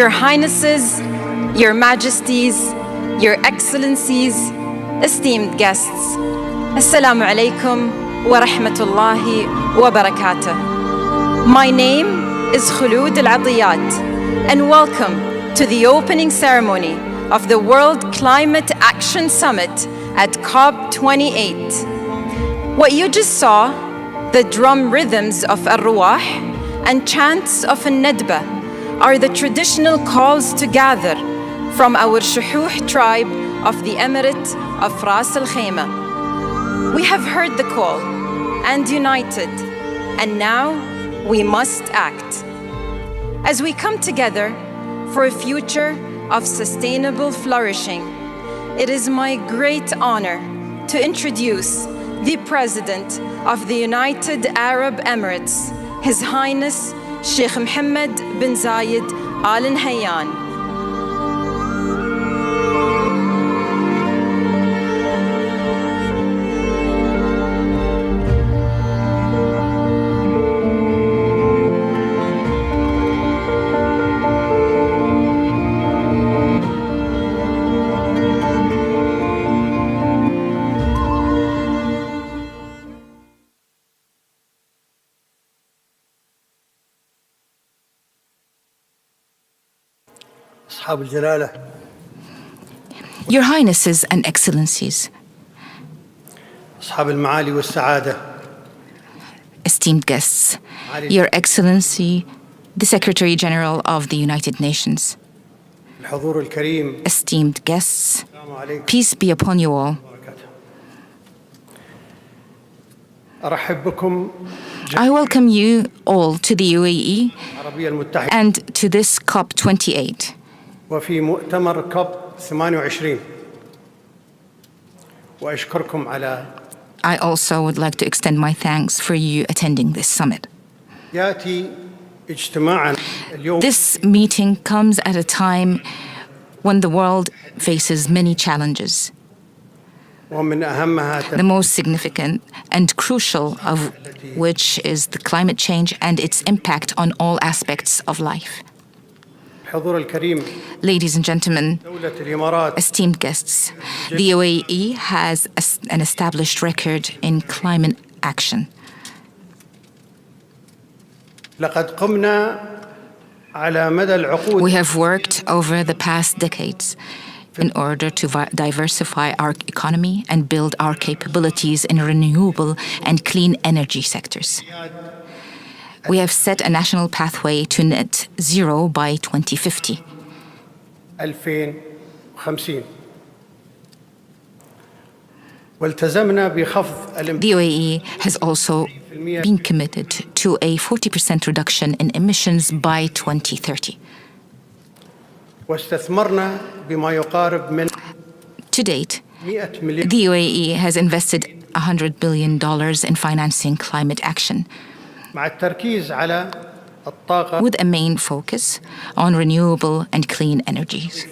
Your Highnesses, Your Majesties, Your Excellencies, esteemed guests, Assalamu alaikum wa rahmatullahi wa barakatuh. My name is Khulud Al-Adiyat, and welcome to the opening ceremony of the World Climate Action Summit at COP28. What you just saw, the drum rhythms of Ar-Ruwah and chants of An-Nadba, are the traditional calls to gather from our Shuhuh tribe of the Emirate of Ras Al Khaimah. We have heard the call and united, and now we must act. As we come together for a future of sustainable flourishing, it is my great honor to introduce the President of the United Arab Emirates, His Highness Sheikh Mohammed bin Zayed Al Nahyan. Your Highnesses and Excellencies, esteemed guests, Your Excellency, the Secretary General of the United Nations, esteemed guests, peace be upon you all. I welcome you all to the UAE and to this COP28. وفي مؤتمر كوب 28 وأشكركم على I also would like to extend my thanks for you attending this summit. يأتي اجتماعا اليوم This meeting comes at a time when the world faces many challenges. ومن أهمها the most significant and crucial of which is the climate change and its impact on all aspects of life. الحضور الكريم Ladies and gentlemen, دولة الإمارات esteemed guests, the UAE has an established record in climate action. لقد قمنا على مدى العقود We have worked over the past decades in order to diversify our economy and build our capabilities in renewable and clean energy sectors. We have set a national pathway to net zero by 2050. 2050 والتزمنا بخفض The UAE has also been committed to a 40% reduction in emissions by 2030. واستثمرنا بما يقارب من To date, 100 مليار the UAE has invested $100 billion in financing climate action, مع التركيز على الطاقة with a main focus on renewable and clean energies.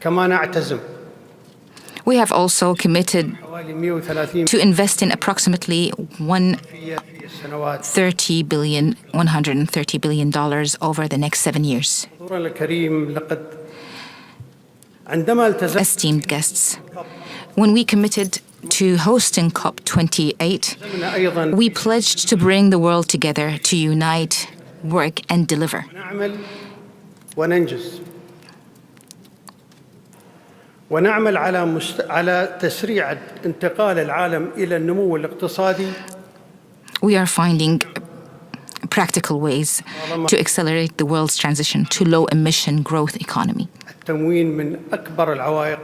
كما نعتزم We have also committed حوالي 130 to invest in approximately في السنوات. $130 billion over the next 7 years. حضورنا الكريم لقد عندما التزمنا Esteemed guests, when we committed to hosting COP28, أيضا we pledged to bring the world together to unite, work, and deliver. نعمل وننجز ونعمل على تسريع انتقال العالم إلى النمو الاقتصادي. We are finding practical ways to accelerate the world's transition to low-emission growth economy. التموين من أكبر العوائق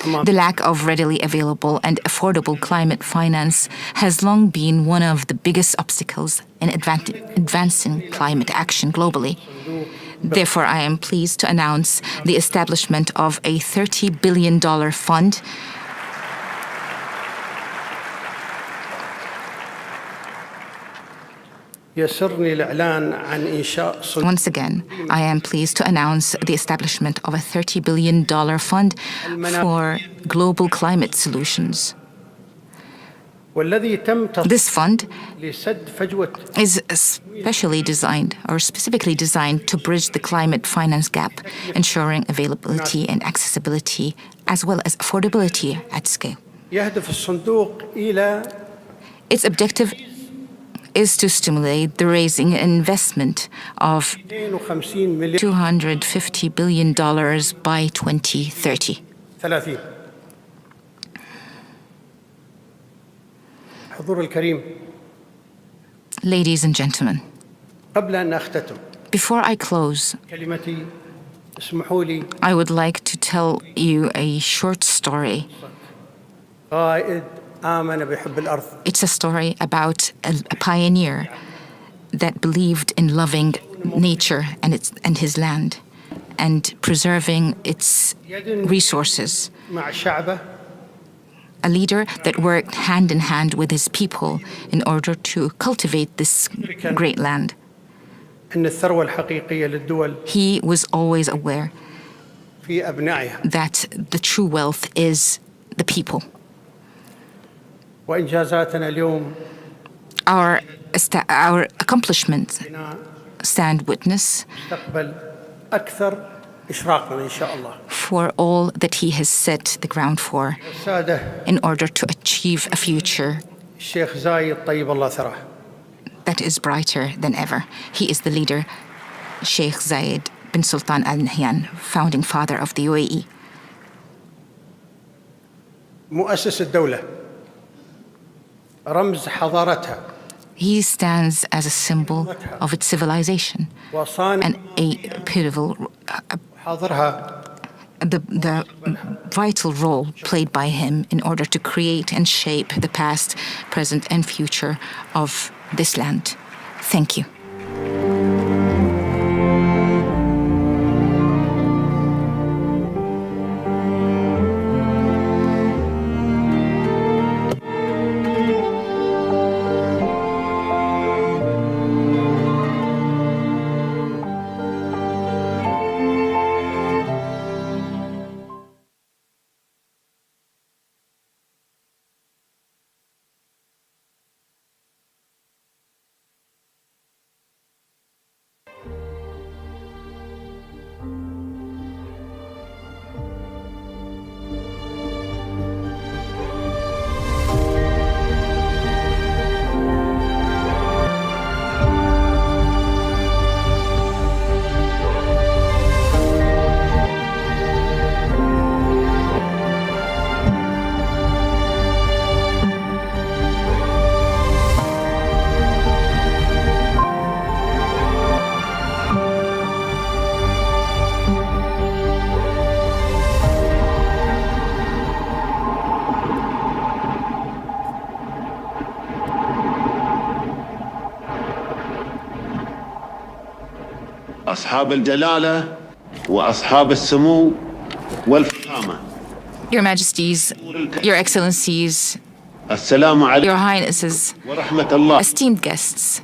أمام The lack of readily available and affordable climate finance has long been one of the biggest obstacles in advancing climate action globally. Therefore, I am pleased to announce the establishment of a $30 billion fund يسرني الإعلان عن إنشاء صندوق Once again, I am pleased to announce the establishment of a $30 billion fund for global climate solutions. والذي تم This fund لسد فجوة is specially designed or specifically designed to bridge the climate finance gap, ensuring availability and accessibility as well as affordability at scale. يهدف الصندوق إلى Its objective is to stimulate the raising and investment of 52 مليار $250 billion by 2030. 30. حضور الكريم Ladies and gentlemen, قبل أن أختتم before I close, كلمتي اسمحوا لي I would like to tell you a short story. قائد آمن بحب الأرض It's a story about a pioneer that believed in loving nature and his land and preserving its resources. مع شعبه A leader that worked hand in hand with his people in order to cultivate this great land. أن الثروة الحقيقية للدول He was always aware في أبنائها that the true wealth is the people. وإنجازاتنا اليوم Our accomplishments stand witness مستقبل أكثر إشراقا إن شاء الله. for all that he has set the ground for السادة in order to achieve a future الشيخ زايد طيب الله ثراه that is brighter than ever. He is the leader, Sheikh Zayed bin Sultan Al Nahyan, founding father of the UAE. مؤسس الدولة رمز حضارتها He stands as a symbol of its civilization وصانع and a pivotal, حاضرها the vital role played by him in order to create and shape the past, present, and future of this land. Thank you. أصحاب الجلالة وأصحاب السمو والفخامة. Your Majesties, Your Excellencies, السلام عليكم Your Highnesses, ورحمة الله esteemed guests,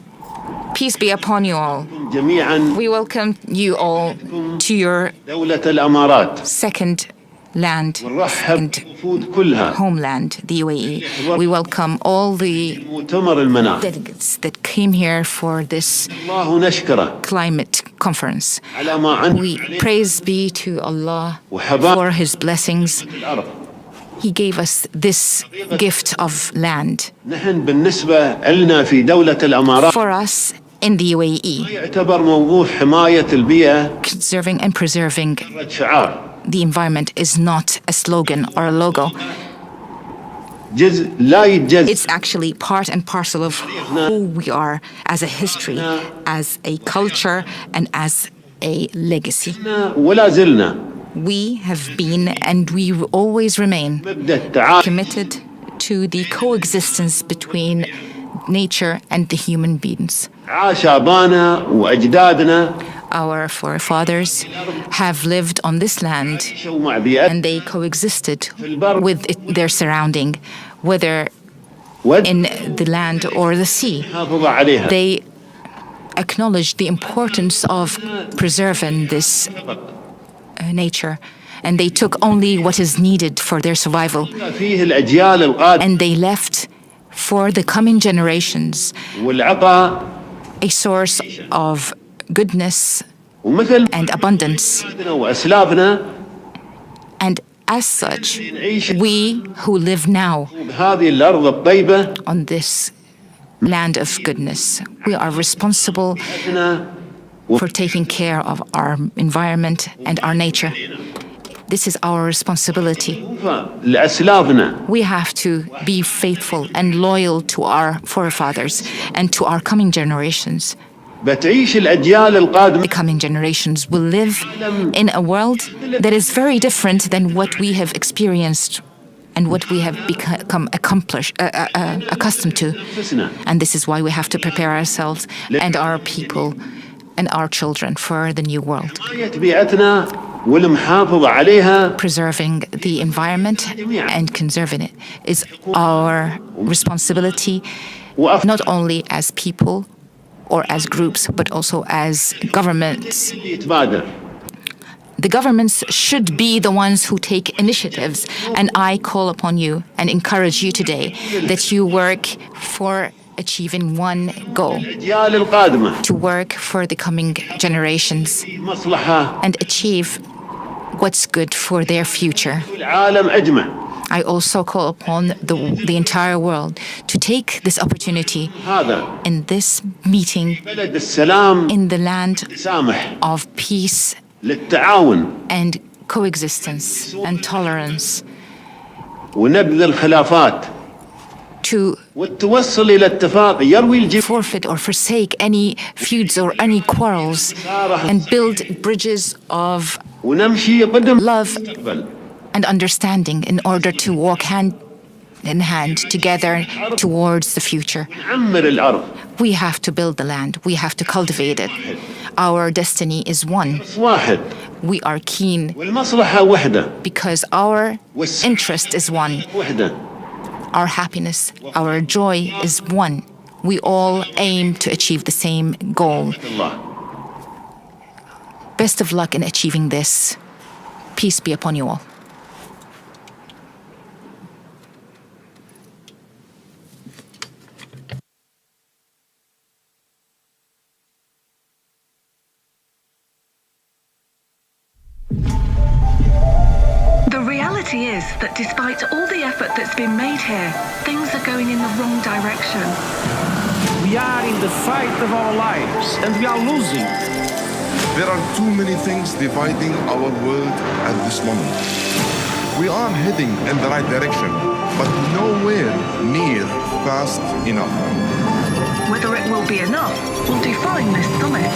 peace be upon you all. جميعا. We welcome you all to your دولة الأمارات second land, ونرحب second بالوفود كلها. homeland, the UAE. We welcome all the مؤتمر المناخ. delegates that came here for this الله نشكره climate conference. على ما عنده We praise be to Allah وحباب for His blessings. الأرض. He gave us this gift of land. نحن بالنسبة لنا في دولة الأمارات For us in the UAE, يعتبر موضوع حماية البيئة conserving and preserving شعار the environment is not a slogan or a logo. جزء لا يتجزأ. It's actually part and parcel of who we are as a history, as a culture, and as a legacy. ولا زلنا We have been and we always remain مبدأ التعايش committed to the coexistence between nature and the human beings. عاش آبانا وأجدادنا Our forefathers have lived on this land عاشوا مع بيئتنا and they coexisted with their surrounding, whether in the land or the sea. حافظ عليها. They acknowledged the importance of preserving this nature, and they took only what is needed for their survival, فيه الأجيال القادمة and they left for the coming generations والعطاء a source of goodness ومثل and abundance. وأسلافنا And as such, we who live now بهذه الأرض الطيبة on this land of goodness, we are responsible for taking care of our environment and our nature. This is our responsibility. لأسلافنا We have to be faithful and loyal to our forefathers and to our coming generations. بتعيش الأجيال القادمة The coming generations will live in a world that is very different than what we have experienced and what we have become accustomed to. And this is why we have to prepare ourselves and our people and our children for the new world. حماية بيئتنا والمحافظة عليها Preserving the environment and conserving it is our responsibility, not only as people or as groups, but also as governments. يتبادر. The governments should be the ones who take initiatives, and I call upon you and encourage you today that you work for achieving one goal, الأجيال القادمة to work for the coming generations مصلحة and achieve what's good for their future. العالم أجمع. I also call upon the entire world to take this opportunity هذا in this meeting بلد السلام in the land سامح of peace للتعاون and coexistence and tolerance, ونبذ الخلافات to والتوصل إلى اتفاق يروي الجبال forfeit or forsake any feuds or any quarrels and build bridges of ونمشي قدم love المستقبل. and understanding in order to walk hand in hand together towards the future. نعمر الأرض. We have to build the land. We have to cultivate it. Our destiny is one. واحد We are keen والمصلحة وحدة. because our interest is one. وحدة. Our happiness, our joy is one. We all aim to achieve the same goal. الله. Best of luck in achieving this. Peace be upon you all. The reality is that despite all the effort that's been made here, things are going in the wrong direction. We are in the fight of our lives and we are losing. There are too many things dividing our world at this moment. We are heading in the right direction, but nowhere near fast enough. Whether it will be enough will define this summit.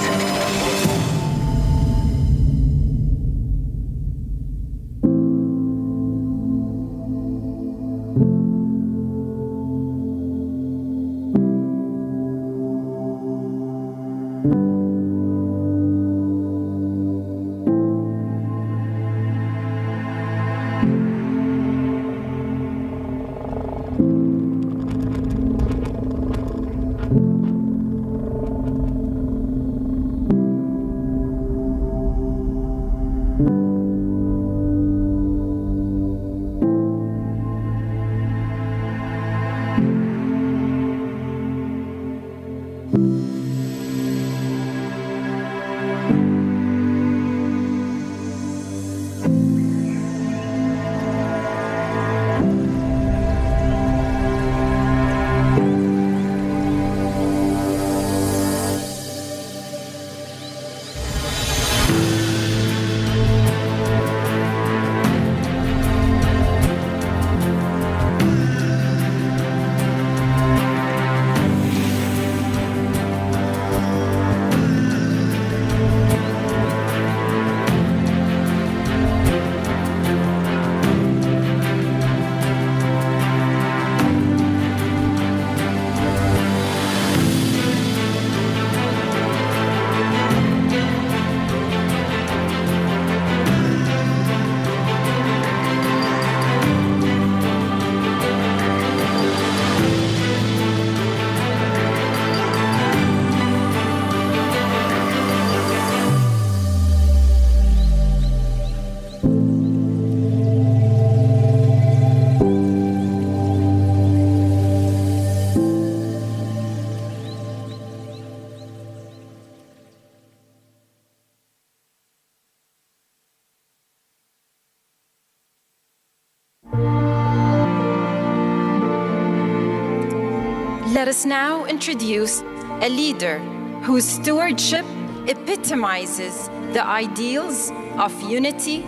Let us now introduce a leader whose stewardship epitomizes the ideals of unity,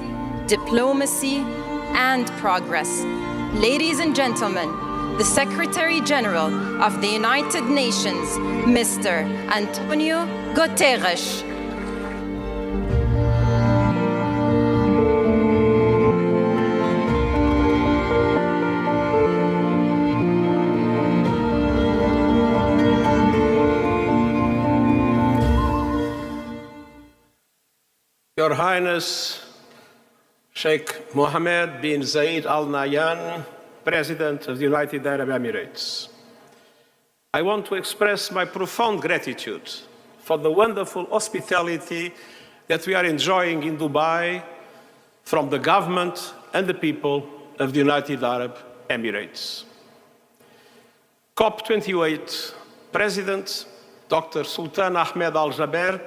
diplomacy, and progress. Ladies and gentlemen, the Secretary General of the United Nations, Mr. Antonio Guterres. Your Highness, Sheikh Mohammed bin Zayed Al Nahyan, President of the United Arab Emirates. I want to express my profound gratitude for the wonderful hospitality that we are enjoying in Dubai from the government and the people of the United Arab Emirates. COP28 President Dr. Sultan Ahmed Al Jaber,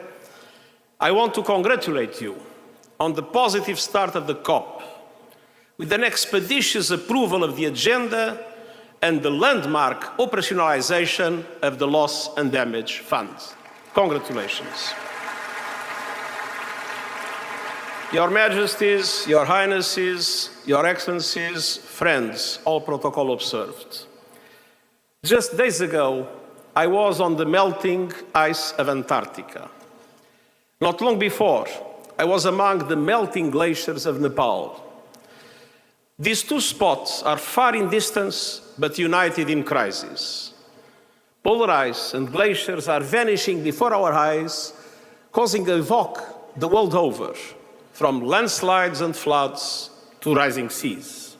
I want to congratulate you on the positive start of the COP, with an expeditious approval of the agenda and the landmark operationalization of the Loss and Damage Fund. Congratulations. Your Majesties, Your Highnesses, Your Excellencies, friends, all protocol observed. Just days ago, I was on the melting ice of Antarctica. Not long before, I was among the melting glaciers of Nepal. These two spots are far in distance, but united in crisis. Polar ice and glaciers are vanishing before our eyes, causing havoc the world over, from landslides and floods to rising seas.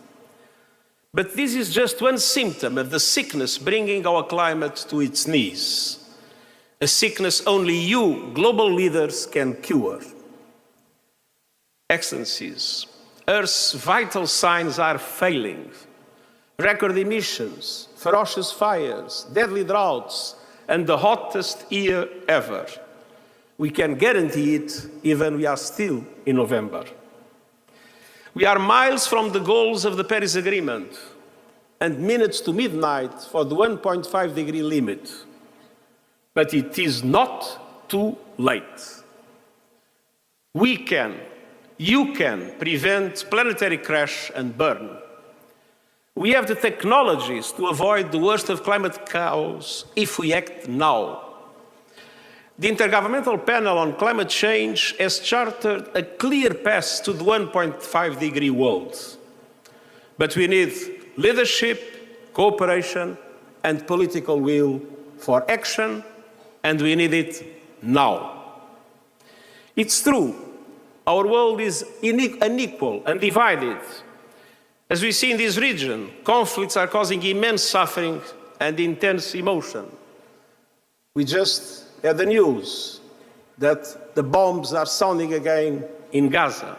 But this is just one symptom of the sickness bringing our climate to its knees. A sickness only you, global leaders, can cure. Excellencies, Earth's vital signs are failing. Record emissions, ferocious fires, deadly droughts, and the hottest year ever. We can guarantee it even we are still in November. We are miles from the goals of the Paris Agreement and minutes to midnight for the 1.5-degree limit. But it is not too late. We can, you can prevent planetary crash and burn. We have the technologies to avoid the worst of climate chaos if we act now. The Intergovernmental Panel on Climate Change has chartered a clear path to the 1.5-degree world. But we need leadership, cooperation, and political will for action, and we need it now. It's true, our world is unequal and divided. As we see in this region, conflicts are causing immense suffering and intense emotion. We just had the news that the bombs are sounding again in Gaza.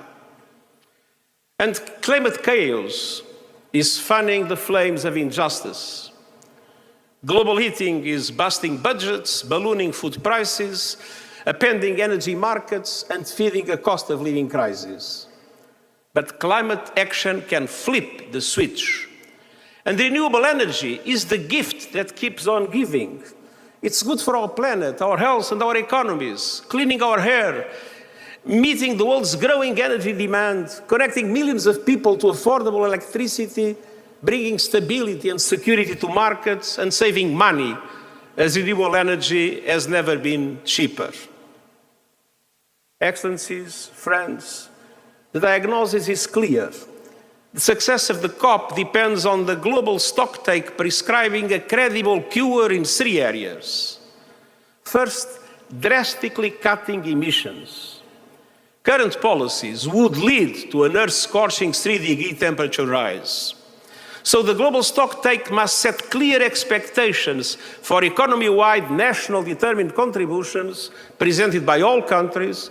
And climate chaos is fanning the flames of injustice. Global heating is busting budgets, ballooning food prices, upending energy markets, and feeding a cost of living crisis. But climate action can flip the switch. And renewable energy is the gift that keeps on giving. It's good for our planet, our health, and our economies, cleaning our air, meeting the world's growing energy demand, connecting millions of people to affordable electricity, bringing stability and security to markets, and saving money, as renewable energy has never been cheaper. Excellencies, friends, the diagnosis is clear. The success of the COP depends on the global stocktake prescribing a credible cure in 3 areas. First, drastically cutting emissions. Current policies would lead to an earth-scorching 3-degree temperature rise. So the global stocktake must set clear expectations for economy-wide national determined contributions presented by all countries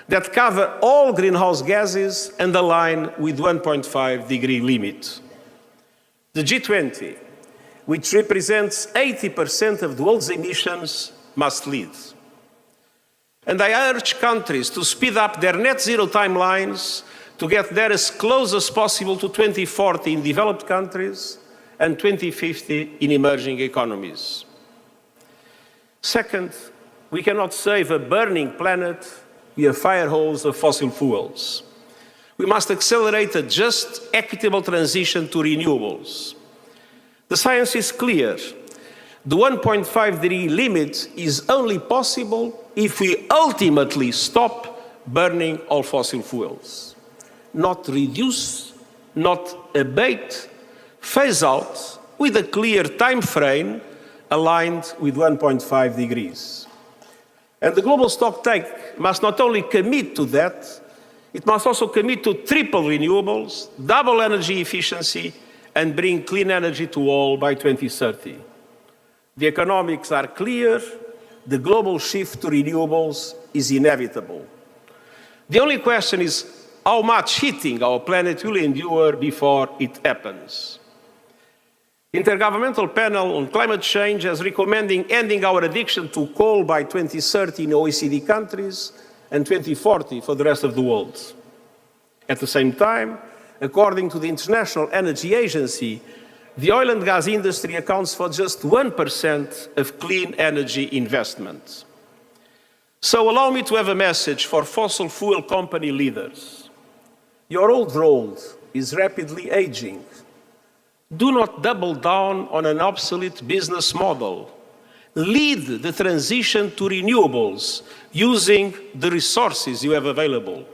that cover all greenhouse gases and align with 1.5-degree limit. The G20, which represents 80% of the world's emissions, must lead. And I urge countries to speed up their net zero timelines to get there as close as possible to 2040 in developed countries and 2050 in emerging economies. Second, we cannot save a burning planet via fire hose of fossil fuels. We must accelerate a just, equitable transition to renewables. The science is clear. The 1.5-degree limit is only possible if we ultimately stop burning all fossil fuels. Not reduce, not abate, phase out with a clear time frame aligned with 1.5 degrees. And the global stocktake must not only commit to that, it must also commit to triple renewables, double energy efficiency, and bring clean energy to all by 2030. The economics are clear. The global shift to renewables is inevitable. The only question is how much heating our planet will endure before it happens. The Intergovernmental Panel on Climate Change is recommending ending our addiction to coal by 2030 in OECD countries and 2040 for the rest of the world. At the same time, according to the International Energy Agency, the oil and gas industry accounts for just 1% of clean energy investment. So allow me to have a message for fossil fuel company leaders. Your old road is rapidly aging. Do not double down on an obsolete business model. Lead the transition to renewables using the resources you have available.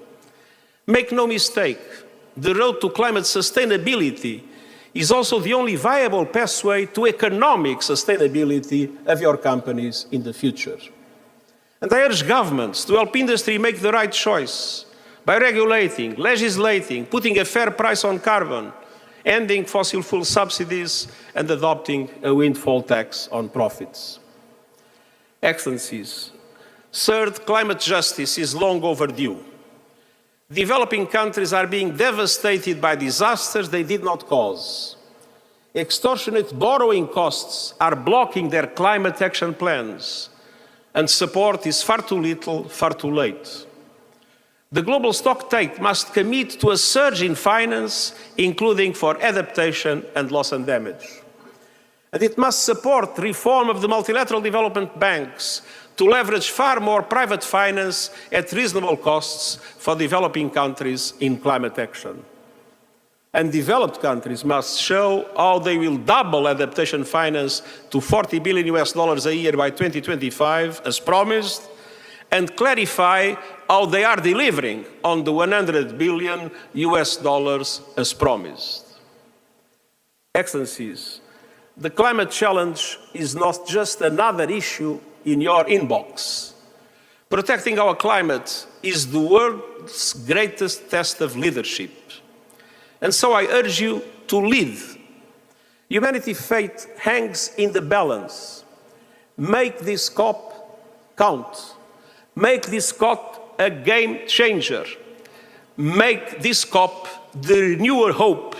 Make no mistake, the road to climate sustainability is also the only viable pathway to economic sustainability of your companies in the future. And I urge governments to help industry make the right choice by regulating, legislating, putting a fair price on carbon, ending fossil fuel subsidies, and adopting a windfall tax on profits. Excellencies, third, climate justice is long overdue. Developing countries are being devastated by disasters they did not cause. Extortionate borrowing costs are blocking their climate action plans, and support is far too little, far too late. The global stocktake must commit to a surge in finance, including for adaptation and loss and damage. And it must support reform of the multilateral development banks to leverage far more private finance at reasonable costs for developing countries in climate action. And developed countries must show how they will double adaptation finance to $40 billion a year by 2025, as promised, and clarify how they are delivering on the $100 billion as promised. Excellencies, the climate challenge is not just another issue in your inbox. Protecting our climate is the world's greatest test of leadership. And so I urge you to lead. Humanity's fate hangs in the balance. Make this COP count. Make this COP a game changer. Make this COP the renewal hope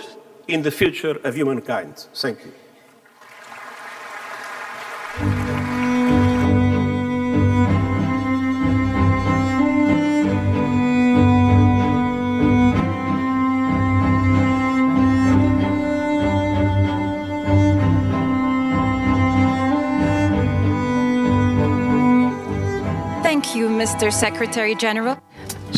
in the future of humankind. Thank you. Thank you, Mr. Secretary General.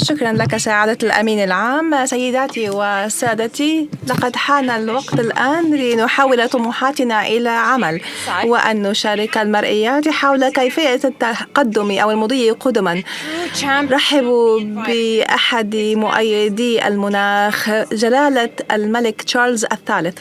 شكرا لك سعادة الأمين العام. سيداتي وسادتي، لقد حان الوقت الآن لنحول طموحاتنا إلى عمل وأن نشارك المرئيات حول كيفية التقدم أو المضي قدما. رحبوا بأحد مؤيدي المناخ جلالة الملك تشارلز الثالث.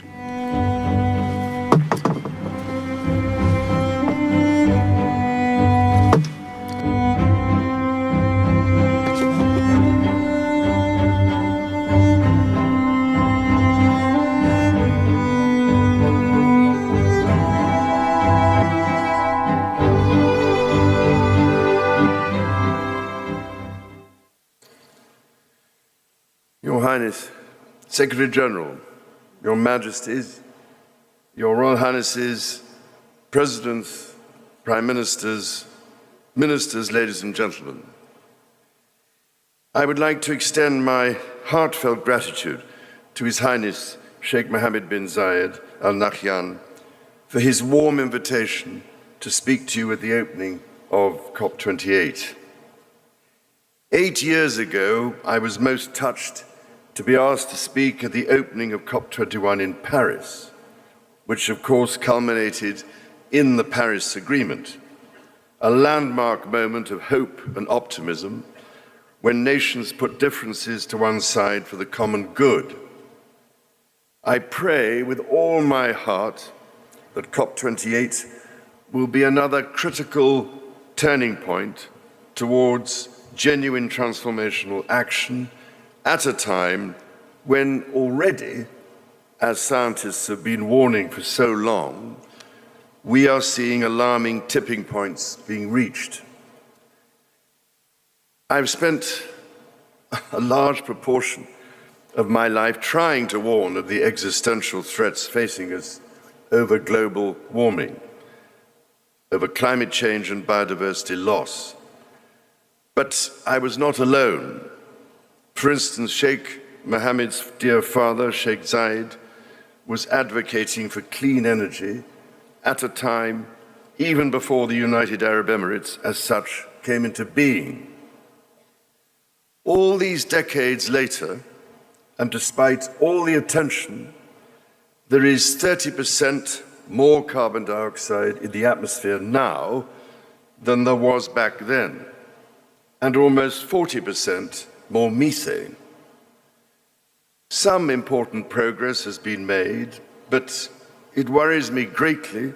Your Highness, Secretary General, Your Majesties, Your Royal Highnesses, Presidents, Prime Ministers, Ministers, ladies and gentlemen, I would like to extend my heartfelt gratitude to His Highness Sheikh Mohammed bin Zayed Al Nahyan for his warm invitation to to speak to you at the opening of COP28. 8 years ago, I was most touched to be asked to speak at the opening of COP21 in Paris, which of course culminated in the Paris Agreement, a landmark moment of hope and optimism when nations put differences to one side for the common good. I pray with all my heart that COP28 will be another critical turning point towards genuine transformational action at a time when already, as scientists have been warning for so long, we are seeing alarming tipping points being reached. I've spent a large proportion of my life trying to warn of the existential threats facing us over global warming, over climate change and biodiversity loss. But I was not alone. For instance, Sheikh Mohammed's dear father, Sheikh Zayed, was advocating for clean energy at a time even before the United Arab Emirates as such came into being. All these decades later, and despite all the attention, there is 30% more carbon dioxide in the atmosphere now than there was back then, and almost 40% more methane. Some important progress has been made, but it worries me greatly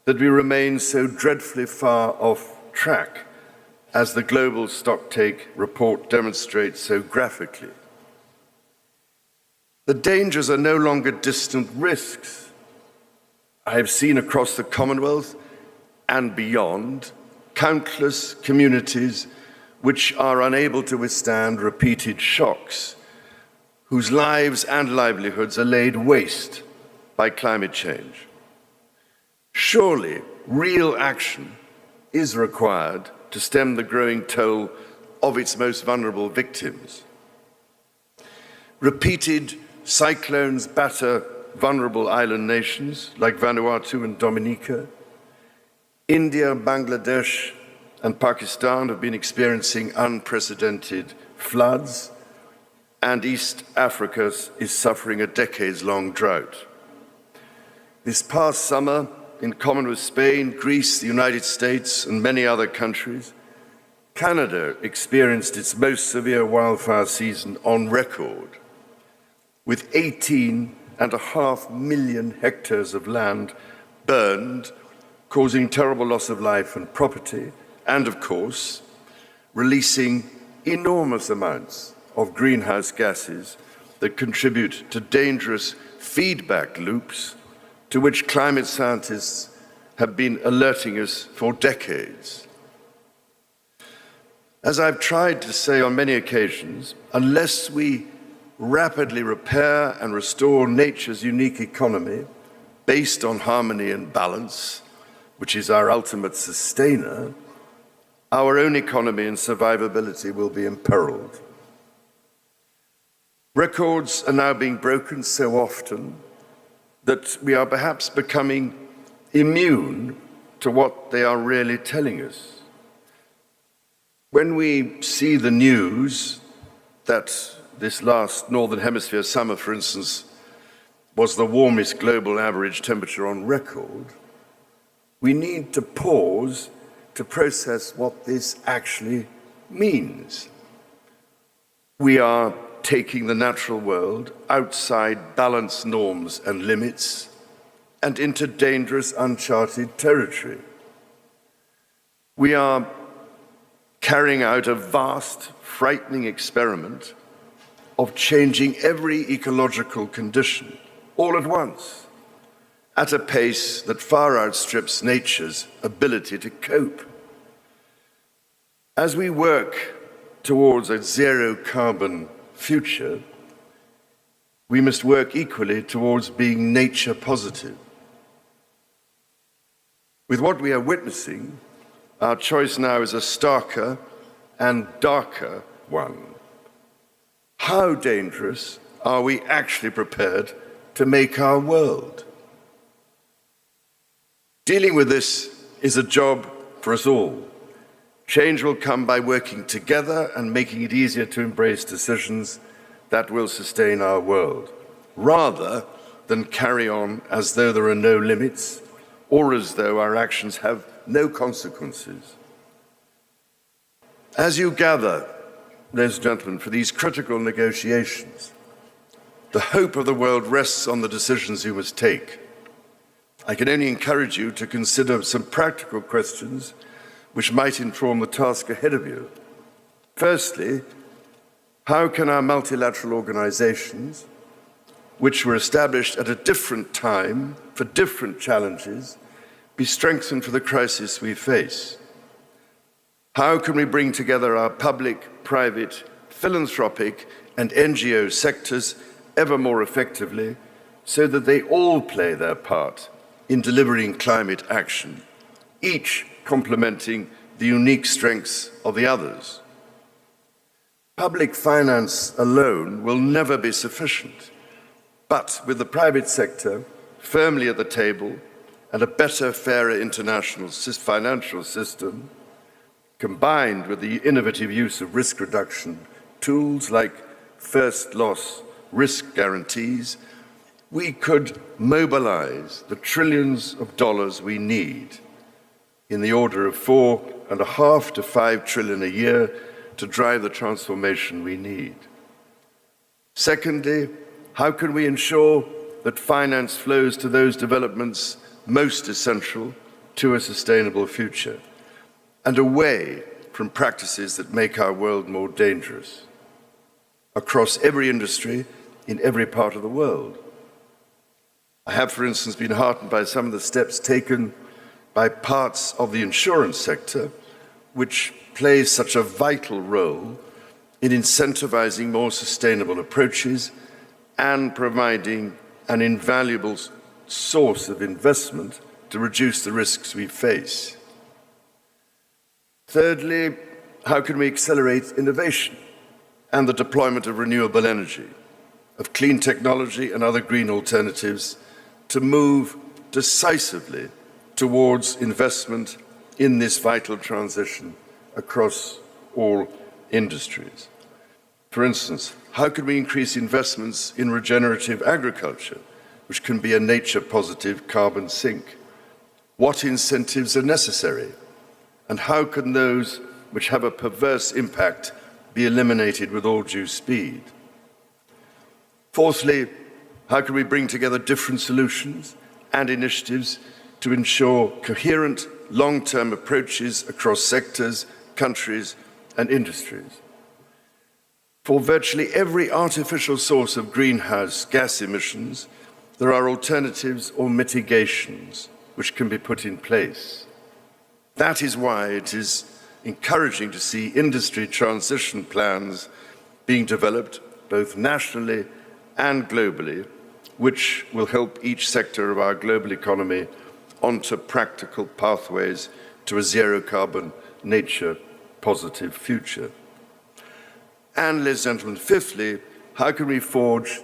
that we remain so dreadfully far off track, as the Global Stocktake report demonstrates so graphically. The dangers are no longer distant risks. I have seen across the Commonwealth and beyond countless communities which are unable to withstand repeated shocks, whose lives and livelihoods are laid waste by climate change. Surely, real action is required to stem the growing toll of its most vulnerable victims. Repeated cyclones batter vulnerable island nations like Vanuatu and Dominica. India, Bangladesh, and Pakistan have been experiencing unprecedented floods, and East Africa is suffering a decades-long drought. This past summer, in common with Spain, Greece, the United States, and many other countries, Canada experienced its most severe wildfire season on record, with 18.5 million hectares of land burned, causing terrible loss of life and property, and of course, releasing enormous amounts of greenhouse gases that contribute to dangerous feedback loops to which climate scientists have been alerting us for decades. As I've tried to say on many occasions, unless we rapidly repair and restore nature's unique economy based on harmony and balance, which is our ultimate sustainer, our own economy and survivability will be imperiled. Records are now being broken so often that we are perhaps becoming immune to what they are really telling us. When we see the news that this last Northern Hemisphere summer, for instance, was the warmest global average temperature on record, we need to pause to process what this actually means. We are taking the natural world outside balanced norms and limits and into dangerous, uncharted territory. We are carrying out a vast, frightening experiment of changing every ecological condition all at once, at a pace that far outstrips nature's ability to cope. As we work towards a zero-carbon future, we must work equally towards being nature positive. With what we are witnessing, our choice now is a starker and darker one. How dangerous are we actually prepared to make our world? Dealing with this is a job for us all. Change will come by working together and making it easier to embrace decisions that will sustain our world, rather than carry on as though there are no limits or as though our actions have no consequences. As you gather, ladies and gentlemen, for these critical negotiations, the hope of the world rests on the decisions you must take. I can only encourage you to consider some practical questions which might inform the task ahead of you. Firstly, how can our multilateral organizations, which were established at a different time for different challenges, be strengthened for the crisis we face? How can we bring together our public, private, philanthropic, and NGO sectors ever more effectively so that they all play their part in delivering climate action, each complementing the unique strengths of the others? Public finance alone will never be sufficient, but with the private sector firmly at the table and a better, fairer international financial system, combined with the innovative use of risk reduction tools like first loss risk guarantees, we could mobilize the trillions of dollars we need, in the order of $4.5 to $5 trillion a year, to drive the transformation we need. Secondly, how can we ensure that finance flows to those developments most essential to a sustainable future and away from practices that make our world more dangerous across every industry in every part of the world? I have, for instance, been heartened by some of the steps taken by parts of the insurance sector, which plays such a vital role in incentivizing more sustainable approaches and providing an invaluable source of investment to reduce the risks we face. Thirdly, how can we accelerate innovation and the deployment of renewable energy, of clean technology and other green alternatives to move decisively towards investment in this vital transition across all industries? For instance, how can we increase investments in regenerative agriculture, which can be a nature-positive carbon sink? What incentives are necessary? And how can those which have a perverse impact be eliminated with all due speed? Fourthly, how can we bring together different solutions and initiatives to ensure coherent, long-term approaches across sectors, countries, and industries? For virtually every artificial source of greenhouse gas emissions, there are alternatives or mitigations which can be put in place. That is why it is encouraging to see industry transition plans being developed both nationally and globally, which will help each sector of our global economy onto practical pathways to a zero-carbon, nature-positive future. And, ladies and gentlemen, fifthly, how can we forge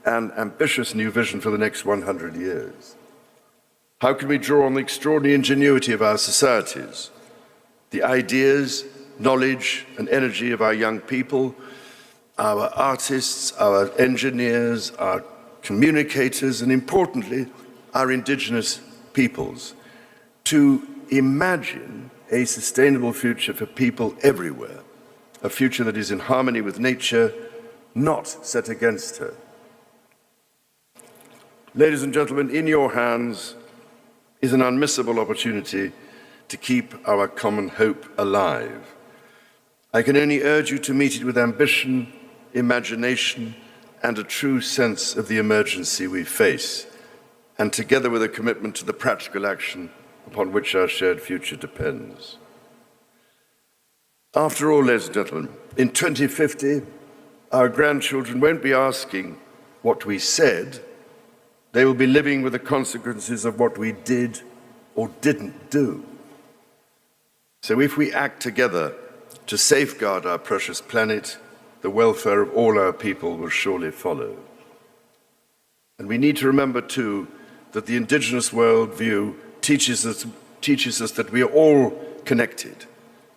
an ambitious new vision for the next 100 years? How can we draw on the extraordinary ingenuity of our societies, the ideas, knowledge, and energy of our young people, our artists, our engineers, our communicators, and importantly, our indigenous peoples, to imagine a sustainable future for people everywhere, a future that is in harmony with nature, not set against her. Ladies and gentlemen, in your hands is an unmissable opportunity to keep our common hope alive. I can only urge you to meet it with ambition, imagination, and a true sense of the emergency we face, and together with a commitment to the practical action upon which our shared future depends. After all, ladies and gentlemen, in 2050, our grandchildren won't be asking what we said. They will be living with the consequences of what we did or didn't do. So if we act together to safeguard our precious planet, the welfare of all our people will surely follow. And we need to remember, too, that the indigenous worldview teaches us teaches us that we are all connected,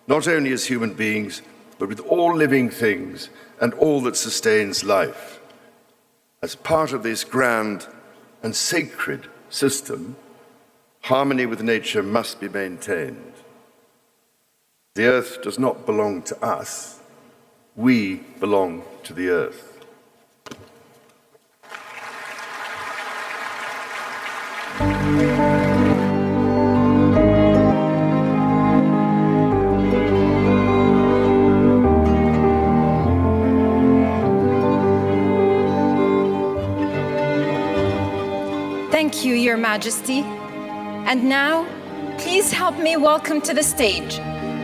not only as human beings, but with all living things and all that sustains life. As part of this grand and sacred system, harmony with nature must be maintained. The earth does not belong to us. We belong to the earth. Thank you, Your Majesty. And now, please help me welcome to the stage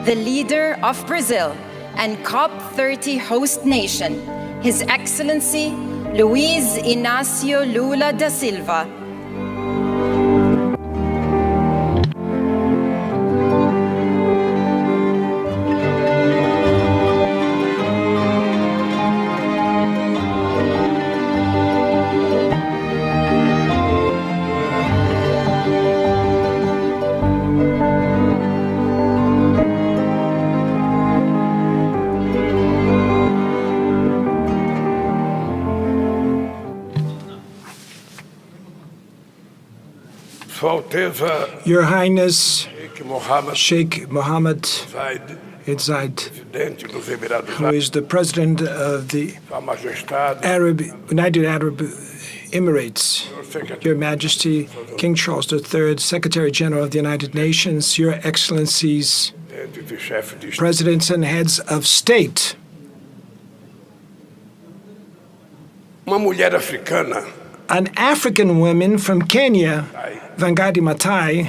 the leader of Brazil and COP30 host nation, His Excellency Luiz Inácio Lula da Silva. Your Highness, Sheikh Mohammed Zayed, who is the President of the United Arab Emirates, Your Majesty, King Charles III, Secretary General of the United Nations, Your Excellencies, Presidents and Heads of State. An African woman from Kenya, Wangari Maathai,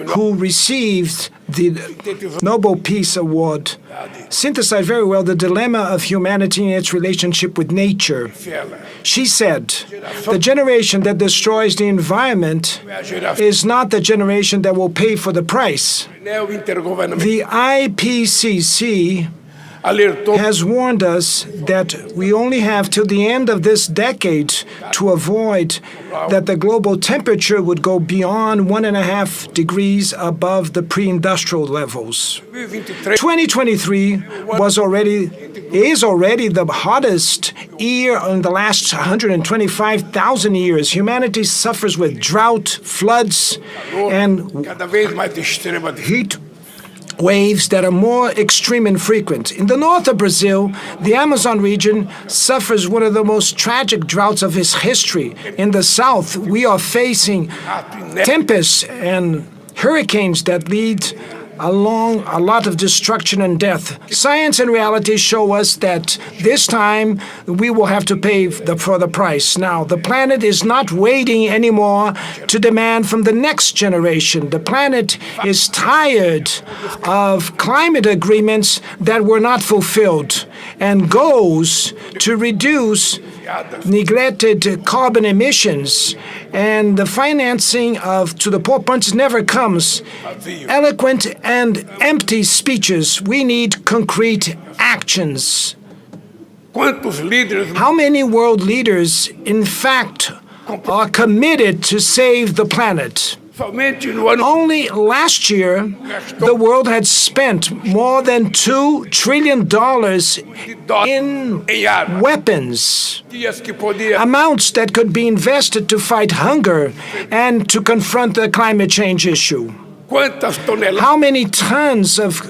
who received the Nobel Peace Award, synthesized very well the dilemma of humanity in its relationship with nature. She said, the generation that destroys the environment is not the generation that will pay for the price. The IPCC has warned us that we only have till the end of this decade to avoid that the global temperature would go beyond 1.5 degrees above the pre-industrial levels. 2023 is already the hottest year in the last 125,000 years. Humanity suffers with drought, floods, and heat waves that are more extreme and frequent. In the north of Brazil, the Amazon region suffers one of the most tragic droughts of its history. In the south, we are facing tempests and hurricanes that lead along a lot of destruction and death. Science and reality show us that this time we will have to pay for the price. Now, the planet is not waiting anymore to demand from the next generation. The planet is tired of climate agreements that were not fulfilled and goals to reduce neglected carbon emissions, and the financing to the poor punches never comes. Eloquent and empty speeches. We need concrete actions. How many world leaders, in fact, are committed to save the planet? Only last year, the world had spent more than $2 trillion in weapons, amounts that could be invested to fight hunger and to confront the climate change issue. How many tons of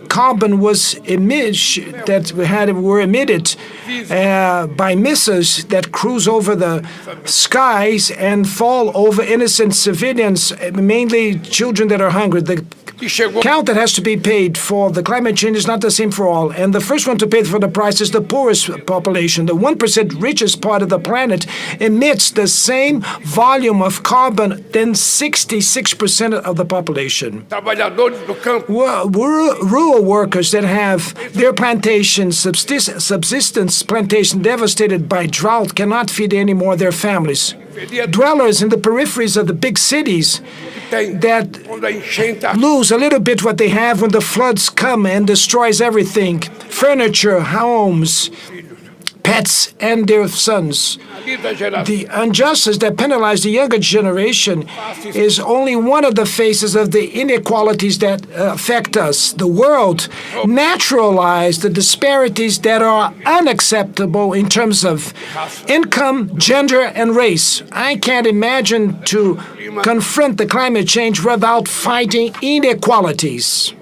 carbon were emitted by missiles that cruise over the skies and fall over innocent civilians, mainly children that are hungry. The count that has to be paid for the climate change is not the same for all. And the first one to pay for the price is the poorest population. The 1% richest part of the planet emits the same volume of carbon than 66% of the population. Rural workers that have their plantations, subsistence plantation devastated by drought, cannot feed anymore their families. Dwellers in the peripheries of the big cities that lose a little bit what they have when the floods come and destroys everything. Furniture, homes, pets and their sons. The injustice that penalizes the younger generation is only one of the faces of the inequalities that affect us. The world naturalized the disparities that are unacceptable in terms of income, gender, and race. I can't imagine to confront the climate change without fighting inequalities.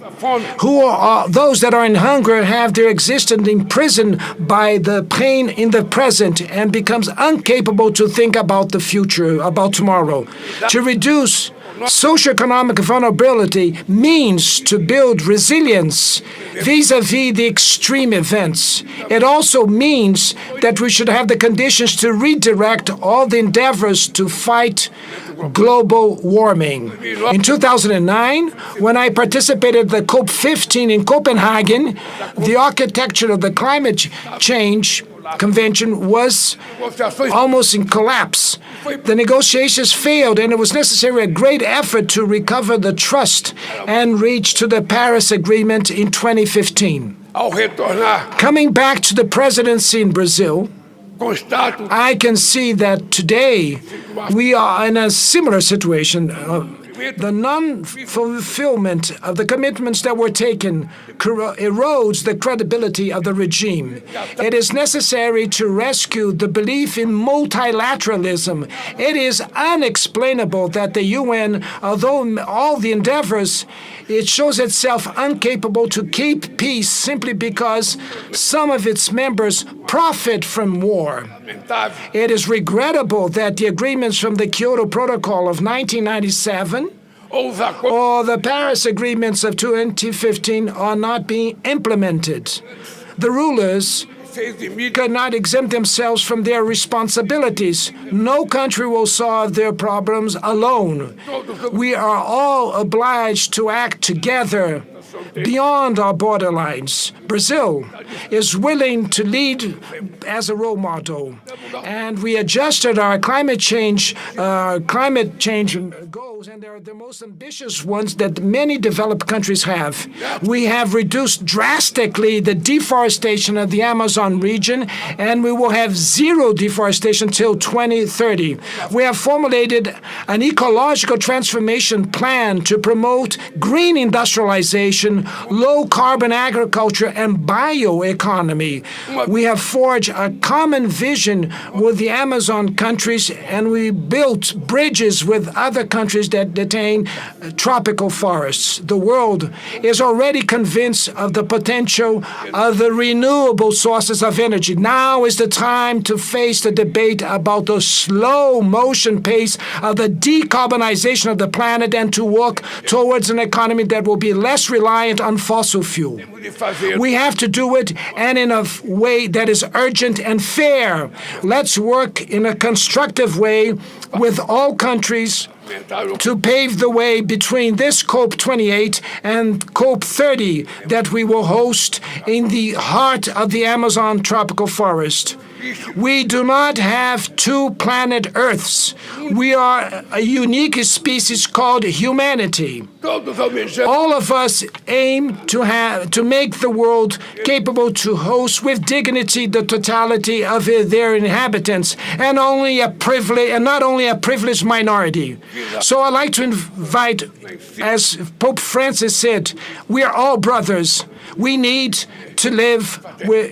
Who are those that are in hunger have their existence imprisoned by the pain in the present and becomes incapable to think about the future, about tomorrow. To reduce socioeconomic vulnerability means to build resilience vis-a-vis the extreme events. It also means that we should have the conditions to redirect all the endeavors to fight global warming. In 2009, when I participated at the COP28 in Copenhagen, the architecture of the climate change convention was almost in collapse. The negotiations failed, and it was necessary a great effort to recover the trust and reach to the Paris Agreement in 2015. Coming back to the presidency in Brazil, I can see that today we are in a similar situation. The non-fulfillment of the commitments that were taken erodes the credibility of the regime. It is necessary to rescue the belief in multilateralism. It is unexplainable that the UN, although all the endeavors, it shows itself incapable to keep peace simply because some of its members profit from war. It is regrettable that the agreements from the Kyoto Protocol of 1997 or the Paris Agreements of 2015 are not being implemented. The rulers cannot exempt themselves from their responsibilities. No country will solve their problems alone. We are all obliged to act together beyond our borderlines. Brazil is willing to lead as a role model, and we adjusted our climate change goals, and they're the most ambitious ones that many developed countries have. We have reduced drastically the deforestation of the Amazon region, and we will have zero deforestation till 2030. We have formulated an ecological transformation plan to promote green industrialization, low carbon agriculture, and bioeconomy. We have forged a common vision with the Amazon countries, and we built bridges with other countries that detain tropical forests. The world is already convinced of the potential of the renewable sources of energy. Now is the time to face the debate about the slow motion pace of the decarbonization of the planet and to work towards an economy that will be less reliant on fossil fuel. We have to do it, and in a way that is urgent and fair. Let's work in a constructive way with all countries to pave the way between this COP28 and COP30 that we will host in the heart of the Amazon tropical forest. We do not have two planet Earths. We are a unique species called humanity. All of us aim to make the world capable to host with dignity the totality of their inhabitants, and not only a privileged minority. So I'd like to invite, as Pope Francis said, we are all brothers. We need to live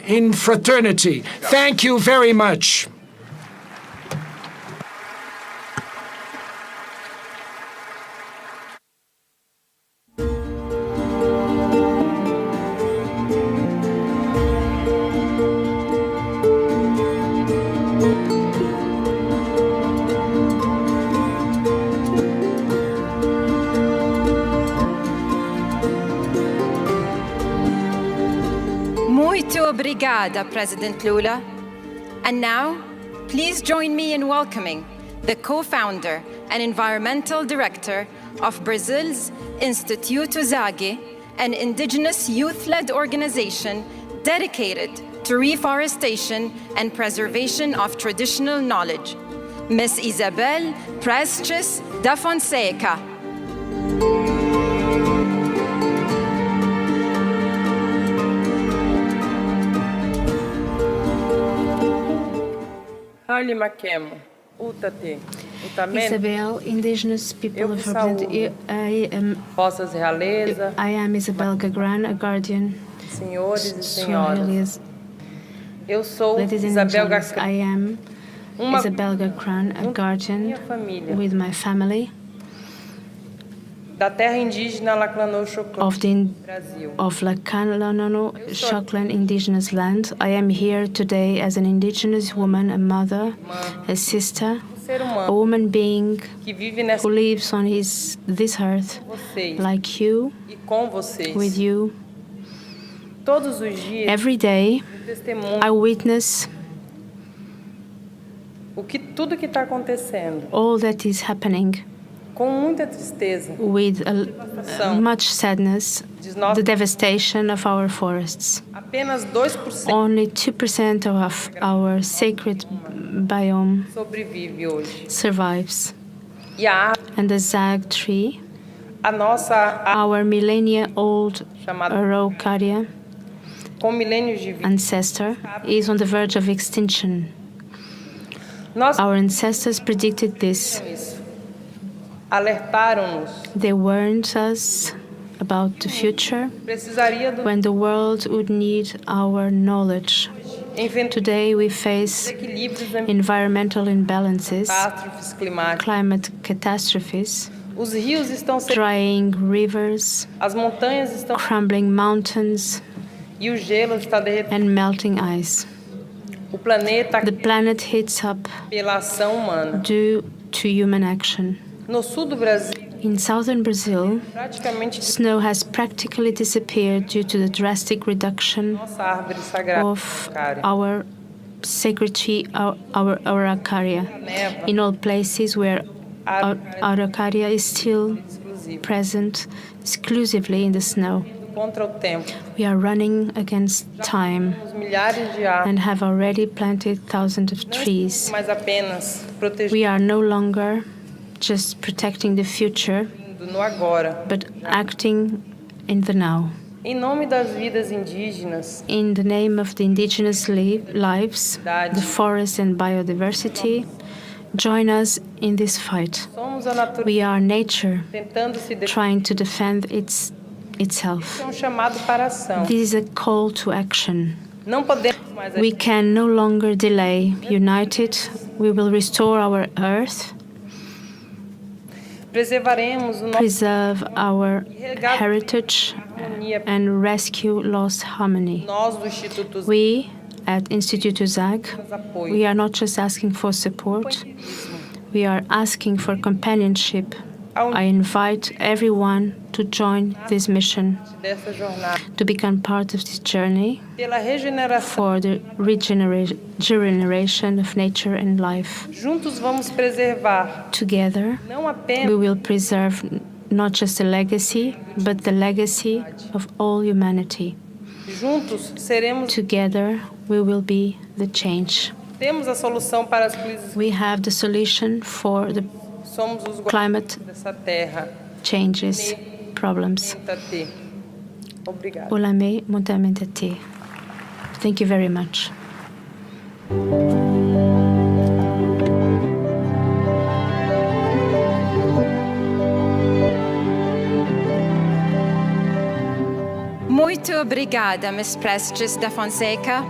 in fraternity. Thank you very much. Muito obrigada, President Lula. And now, please join me in welcoming the co-founder and environmental director of Brazil's Instituto Zage, an indigenous youth-led organization dedicated to reforestation and preservation of traditional knowledge, Ms. Isabel Prestes da Fonseca. Isabel, indigenous people of represent. I am Isabel Gagran, a guardian. Ladies and gentlemen, I am Isabel Gagran, a guardian with my family of Lacanono Choclan indigenous land. I am here today as an indigenous woman, a mother, a sister, a woman being who lives on this earth like you, with you. Every day, I witness all that is happening with much sadness, the devastation of our forests. Only 2% of our sacred biome survives. And the Zag tree, our millennia-old Araucaria ancestor, is on the verge of extinction. Our ancestors predicted this. They warned us about the future when the world would need our knowledge. Today we face environmental imbalances, climate catastrophes, drying rivers, crumbling mountains, and melting ice. The planet heats up due to human action. In southern Brazil, snow has practically disappeared due to the drastic reduction of our sacred tree, our Araucaria. In all places where our Araucaria is still present exclusively in the snow. We are running against time and have already planted thousands of trees. We are no longer just protecting the future, but acting in the now. In the name of the indigenous lives, the forest and biodiversity, join us in this fight. We are nature, trying to defend itself. This is a call to action. We can no longer delay. United, we will restore our earth, preserve our heritage, and rescue lost harmony. We at Instituto Zag, we are not just asking for support, we are asking for companionship. I invite everyone to join this mission, to become part of this journey for the regeneration of nature and life. Together, we will preserve not just a legacy, but the legacy of all humanity. Together, we will be the change. We have the solution for the climate changes problems. Olame Montamentete. Thank you very much. Muito obrigada, Ms. Prestes da Fonseca.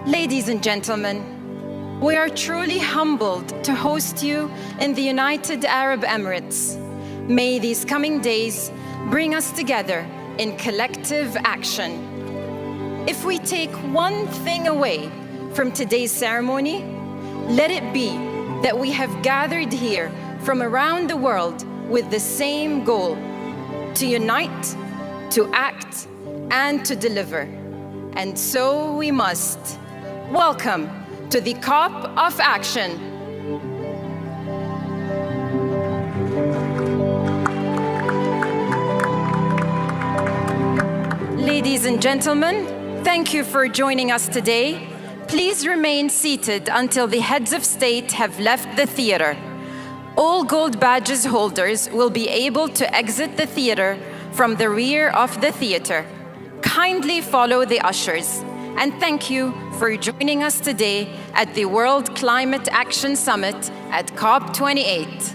Ladies and gentlemen, we are truly humbled to host you in the United Arab Emirates. May these coming days bring us together in collective action. If we take one thing away from today's ceremony, let it be that we have gathered here from around the world with the same goal: to unite, to act, and to deliver. And so we must. Welcome to the COP of Action. Ladies and gentlemen, thank you for joining us today. Please remain seated until the heads of state have left the theater. All gold badges holders will be able to exit the theater from the rear of the theater. Kindly follow the ushers, and thank you for joining us today at the World Climate Action Summit at COP28.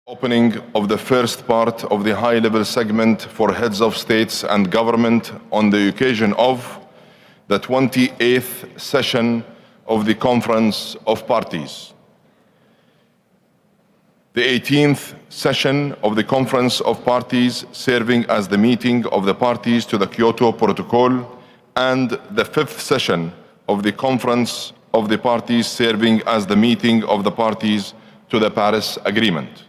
Opening of the first part of the high-level segment for heads of states and government on the occasion of the 28th session of the Conference of Parties. The 18th session of the Conference of Parties serving as the meeting of the parties to the Kyoto Protocol, and the 5th session of the Conference of the Parties serving as the meeting of the parties to the Paris Agreement.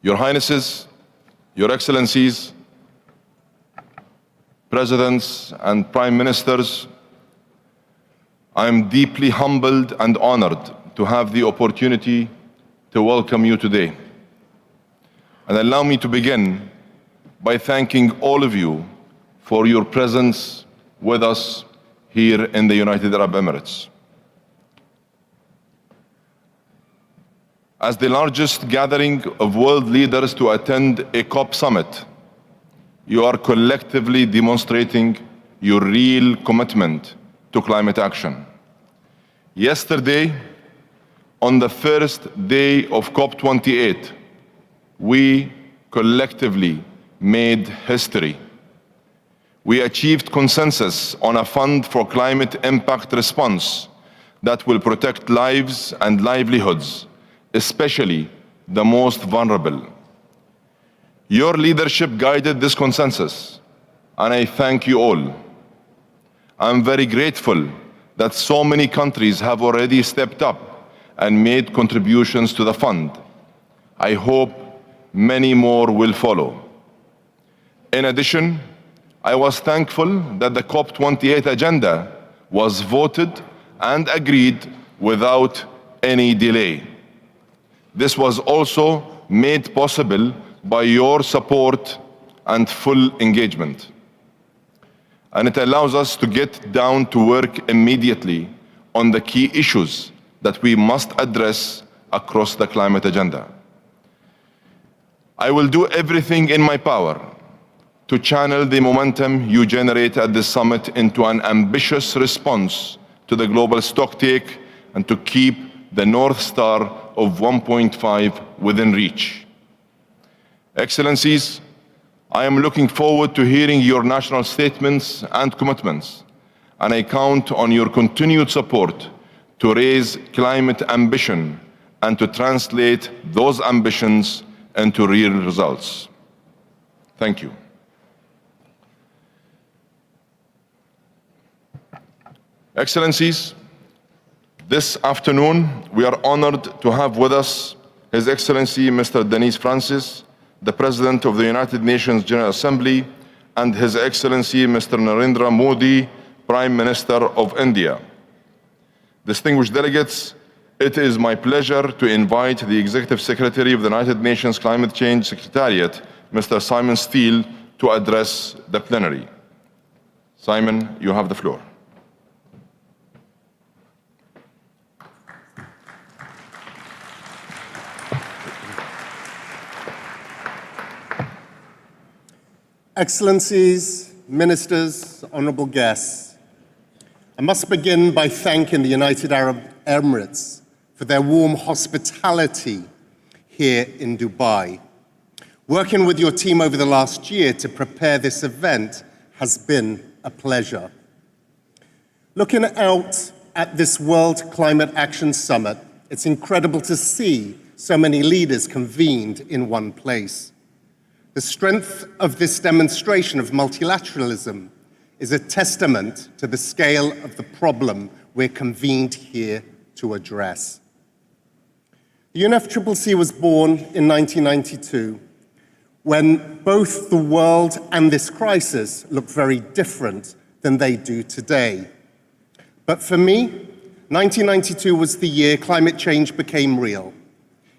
Your Highnesses, Your Excellencies, Presidents and Prime Ministers, I am deeply humbled and honored to have the opportunity to welcome you today. And allow me to begin by thanking all of you for your presence with us here in the United Arab Emirates. As the largest gathering of world leaders to attend a COP summit, you are collectively demonstrating your real commitment to climate action. Yesterday, on the first day of COP28, we collectively made history. We achieved consensus on a fund for climate impact response that will protect lives and livelihoods, especially the most vulnerable. Your leadership guided this consensus, and I thank you all. I'm very grateful that so many countries have already stepped up and made contributions to the fund. I hope many more will follow. In addition, I was thankful that the COP28 agenda was voted and agreed without any delay. This was also made possible by your support and full engagement. And it allows us to get down to work immediately on the key issues that we must address across the climate agenda. I will do everything in my power to channel the momentum you generate at this summit into an ambitious response to the global stocktake and to keep the North Star of 1.5 within reach. Excellencies, I am looking forward to hearing your national statements and commitments, and I count on your continued support to raise climate ambition and to translate those ambitions into real results. Thank you. Excellencies, this afternoon, we are honored to have with us His Excellency Mr. Denis Francis, the President of the United Nations General Assembly, and His Excellency Mr. Narendra Modi, Prime Minister of India. Distinguished delegates, it is my pleasure to invite the Executive Secretary of the United Nations Climate Change Secretariat, Mr. Simon Steele, to address the plenary. Simon, you have the floor. Excellencies, ministers, honorable guests, I must begin by thanking the United Arab Emirates for their warm hospitality here in Dubai. Working with your team over the last year to prepare this event has been a pleasure. Looking out at this World Climate Action Summit, it's incredible to see so many leaders convened in one place. The strength of this demonstration of multilateralism is a testament to the scale of the problem we're convened here to address. The UNFCCC was born in 1992 when both the world and this crisis looked very different than they do today. But for me, 1992 was the year climate change became real.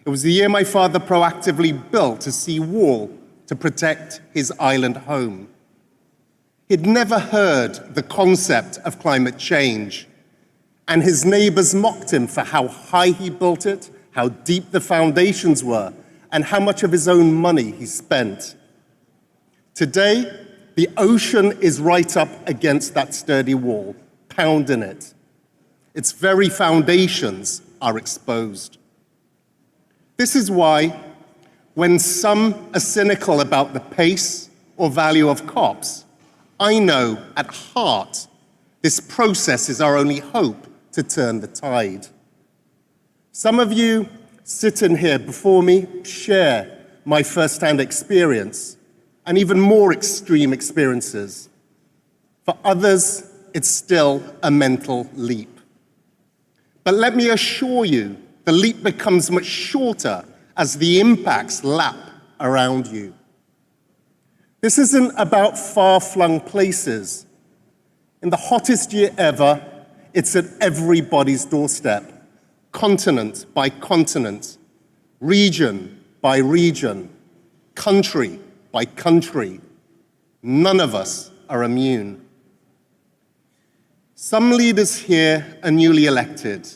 It was the year my father proactively built a sea wall to protect his island home. He'd never heard the concept of climate change, and his neighbors mocked him for how high he built it, how deep the foundations were, and how much of his own money he spent. Today, the ocean is right up against that sturdy wall, pounding it. Its very foundations are exposed. This is why, when some are cynical about the pace or value of COPs, I know at heart this process is our only hope to turn the tide. Some of you sitting here before me share my first-hand experience and even more extreme experiences. For others, it's still a mental leap. But let me assure you, the leap becomes much shorter as the impacts lap around you. This isn't about far-flung places. In the hottest year ever, it's at everybody's doorstep, continent by continent, region by region, country by country. None of us are immune. Some leaders here are newly elected.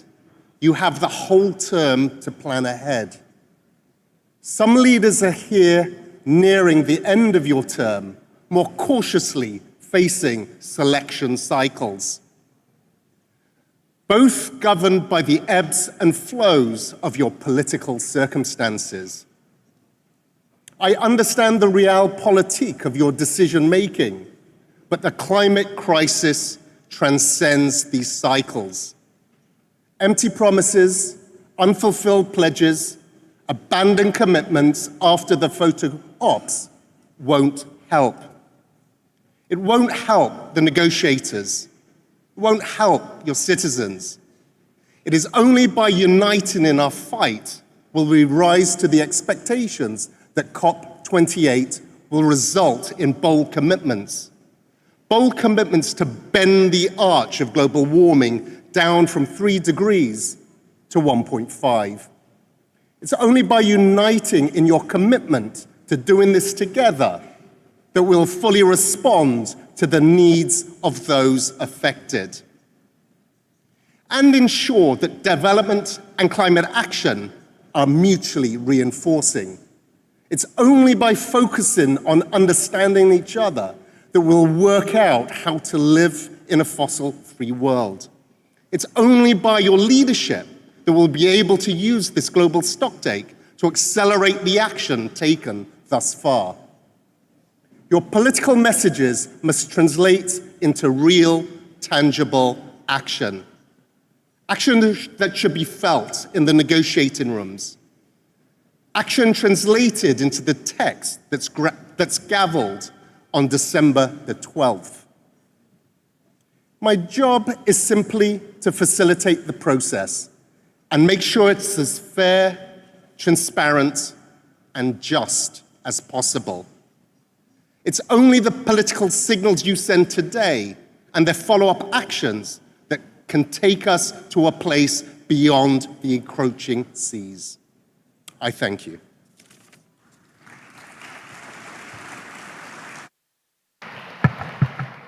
You have the whole term to plan ahead. Some leaders are here nearing the end of your term, more cautiously facing selection cycles. Both governed by the ebbs and flows of your political circumstances. I understand the realpolitik of your decision-making, but the climate crisis transcends these cycles. Empty promises, unfulfilled pledges, abandoned commitments after the photo ops won't help. It won't help the negotiators. It won't help your citizens. It is only by uniting in our fight will we rise to the expectations that COP28 will result in bold commitments. Bold commitments to bend the arch of global warming down from 3 degrees to 1.5. It's only by uniting in your commitment to doing this together that we'll fully respond to the needs of those affected and ensure that development and climate action are mutually reinforcing. It's only by focusing on understanding each other that we'll work out how to live in a fossil-free world. It's only by your leadership that we'll be able to use this global stocktake to accelerate the action taken thus far. Your political messages must translate into real, tangible action. Action that should be felt in the negotiating rooms. Action translated into the text that's gavelled on December the 12th. My job is simply to facilitate the process and make sure it's as fair, transparent, and just as possible. It's only the political signals you send today and their follow-up actions that can take us to a place beyond the encroaching seas. I thank you.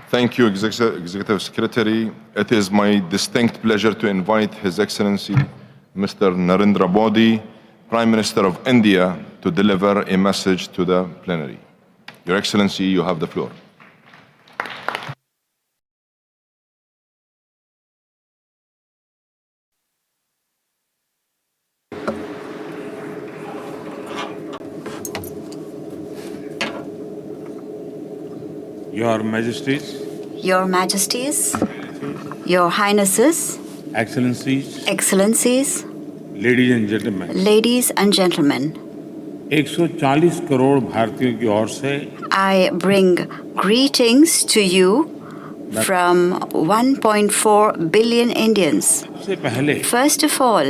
Thank you, Executive Secretary. It is my distinct pleasure to invite His Excellency Mr. Narendra Modi, Prime Minister of India, to deliver a message to the plenary. Your Excellency, you have the floor. Your Majesties, Your Majesties, Your Highnesses, Excellencies, Ladies and Gentlemen, 140 crore भारतीयों की ओर से I bring greetings to you from 1.4 billion Indians. सबसे पहले First of all,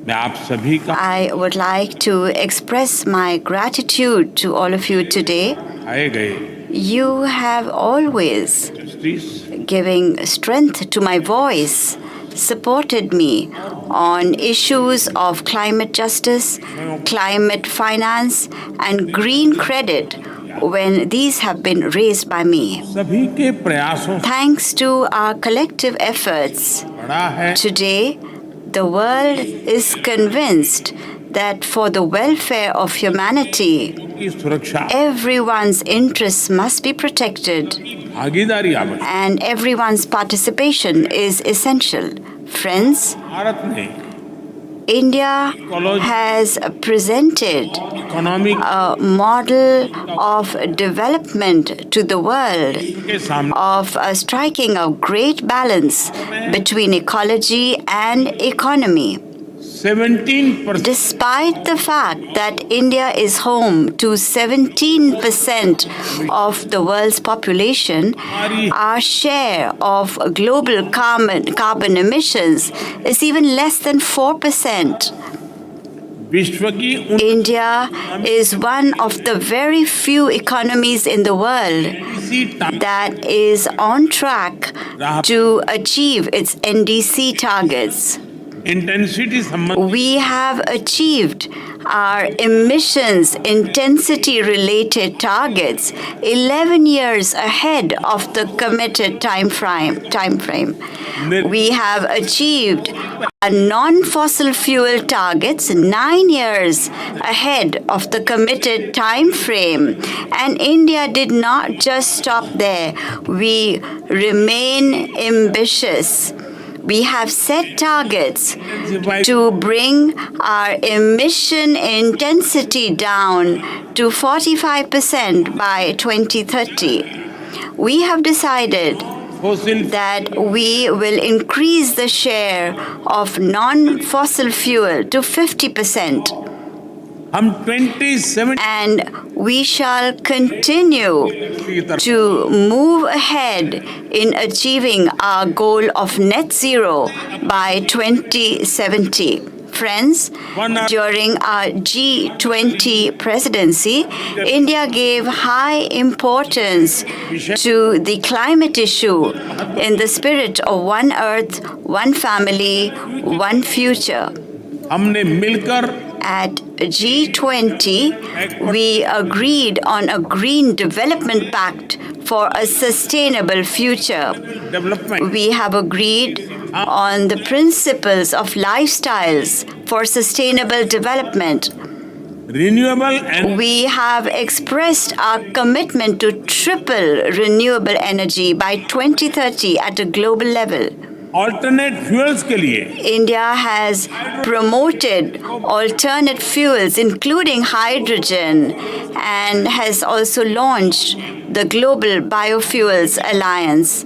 मैं आप सभी का I would like to express my gratitude to all of you today. आए गए You have always given strength to my voice, supported me on issues of climate justice, climate finance, and green credit when these have been raised by me. सभी के प्रयासों Thanks to our collective efforts, today the world is convinced that for the welfare of humanity, everyone's interests must be protected and everyone's participation is essential Friends, Bharat ने India has presented a model of development to the world, of striking a great balance between ecology and economy. 17%. Despite the fact that India is home to 17% of the world's population, our share of global carbon emissions is even less than 4%. India is one of the very few economies in the world that is on track to achieve its NDC targets. We have achieved our emissions intensity related targets 11 years ahead of the committed time frame. We have achieved our non-fossil fuel targets 9 years ahead of the committed time frame. And India did not just stop there. We remain ambitious. We have set targets to bring our emission intensity down to 45% by 2030. We have decided that we will increase the share of non-fossil fuel to 50%. And we shall continue to move ahead in achieving our goal of net zero by 2070. Friends, during our G20 presidency, India gave high importance to the climate issue in the spirit of one earth, one family, one future. At G20, we agreed on a Green Development Pact for a sustainable future. We have agreed on the principles of lifestyles for sustainable development. We have expressed our commitment to triple renewable energy by 2030 at a global level. Alternate fuels के लिए India has promoted alternate fuels, including hydrogen, and has also launched the Global Biofuels Alliance.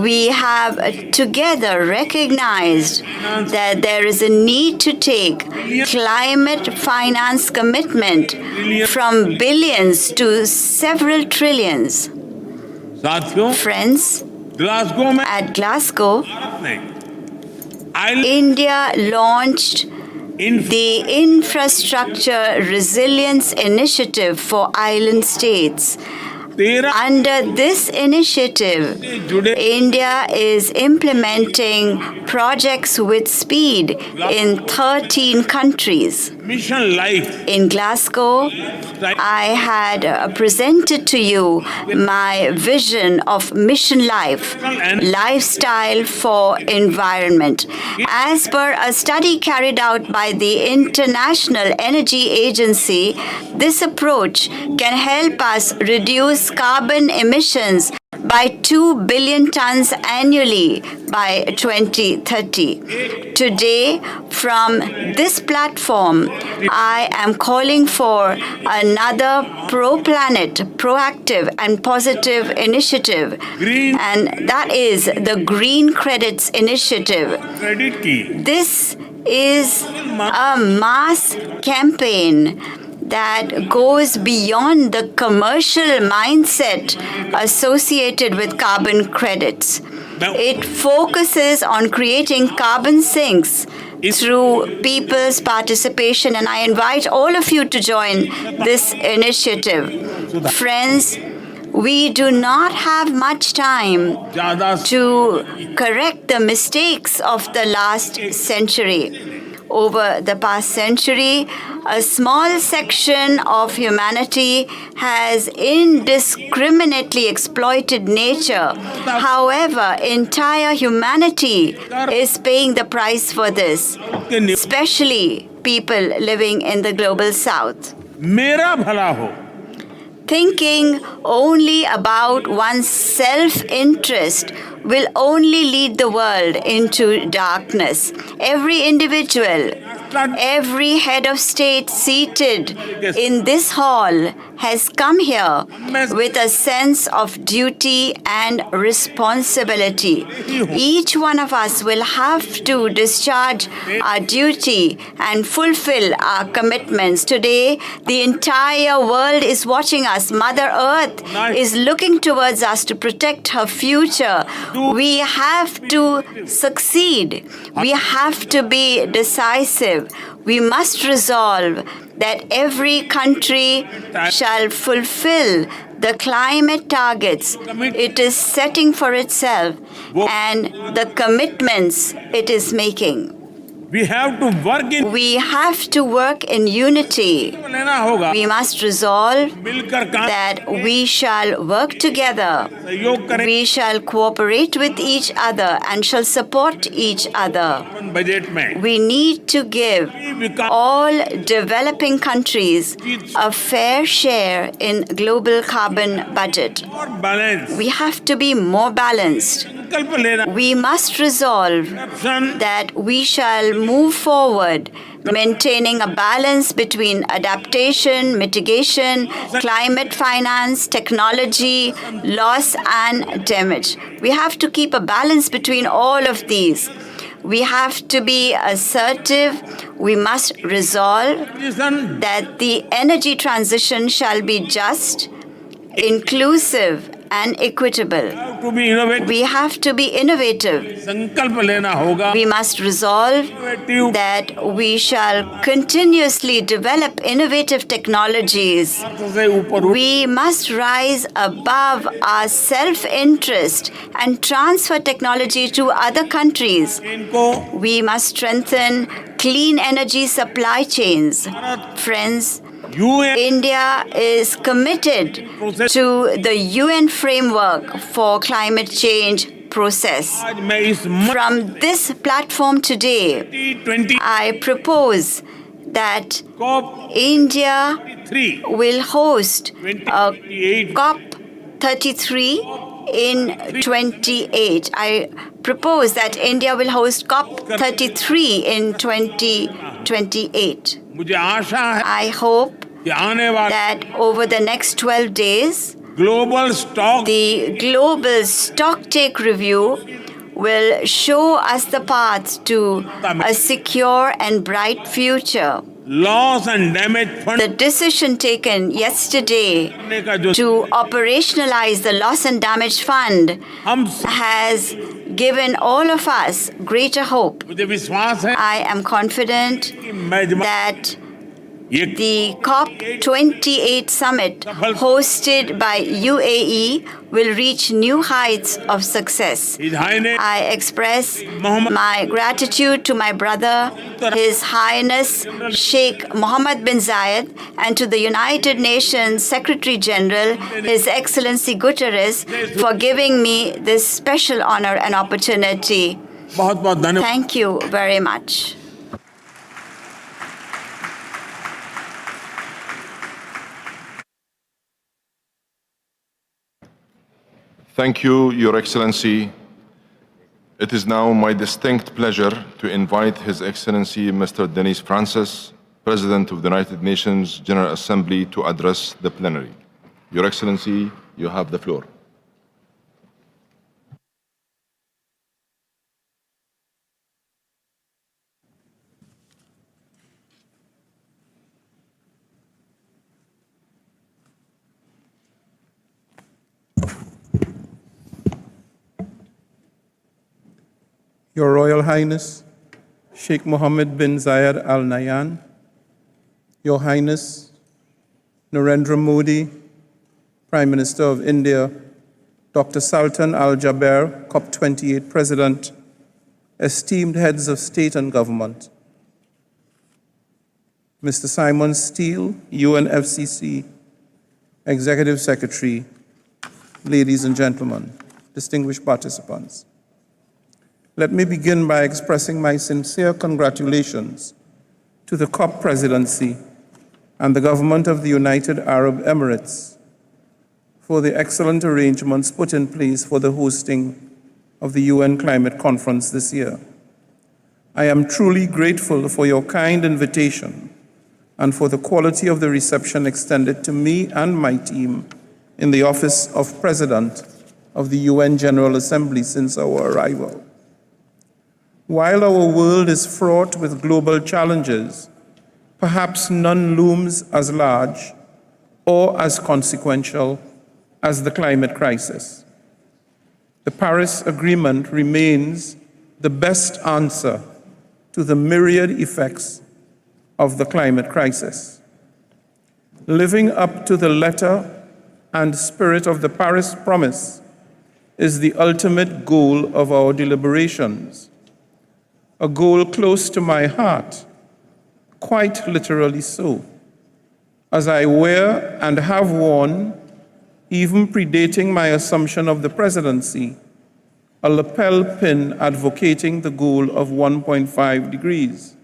We have together recognized that there is a need to take climate finance commitment from billions to several trillions. Friends, at Glasgow, India launched the Infrastructure Resilience Initiative for Island States. Under this initiative, India is implementing projects with speed in 13 countries. In Glasgow, I had presented to you my vision of Mission Life, lifestyle for environment. As per a study carried out by the International Energy Agency, this approach can help us reduce carbon emissions by 2 billion tons annually by 2030. Today, from this platform, I am calling for another pro-planet, proactive and positive initiative, and that is the Green Credits Initiative. This is a mass campaign that goes beyond the commercial mindset associated with carbon credits. It focuses on creating carbon sinks through people's participation, and I invite all of you to join this initiative. Friends, we do not have much time to correct the mistakes of the last century. Over the past century, a small section of humanity has indiscriminately exploited nature. However, entire humanity is paying the price for this, especially people living in the global south. Thinking only about one's self-interest will only lead the world into darkness. Every individual, every head of state seated in this hall has come here with a sense of duty and responsibility. Each one of us will have to discharge our duty and fulfill our commitments. Today, the entire world is watching us. Mother Earth is looking towards us to protect her future. We have to succeed. We have to be decisive. We must resolve that every country shall fulfill the climate targets it is setting for itself and the commitments it is making. We have to work in unity. We must resolve that we shall work together. We shall cooperate with each other and shall support each other. We need to give all developing countries a fair share in global carbon budget. We have to be more balanced. We must resolve that we shall move forward, maintaining a balance between adaptation, mitigation, climate finance, technology, loss, and damage. We have to keep a balance between all of these. We have to be assertive. We must resolve that the energy transition shall be just, inclusive, and equitable. We have to be innovative. We must resolve that we shall continuously develop innovative technologies. We must rise above our self-interest and transfer technology to other countries. We must strengthen clean energy supply chains. Friends, India is committed to the UN framework for climate change process. From this platform today, I propose that India will host a COP33 in 28. I propose that India will host COP33 in 2028. I hope that over the next 12 days, the global stocktake review will show us the path to a secure and bright future. The decision taken yesterday to operationalize the Loss and Damage Fund has given all of us greater hope. I am confident that the COP28 summit hosted by UAE will reach new heights of success. I express my gratitude to my brother, His Highness Sheikh Mohammed bin Zayed, and to the United Nations Secretary General, His Excellency Guterres, for giving me this special honor and opportunity. Thank you very much. Thank you, Your Excellency. It is now my distinct pleasure to invite His Excellency Mr. Denis Francis, President of the United Nations General Assembly, to address the plenary. Your Excellency, you have the floor. Your Royal Highness, Sheikh Mohammed bin Zayed Al Nahyan, Your Highness, Narendra Modi, Prime Minister of India, Dr. Sultan Al Jaber, COP28 President, esteemed heads of state and government, Mr. Simon Steele, UNFCCC Executive Secretary, ladies and gentlemen, distinguished participants. Let me begin by expressing my sincere congratulations to the COP presidency and the government of the United Arab Emirates for the excellent arrangements put in place for the hosting of the UN Climate Conference this year. I am truly grateful for your kind invitation and for the quality of the reception extended to me and my team in the office of President of the UN General Assembly since our arrival. While our world is fraught with global challenges, perhaps none looms as large or as consequential as the climate crisis. The Paris Agreement remains the best answer to the myriad effects of the climate crisis. Living up to the letter and spirit of the Paris Promise is the ultimate goal of our deliberations, a goal close to my heart, quite literally so, as I wear and have worn, even predating my assumption of the presidency, a lapel pin advocating the goal of 1.5 degrees.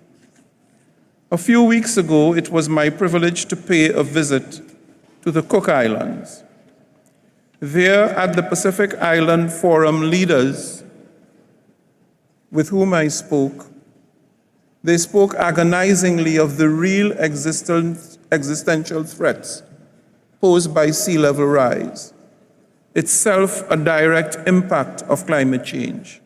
A few weeks ago, it was my privilege to pay a visit to the Cook Islands. There, at the Pacific Island Forum leaders with whom I spoke, they spoke agonizingly of the real existential threats posed by sea level rise, itself a direct impact of climate change,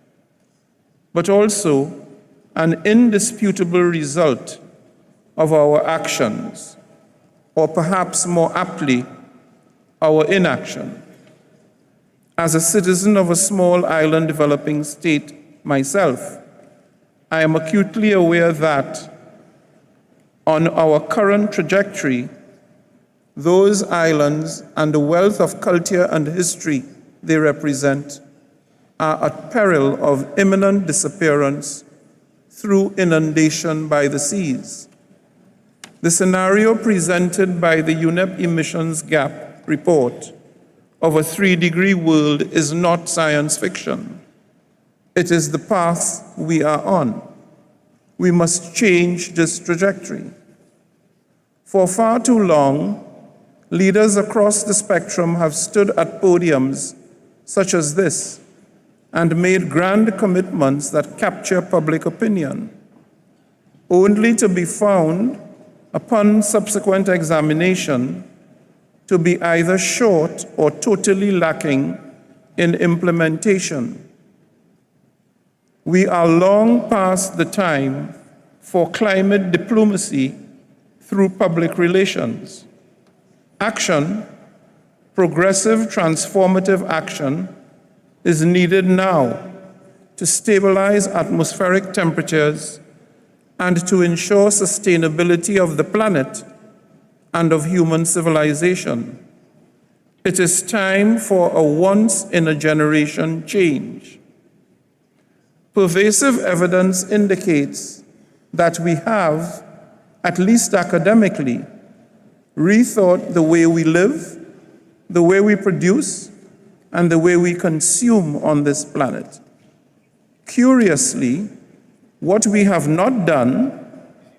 but also an indisputable result of our actions, or perhaps more aptly, our inaction. As a citizen of a small island developing state myself, I am acutely aware that on our current trajectory, those islands and the wealth of culture and history they represent are at peril of imminent disappearance through inundation by the seas. The scenario presented by the UNEP Emissions Gap report of a 3-degree world is not science fiction. It is the path we are on. We must change this trajectory. For far too long, leaders across the spectrum have stood at podiums such as this and made grand commitments that capture public opinion, only to be found, upon subsequent examination, to be either short or totally lacking in implementation. We are long past the time for climate diplomacy through public relations. Action, progressive, transformative action, is needed now to stabilize atmospheric temperatures and to ensure sustainability of the planet and of human civilization. It is time for a once-in-a-generation change. Pervasive evidence indicates that we have, at least academically, rethought the way we live, the way we produce, and the way we consume on this planet. Curiously, what we have not done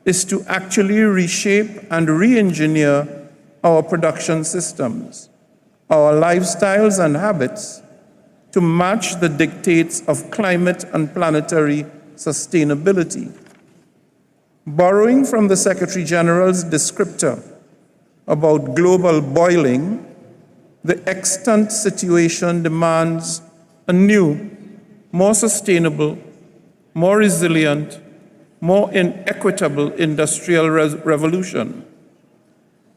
is to actually reshape and re-engineer our production systems, our lifestyles and habits to match the dictates of climate and planetary sustainability. Borrowing from the Secretary General's descriptor about global boiling, the extant situation demands a new, more sustainable, more resilient, more inequitable industrial revolution.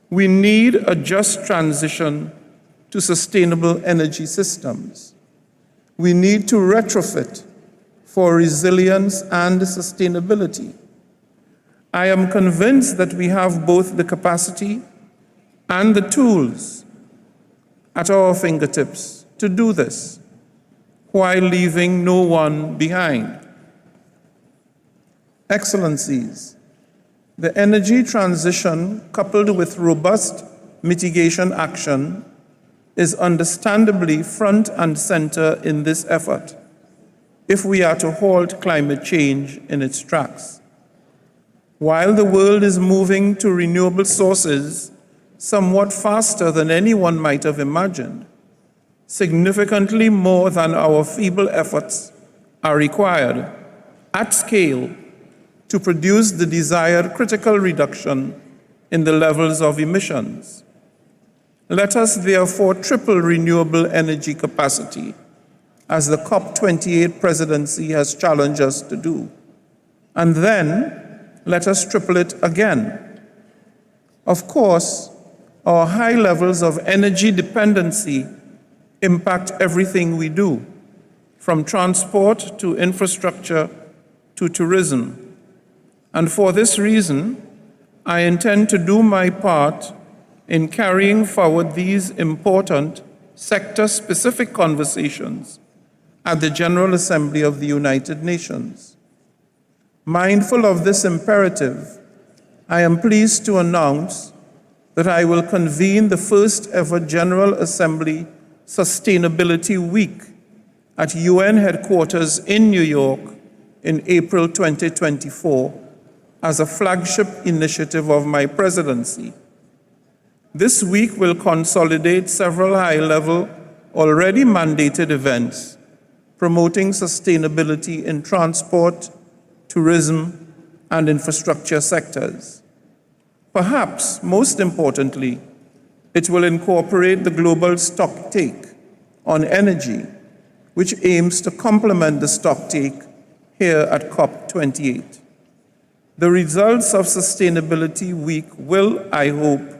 We need a just transition to sustainable energy systems. We need to retrofit for resilience and sustainability. I am convinced that we have both the capacity and the tools at our fingertips to do this, while leaving no one behind. Excellencies, the energy transition, coupled with robust mitigation action, is understandably front and center in this effort if we are to halt climate change in its tracks. While the world is moving to renewable sources somewhat faster than anyone might have imagined, significantly more than our feeble efforts are required at scale to produce the desired critical reduction in the levels of emissions. Let us therefore triple renewable energy capacity, as the COP28 presidency has challenged us to do. And then let us triple it again. Of course, our high levels of energy dependency impact everything we do, from transport to infrastructure to tourism. And for this reason, I intend to do my part in carrying forward these important sector-specific conversations at the General Assembly of the United Nations. Mindful of this imperative, I am pleased to announce that I will convene the first ever General Assembly Sustainability Week at UN headquarters in New York in April 2024 as a flagship initiative of my presidency. This week will consolidate several high-level, already mandated events promoting sustainability in transport, tourism, and infrastructure sectors. Perhaps most importantly, it will incorporate the global stocktake on energy, which aims to complement the stocktake here at COP28. The results of Sustainability Week will, I hope,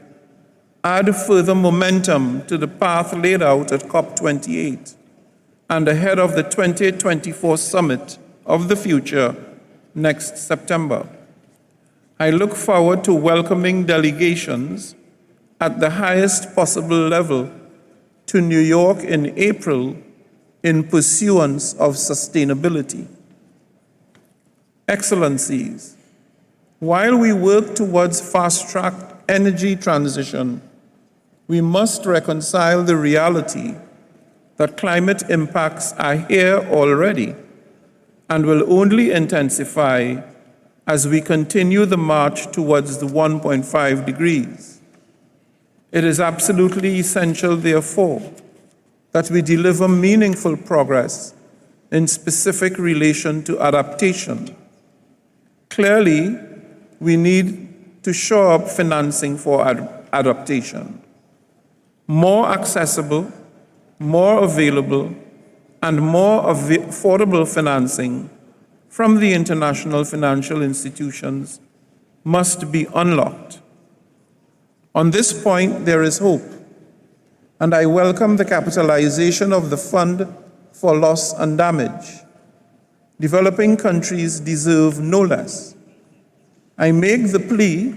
add further momentum to the path laid out at COP28 and ahead of the 2024 Summit of the Future next September. I look forward to welcoming delegations at the highest possible level to New York in April in pursuance of sustainability. Excellencies, while we work towards fast-track energy transition, we must reconcile the reality that climate impacts are here already and will only intensify as we continue the march towards the 1.5 degrees. It is absolutely essential, therefore, that we deliver meaningful progress in specific relation to adaptation. Clearly, we need to shore up financing for adaptation. More accessible, more available, and more affordable financing from the international financial institutions must be unlocked. On this point, there is hope, and I welcome the capitalization of the Fund for Loss and Damage. Developing countries deserve no less. I make the plea,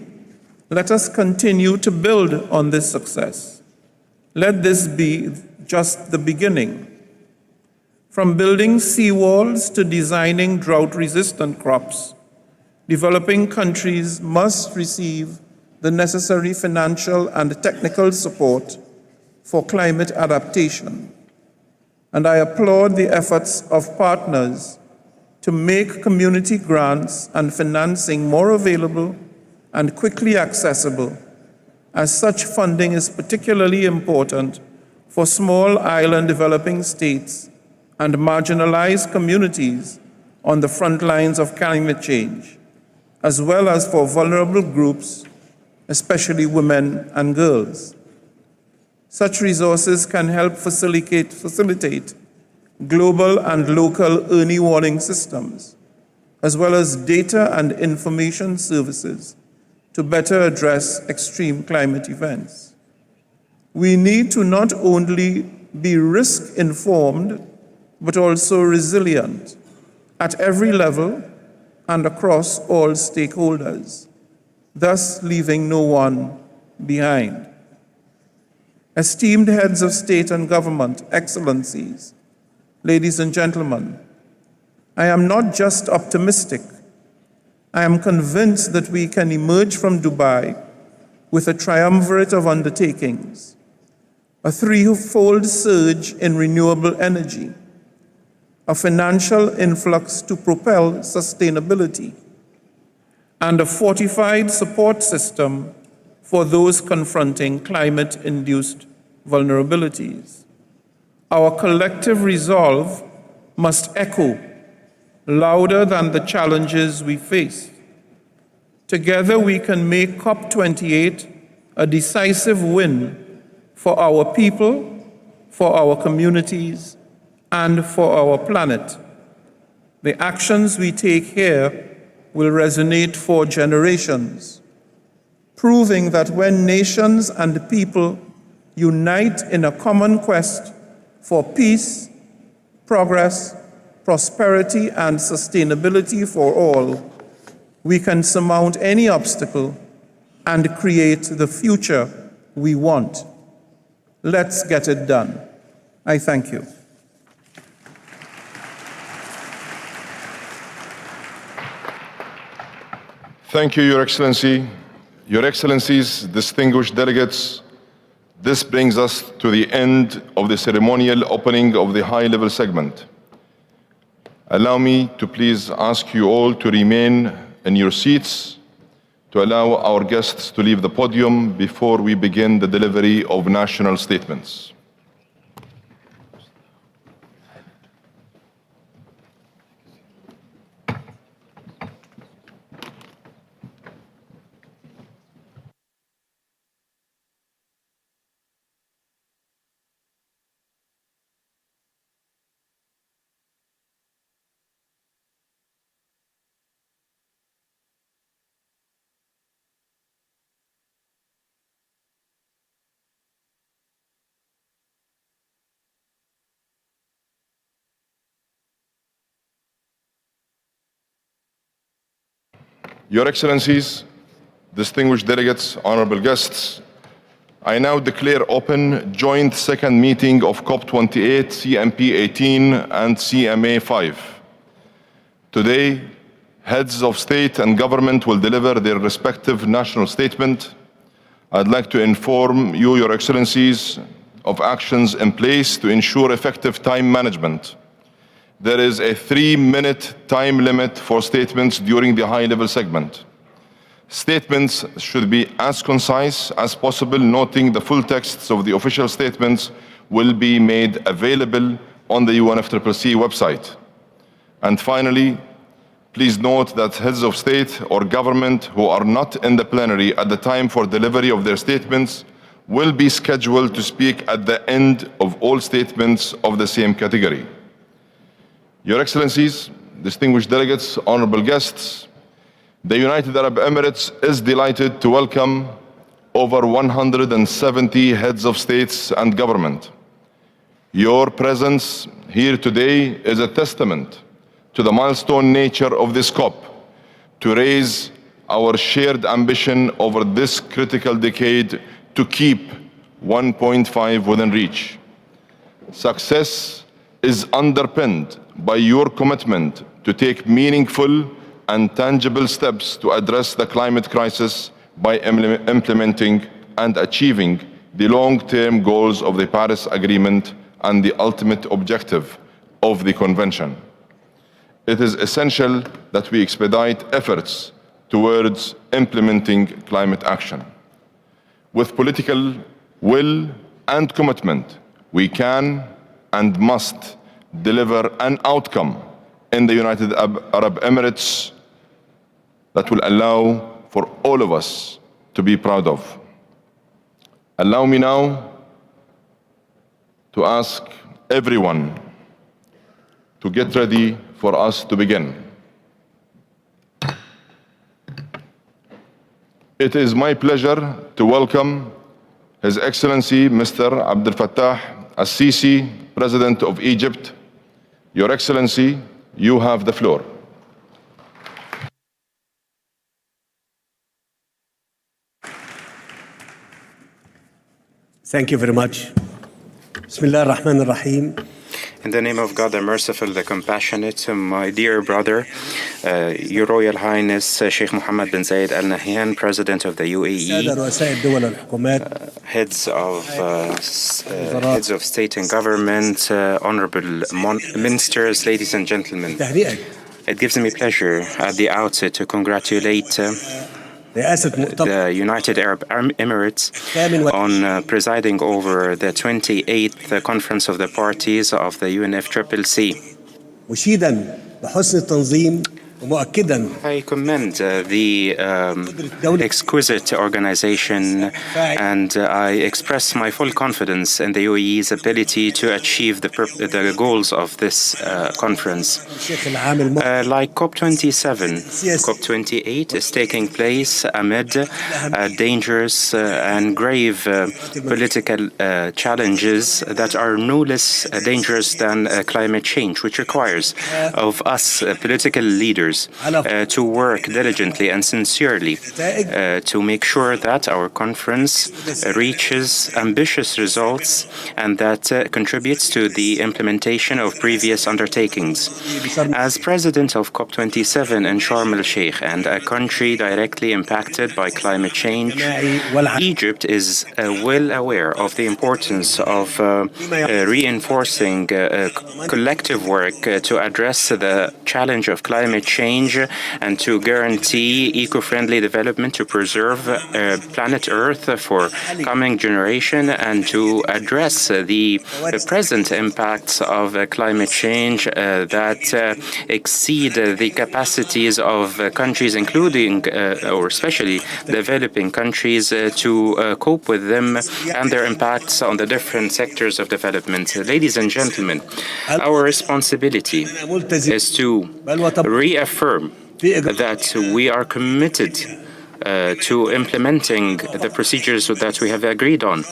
let us continue to build on this success. Let this be just the beginning. From building seawalls to designing drought-resistant crops, developing countries must receive the necessary financial and technical support for climate adaptation. And I applaud the efforts of partners to make community grants and financing more available and quickly accessible, as such funding is particularly important for small island developing states and marginalized communities on the front lines of climate change, as well as for vulnerable groups, especially women and girls. Such resources can help facilitate global and local early warning systems, as well as data and information services to better address extreme climate events. We need to not only be risk-informed, but also resilient at every level and across all stakeholders, thus leaving no one behind. Esteemed heads of state and government, excellencies, ladies and gentlemen, I am not just optimistic. I am convinced that we can emerge from Dubai with a triumvirate of undertakings, a threefold surge in renewable energy, a financial influx to propel sustainability, and a fortified support system for those confronting climate-induced vulnerabilities. Our collective resolve must echo louder than the challenges we face. Together we can make COP28 a decisive win for our people, for our communities, and for our planet. The actions we take here will resonate for generations, proving that when nations and people unite in a common quest for peace, progress, prosperity, and sustainability for all, we can surmount any obstacle and create the future we want. Let's get it done. I thank you. Thank you, Your Excellency. Your Excellencies, distinguished delegates, this brings us to the end of the ceremonial opening of the high-level segment. Allow me to please ask you all to remain in your seats to allow our guests to leave the podium before we begin the delivery of national statements. Your Excellencies, distinguished delegates, honorable guests, I now declare open joint second meeting of COP28, CMP 18 and CMA 5. Today, heads of state and government will deliver their respective national statement. I'd like to inform you, Your Excellencies, of actions in place to ensure effective time management. There is a 3-minute time limit for statements during the high-level segment. Statements should be as concise as possible, noting the full texts of the official statements will be made available on the UNFCCC website. And finally, please note that heads of state or government who are not in the plenary at the time for delivery of their statements will be scheduled to speak at the end of all statements of the same category. Your Excellencies, distinguished delegates, honorable guests, the United Arab Emirates is delighted to welcome over 170 heads of states and government. Your presence here today is a testament to the milestone nature of this COP, to raise our shared ambition over this critical decade to keep 1.5 within reach. Success is underpinned by your commitment to take meaningful and tangible steps to address the climate crisis by implementing and achieving the long-term goals of the Paris Agreement and the ultimate objective of the Convention. It is essential that we expedite efforts towards implementing climate action. With political will and commitment, we can and must deliver an outcome in the United Arab Emirates that will allow for all of us to be proud of. Allow me now to ask everyone to get ready for us to begin. It is my pleasure to welcome His Excellency Mr. Abdel Fattah al-Sisi, President of Egypt. Your Excellency, you have the floor. Thank you very much. Bismillah ar-Rahman ar-Rahim. In the name of God, the Merciful, the Compassionate, my dear brother, Your Royal Highness Sheikh Mohammed bin Zayed Al Nahyan, President of the UAE, heads of state and government, honorable ministers, ladies and gentlemen. It gives me pleasure at the outset to congratulate the United Arab Emirates on presiding over the 28th Conference of the Parties of the UNFCCC. I commend the exquisite organization, and I express my full confidence in the UAE's ability to achieve the goals of this conference. Like COP27, COP28 is taking place amid dangerous and grave political challenges that are no less dangerous than climate change, which requires of us political leaders to work diligently and sincerely to make sure that our conference reaches ambitious results and that contributes to the implementation of previous undertakings. As president of COP27 in Sharm el-Sheikh and a country directly impacted by climate change, Egypt is well aware of the importance of reinforcing collective work to address the challenge of climate change and to guarantee eco-friendly development to preserve planet Earth for coming generation and to address the present impacts of climate change that exceed the capacities of countries, including or especially developing countries, to cope with them and their impacts on the different sectors of development. Ladies and gentlemen, our responsibility is to reaffirm that we are committed to implementing the procedures that we have agreed on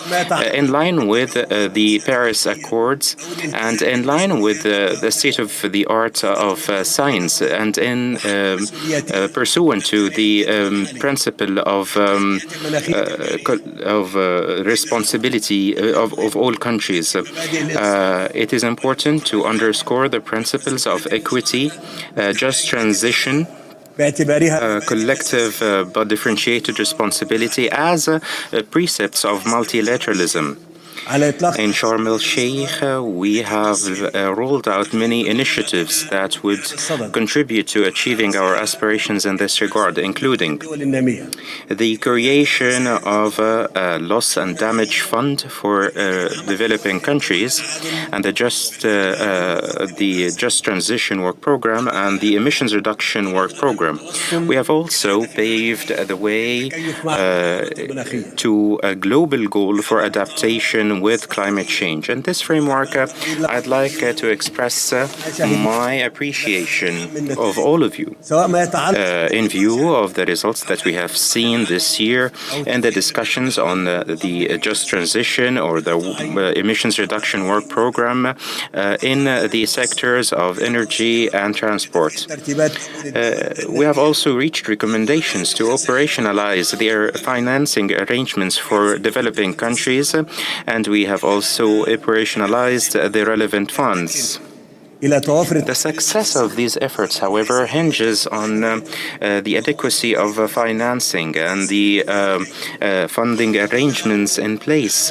in line with the Paris Accords and in line with the state of the art of science and in pursuant to the principle of responsibility of all countries. It is important to underscore the principles of equity, just transition, collective but differentiated responsibility as precepts of multilateralism. In Sharm el-Sheikh, we have rolled out many initiatives that would contribute to achieving our aspirations in this regard, including the creation of a loss and damage fund for developing countries and the Just Transition Work Program and the Emissions Reduction Work Program. We have also paved the way to a global goal for adaptation with climate change. In this framework, I'd like to express my appreciation of all of you in view of the results that we have seen this year in the discussions on the Just Transition or the Emissions Reduction Work Program in the sectors of energy and transport. We have also reached recommendations to operationalize their financing arrangements for developing countries, and we have also operationalized the relevant funds. The success of these efforts, however, hinges on the adequacy of financing and the funding arrangements in place,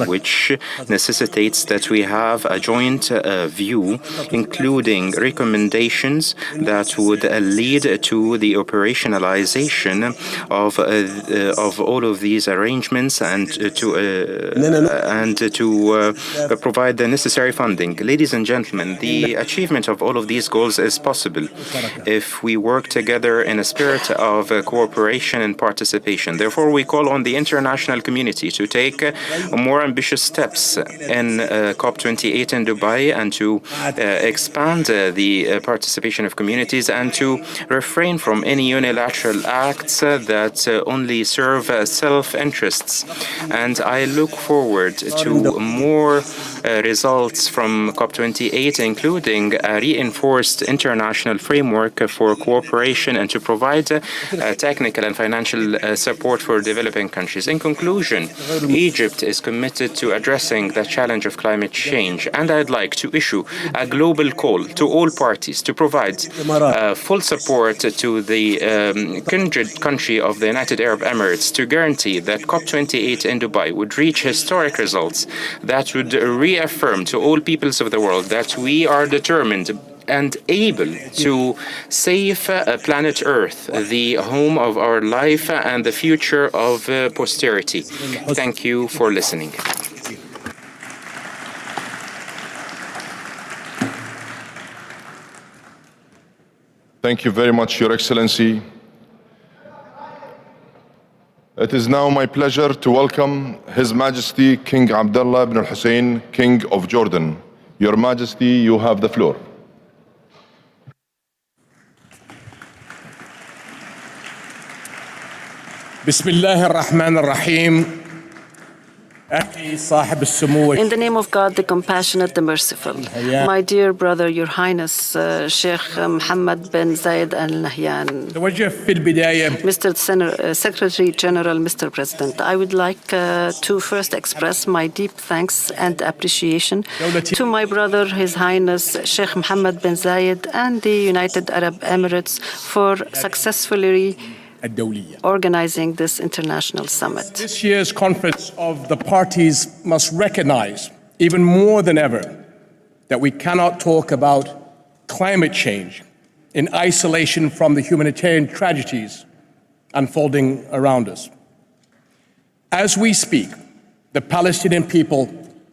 which necessitates that we have a joint view, including recommendations that would lead to the operationalization of all of these arrangements and to provide the necessary funding. Ladies and gentlemen, the achievement of all of these goals is possible if we work together in a spirit of cooperation and participation. Therefore, we call on the international community to take more ambitious steps in COP28 in Dubai and to expand the participation of communities and to refrain from any unilateral acts that only serve self-interests. And I look forward to more results from COP28, including a reinforced international framework for cooperation and to provide technical and financial support for developing countries. In conclusion, Egypt is committed to addressing the challenge of climate change, and I'd like to issue a global call to all parties to provide full support to the kindred country of the United Arab Emirates to guarantee that COP28 in Dubai would reach historic results that would reaffirm to all peoples of the world that we are determined and able to save planet Earth, the home of our life and the future of posterity. Thank you for listening. Thank you very much, Your Excellency. It is now my pleasure to welcome His Majesty King Abdullah ibn al-Hussein, King of Jordan. Your Majesty, you have the floor. Bismillah ar-Rahman ar-Rahim. In the name of God, the Compassionate, the Merciful. My dear brother, Your Highness, Sheikh Mohammed bin Zayed Al Nahyan, Mr. Secretary General, Mr. President, I would like to first express my deep thanks and appreciation to my brother, His Highness Sheikh Mohammed bin Zayed and the United Arab Emirates for successfully organizing this international summit. This year's conference of the parties must recognize, even more than ever, that we cannot talk about climate change in isolation from the humanitarian tragedies unfolding around us. As we speak, the Palestinian people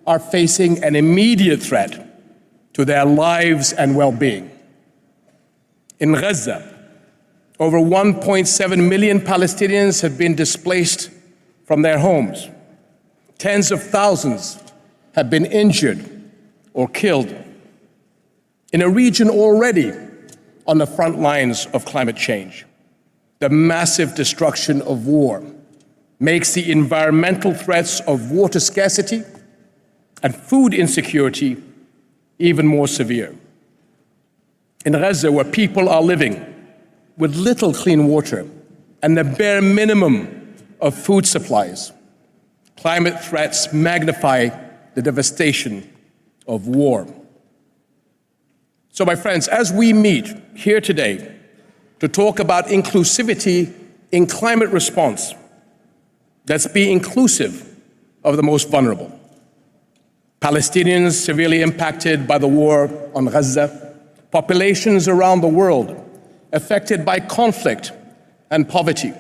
are facing an immediate threat to their lives and well-being. In Gaza, over 1.7 million Palestinians have been displaced from their homes. Tens of thousands have been injured or killed in a region already on the front lines of climate change. The massive destruction of war makes the environmental threats of water scarcity and food insecurity even more severe. In Gaza, where people are living with little clean water and the bare minimum of food supplies, climate threats magnify the devastation of war. So, my friends, as we meet here today to talk about inclusivity in climate response, let's be inclusive of the most vulnerable. Palestinians severely impacted by the war on Gaza, populations around the world affected by conflict and poverty,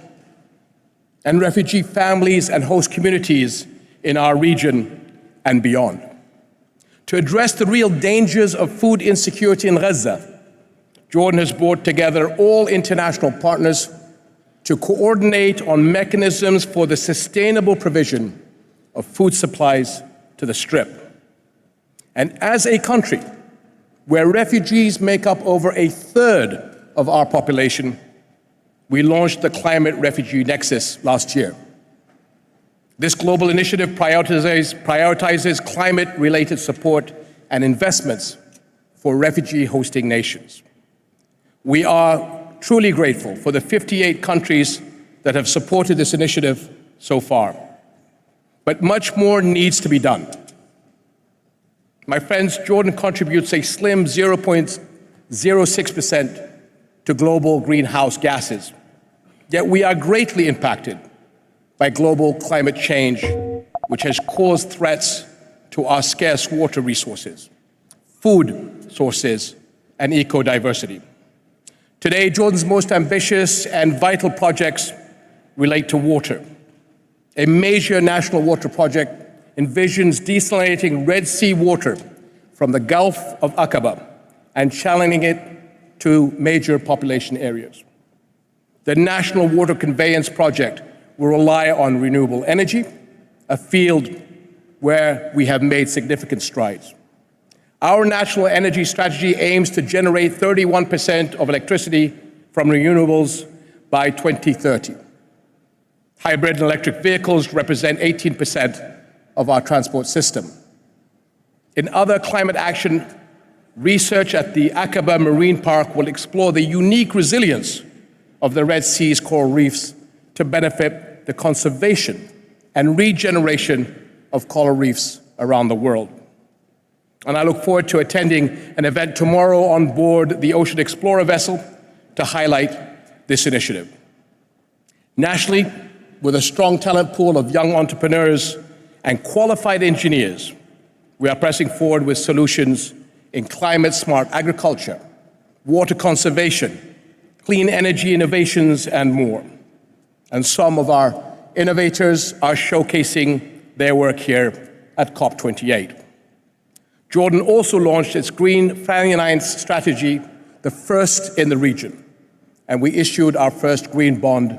and refugee families and host communities in our region and beyond. To address the real dangers of food insecurity in Gaza, Jordan has brought together all international partners to coordinate on mechanisms for the sustainable provision of food supplies to the Strip. And as a country where refugees make up over a third of our population, we launched the Climate Refugee Nexus last year. This global initiative prioritizes climate-related support and investments for refugee-hosting nations. We are truly grateful for the 58 countries that have supported this initiative so far. But much more needs to be done. My friends, Jordan contributes a slim 0.06% to global greenhouse gases. Yet we are greatly impacted by global climate change, which has caused threats to our scarce water resources, food sources, and ecodiversity. Today, Jordan's most ambitious and vital projects relate to water. A major national water project envisions desalinating Red Sea water from the Gulf of Aqaba and channeling it to major population areas. The National Water Conveyance Project will rely on renewable energy, a field where we have made significant strides. Our national energy strategy aims to generate 31% of electricity from renewables by 2030. Hybrid and electric vehicles represent 18% of our transport system. In other climate action, research at the Aqaba Marine Park will explore the unique resilience of the Red Sea's coral reefs to benefit the conservation and regeneration of coral reefs around the world. And I look forward to attending an event tomorrow on board the Ocean Explorer vessel to highlight this initiative. Nationally, with a strong talent pool of young entrepreneurs and qualified engineers, we are pressing forward with solutions in climate-smart agriculture, water conservation, clean energy innovations, and more. And some of our innovators are showcasing their work here at COP28. Jordan also launched its Green Finance Strategy, the first in the region, and we issued our first green bond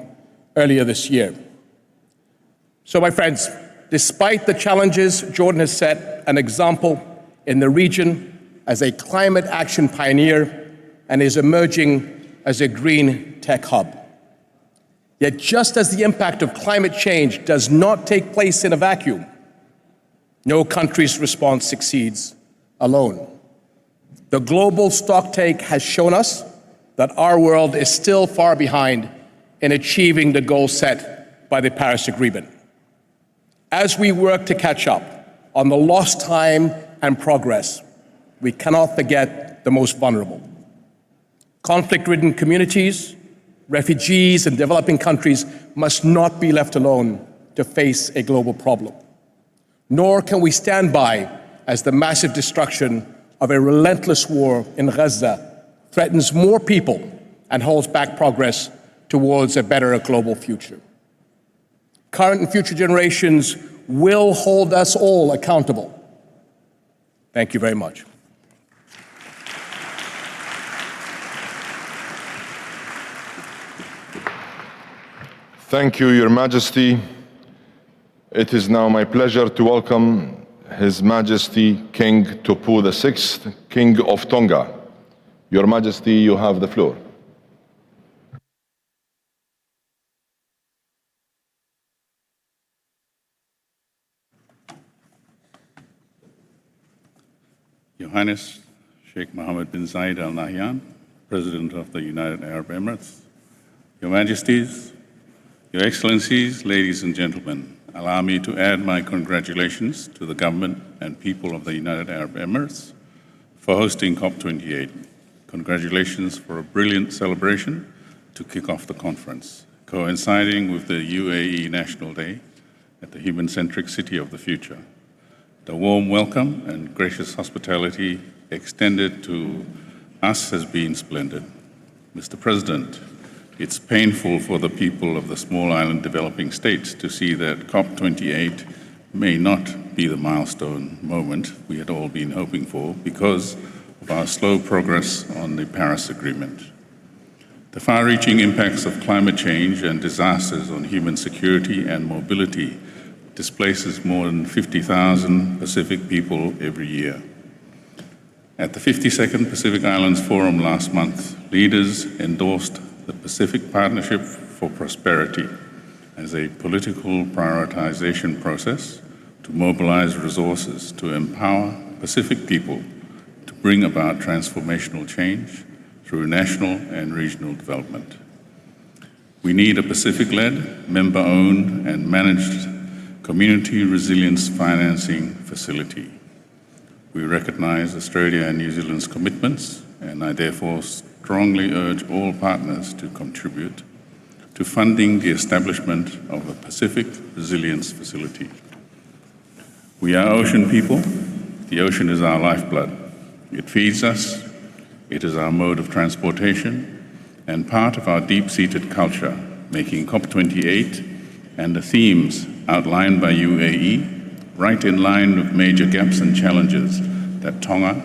earlier this year. So, my friends, despite the challenges, Jordan has set an example in the region as a climate action pioneer and is emerging as a green tech hub. Yet, just as the impact of climate change does not take place in a vacuum, no country's response succeeds alone. The global stocktake has shown us that our world is still far behind in achieving the goals set by the Paris Agreement. As we work to catch up on the lost time and progress, we cannot forget the most vulnerable. Conflict-ridden communities, refugees, and developing countries must not be left alone to face a global problem. Nor can we stand by as the massive destruction of a relentless war in Gaza threatens more people and holds back progress towards a better global future. Current and future generations will hold us all accountable. Thank you very much. Thank you, Your Majesty. It is now my pleasure to welcome His Majesty King Tupu VI, King of Tonga. Your Majesty, you have the floor. Your Highness, Sheikh Mohammed bin Zayed Al Nahyan, President of the United Arab Emirates, Your Majesties, Your Excellencies, ladies and gentlemen, allow me to add my congratulations to the government and people of the United Arab Emirates for hosting COP28. Congratulations for a brilliant celebration to kick off the conference, coinciding with the UAE National Day at the human-centric city of the future. The warm welcome and gracious hospitality extended to us has been splendid. Mr. President, it's painful for the people of the small island developing states to see that COP28 may not be the milestone moment we had all been hoping for because of our slow progress on the Paris Agreement. The far-reaching impacts of climate change and disasters on human security and mobility displaces more than 50,000 Pacific people every year. At the 52nd Pacific Islands Forum last month, leaders endorsed the Pacific Partnership for Prosperity as a political prioritization process to mobilize resources to empower Pacific people to bring about transformational change through national and regional development. We need a Pacific-led, member-owned and managed community resilience financing facility. We recognize Australia and New Zealand's commitments, and I therefore strongly urge all partners to contribute to funding the establishment of a Pacific Resilience Facility. We are ocean people. The ocean is our lifeblood. It feeds us, it is our mode of transportation, and part of our deep-seated culture, making COP28 and the themes outlined by UAE right in line with major gaps and challenges that Tonga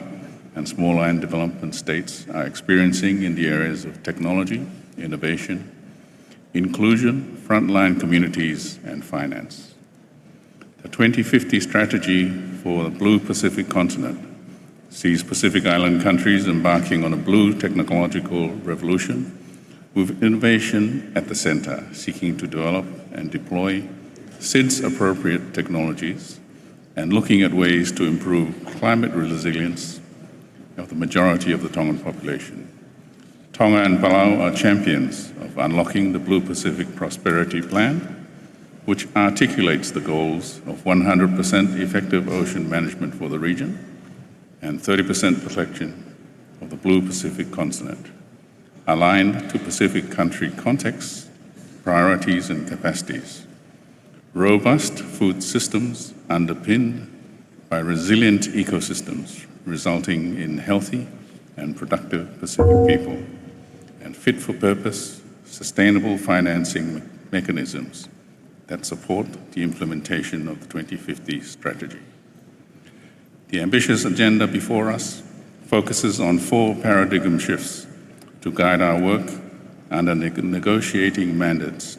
and small island development states are experiencing in the areas of technology, innovation, inclusion, frontline communities, and finance. The 2050 strategy for the Blue Pacific continent sees Pacific Island countries embarking on a blue technological revolution with innovation at the center, seeking to develop and deploy SIDS-appropriate technologies and looking at ways to improve climate resilience of the majority of the Tongan population. Tonga and Palau are champions of unlocking the Blue Pacific Prosperity Plan, which articulates the goals of 100% effective ocean management for the region and 30% protection of the Blue Pacific continent, aligned to Pacific country contexts, priorities, and capacities. Robust food systems underpinned by resilient ecosystems, resulting in healthy and productive Pacific people, and fit-for-purpose, sustainable financing mechanisms that support the implementation of the 2050 strategy. The ambitious agenda before us focuses on 4 paradigm shifts to guide our work under negotiating mandates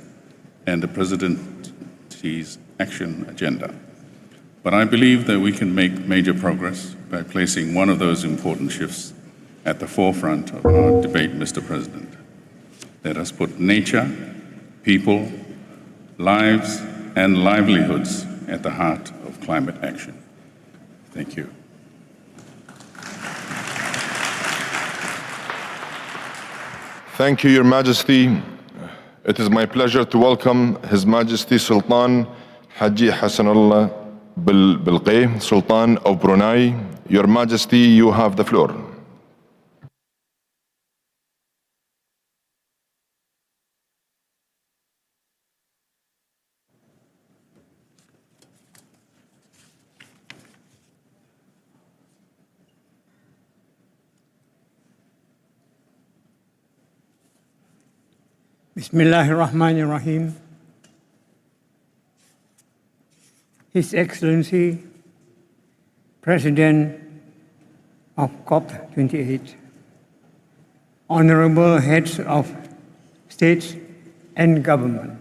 and the Presidency's action agenda. But I believe that we can make major progress by placing one of those important shifts at the forefront of our debate, Mr. President. Let us put nature, people, lives, and livelihoods at the heart of climate action. Thank you. Thank you, Your Majesty. It is my pleasure to welcome His Majesty Sultan Haji Hassanullah Bilqay, Sultan of Brunei. Your Majesty, you have the floor. Bismillahir Rahmanir Rahim. His Excellency, President of COP28, Honorable Heads of States and Government,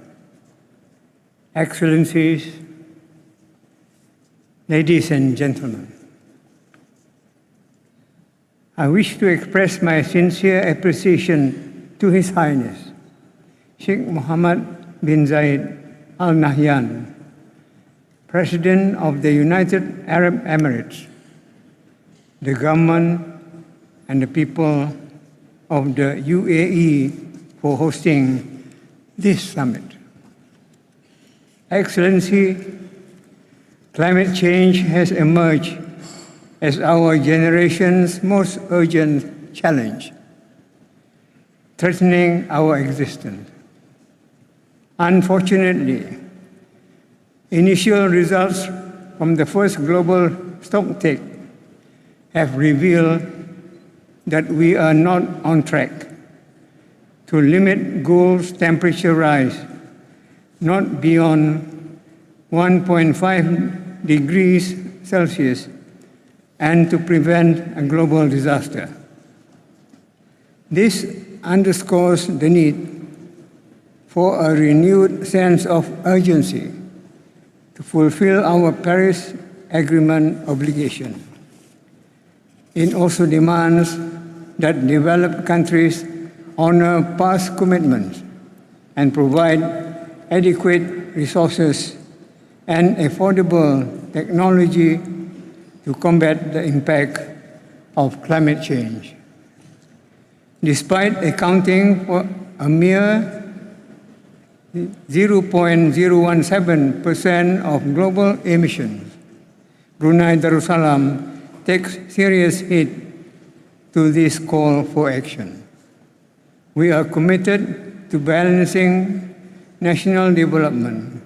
Excellencies, ladies and gentlemen, I wish to express my sincere appreciation to His Highness Sheikh Mohammed bin Zayed Al Nahyan, President of the United Arab Emirates, the government and the people of the UAE for hosting this summit. Excellency, climate change has emerged as our generation's most urgent challenge, threatening our existence. Unfortunately, initial results from the first global stocktake have revealed that we are not on track to limit global temperature rise not beyond 1.5 degrees Celsius and to prevent a global disaster. This underscores the need for a renewed sense of urgency to fulfill our Paris Agreement obligation. It also demands that developed countries honor past commitments and provide adequate resources and affordable technology to combat the impact of climate change. Despite accounting for a mere 0.017% of global emissions, Brunei Darussalam takes serious heed to this call for action. We are committed to balancing national development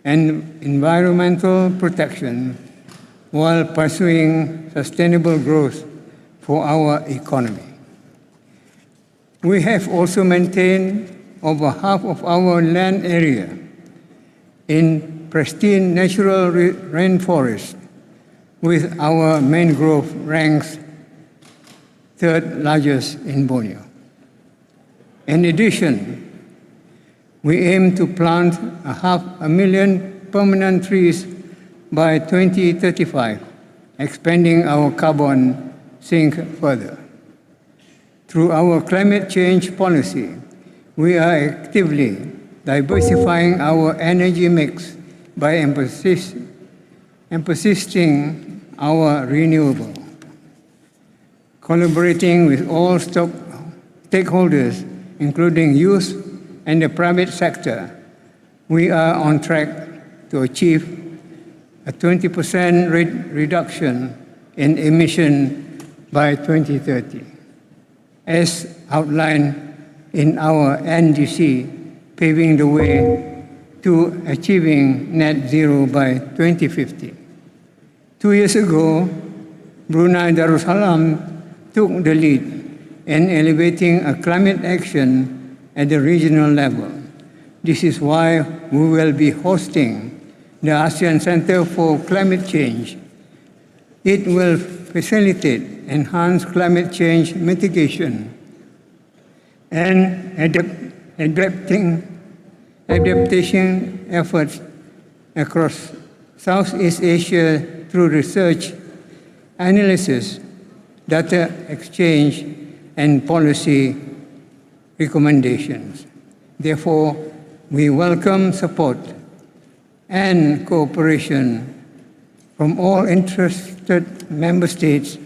and environmental protection while pursuing sustainable growth for our economy. We have also maintained over half of our land area in pristine natural rainforest, with our mangrove ranks third largest in Borneo. In addition, we aim to plant 500,000 permanent trees by 2035, expanding our carbon sink further. Through our climate change policy, we are actively diversifying our energy mix by emphasizing our renewable. Collaborating with all stakeholders, including youth and the private sector, we are on track to achieve a 20% reduction in emission by 2030, as outlined in our NDC, paving the way to achieving net zero by 2050. 2 years ago, Brunei Darussalam took the lead in elevating a climate action at the regional level. This is why we will be hosting the ASEAN Center for Climate Change. It will facilitate enhanced climate change mitigation and adaptation efforts across Southeast Asia through research, analysis, data exchange, and policy recommendations. Therefore, we welcome support and cooperation from all interested member states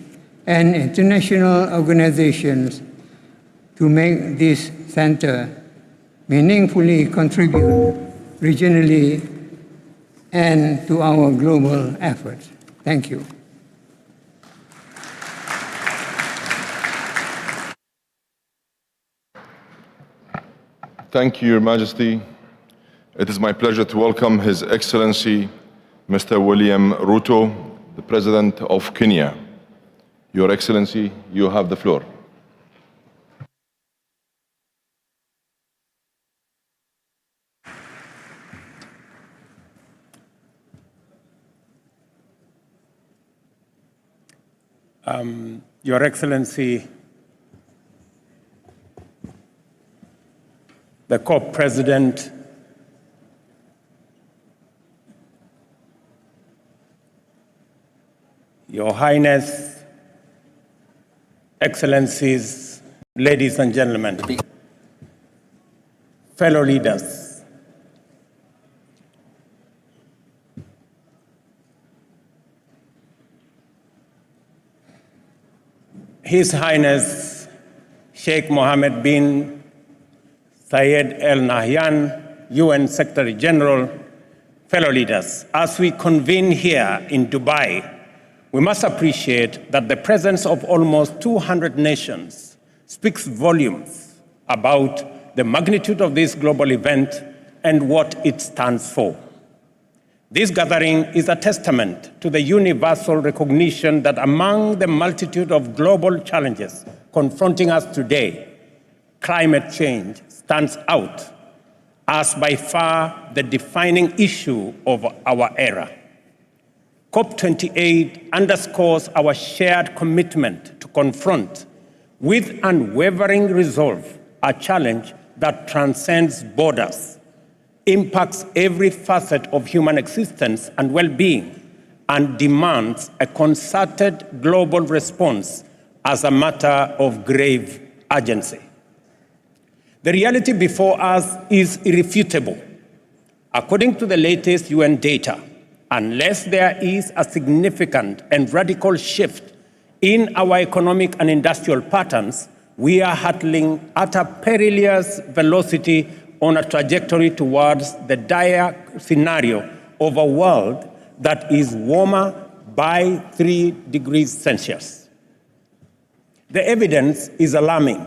and international organizations to make this center meaningfully contribute regionally and to our global efforts. Thank you. Thank you, Your Majesty. It is my pleasure to welcome His Excellency, Mr. William Ruto, the President of Kenya. Your Excellency, you have the floor. Your Excellency, the COP President, Your Highness, Excellencies, ladies and gentlemen, fellow leaders, His Highness Sheikh Mohammed bin Zayed Al Nahyan, UN Secretary General, fellow leaders, as we convene here in Dubai, we must appreciate that the presence of almost 200 nations speaks volumes about the magnitude of this global event and what it stands for. This gathering is a testament to the universal recognition that among the multitude of global challenges confronting us today, climate change stands out as by far the defining issue of our era. COP28 underscores our shared commitment to confront with unwavering resolve a challenge that transcends borders, impacts every facet of human existence and well-being, and demands a concerted global response as a matter of grave urgency. The reality before us is irrefutable. According to the latest UN data, unless there is a significant and radical shift in our economic and industrial patterns, we are hurtling at a perilous velocity on a trajectory towards the dire scenario of a world that is warmer by 3 degrees Celsius. The evidence is alarming.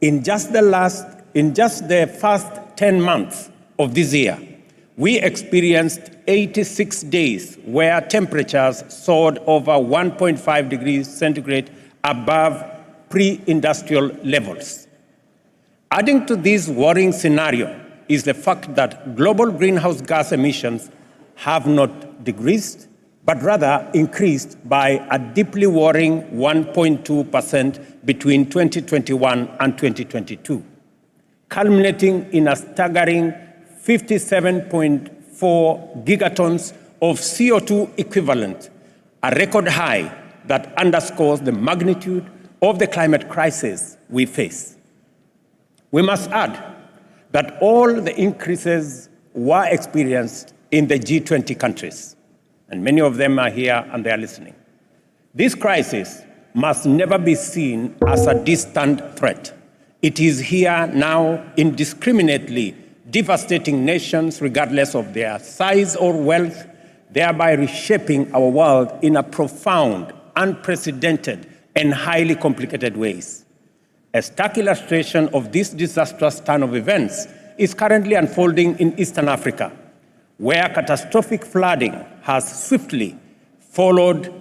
In just the first 10 months of this year, we experienced 86 days where temperatures soared over 1.5 degrees centigrade above pre-industrial levels. Adding to this worrying scenario is the fact that global greenhouse gas emissions have not decreased, but rather increased by a deeply worrying 1.2% between 2021 and 2022, culminating in a staggering 57.4 gigatons of CO2 equivalent, a record high that underscores the magnitude of the climate crisis we face. We must add that all the increases were experienced in the G20 countries, and many of them are here and they are listening. This crisis must never be seen as a distant threat. It is here now, indiscriminately devastating nations regardless of their size or wealth, thereby reshaping our world in a profound, unprecedented, and highly complicated ways. A stark illustration of this disastrous turn of events is currently unfolding in Eastern Africa, where catastrophic flooding has swiftly followed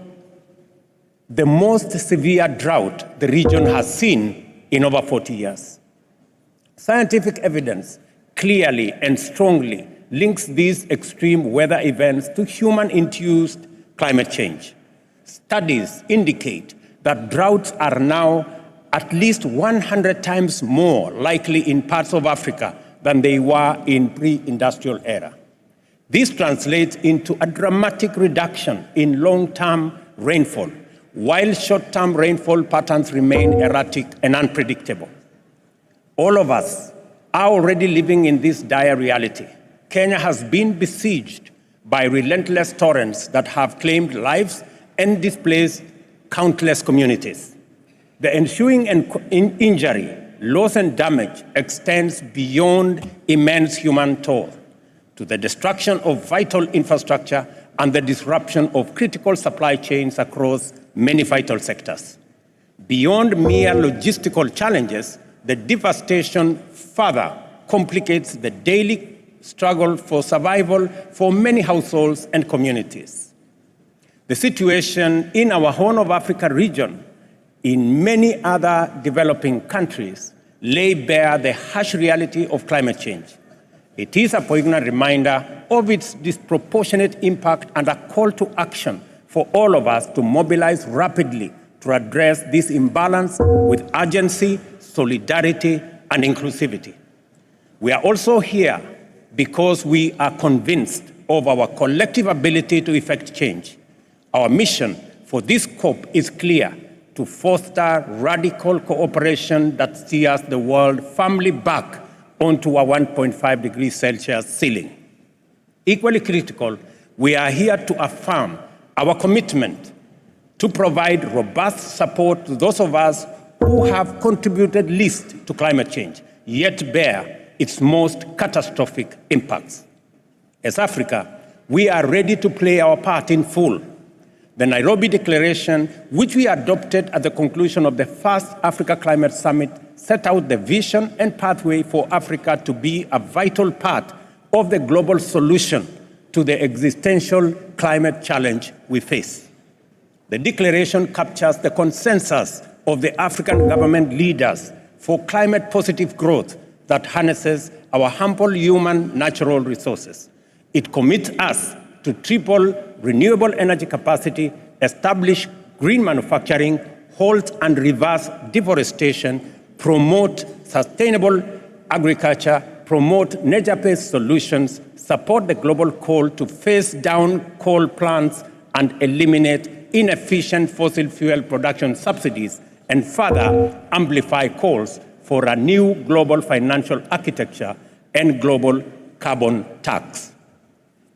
the most severe drought the region has seen in over 40 years. Scientific evidence clearly and strongly links these extreme weather events to human-induced climate change. Studies indicate that droughts are now at least 100 times more likely in parts of Africa than they were in pre-industrial era. This translates into a dramatic reduction in long-term rainfall, while short-term rainfall patterns remain erratic and unpredictable. All of us are already living in this dire reality. Kenya has been besieged by relentless torrents that have claimed lives and displaced countless communities. The ensuing injury, loss, and damage extends beyond immense human toll to the destruction of vital infrastructure and the disruption of critical supply chains across many vital sectors. Beyond mere logistical challenges, the devastation further complicates the daily struggle for survival for many households and communities. The situation in our Horn of Africa region, in many other developing countries, lay bare the harsh reality of climate change. It is a poignant reminder of its disproportionate impact and a call to action for all of us to mobilize rapidly to address this imbalance with urgency, solidarity, and inclusivity. We are also here because we are convinced of our collective ability to effect change. Our mission for this COP is clear: to foster radical cooperation that steers the world firmly back onto a 1.5 degrees Celsius ceiling. Equally critical, we are here to affirm our commitment to provide robust support to those of us who have contributed least to climate change, yet bear its most catastrophic impacts. As Africa, we are ready to play our part in full. The Nairobi Declaration, which we adopted at the conclusion of the first Africa Climate Summit, set out the vision and pathway for Africa to be a vital part of the global solution to the existential climate challenge we face. The declaration captures the consensus of the African government leaders for climate-positive growth that harnesses our ample human natural resources. It commits us to triple renewable energy capacity, establish green manufacturing, halt and reverse deforestation, promote sustainable agriculture, promote nature-based solutions, support the global call to phase down coal plants and eliminate inefficient fossil fuel production subsidies, and further amplify calls for a new global financial architecture and global carbon tax.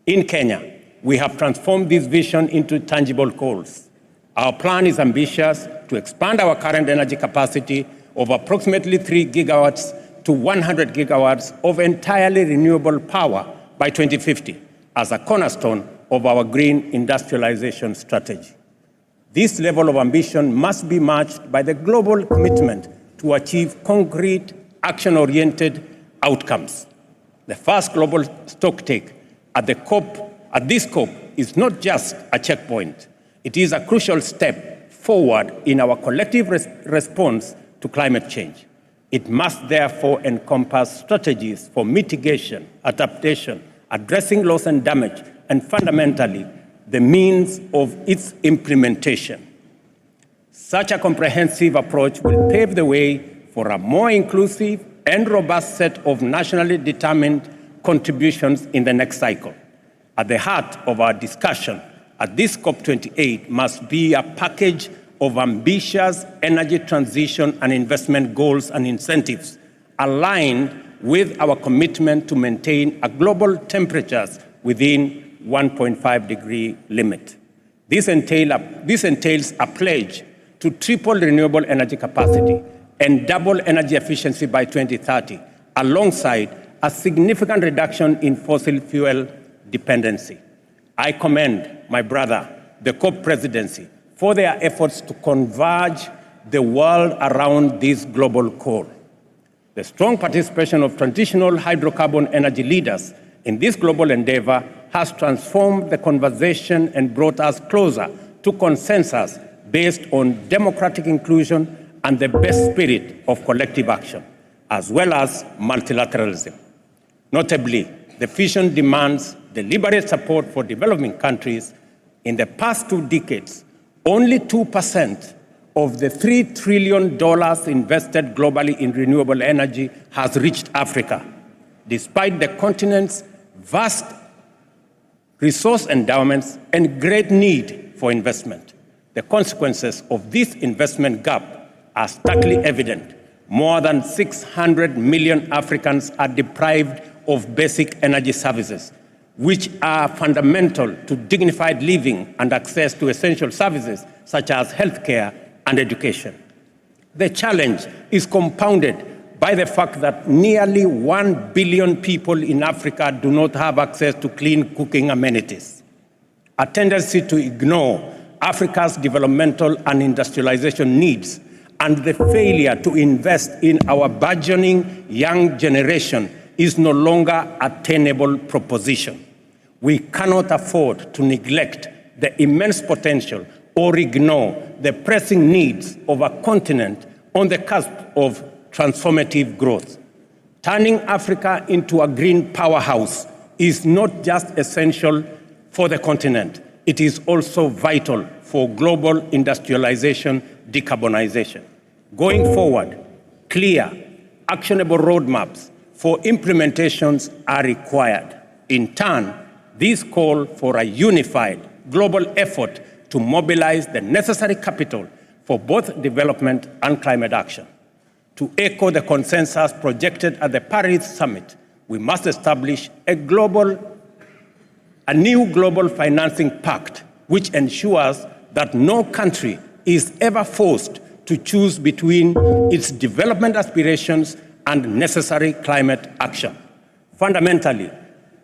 In Kenya, we have transformed this vision into tangible goals. Our plan is ambitious to expand our current energy capacity of approximately 3 gigawatts to 100 gigawatts of entirely renewable power by 2050 as a cornerstone of our green industrialization strategy. This level of ambition must be matched by the global commitment to achieve concrete, action-oriented outcomes. The first global stocktake at this COP is not just a checkpoint. It is a crucial step forward in our collective response to climate change. It must therefore encompass strategies for mitigation, adaptation, addressing loss and damage, and fundamentally, the means of its implementation. Such a comprehensive approach will pave the way for a more inclusive and robust set of nationally determined contributions in the next cycle. At the heart of our discussion at this COP28 must be a package of ambitious energy transition and investment goals and incentives aligned with our commitment to maintain a global temperatures within 1.5 degree limit. This entails a pledge to triple renewable energy capacity and double energy efficiency by 2030, alongside a significant reduction in fossil fuel dependency. I commend my brother, the COP presidency, for their efforts to converge the world around this global call. The strong participation of traditional hydrocarbon energy leaders in this global endeavor has transformed the conversation and brought us closer to consensus based on democratic inclusion and the best spirit of collective action, as well as multilateralism. Notably, the vision demands deliberate support for developing countries. In the past 2 decades, only 2% of the $3 trillion invested globally in renewable energy has reached Africa, despite the continent's vast resource endowments and great need for investment. The consequences of this investment gap are starkly evident. More than 600 million Africans are deprived of basic energy services, which are fundamental to dignified living and access to essential services such as healthcare and education. The challenge is compounded by the fact that nearly 1 billion people in Africa do not have access to clean cooking amenities. A tendency to ignore Africa's developmental and industrialization needs and the failure to invest in our burgeoning young generation is no longer a tenable proposition. We cannot afford to neglect the immense potential or ignore the pressing needs of a continent on the cusp of transformative growth. Turning Africa into a green powerhouse is not just essential for the continent, it is also vital for global industrialization, decarbonization. Going forward, clear, actionable roadmaps for implementations are required. In turn, these call for a unified global effort to mobilize the necessary capital for both development and climate action. To echo the consensus projected at the Paris Summit, we must establish a new global financing pact which ensures that no country is ever forced to choose between its development aspirations and necessary climate action. Fundamentally,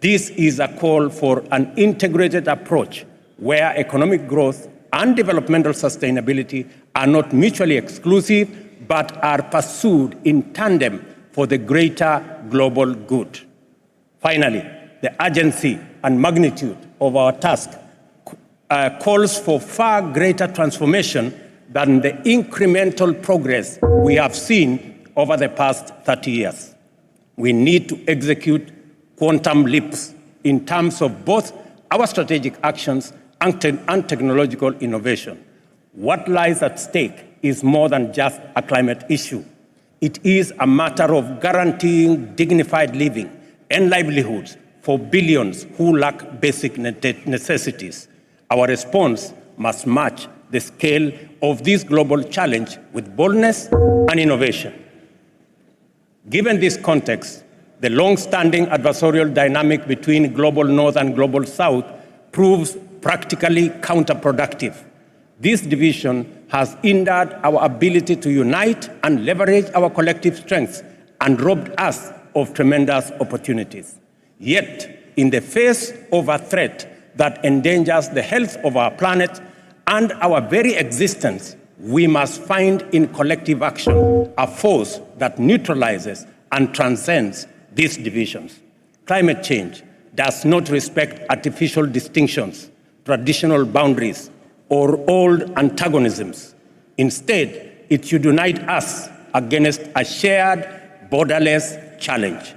this is a call for an integrated approach where economic growth and developmental sustainability are not mutually exclusive, but are pursued in tandem for the greater global good. Finally, the urgency and magnitude of our task calls for far greater transformation than the incremental progress we have seen over the past 30 years. We need to execute quantum leaps in terms of both our strategic actions and technological innovation. What lies at stake is more than just a climate issue. It is a matter of guaranteeing dignified living and livelihoods for billions who lack basic necessities. Our response must match the scale of this global challenge with boldness and innovation. Given this context, the long-standing adversarial dynamic between global North and global South proves practically counterproductive. This division has hindered our ability to unite and leverage our collective strengths and robbed us of tremendous opportunities. Yet, in the face of a threat that endangers the health of our planet and our very existence, we must find in collective action a force that neutralizes and transcends these divisions. Climate change does not respect artificial distinctions, traditional boundaries, or old antagonisms. Instead, it should unite us against a shared, borderless challenge.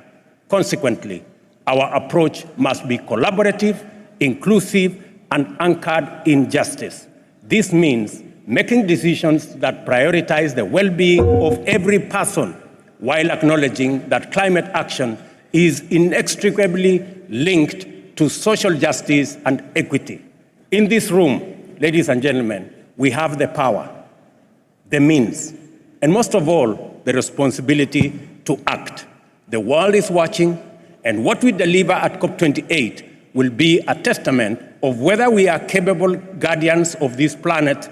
Consequently, our approach must be collaborative, inclusive, and anchored in justice. This means making decisions that prioritize the well-being of every person while acknowledging that climate action is inextricably linked to social justice and equity. In this room, ladies and gentlemen, we have the power, the means, and most of all, the responsibility to act. The world is watching, and what we deliver at COP28 will be a testament of whether we are capable guardians of this planet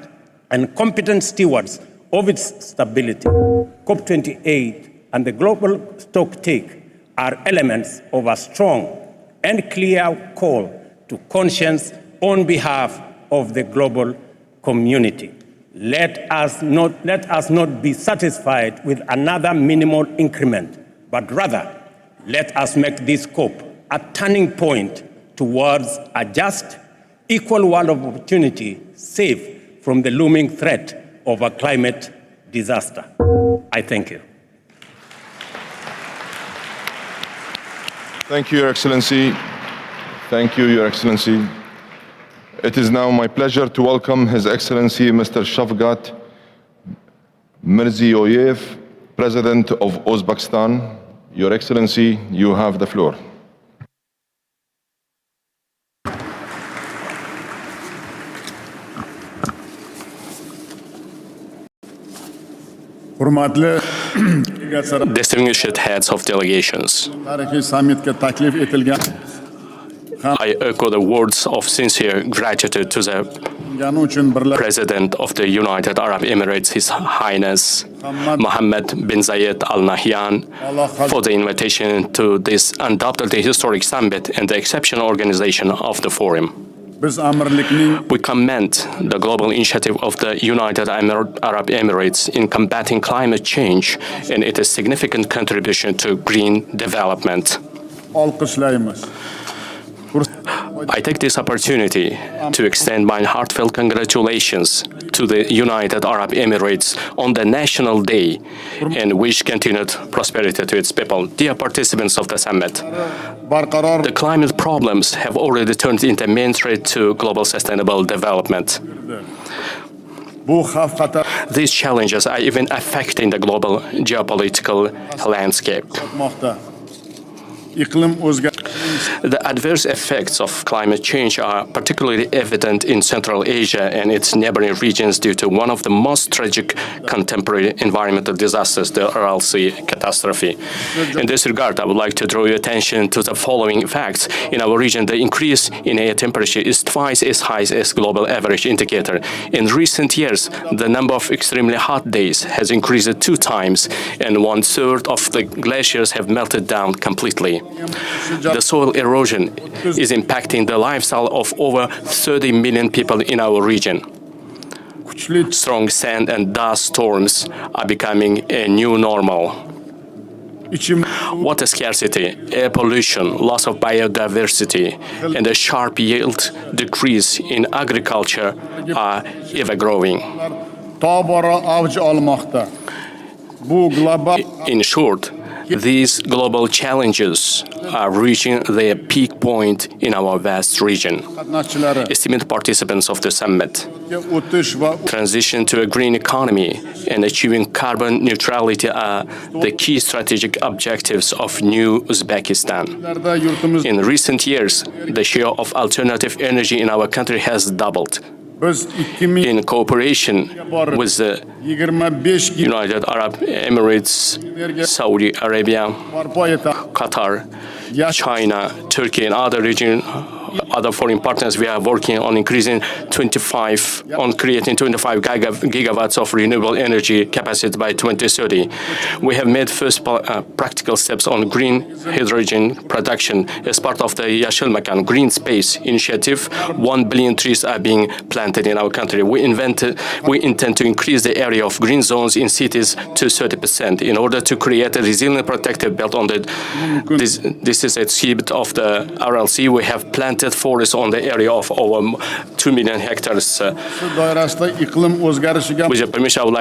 and competent stewards of its stability. COP28 and the global stocktake are elements of a strong and clear call to conscience on behalf of the global community. Let us not be satisfied with another minimal increment, but rather let us make this COP a turning point towards a just, equal world of opportunity, safe from the looming threat of a climate disaster. I thank you. Thank you, Your Excellency. Thank you, Your Excellency. It is now my pleasure to welcome His Excellency Mr. Shavkat Mirziyoyev, President of Uzbekistan. Your Excellency, you have the floor. Distinguished heads of delegations, I echo the words of sincere gratitude to the President of the United Arab Emirates, His Highness Mohammed bin Zayed Al Nahyan, for the invitation to this undoubtedly historic summit and the exceptional organization of the forum. We commend the global initiative of the United Arab Emirates in combating climate change and its significant contribution to green development. I take this opportunity to extend my heartfelt congratulations to the United Arab Emirates on the National Day and wish continued prosperity to its people. Dear participants of the summit, the climate problems have already turned into a main threat to global sustainable development. These challenges are even affecting the global geopolitical landscape. The adverse effects of climate change are particularly evident in Central Asia and its neighboring regions due to one of the most tragic contemporary environmental disasters, the Aral Sea catastrophe. In this regard, I would like to draw your attention to the following facts. In our region, the increase in air temperature is twice as high as global average indicator. In recent years, the number of extremely hot days has increased 2 times, and 1/3 of the glaciers have melted down completely. The soil erosion is impacting the lifestyle of over 30 million people in our region. Strong sand and dust storms are becoming a new normal. Water scarcity, air pollution, loss of biodiversity, and a sharp yield decrease in agriculture are ever growing. In short, these global challenges are reaching their peak point in our vast region. Esteemed participants of the summit, transition to a green economy and achieving carbon neutrality are the key strategic objectives of new Uzbekistan. In recent years, the share of alternative energy in our country has doubled. In cooperation with the United Arab Emirates, Saudi Arabia, Qatar, China, Turkey, and other foreign partners, we are working on creating 25 gigawatts of renewable energy capacity by 2030. We have made first practical steps on green hydrogen production as part of the Yashil Makan Green Space Initiative. 1 billion trees are being planted in our country. We intend to increase the area of green zones in cities to 30% in order to create a resilient protective belt on this is a seed of the RLC. We have planted forests on the area of over 2 million hectares. With your permission, I would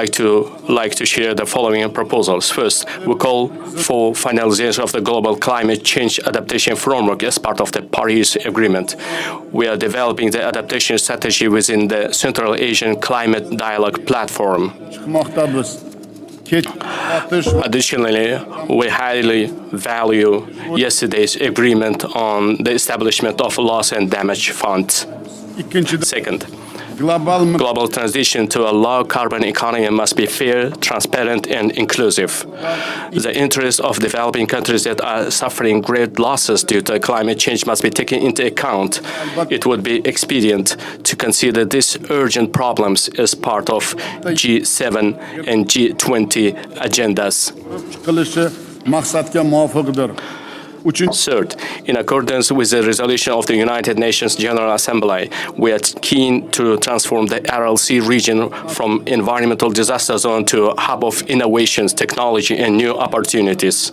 like to share the following proposals. First, we call for finalization of the global climate change adaptation framework as part of the Paris Agreement. We are developing the adaptation strategy within the Central Asian Climate Dialogue Platform. Additionally, we highly value yesterday's agreement on the establishment of loss and damage funds. Second, global transition to a low-carbon economy must be fair, transparent, and inclusive. The interests of developing countries that are suffering great losses due to climate change must be taken into account. It would be expedient to consider these urgent problems as part of G7 and G20 agendas. Third, in accordance with the resolution of the United Nations General Assembly, we are keen to transform the RLC region from environmental disaster zone to a hub of innovations, technology, and new opportunities.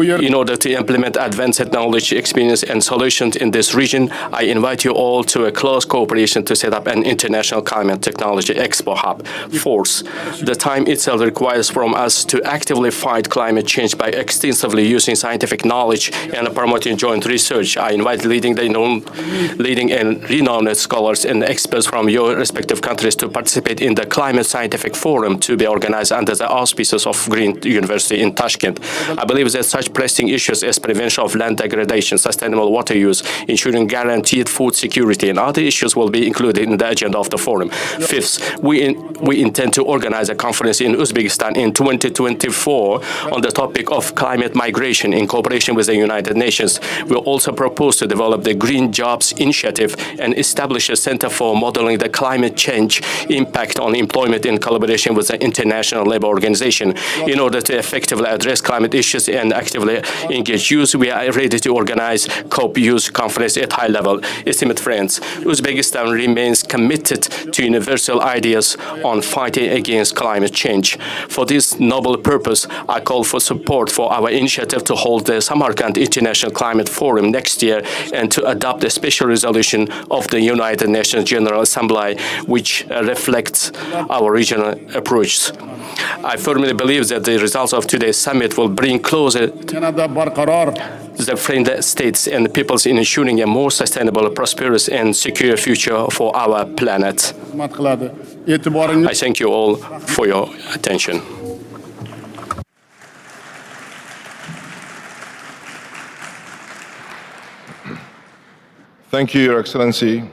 In order to implement advanced knowledge, experience, and solutions in this region, I invite you all to a close cooperation to set up an international climate technology expo hub. Fourth, the time itself requires from us to actively fight climate change by extensively using scientific knowledge and promoting joint research. I invite leading and renowned scholars and experts from your respective countries to participate in the Climate Scientific Forum to be organized under the auspices of Green University in Tashkent. I believe that such pressing issues as prevention of land degradation, sustainable water use, ensuring guaranteed food security, and other issues will be included in the agenda of the forum. Fifth, we intend to organize a conference in Uzbekistan in 2024 on the topic of climate migration in cooperation with the United Nations. We'll also propose to develop the Green Jobs Initiative and establish a center for modeling the climate change impact on employment in collaboration with the International Labour Organization. In order to effectively address climate issues and actively engage youth, we are ready to organize COP Youth Conference at high level. Esteemed friends, Uzbekistan remains committed to universal ideas on fighting against climate change. For this noble purpose, I call for support for our initiative to hold the Samarkand International Climate Forum next year and to adopt a special resolution of the United Nations General Assembly which reflects our regional approach. I firmly believe that the results of today's summit will bring closer the friendly states and peoples in ensuring a more sustainable, prosperous, and secure future for our planet. I thank you all for your attention. Thank you, Your Excellency.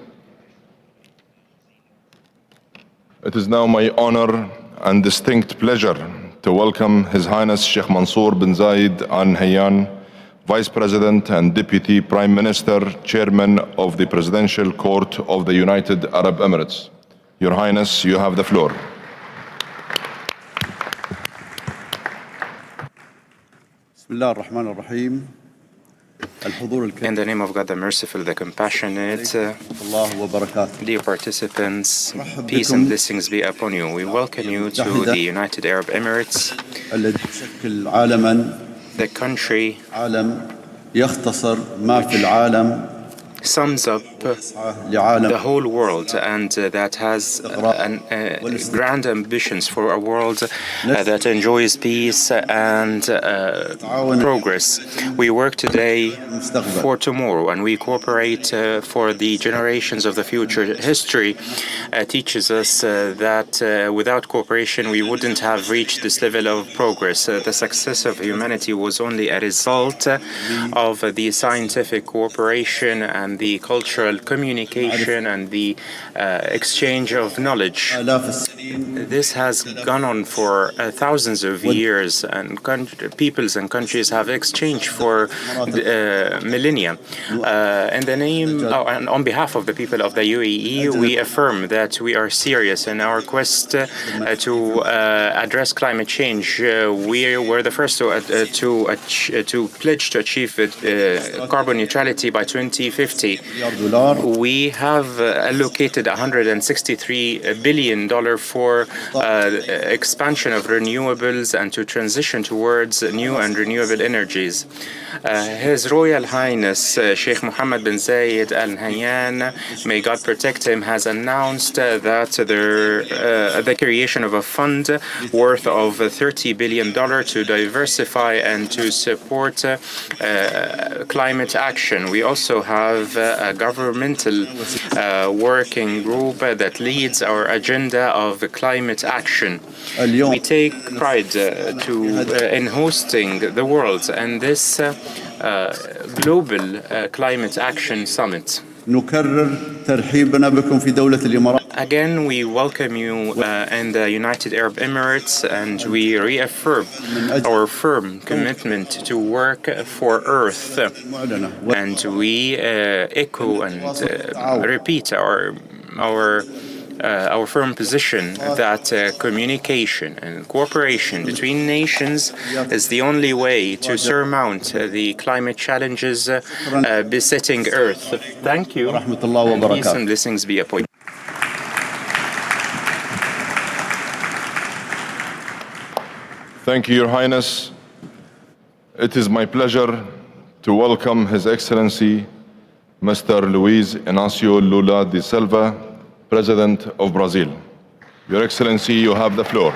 It is now my honor and distinct pleasure to welcome His Highness Sheikh Mansour bin Zayed Al Nahyan, Vice President and Deputy Prime Minister, Chairman of the Presidential Court of the United Arab Emirates. Your Highness, you have the floor. Bismillah ar-Rahman ar-Rahim. In the name of God, the Merciful, the Compassionate, dear participants, peace and blessings be upon you. We welcome you to the United Arab Emirates, the country sums up the whole world and that has grand ambitions for a world that enjoys peace and progress. We work today for tomorrow and we cooperate for the generations of the future. History teaches us that without cooperation we wouldn't have reached this level of progress. The success of humanity was only a result of the scientific cooperation and the cultural communication and the exchange of knowledge. This has gone on for thousands of years, and peoples and countries have exchanged for millennia. In the name and on behalf of the people of the UAE, we affirm that we are serious in our quest to address climate change. We were the first to pledge to achieve carbon neutrality by 2050. We have allocated $163 billion for expansion of renewables and to transition towards new and renewable energies. His Royal Highness Sheikh Mohammed bin Zayed Al Nahyan, may God protect him, has announced that the creation of a fund worth of $30 billion to diversify and to support climate action. We also have a governmental working group that leads our agenda of climate action. We take pride in hosting the world and this global climate action summit. Again, we welcome you in the United Arab Emirates and we reaffirm our firm commitment to work for Earth. And we echo and repeat our firm position that communication and cooperation between nations is the only way to surmount the climate challenges besetting Earth. Thank you. And peace and blessings be upon you. Thank you, Your Highness. It is my pleasure to welcome His Excellency Mr. Luiz Inácio Lula da Silva, President of Brazil. Your Excellency, you have the floor.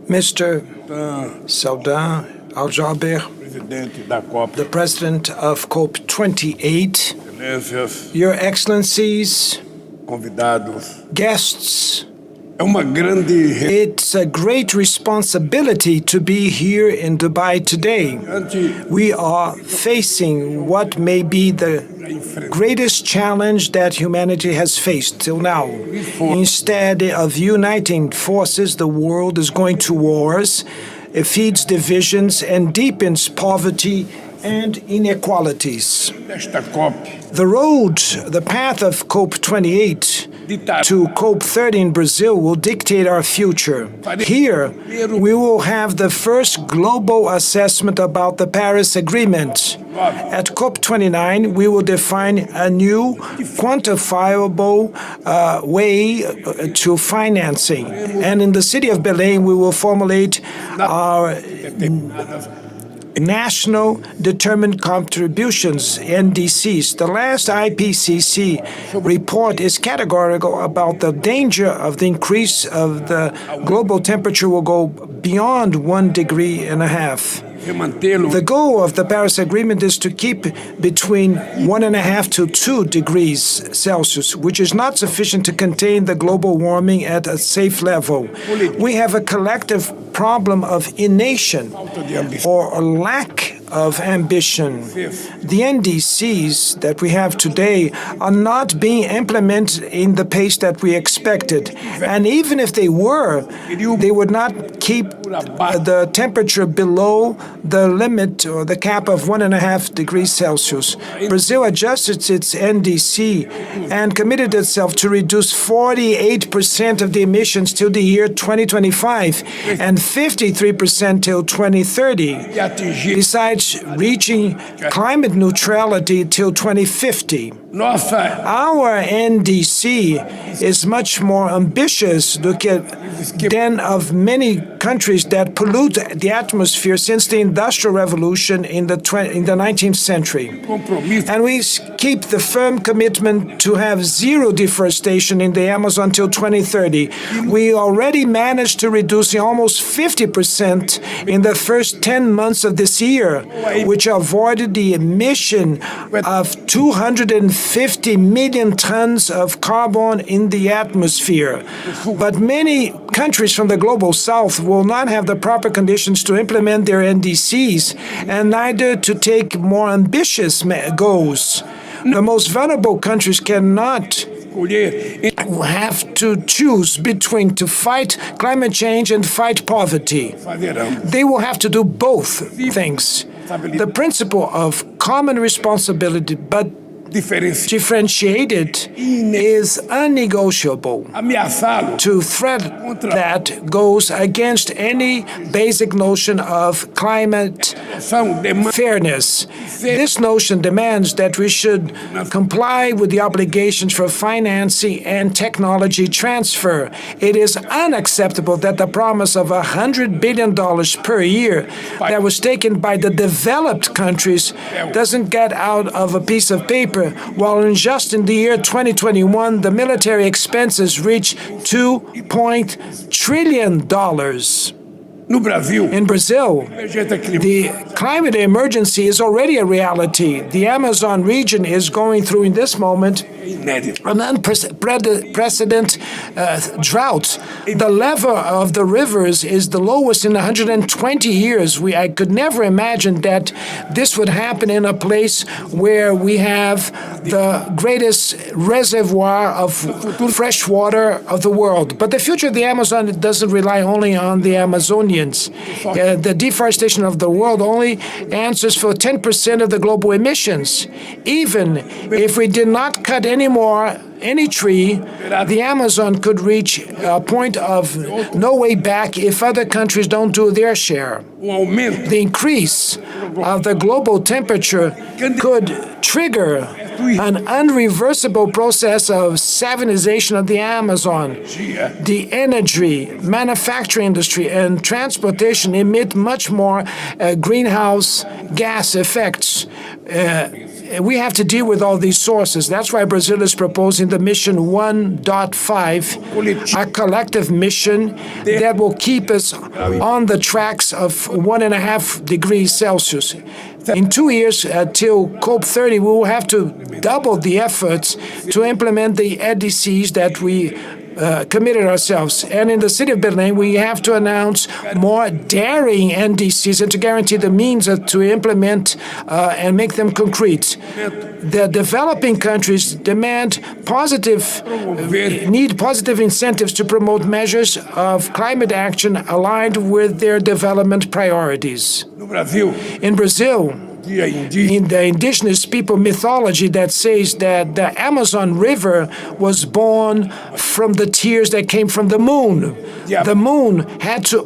Mr. Saudin Al-Jaber, the President of COP28, Your Excellencies, guests, it's a great responsibility to be here in Dubai today. We are facing what may be the greatest challenge that humanity has faced till now. Instead of uniting forces, the world is going to wars. It feeds divisions and deepens poverty and inequalities. The road, the path of COP28 to COP30 in Brazil will dictate our future. Here, we will have the first global assessment about the Paris Agreement. At COP29, we will define a new quantifiable way to financing. And in the city of Belém, we will formulate our National Determined Contributions, NDCs. The last IPCC report is categorical about the danger of the increase of the global temperature will go beyond 1.5 degrees. The goal of the Paris Agreement is to keep between 1.5 to 2 degrees Celsius, which is not sufficient to contain the global warming at a safe level. We have a collective problem of inanition or a lack of ambition. The NDCs that we have today are not being implemented in the pace that we expected. And even if they were, they would not keep the temperature below the limit or the cap of 1.5 degrees Celsius. Brazil adjusted its NDC and committed itself to reduce 48% of the emissions till the year 2025 and 53% till 2030. Besides reaching climate neutrality till 2050. Our NDC is much more ambitious than of many countries that pollute the atmosphere since the Industrial Revolution in the 19th century. And we keep the firm commitment to have zero deforestation in the Amazon till 2030. We already managed to reduce almost 50% in the first 10 months of this year, which avoided the emission of 250 million tons of carbon in the atmosphere. But many countries from the global south will not have the proper conditions to implement their NDCs and neither to take more ambitious goals. The most vulnerable countries cannot have to choose between to fight climate change and fight poverty. They will have to do both things. The principle of common responsibility, but differentiated, is unnegotiable. To threat that goes against any basic notion of climate fairness. This notion demands that we should comply with the obligations for financing and technology transfer. It is unacceptable that the promise of $100 billion per year that was taken by the developed countries doesn't get out of a piece of paper, while just in the year 2021, the military expenses reached $2 trillion. In Brazil, the climate emergency is already a reality. The Amazon region is going through, in this moment, an unprecedented drought. The level of the rivers is the lowest in 120 years. I could never imagine that this would happen in a place where we have the greatest reservoir of fresh water of the world. But the future of the Amazon doesn't rely only on the Amazonians. The deforestation of the world only answers for 10% of the global emissions. Even if we did not cut any more any tree, the Amazon could reach a point of no way back if other countries don't do their share. The increase of the global temperature could trigger an unreversible process of salinization of the Amazon. The energy, manufacturing industry, and transportation emit much more greenhouse gas effects. We have to deal with all these sources. That's why Brazil is proposing the mission 1.5, a collective mission that will keep us on the tracks of 1.5 degrees Celsius. In 2 years, till COP30, we will have to double the efforts to implement the NDCs that we committed ourselves. And in the city of Berlin, we have to announce more daring NDCs and to guarantee the means to implement and make them concrete. The developing countries need positive incentives to promote measures of climate action aligned with their development priorities. In Brazil, in the indigenous people mythology that says that the Amazon River was born from the tears that came from the moon. The moon had to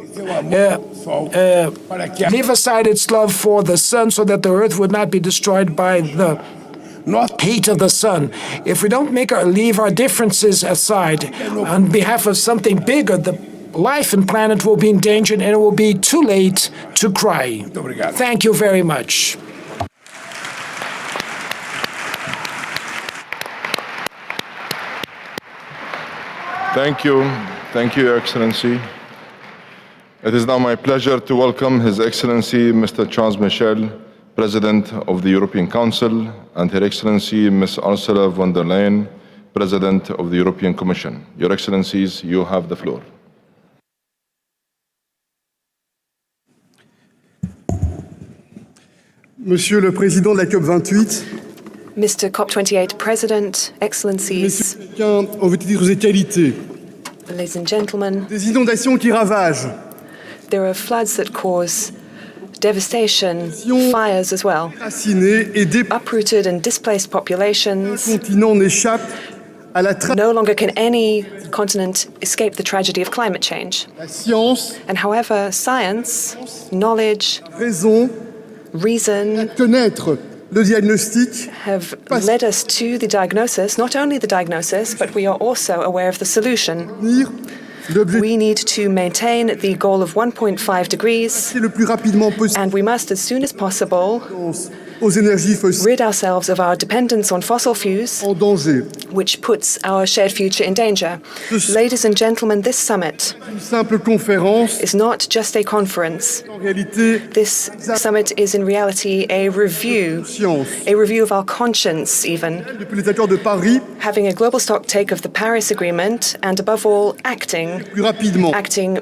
leave aside its love for the sun so that the earth would not be destroyed by the heat of the sun. If we don't leave our differences aside on behalf of something bigger, the life and planet will be endangered and it will be too late to cry. Thank you very much. Thank you. Thank you, Your Excellency. It is now my pleasure to welcome His Excellency Mr. Charles Michel, President of the European Council, and Her Excellency Ms. Ursula von der Leyen, President of the European Commission. Your Excellencies, you have the floor. Monsieur le Président de la COP28, Mr. COP28 President, Excellencies, ladies and gentlemen, des inondations qui ravagent, there are floods that cause devastation, fires as well. Uprooted and displaced populations. No longer can any continent escape the tragedy of climate change. And however, science, knowledge, reason have led us to the diagnosis, not only the diagnosis, but we are also aware of the solution. We need to maintain the goal of 1.5 degrees, and we must, as soon as possible, rid ourselves of our dependence on fossil fuels, which puts our shared future in danger. Ladies and gentlemen, this summit is not just a conference. This summit is in reality a review of our conscience even, having a global stocktake of the Paris Agreement, and above all, acting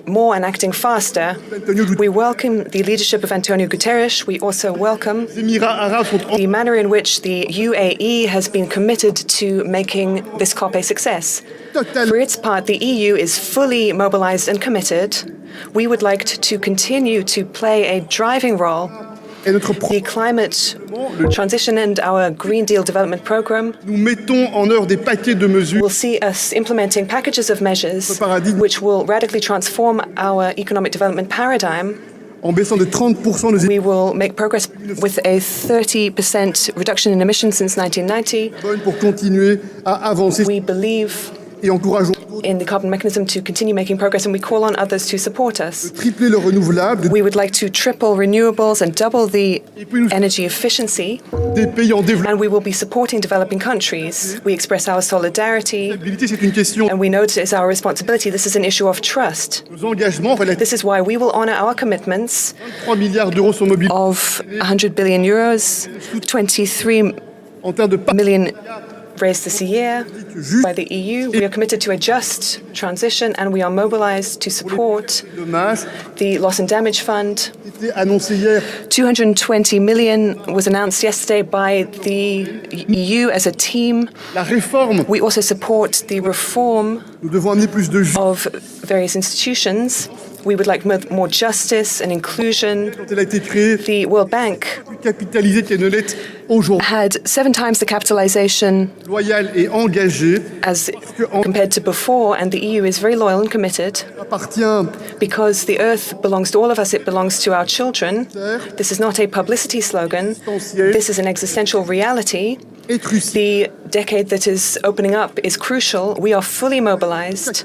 more and acting faster. We welcome the leadership of Antonio Guterres. We also welcome the manner in which the UAE has been committed to making this COP a success. For its part, the EU is fully mobilized and committed. We would like to continue to play a driving role. The climate transition and our Green Deal development program will see us implementing packages of measures which will radically transform our economic development paradigm. We will make progress with a 30% reduction in emissions since 1990. We believe in the carbon mechanism to continue making progress, and we call on others to support us. We would like to triple renewables and double the energy efficiency, and we will be supporting developing countries. We express our solidarity, and we know it is our responsibility. This is an issue of trust. This is why we will honor our commitments of 100 billion euros, 23 million raised this year by the EU. We are committed to a just transition, and we are mobilized to support the Loss and Damage Fund. 220 million was announced yesterday by the EU as a team. We also support the reform of various institutions. We would like more justice and inclusion. The World Bank had 7 times the capitalization as compared to before, and the EU is very loyal and committed because the earth belongs to all of us, it belongs to our children. This is not a publicity slogan, this is an existential reality. The decade that is opening up is crucial. We are fully mobilized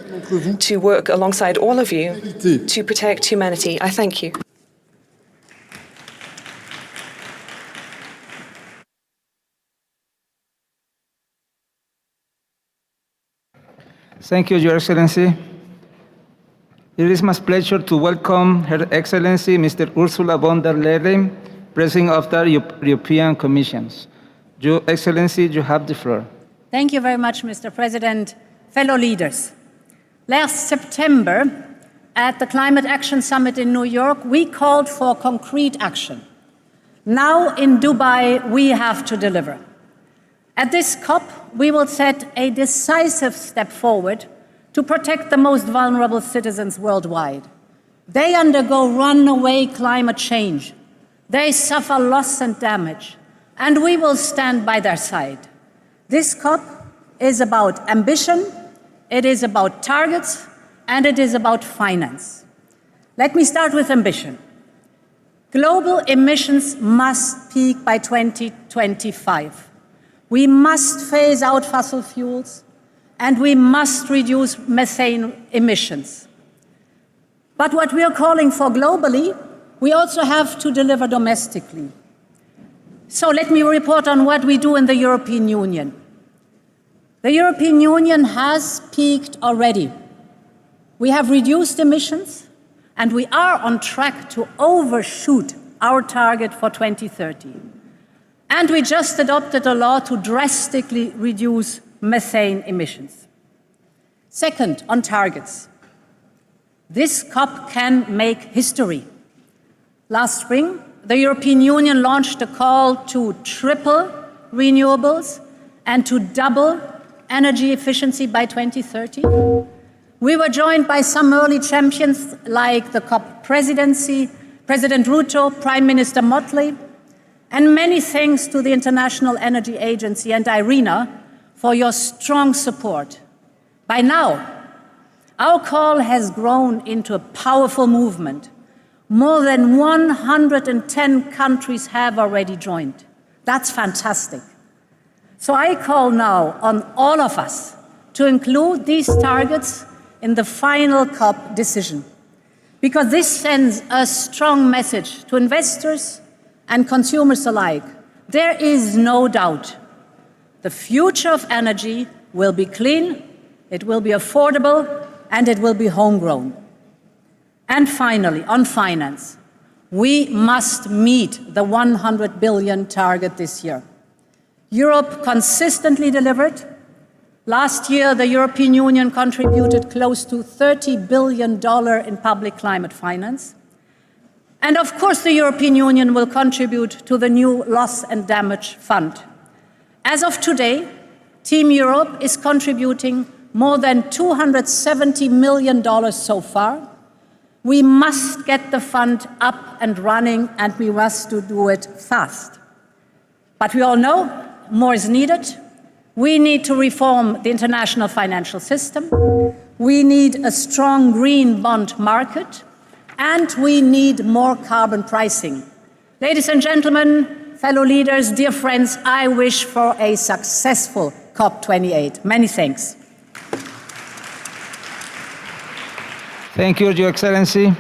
to work alongside all of you to protect humanity. I thank you. Thank you, Your Excellency. It is my pleasure to welcome Her Excellency Mr. Ursula von der Leyen, President of the European Commission. Your Excellency, you have the floor. Thank you very much, Mr. President. Fellow leaders, last September at the Climate Action Summit in New York, we called for concrete action. Now in Dubai, we have to deliver. At this COP, we will set a decisive step forward to protect the most vulnerable citizens worldwide. They undergo runaway climate change. They suffer loss and damage, and we will stand by their side. This COP is about ambition, it is about targets, and it is about finance. Let me start with ambition. Global emissions must peak by 2025. We must phase out fossil fuels, and we must reduce methane emissions. But what we are calling for globally, we also have to deliver domestically. So let me report on what we do in the European Union. The European Union has peaked already. We have reduced emissions, and we are on track to overshoot our target for 2030. And we just adopted a law to drastically reduce methane emissions. Second, on targets. This COP can make history. Last spring, the European Union launched a call to triple renewables and to double energy efficiency by 2030. We were joined by some early champions like the COP presidency, President Ruto, Prime Minister Motley, and many thanks to the International Energy Agency and IRENA for your strong support. By now, our call has grown into a powerful movement. More than 110 countries have already joined. That's fantastic. So I call now on all of us to include these targets in the final COP decision, because this sends a strong message to investors and consumers alike. There is no doubt the future of energy will be clean, it will be affordable, and it will be homegrown. And finally, on finance, we must meet the 100 billion target this year. Europe consistently delivered. Last year, the European Union contributed close to $30 billion in public climate finance. And of course, the European Union will contribute to the new Loss and Damage Fund. As of today, Team Europe is contributing more than $270 million so far. We must get the fund up and running, and we must do it fast. But we all know more is needed. We need to reform the international financial system. We need a strong green bond market. And we need more carbon pricing. Ladies and gentlemen, fellow leaders, dear friends, I wish for a successful COP28. Many thanks. Thank you, Your Excellency.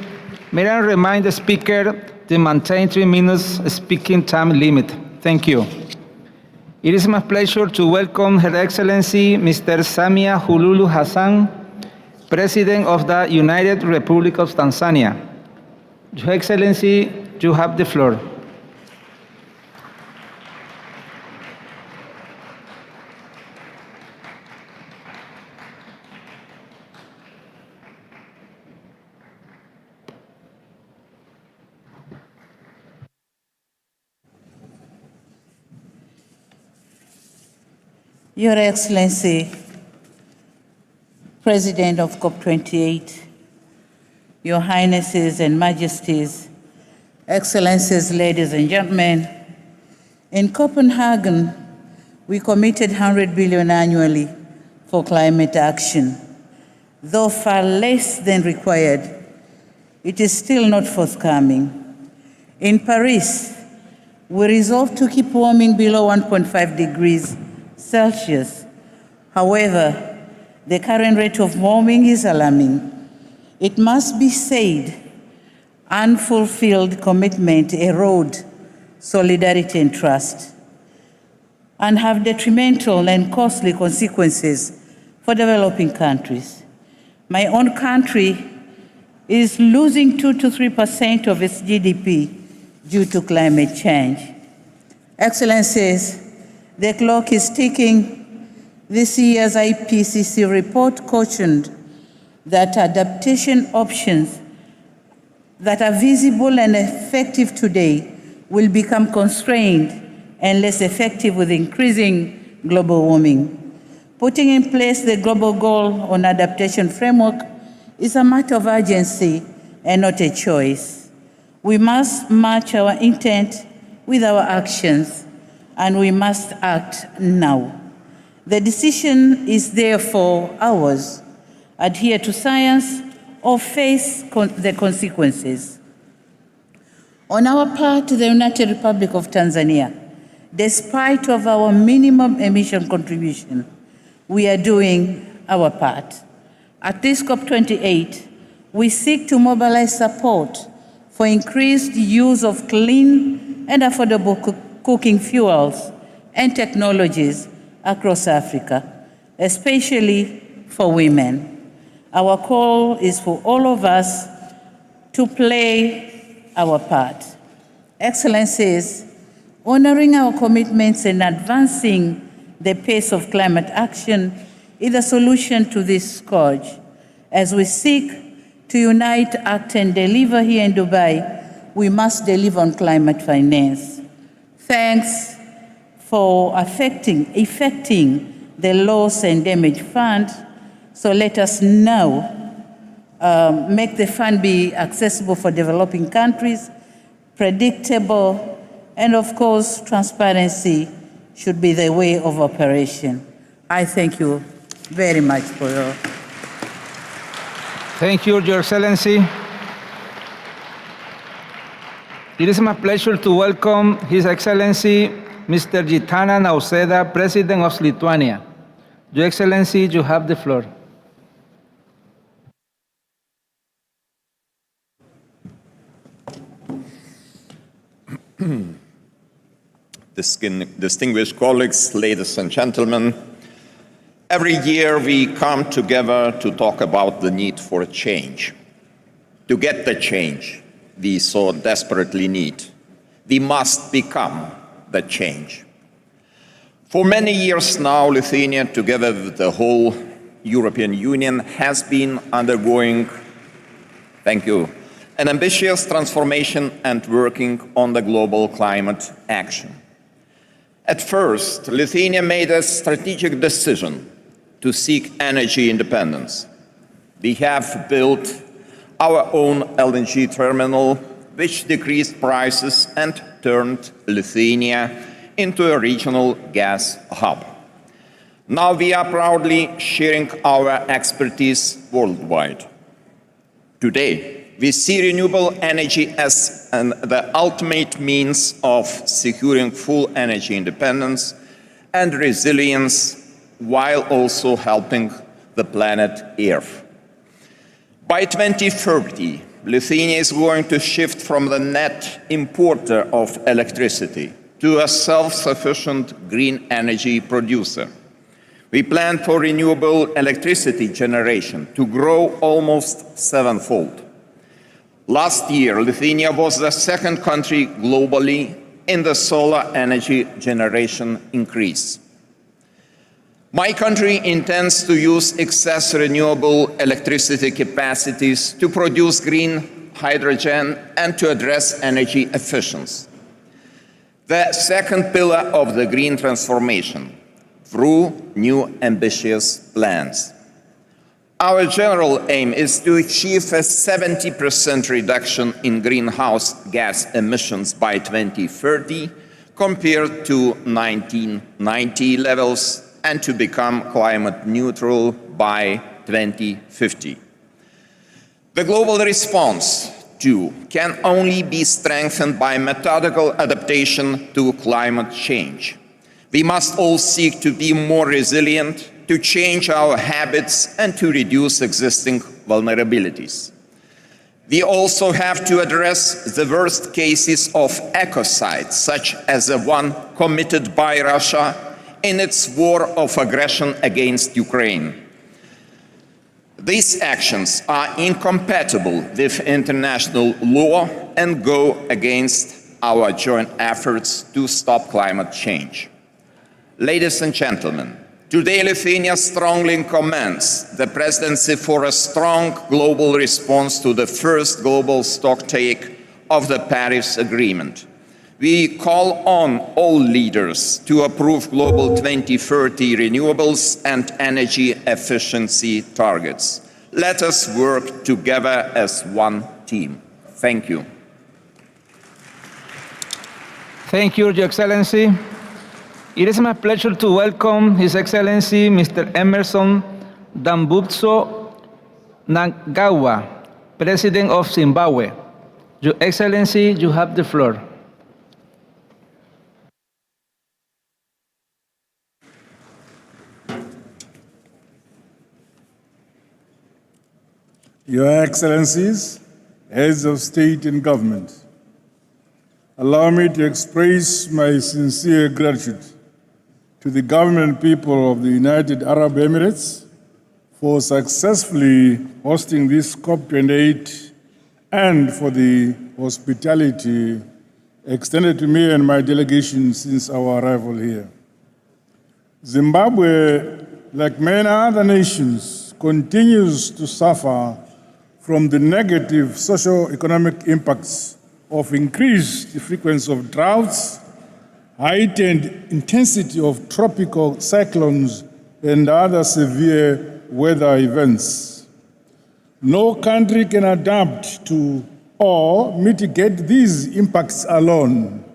May I remind the Speaker to maintain 3 minutes speaking time limit. Thank you. It is my pleasure to welcome Her Excellency Mr. Samia Suluhu Hassan, President of the United Republic of Tanzania. Your Excellency, you have the floor. Your Excellency, President of COP28, Your Highnesses and Majesties, Excellencies, ladies and gentlemen, In Copenhagen, we committed 100 billion annually for climate action. Though far less than required, it is still not forthcoming. In Paris, we resolved to keep warming below 1.5 degrees Celsius. However, the current rate of warming is alarming. It must be said, unfulfilled commitment erode solidarity and trust, and have detrimental and costly consequences for developing countries. My own country is losing 2 to 3% of its GDP due to climate change. Excellencies, the clock is ticking. This year's IPCC report cautioned that adaptation options that are visible and effective today will become constrained and less effective with increasing global warming. Putting in place the global goal on adaptation framework is a matter of urgency and not a choice. We must match our intent with our actions, and we must act now. The decision is therefore ours: adhere to science or face the consequences. On our part, the United Republic of Tanzania, despite of our minimum emission contribution, we are doing our part. At this COP28, we seek to mobilize support for increased use of clean and affordable cooking fuels and technologies across Africa, especially for women. Our call is for all of us to play our part. Excellencies, honoring our commitments and advancing the pace of climate action is the solution to this scourge. As we seek to unite, act, and deliver here in Dubai, we must deliver on climate finance. Thanks for effecting the loss and damage fund. So let us now make the fund be accessible for developing countries, predictable, and of course, transparency should be the way of operation. I thank you very much for your... Thank you, Your Excellency. It is my pleasure to welcome His Excellency Mr. Gitana Nausėda, President of Lithuania. Your Excellency, you have the floor. Distinguished colleagues, ladies and gentlemen, every year we come together to talk about the need for change. To get the change we so desperately need, we must become the change. For many years now, Lithuania, together with the whole European Union, has been undergoing, an ambitious transformation and working on the global climate action. At first, Lithuania made a strategic decision to seek energy independence. We have built our own LNG terminal, which decreased prices and turned Lithuania into a regional gas hub. Now we are proudly sharing our expertise worldwide. Today, we see renewable energy as the ultimate means of securing full energy independence and resilience, while also helping the planet Earth. By 2030, Lithuania is going to shift from the net importer of electricity to a self-sufficient green energy producer. We plan for renewable electricity generation to grow almost sevenfold. Last year, Lithuania was the second country globally in the solar energy generation increase. My country intends to use excess renewable electricity capacities to produce green hydrogen and to address energy efficiency. The second pillar of the green transformation, through new ambitious plans. Our general aim is to achieve a 70% reduction in greenhouse gas emissions by 2030 compared to 1990 levels and to become climate neutral by 2050. The global response, too, can only be strengthened by methodical adaptation to climate change. We must all seek to be more resilient, to change our habits, and to reduce existing vulnerabilities. We also have to address the worst cases of ecocide, such as the one committed by Russia in its war of aggression against Ukraine. These actions are incompatible with international law and go against our joint efforts to stop climate change. Ladies and gentlemen, today Lithuania strongly commends the Presidency for a strong global response to the first global stocktake of the Paris Agreement. We call on all leaders to approve global 2030 renewables and energy efficiency targets. Let us work together as one team. Thank you. Thank you, Your Excellency. It is my pleasure to welcome His Excellency Mr. Emerson Dambudzo Mnangagwa, President of Zimbabwe. Your Excellency, you have the floor. Your Excellencies, Heads of State and Government, allow me to express my sincere gratitude to the government and people of the United Arab Emirates for successfully hosting this COP28 and for the hospitality extended to me and my delegation since our arrival here. Zimbabwe, like many other nations, continues to suffer from the negative socio-economic impacts of increased frequency of droughts, heightened intensity of tropical cyclones, and other severe weather events. No country can adapt to or mitigate these impacts alone.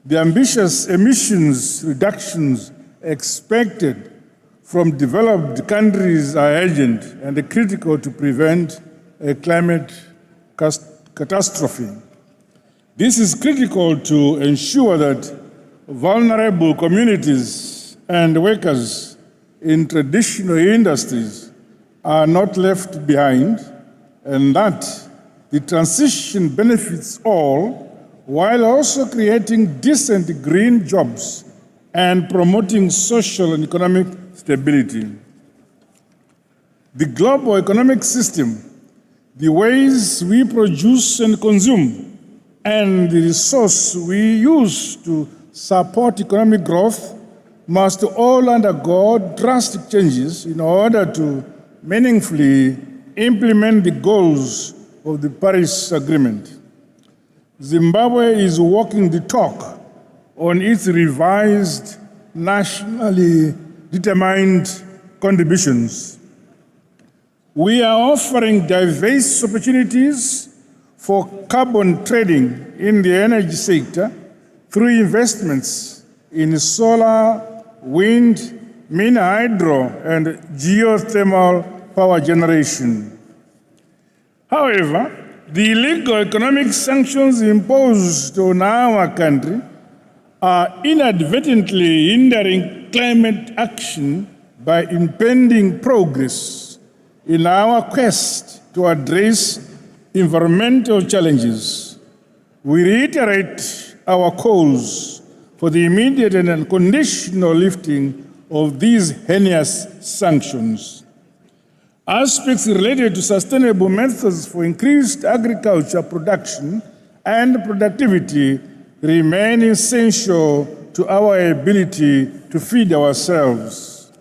The ambitious emissions reductions expected from developed countries are urgent and critical to prevent a climate catastrophe. This is critical to ensure that vulnerable communities and workers in traditional industries are not left behind, and that the transition benefits all while also creating decent green jobs and promoting social and economic stability. The global economic system, the ways we produce and consume, and the resource we use to support economic growth must all undergo drastic changes in order to meaningfully implement the goals of the Paris Agreement. Zimbabwe is walking the talk on its revised, nationally determined contributions. We are offering diverse opportunities for carbon trading in the energy sector through investments in solar, wind, mini hydro, and geothermal power generation. However, the illegal economic sanctions imposed on our country are inadvertently hindering climate action by impeding progress in our quest to address environmental challenges. We reiterate our calls for the immediate and unconditional lifting of these heinous sanctions. Aspects related to sustainable methods for increased agriculture production and productivity remain essential to our ability to feed ourselves.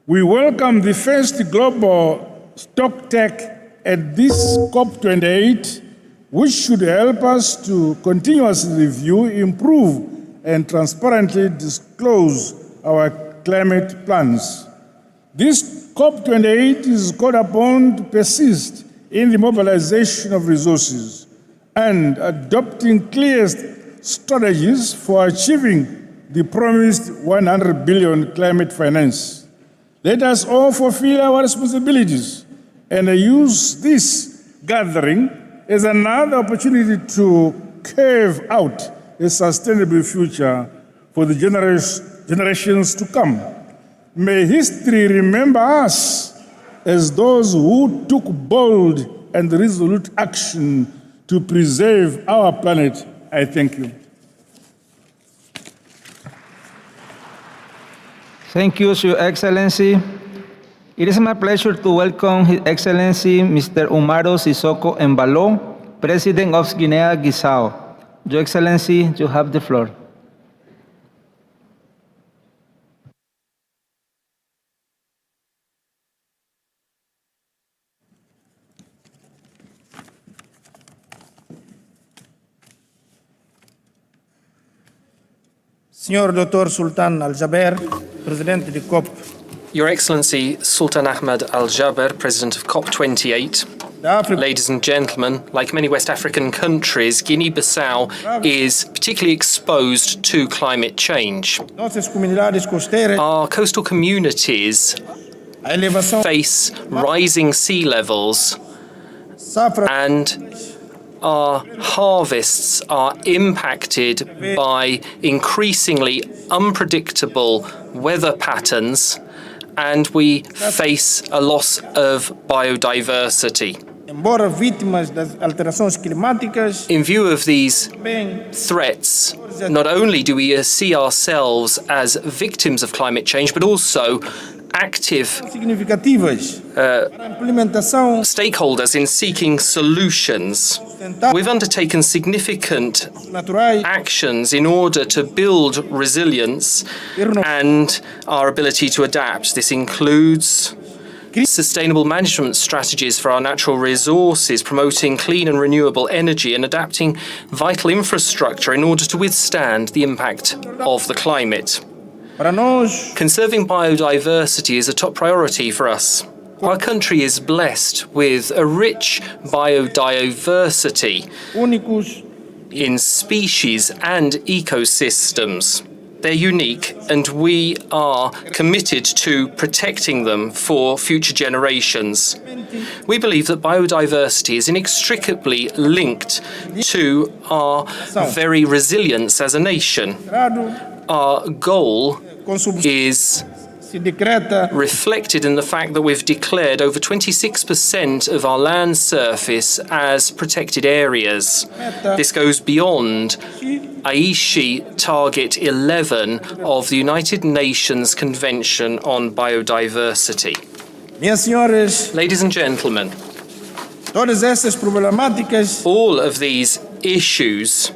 We welcome the first global stocktake at this COP28, which should help us to continuously review, improve, and transparently disclose our climate plans. This COP28 is called upon to persist in the mobilization of resources and adopting clear strategies for achieving the promised 100 billion climate finance. Let us all fulfill our responsibilities and use this gathering as another opportunity to carve out a sustainable future for the generations to come. May history remember us as those who took bold and resolute action to preserve our planet. I thank you. Thank you, Your Excellency. It is my pleasure to welcome His Excellency Mr. Umaro Sissoko Embalo, President of Guinea-Bissau. Your Excellency, you have the floor. Senhor Dr. Sultan Al-Jaber, Presidente de COP. Your Excellency Sultan Ahmed Al-Jaber, President of COP28. Ladies and gentlemen, like many West African countries, Guinea-Bissau is particularly exposed to climate change. Our coastal communities face rising sea levels, and our harvests are impacted by increasingly unpredictable weather patterns, and we face a loss of biodiversity. In view of these threats, not only do we see ourselves as victims of climate change, but also active stakeholders in seeking solutions. We've undertaken significant actions in order to build resilience and our ability to adapt. This includes sustainable management strategies for our natural resources, promoting clean and renewable energy, and adapting vital infrastructure in order to withstand the impact of the climate. Conserving biodiversity is a top priority for us. Our country is blessed with a rich biodiversity in species and ecosystems. They're unique, and we are committed to protecting them for future generations. We believe that biodiversity is inextricably linked to our very resilience as a nation. Our goal is reflected in the fact that we've declared over 26% of our land surface as protected areas. This goes beyond Aichi Target 11 of the United Nations Convention on Biodiversity. Ladies and gentlemen, all of these issues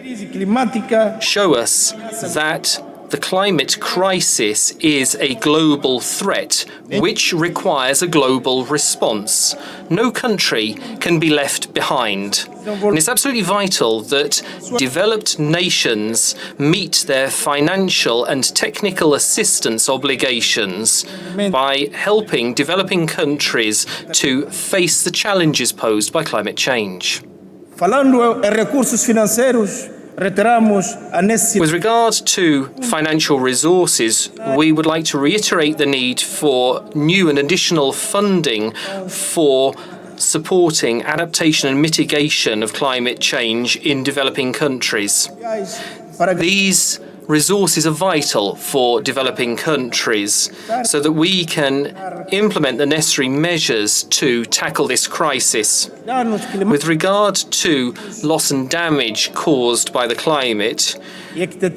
show us that the climate crisis is a global threat which requires a global response. No country can be left behind. And it's absolutely vital that developed nations meet their financial and technical assistance obligations by helping developing countries to face the challenges posed by climate change. With regard to financial resources, we would like to reiterate the need for new and additional funding for supporting adaptation and mitigation of climate change in developing countries. These resources are vital for developing countries so that we can implement the necessary measures to tackle this crisis. With regard to loss and damage caused by the climate,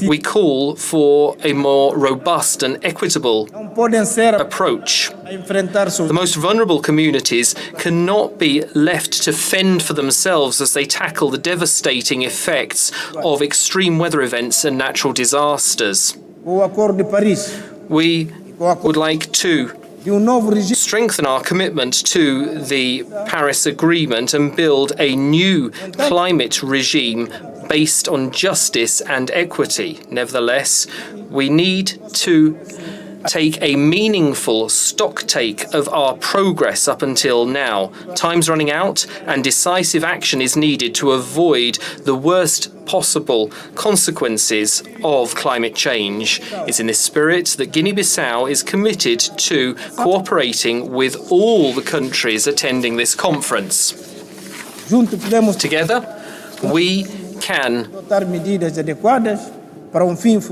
we call for a more robust and equitable approach. The most vulnerable communities cannot be left to fend for themselves as they tackle the devastating effects of extreme weather events and natural disasters. We would like to strengthen our commitment to the Paris Agreement and build a new climate regime based on justice and equity. Nevertheless, we need to take a meaningful stocktake of our progress up until now. Time's running out, and decisive action is needed to avoid the worst possible consequences of climate change. It's in this spirit that Guinea-Bissau is committed to cooperating with all the countries attending this conference. Together, we can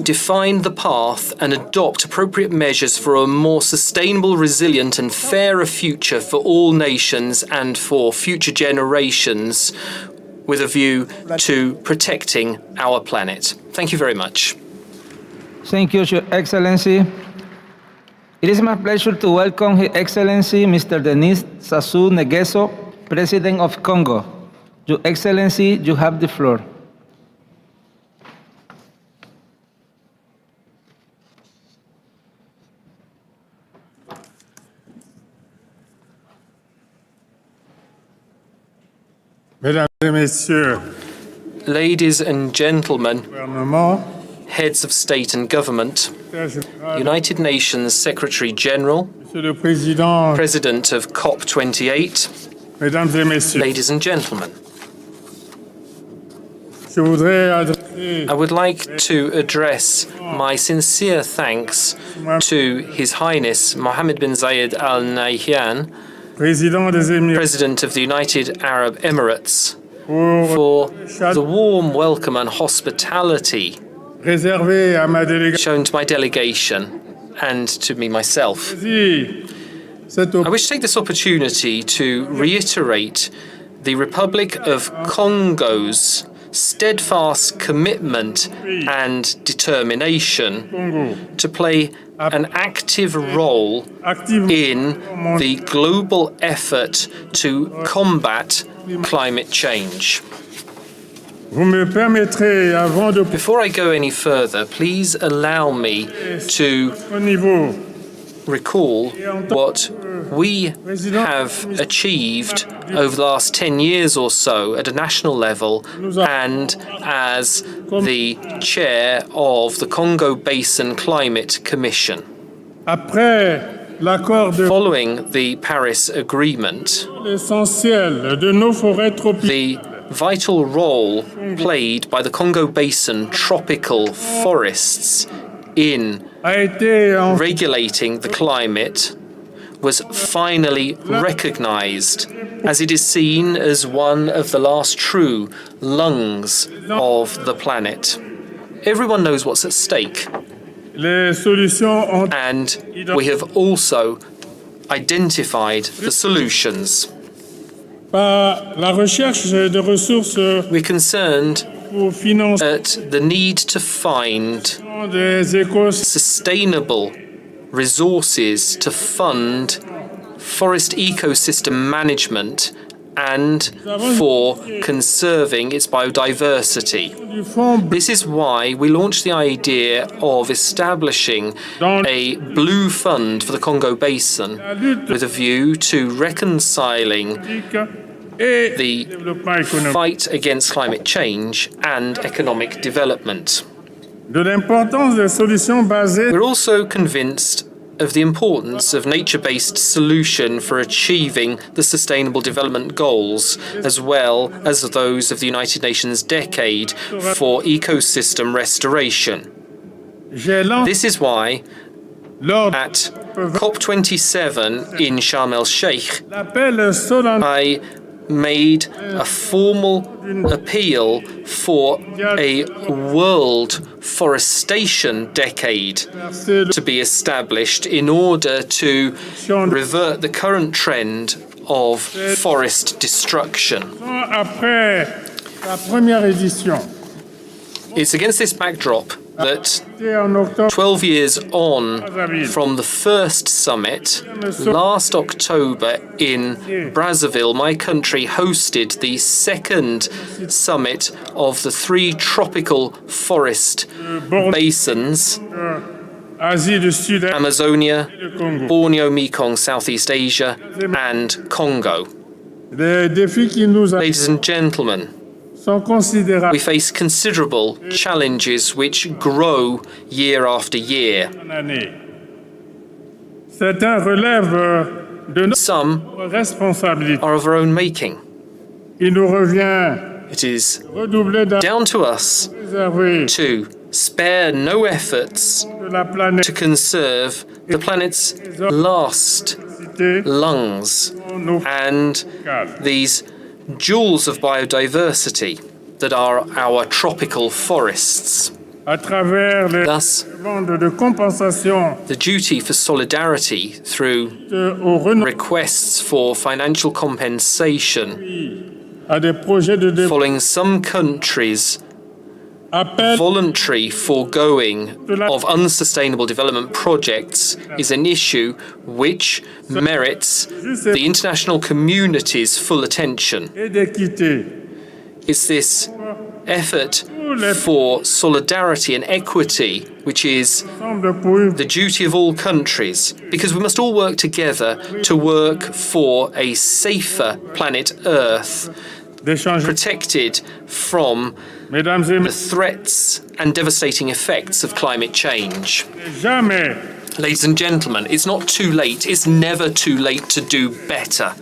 define the path and adopt appropriate measures for a more sustainable, resilient and fairer future for all nations and for future generations, with a view to protecting our planet. Thank you very much. Thank you, Your Excellency. It is my pleasure to welcome His Excellency Mr. Denis Sassou Nguesso, President of Congo. Your Excellency, you have the floor. Mesdames et Messieurs, Ladies and gentlemen, heads of state and government, United Nations Secretary General, President of COP28, Mesdames et Messieurs, ladies and gentlemen, je voudrais adresser I would like to address my sincere thanks to His Highness Mohammed bin Zayed Al Nahyan, President of the United Arab Emirates, for the warm welcome and hospitality shown to my delegation and to me myself. I wish to take this opportunity to reiterate the Republic of Congo's steadfast commitment and determination to play an active role in the global effort to combat climate change. Before I go any further, please allow me to recall what we have achieved over the last 10 years or so at a national level and as the chair of the Congo Basin Climate Commission. Following the Paris Agreement, the vital role played by the Congo Basin tropical forests in regulating the climate was finally recognized, as it is seen as one of the last true lungs of the planet. Everyone knows what's at stake. And we have also identified the solutions. We're concerned at the need to find sustainable resources to fund forest ecosystem management and for conserving its biodiversity. This is why we launched the idea of establishing a blue fund for the Congo Basin with a view to reconciling the fight against climate change and economic development. We're also convinced of the importance of nature-based solution for achieving the Sustainable Development Goals, as well as those of the United Nations Decade for Ecosystem Restoration. This is why at COP27 in Sharm el-Sheikh, I made a formal appeal for a world forestation decade to be established in order to revert the current trend of forest destruction. It's against this backdrop that 12 years on from the first summit, last October in Brazzaville, my country hosted the second summit of the 3 tropical forest basins, Amazonia, Borneo, Mekong, Southeast Asia, and Congo. Ladies and gentlemen, we face considerable challenges which grow year after year. Certains relèvent de Some notre responsabilité. are of our own making. Il nous revient It is redoubler down to us préserver to spare no efforts de la planète to conserve the planet's last lungs and these jewels of biodiversity that are our tropical forests. à travers les Thus, demandes de compensation the duty for solidarity through au renouvellement requests for financial compensation à des projets de développement following some countries' appelle voluntary foregoing of unsustainable development projects is an issue which merits the international community's full attention. et d'équité. It's this effort for solidarity and equity which is the duty of all countries, because we must all work together to work for a safer planet Earth, protected from the threats and devastating effects of climate change. Jamais, Ladies and gentlemen, it's not too late. It's never too late to do better.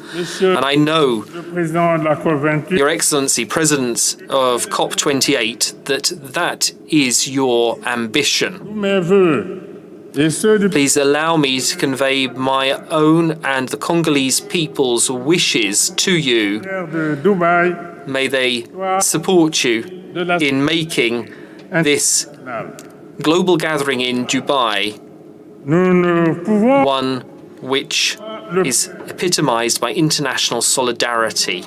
And I know, le président de la COP28, Your Excellency, President of COP28, that is your ambition. mes vœux et ceux du Please allow me to convey my own and the Congolese people's wishes to you. maire de Dubaï May they support you in making this global gathering in Dubai nous ne pouvons one which is epitomized by international solidarity.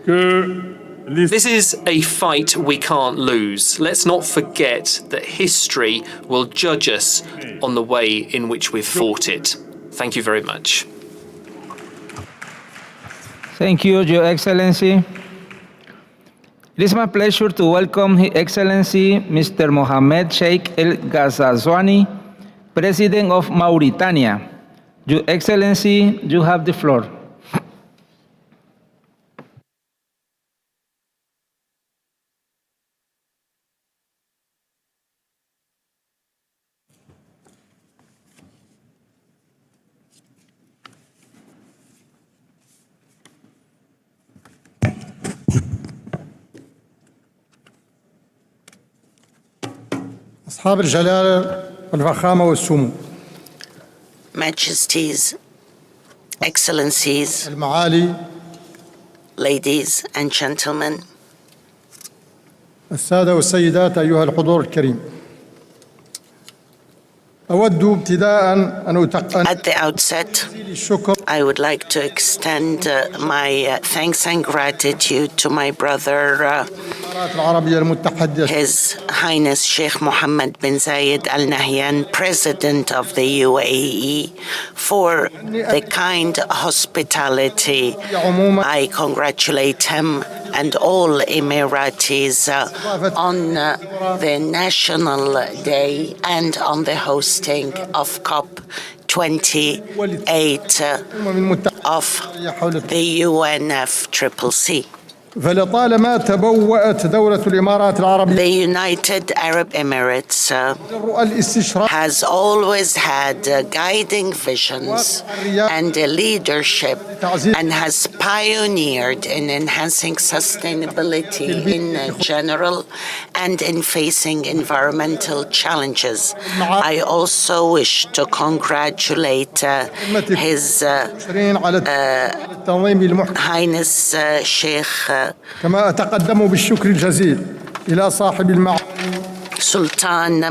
que This is a fight we can't lose. Let's not forget that history will judge us on the way in which we've fought it. Thank you very much. Thank you, Your Excellency. It is my pleasure to welcome His Excellency Mr. Mohamed Sheikh El Ghazazwani, President of Mauritania. Your Excellency, you have the floor. أصحاب الجلالة والفخامة والسمو Majesties, Excellencies, المعالي ladies and gentlemen, السادة والسيدات أيها الحضور الكريم أود ابتداء أن at the outset, I would like to extend my thanks and gratitude to my brother, العربية المتحدة His Highness Sheikh Mohammed bin Zayed Al Nahyan, President of the UAE, for the kind hospitality. I congratulate him and all Emiratis on the National Day and on the hosting of COP28 of the UNFCCC. فلطالما تبوأت دولة الإمارات العربية The United Arab Emirates has always had guiding visions and leadership and has pioneered in enhancing sustainability in general and in facing environmental challenges. I also wish to congratulate His Highness Sheikh كما أتقدم بالشكر الجزيل إلى صاحب المعالي Sultan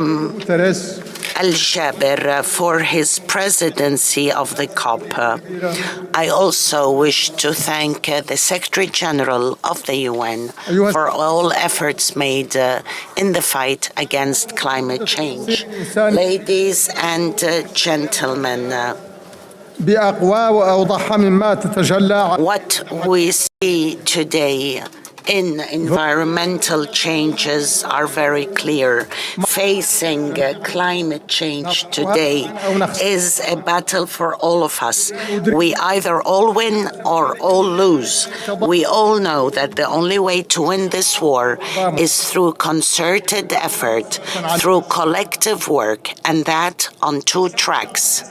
Al-Jaber for his presidency of the COP. I also wish to thank the Secretary General of the UN for all efforts made in the fight against climate change. Ladies and gentlemen, بأقوى وأوضح مما تتجلى what we see today in environmental changes are very clear. Facing climate change today is a battle for all of us. We either all win or all lose. We all know that the only way to win this war is through concerted effort, through collective work, and that on two tracks.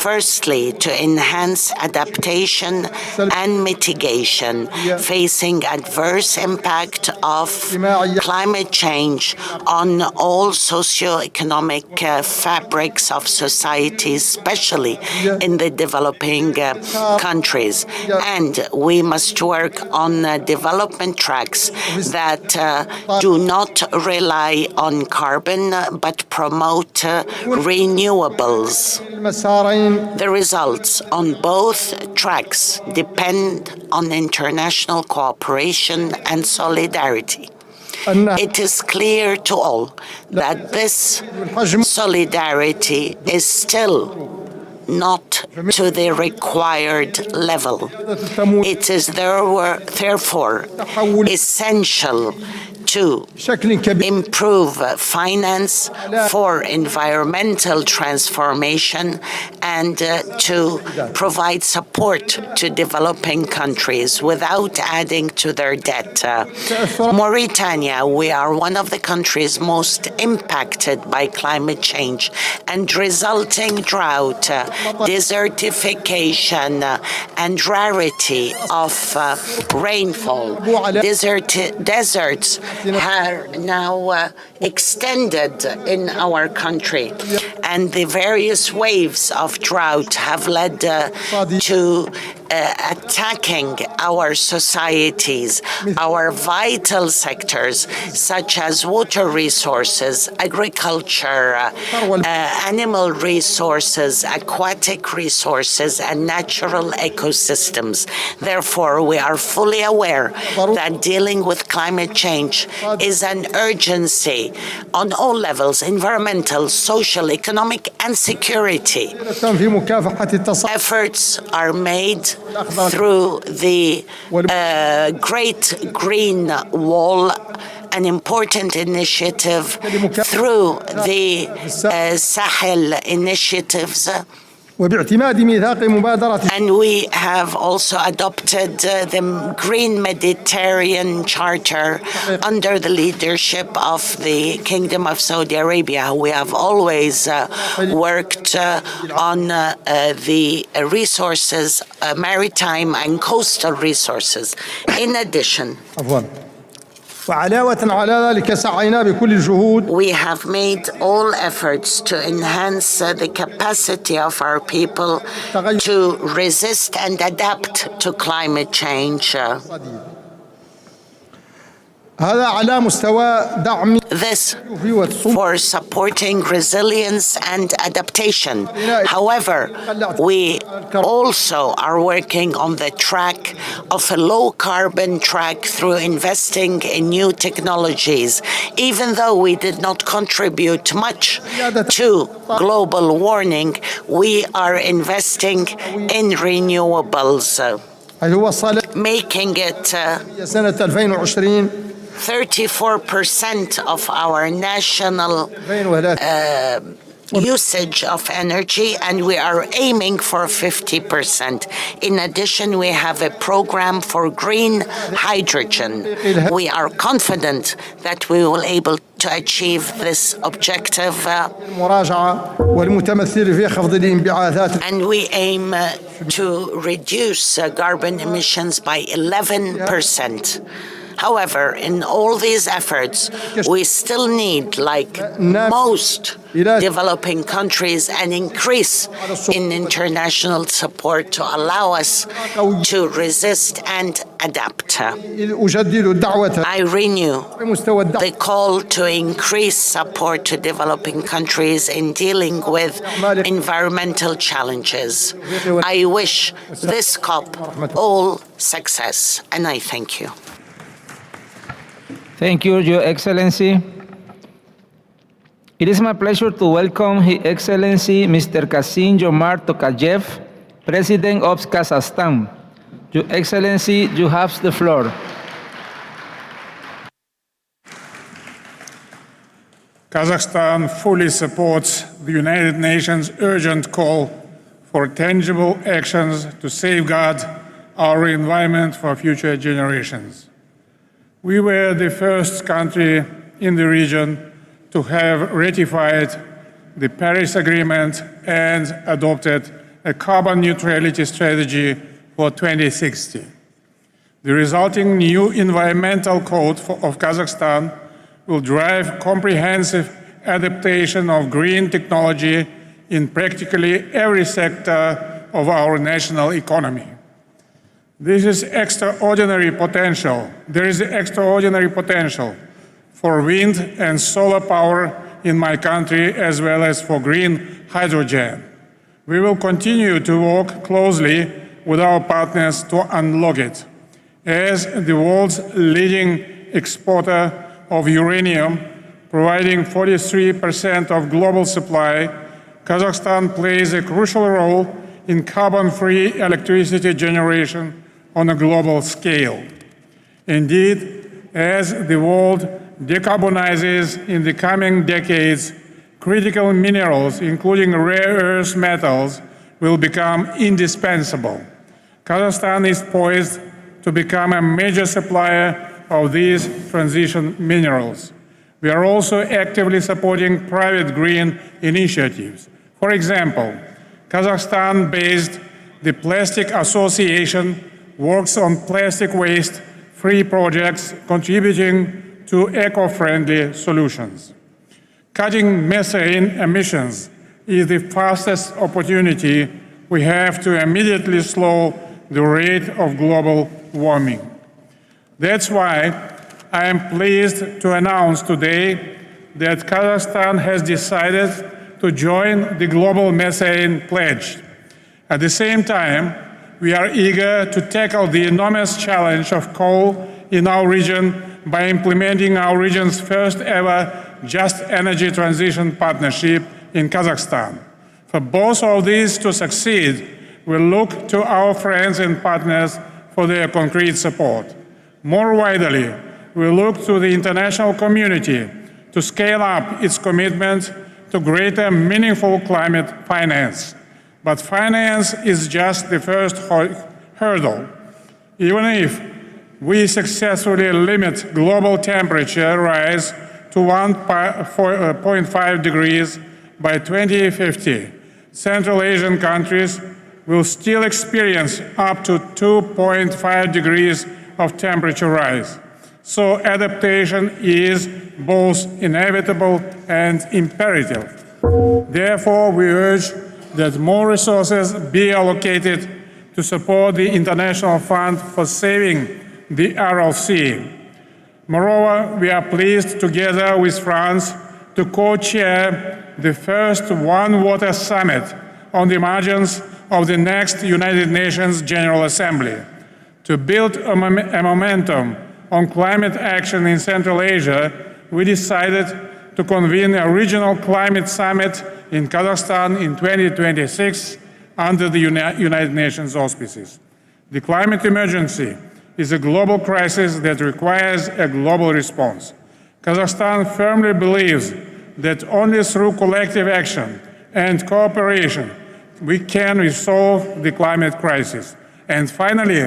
Firstly, to enhance adaptation and mitigation, facing adverse impact of climate change on all socioeconomic fabrics of societies, especially in the developing countries. And we must work on development tracks that do not rely on carbon but promote renewables. The results on both tracks depend on international cooperation and solidarity. It is clear to all that this solidarity is still not to the required level. It is therefore essential to improve finance for environmental transformation and to provide support to developing countries without adding to their debt. Mauritania, we are one of the countries most impacted by climate change and resulting drought, desertification, and rarity of rainfall. Deserts are now extended in our country, and the various waves of drought have led to attacking our societies, our vital sectors, such as water resources, agriculture, animal resources, aquatic resources, and natural ecosystems. Therefore, we are fully aware that dealing with climate change is an urgency on all levels: environmental, social, economic, and security. Efforts are made through the Great Green Wall, an important initiative, through the Sahel initiatives. And we have also adopted the Green Mediterranean Charter under the leadership of the Kingdom of Saudi Arabia. We have always worked on the resources, maritime and coastal resources. In addition, we have made all efforts to enhance the capacity of our people to resist and adapt to climate change. This for supporting resilience and adaptation. However, we also are working on the track of a low-carbon track through investing in new technologies. Even though we did not contribute much to global warming, we are investing in renewables, making it 34% of our national usage of energy, and we are aiming for 50%. In addition, we have a program for green hydrogen. We are confident that we will be able to achieve this objective, and we aim to reduce carbon emissions by 11%. However, in all these efforts, we still need, like most developing countries, an increase in international support to allow us to resist and adapt. I renew the call to increase support to developing countries in dealing with environmental challenges. I wish this COP all success, and I thank you. Thank you, Your Excellency. It is my pleasure to welcome His Excellency Mr. Kassym-Jomart Tokayev, President of Kazakhstan. Your Excellency, you have the floor. Kazakhstan fully supports the United Nations' urgent call for tangible actions to safeguard our environment for future generations. We were the first country in the region to have ratified the Paris Agreement and adopted a carbon neutrality strategy for 2060. The resulting new environmental code of Kazakhstan will drive comprehensive adaptation of green technology in practically every sector of our national economy. There is extraordinary potential for wind and solar power in my country, as well as for green hydrogen. We will continue to work closely with our partners to unlock it. As the world's leading exporter of uranium, providing 43% of global supply, Kazakhstan plays a crucial role in carbon-free electricity generation on a global scale. Indeed, as the world decarbonizes in the coming decades, critical minerals, including rare earth metals, will become indispensable. Kazakhstan is poised to become a major supplier of these transition minerals. We are also actively supporting private green initiatives. For example, Kazakhstan-based the Plastic Association works on plastic waste-free projects contributing to eco-friendly solutions. Cutting methane emissions is the fastest opportunity we have to immediately slow the rate of global warming. That's why I am pleased to announce today that Kazakhstan has decided to join the Global Methane Pledge. At the same time, we are eager to tackle the enormous challenge of coal in our region by implementing our region's first ever Just Energy Transition Partnership in Kazakhstan. For both of these to succeed, we look to our friends and partners for their concrete support. More widely, we look to the international community to scale up its commitment to greater meaningful climate finance. But finance is just the first hurdle. Even if we successfully limit global temperature rise to 1.5 degrees by 2050, Central Asian countries will still experience up to 2.5 degrees of temperature rise. So adaptation is both inevitable and imperative. Therefore, we urge that more resources be allocated to support the International Fund for Saving the Aral Sea. Moreover, we are pleased, together with France, to co-chair the first One Water Summit on the margins of the next United Nations General Assembly. To build a momentum on climate action in Central Asia, we decided to convene a regional climate summit in Kazakhstan in 2026 under the United Nations auspices. The climate emergency is a global crisis that requires a global response. Kazakhstan firmly believes that only through collective action and cooperation we can resolve the climate crisis. And finally,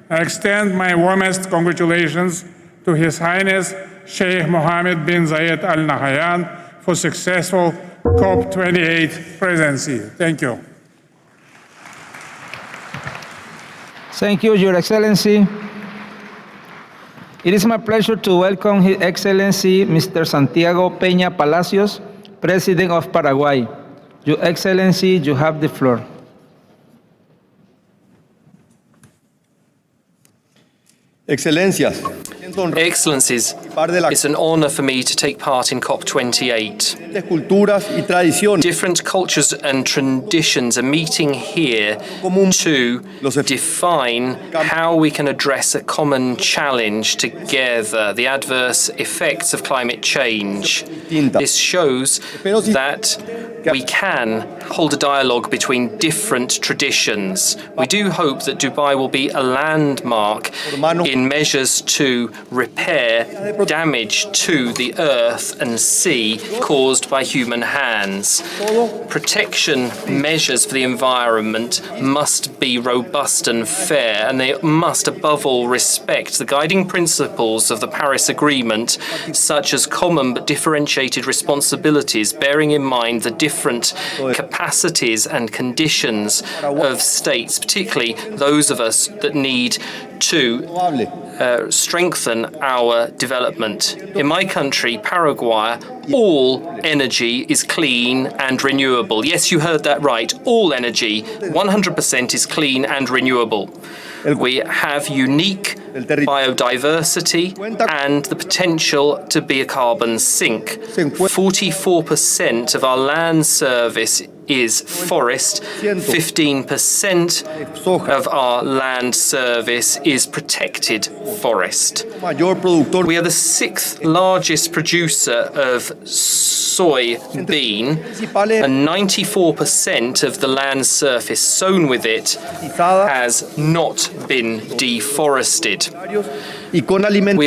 I extend my warmest congratulations to His Highness Sheikh Mohammed bin Zayed Al Nahyan for successful COP28 presidency. Thank you. Thank you, Your Excellency. It is my pleasure to welcome His Excellency Mr. Santiago Peña Palacios, President of Paraguay. Your Excellency, you have the floor. Excellencias. Excellencies, it's an honor for me to take part in COP28. Different cultures and traditions are meeting here to define how we can address a common challenge together, the adverse effects of climate change. This shows that we can hold a dialogue between different traditions. We do hope that Dubai will be a landmark in measures to repair damage to the earth and sea caused by human hands. Protection measures for the environment must be robust and fair, and they must above all respect the guiding principles of the Paris Agreement, such as common but differentiated responsibilities, bearing in mind the different capacities and conditions of states, particularly those of us that need to strengthen our development. In my country, Paraguay, all energy is clean and renewable. Yes, you heard that right. All energy, 100% is clean and renewable. We have unique biodiversity and the potential to be a carbon sink. 44% of our land service is forest, 15% of our land service is protected forest. We are the 6th largest producer of soybean, and 94% of the land surface sown with it has not been deforested. We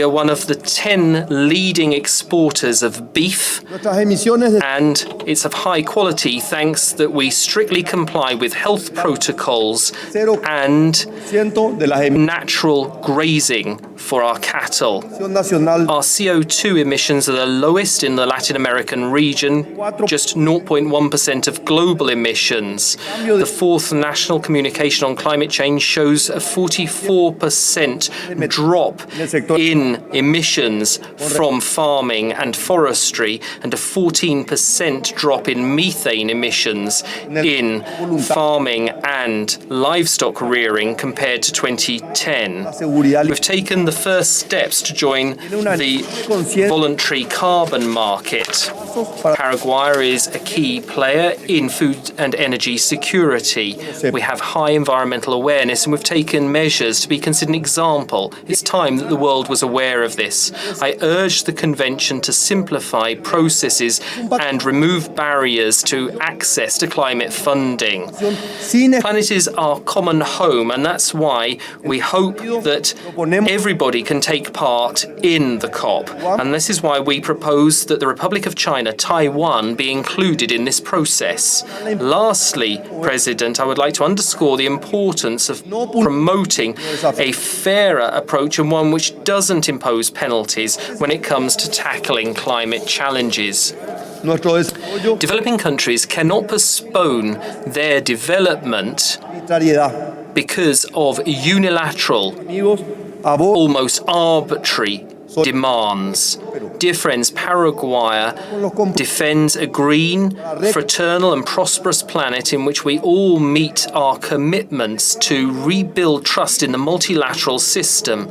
are one of the 10 leading exporters of beef, and it's of high quality thanks that we strictly comply with health protocols and natural grazing for our cattle. Our CO2 emissions are the lowest in the Latin American region, just 0.1% of global emissions. The 4th National Communication on Climate Change shows a 44% drop in emissions from farming and forestry, and a 14% drop in methane emissions in farming and livestock rearing compared to 2010. We've taken the first steps to join the voluntary carbon market. Paraguay is a key player in food and energy security. We have high environmental awareness, and we've taken measures to be considered an example. It's time that the world was aware of this. I urge the Convention to simplify processes and remove barriers to access to climate funding. The planet is our common home, and that's why we hope that everybody can take part in the COP. And this is why we propose that the Republic of China, Taiwan, be included in this process. Lastly, President, I would like to underscore the importance of promoting a fairer approach, and one which doesn't impose penalties when it comes to tackling climate challenges. Developing countries cannot postpone their development because of unilateral, almost arbitrary demands. Dear friends, Paraguay defends a green, fraternal and prosperous planet in which we all meet our commitments to rebuild trust in the multilateral system.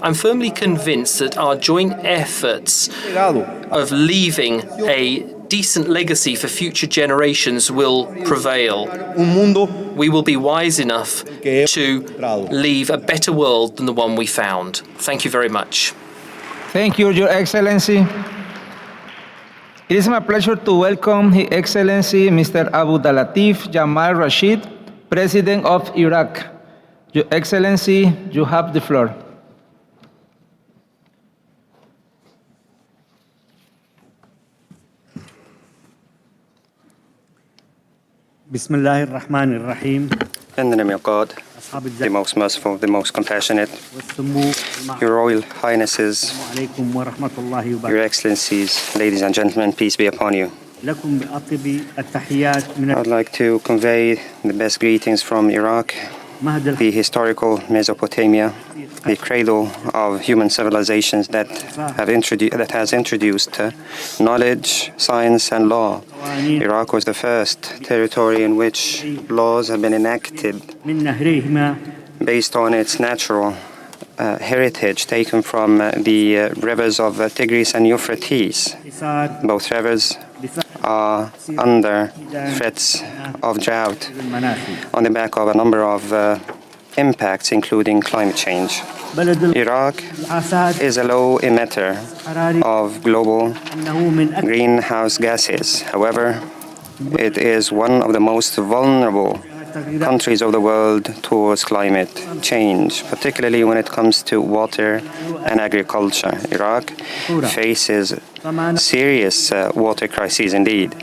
I'm firmly convinced that our joint efforts of leaving a decent legacy for future generations will prevail. We will be wise enough to leave a better world than the one we found. Thank you very much. Thank you, Your Excellency. It is my pleasure to welcome His Excellency Mr. Abdulatif Jamal Rashid, President of Iraq. Your Excellency, you have the floor. Bismillahir Rahmanir Rahim. In the name of God, the most merciful, the most compassionate, Your Royal Highnesses, Your Excellencies, ladies and gentlemen, peace be upon you. I would like to convey the best greetings from Iraq, the historical Mesopotamia, the cradle of human civilizations that has introduced knowledge, science, and law. Iraq was the first territory in which laws have been enacted based on its natural heritage taken from the rivers of Tigris and Euphrates. Both rivers are under threats of drought on the back of a number of impacts, including climate change. Iraq is a low emitter of global greenhouse gases. However, it is one of the most vulnerable countries of the world towards climate change, particularly when it comes to water and agriculture. Iraq faces serious water crises indeed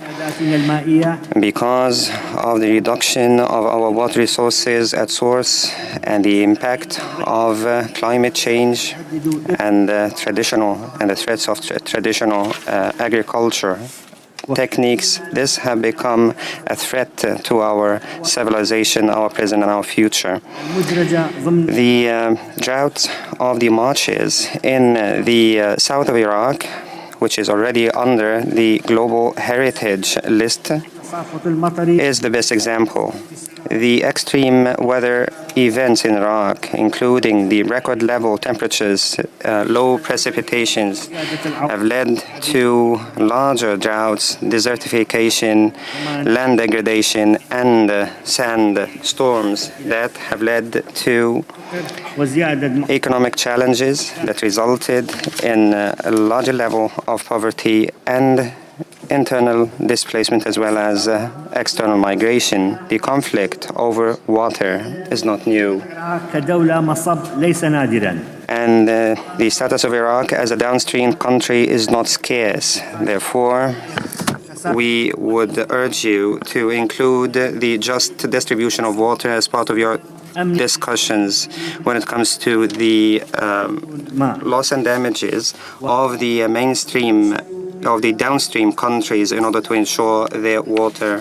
because of the reduction of our water resources at source and the impact of climate change and the threats of traditional agriculture techniques. This have become a threat to our civilization, our present and our future. The drought of the marshes in the south of Iraq, which is already under the global heritage list, is the best example. The extreme weather events in Iraq, including the record level temperatures, low precipitations, have led to larger droughts, desertification, land degradation, and sand storms that have led to economic challenges that resulted in a larger level of poverty and internal displacement as well as external migration. The conflict over water is not new. And the status of Iraq as a downstream country is not scarce. Therefore, we would urge you to include the just distribution of water as part of your discussions when it comes to the loss and damages of the of the downstream countries in order to ensure their water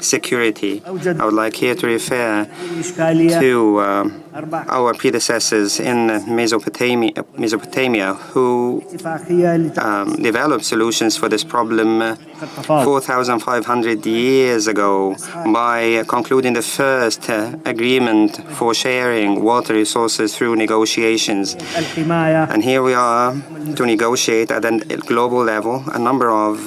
security. I would like here to refer to our predecessors in Mesopotamia who developed solutions for this problem 4,500 years ago by concluding the first agreement for sharing water resources through negotiations. And here we are to negotiate at a global level a number of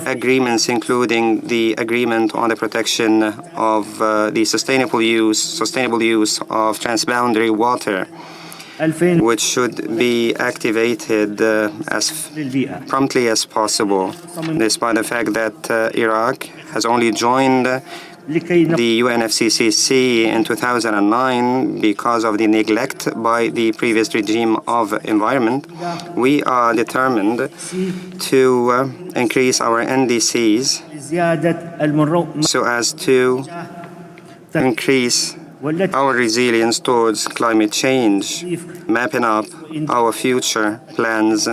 agreements, including the agreement on the protection of the sustainable use of transboundary water, which should be activated as promptly as possible, despite the fact that Iraq has only joined the UNFCCC in 2009 because of the neglect by the previous regime of environment. We are determined to increase our NDCs so as to increase our resilience towards climate change, mapping up our future plans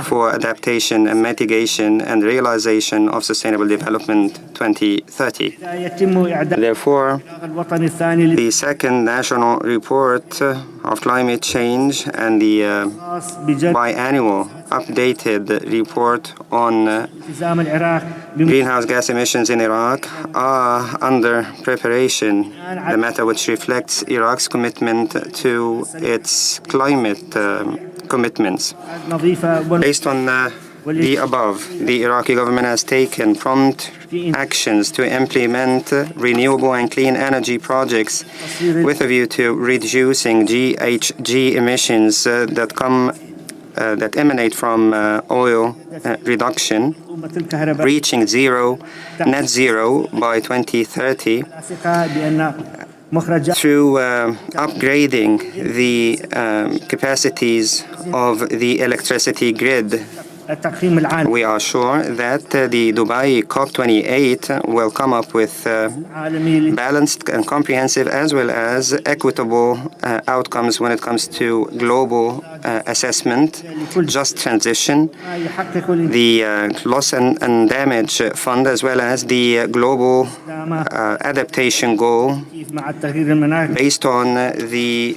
for adaptation and mitigation and realization of Sustainable Development 2030. Therefore, the second national report of climate change and the biannual updated report on greenhouse gas emissions in Iraq are under preparation, the matter which reflects Iraq's commitment to its climate commitments. Based on the above, the Iraqi government has taken prompt actions to implement renewable and clean energy projects with a view to reducing GHG emissions that emanate from oil reduction, reaching net zero by 2030 through upgrading the capacities of the electricity grid. We are sure that the Dubai COP28 will come up with balanced and comprehensive as well as equitable outcomes when it comes to global assessment, just transition, the loss and damage fund, as well as the global adaptation goal based on the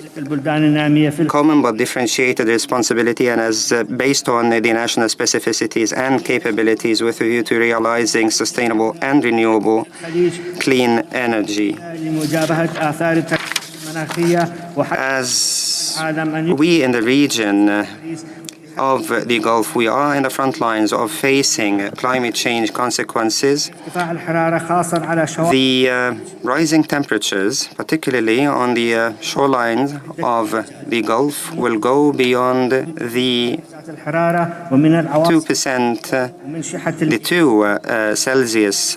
common but differentiated responsibility and as based on the national specificities and capabilities with a view to realizing sustainable and renewable clean energy. As we in the region of the Gulf, we are in the front lines of facing climate change consequences. The rising temperatures, particularly on the shorelines of the Gulf, will go beyond the 2%, the 2 Celsius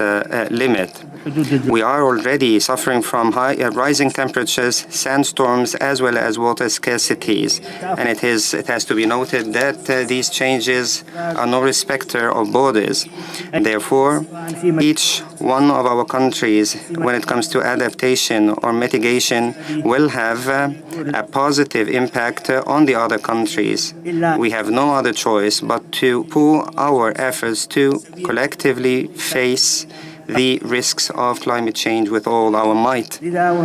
limit. We are already suffering from rising temperatures, sandstorms, as well as water scarcities. And it has to be noted that these changes are no respecter of borders. And therefore, each one of our countries, when it comes to adaptation or mitigation, will have a positive impact on the other countries. We have no other choice but to pool our efforts to collectively face the risks of climate change with all our might. Out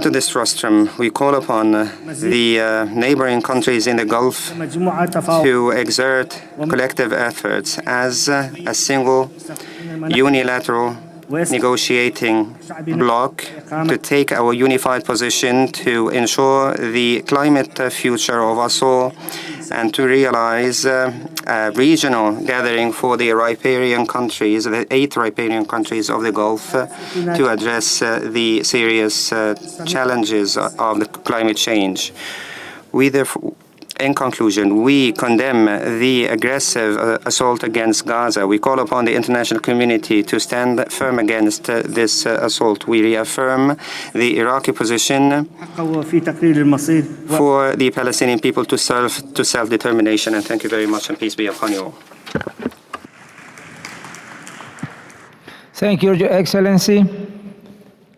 of this rostrum, we call upon the neighboring countries in the Gulf to exert collective efforts as a single unilateral negotiating bloc to take our unified position to ensure the climate future of us all and to realize a regional gathering for the riparian countries, the 8 riparian countries of the Gulf, to address the serious challenges of the climate change. We therefore, in conclusion, we condemn the aggressive assault against Gaza. We call upon the international community to stand firm against this assault. We reaffirm the Iraqi position for the Palestinian people to self-determination. And thank you very much, and peace be upon you all. Thank you, Your Excellency.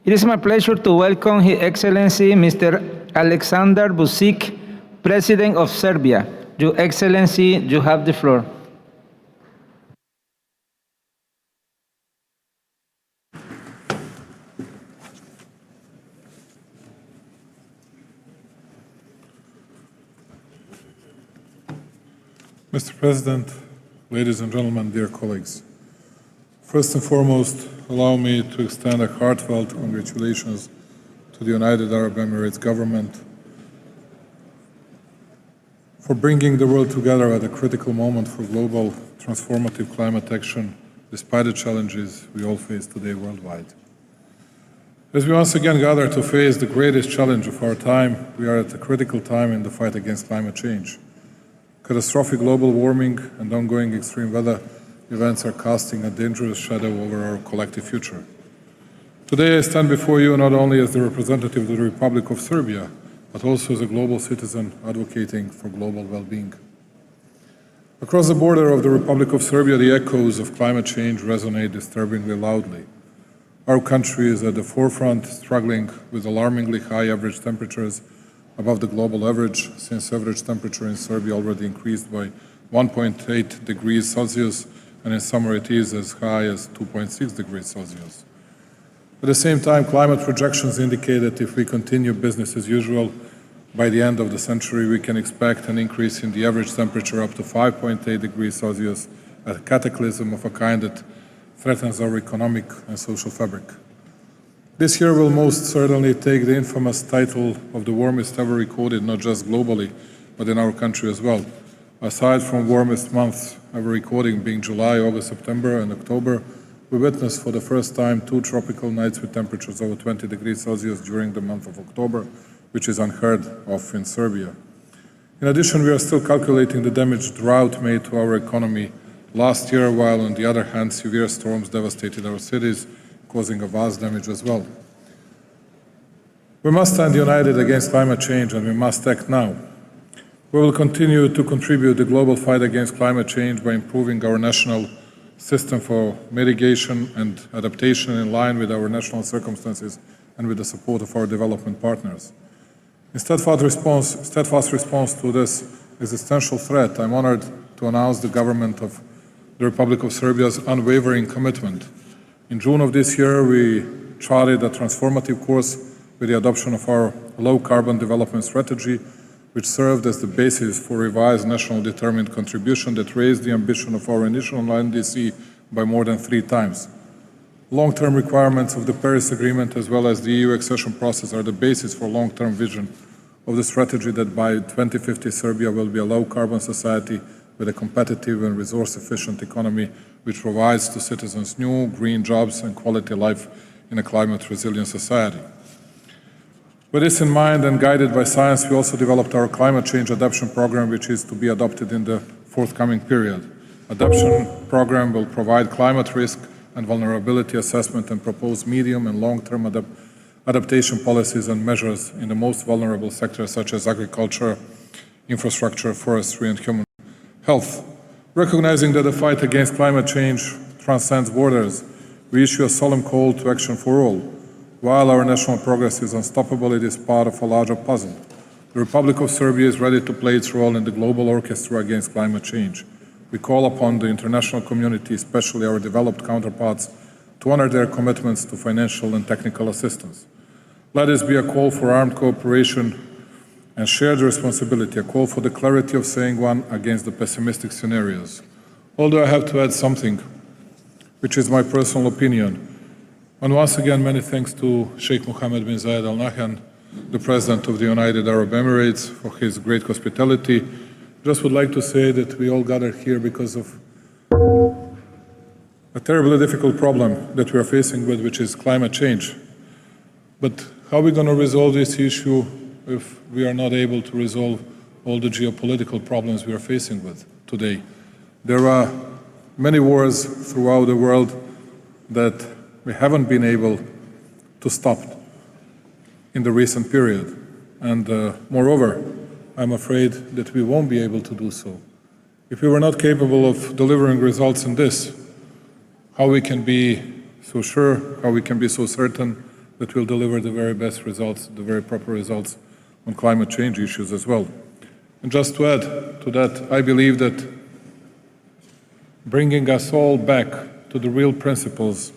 It is my pleasure to welcome His Excellency Mr. Alexander Vučić, President of Serbia. Your Excellency, you have the floor. Mr. President, ladies and gentlemen, dear colleagues. First and foremost, allow me to extend a heartfelt congratulations to the United Arab Emirates government for bringing the world together at a critical moment for global transformative climate action, despite the challenges we all face today worldwide. As we once again gather to face the greatest challenge of our time, we are at a critical time in the fight against climate change. Catastrophic global warming and ongoing extreme weather events are casting a dangerous shadow over our collective future. Today I stand before you not only as the representative of the Republic of Serbia, but also as a global citizen advocating for global well-being. Across the border of the Republic of Serbia, the echoes of climate change resonate disturbingly loudly. Our country is at the forefront, struggling with alarmingly high average temperatures above the global average, since average temperature in Serbia already increased by 1.8 degrees Celsius, and in summer it is as high as 2.6 degrees Celsius. At the same time, climate projections indicate that if we continue business as usual, by the end of the century, we can expect an increase in the average temperature up to 5.8 degrees Celsius, a cataclysm of a kind that threatens our economic and social fabric. This year will most certainly take the infamous title of the warmest ever recorded, not just globally, but in our country as well. Aside from warmest months ever recorded being July, August, September, and October, we witnessed for the first time 2 tropical nights with temperatures over 20 degrees Celsius during the month of October, which is unheard of in Serbia. In addition, we are still calculating the damage drought made to our economy last year, while on the other hand, severe storms devastated our cities, causing a vast damage as well. We must stand united against climate change, and we must act now. We will continue to contribute to the global fight against climate change by improving our national system for mitigation and adaptation in line with our national circumstances and with the support of our development partners. In steadfast response to this existential threat, I'm honored to announce the government of the Republic of Serbia's unwavering commitment. In June of this year, we charted a transformative course with the adoption of our low-carbon development strategy, which served as the basis for revised national determined contribution that raised the ambition of our initial NDC by more than 3 times. Long-term requirements of the Paris Agreement as well as the EU accession process are the basis for long-term vision of the strategy that by 2050 Serbia will be a low-carbon society with a competitive and resource-efficient economy which provides to citizens new, green jobs and quality life in a climate-resilient society. With this in mind and guided by science, we also developed our climate change adaptation program, which is to be adopted in the forthcoming period. Adaptation program will provide climate risk and vulnerability assessment and propose medium and long-term adaptation policies and measures in the most vulnerable sectors such as agriculture, infrastructure, forestry, and human health. Recognizing that the fight against climate change transcends borders, we issue a solemn call to action for all. While our national progress is unstoppable, it is part of a larger puzzle. The Republic of Serbia is ready to play its role in the global orchestra against climate change. We call upon the international community, especially our developed counterparts, to honor their commitments to financial and technical assistance. Let this be a call for armed cooperation and shared responsibility, a call for the clarity of saying one against the pessimistic scenarios. Although I have to add something, which is my personal opinion. And once again, many thanks to Sheikh Mohammed bin Zayed Al Nahyan, the President of the United Arab Emirates, for his great hospitality. Just would like to say that we all gathered here because of a terribly difficult problem that we are facing with, which is climate change. But how are we going to resolve this issue if we are not able to resolve all the geopolitical problems we are facing with today? There are many wars throughout the world that we haven't been able to stop in the recent period. And moreover, I'm afraid that we won't be able to do so. If we were not capable of delivering results in this, how we can be so sure, how we can be so certain that we'll deliver the very best results, the very proper results on climate change issues as well. And just to add to that, I believe that bringing us all back to the real principles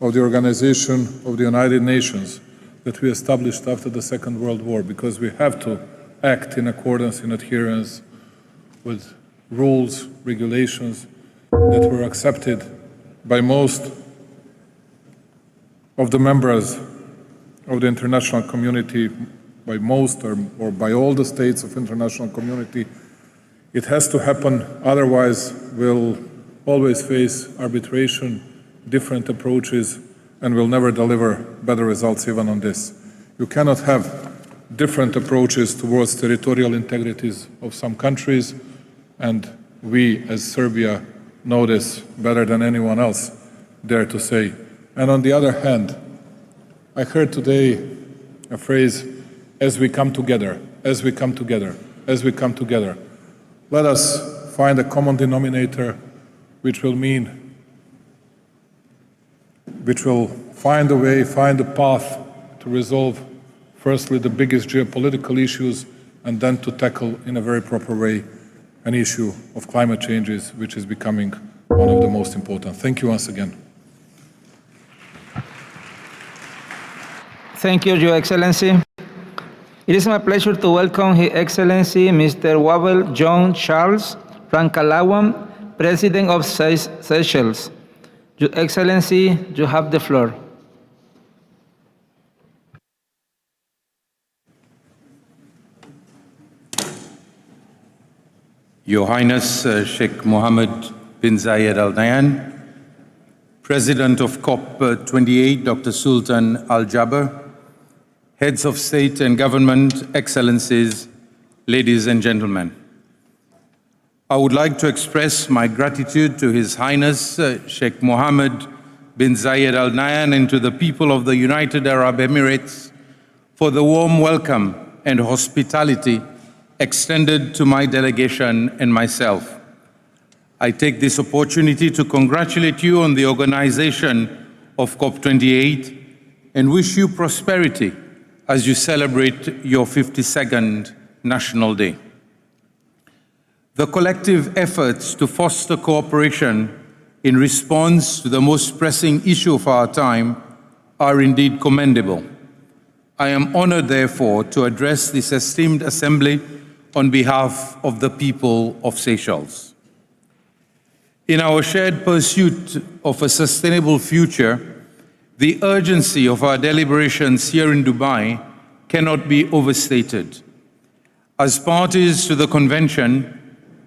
of the Organization of the United Nations that we established after the Second World War, because we have to act in accordance, in adherence with rules, regulations that were accepted by most of the members of the international community, by most or by all the states of international community. It has to happen, otherwise we'll always face arbitration, different approaches, and we'll never deliver better results even on this. You cannot have different approaches towards territorial integrities of some countries, and we as Serbia know this better than anyone else dare to say. And on the other hand, I heard today a phrase, as we come together, as we come together, as we come together. Let us find a common denominator which will find a way, find a path to resolve firstly the biggest geopolitical issues, and then to tackle in a very proper way an issue of climate changes, which is becoming one of the most important. Thank you once again. Thank you, Your Excellency. It is my pleasure to welcome His Excellency Mr. Wawel John Charles Rankalawan, President of Seychelles. Your Excellency, you have the floor. Your Highness Sheikh Mohammed bin Zayed Al Nahyan, President of COP28, Dr. Sultan Al Jaber, Heads of State and Government, Excellencies, ladies and gentlemen. I would like to express my gratitude to His Highness Sheikh Mohammed bin Zayed Al Nahyan and to the people of the United Arab Emirates for the warm welcome and hospitality extended to my delegation and myself. I take this opportunity to congratulate you on the organization of COP28 and wish you prosperity as you celebrate your 52nd National Day. The collective efforts to foster cooperation in response to the most pressing issue of our time are indeed commendable. I am honored, therefore, to address this esteemed assembly on behalf of the people of Seychelles. In our shared pursuit of a sustainable future, the urgency of our deliberations here in Dubai cannot be overstated. As parties to the convention,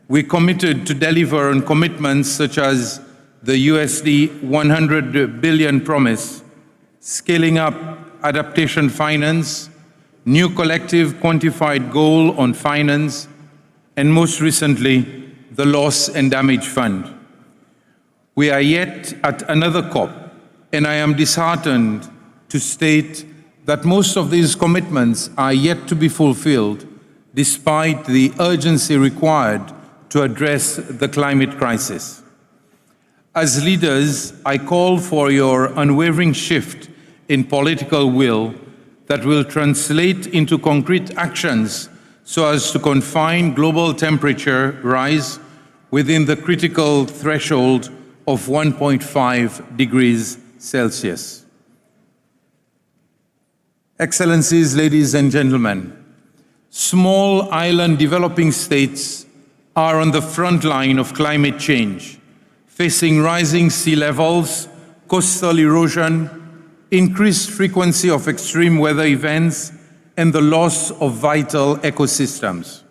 we committed to deliver on commitments such as the USD 100 billion promise, scaling up adaptation finance, new collective quantified goal on finance, and most recently, the Loss and Damage Fund. We are yet at another COP, and I am disheartened to state that most of these commitments are yet to be fulfilled, despite the urgency required to address the climate crisis. As leaders, I call for your unwavering shift in political will that will translate into concrete actions so as to confine global temperature rise within the critical threshold of 1.5 degrees Celsius. Excellencies, ladies and gentlemen, small island developing states are on the front line of climate change, facing rising sea levels, coastal erosion, increased frequency of extreme weather events, and the loss of vital ecosystems.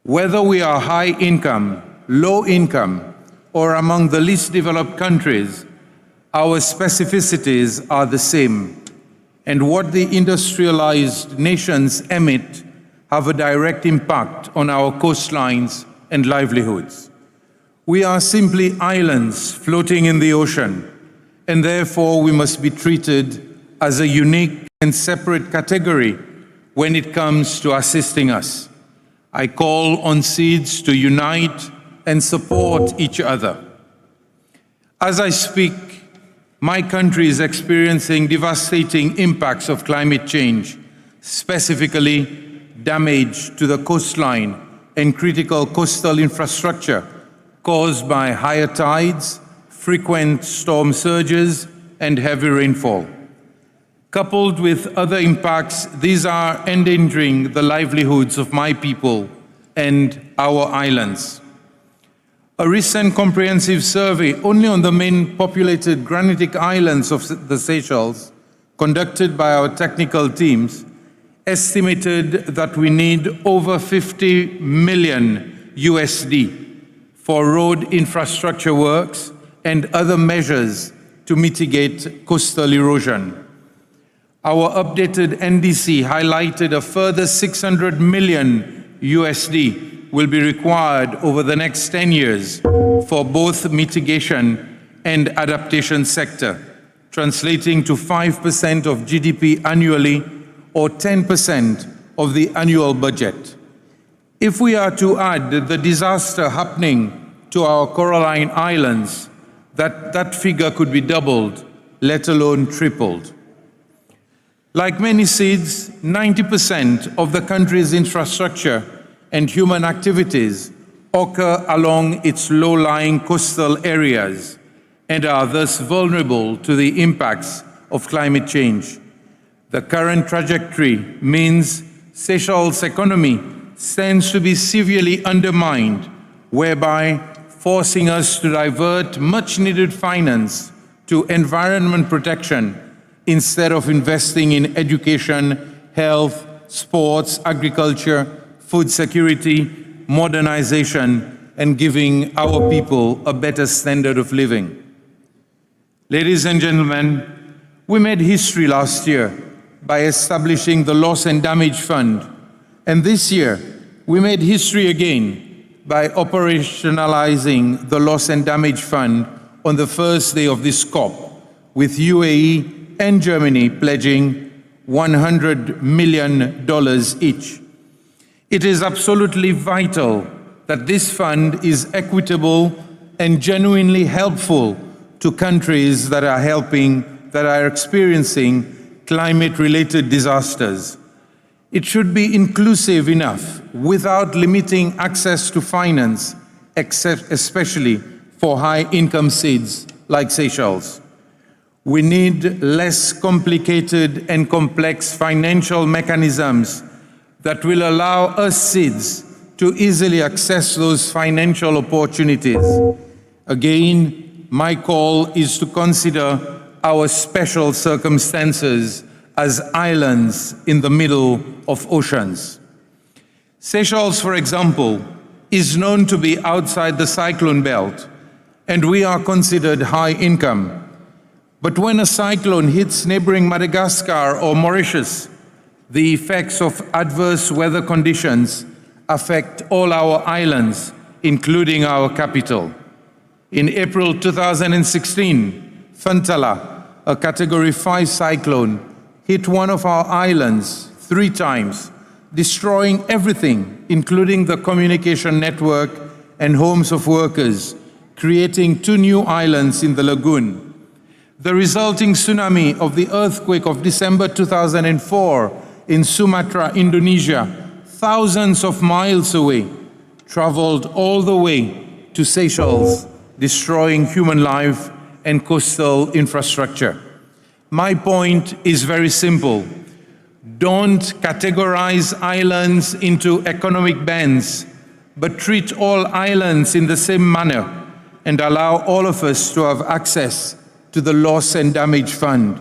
Whether we are high income, low income, or among the least developed countries, our specificities are the same, and what the industrialized nations emit have a direct impact on our coastlines and livelihoods. We are simply islands floating in the ocean, and therefore we must be treated as a unique and separate category when it comes to assisting us. I call on SEEDS to unite and support each other. As I speak, my country is experiencing devastating impacts of climate change, specifically damage to the coastline and critical coastal infrastructure caused by higher tides, frequent storm surges, and heavy rainfall. Coupled with other impacts, these are endangering the livelihoods of my people and our islands. A recent comprehensive survey only on the main populated granitic islands of the Seychelles, conducted by our technical teams, estimated that we need over 50 million USD for road infrastructure works and other measures to mitigate coastal erosion. Our updated NDC highlighted a further 600 million USD will be required over the next 10 years for both mitigation and adaptation sector, translating to 5% of GDP annually or 10% of the annual budget. If we are to add the disaster happening to our Coraline Islands, that figure could be doubled, let alone tripled. Like many seeds, 90% of the country's infrastructure and human activities occur along its low-lying coastal areas and are thus vulnerable to the impacts of climate change. The current trajectory means Seychelles' economy stands to be severely undermined, whereby forcing us to divert much-needed finance to environment protection instead of investing in education, health, sports, agriculture, food security, modernization, and giving our people a better standard of living. Ladies and gentlemen, we made history last year by establishing the Loss and Damage Fund, and this year we made history again by operationalizing the Loss and Damage Fund on the first day of this COP, with UAE and Germany pledging $100 million each. It is absolutely vital that this fund is equitable and genuinely helpful to countries that are experiencing climate-related disasters. It should be inclusive enough without limiting access to finance, especially for high-income seeds like Seychelles. We need less complicated and complex financial mechanisms that will allow us seeds to easily access those financial opportunities. Again, my call is to consider our special circumstances as islands in the middle of oceans. Seychelles, for example, is known to be outside the cyclone belt, and we are considered high income. But when a cyclone hits neighboring Madagascar or Mauritius, the effects of adverse weather conditions affect all our islands, including our capital. In April 2016, Fantala, a Category 5 cyclone, hit one of our islands 3 times, destroying everything, including the communication network and homes of workers, creating 2 new islands in the lagoon. The resulting tsunami of the earthquake of December 2004 in Sumatra, Indonesia, thousands of miles away, traveled all the way to Seychelles, destroying human life and coastal infrastructure. My point is very simple. Don't categorize islands into economic bands, but treat all islands in the same manner and allow all of us to have access to the Loss and Damage Fund.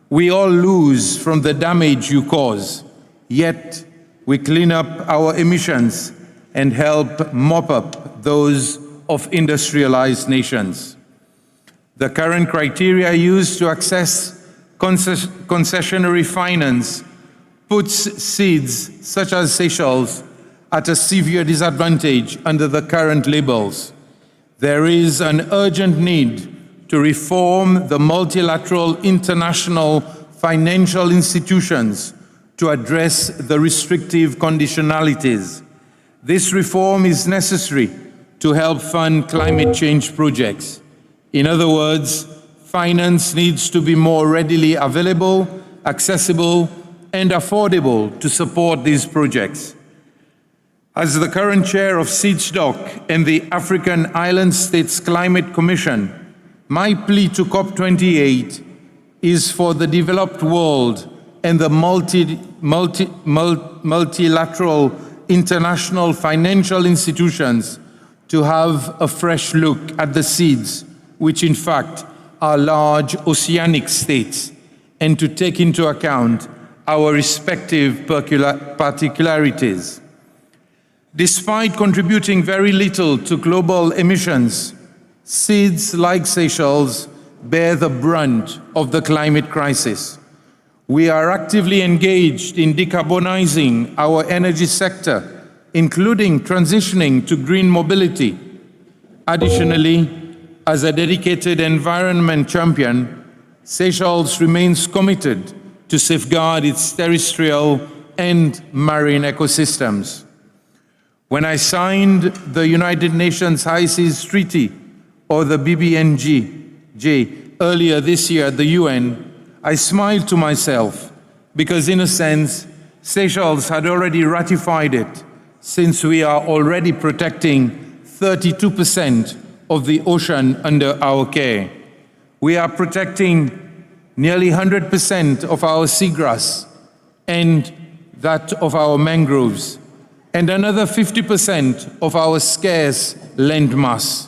We all lose from the damage you cause, yet we clean up our emissions and help mop up those of industrialized nations. The current criteria used to access concessionary finance puts seeds such as Seychelles at a severe disadvantage under the current labels. There is an urgent need to reform the multilateral international financial institutions to address the restrictive conditionalities. This reform is necessary to help fund climate change projects. In other words, finance needs to be more readily available, accessible, and affordable to support these projects. As the current chair of SEEDSDOC and the African Island States Climate Commission, my plea to COP28 is for the developed world and the multilateral international financial institutions to have a fresh look at the seeds, which in fact are large oceanic states, and to take into account our respective particularities. Despite contributing very little to global emissions, seeds like Seychelles bear the brunt of the climate crisis. We are actively engaged in decarbonizing our energy sector, including transitioning to green mobility. Additionally, as a dedicated environment champion, Seychelles remains committed to safeguard its terrestrial and marine ecosystems. When I signed the United Nations High Seas Treaty, or the BBNJ, earlier this year at the UN, I smiled to myself because, in a sense, Seychelles had already ratified it, since we are already protecting 32% of the ocean under our care. We are protecting nearly 100% of our seagrass and that of our mangroves, and another 50% of our scarce land mass.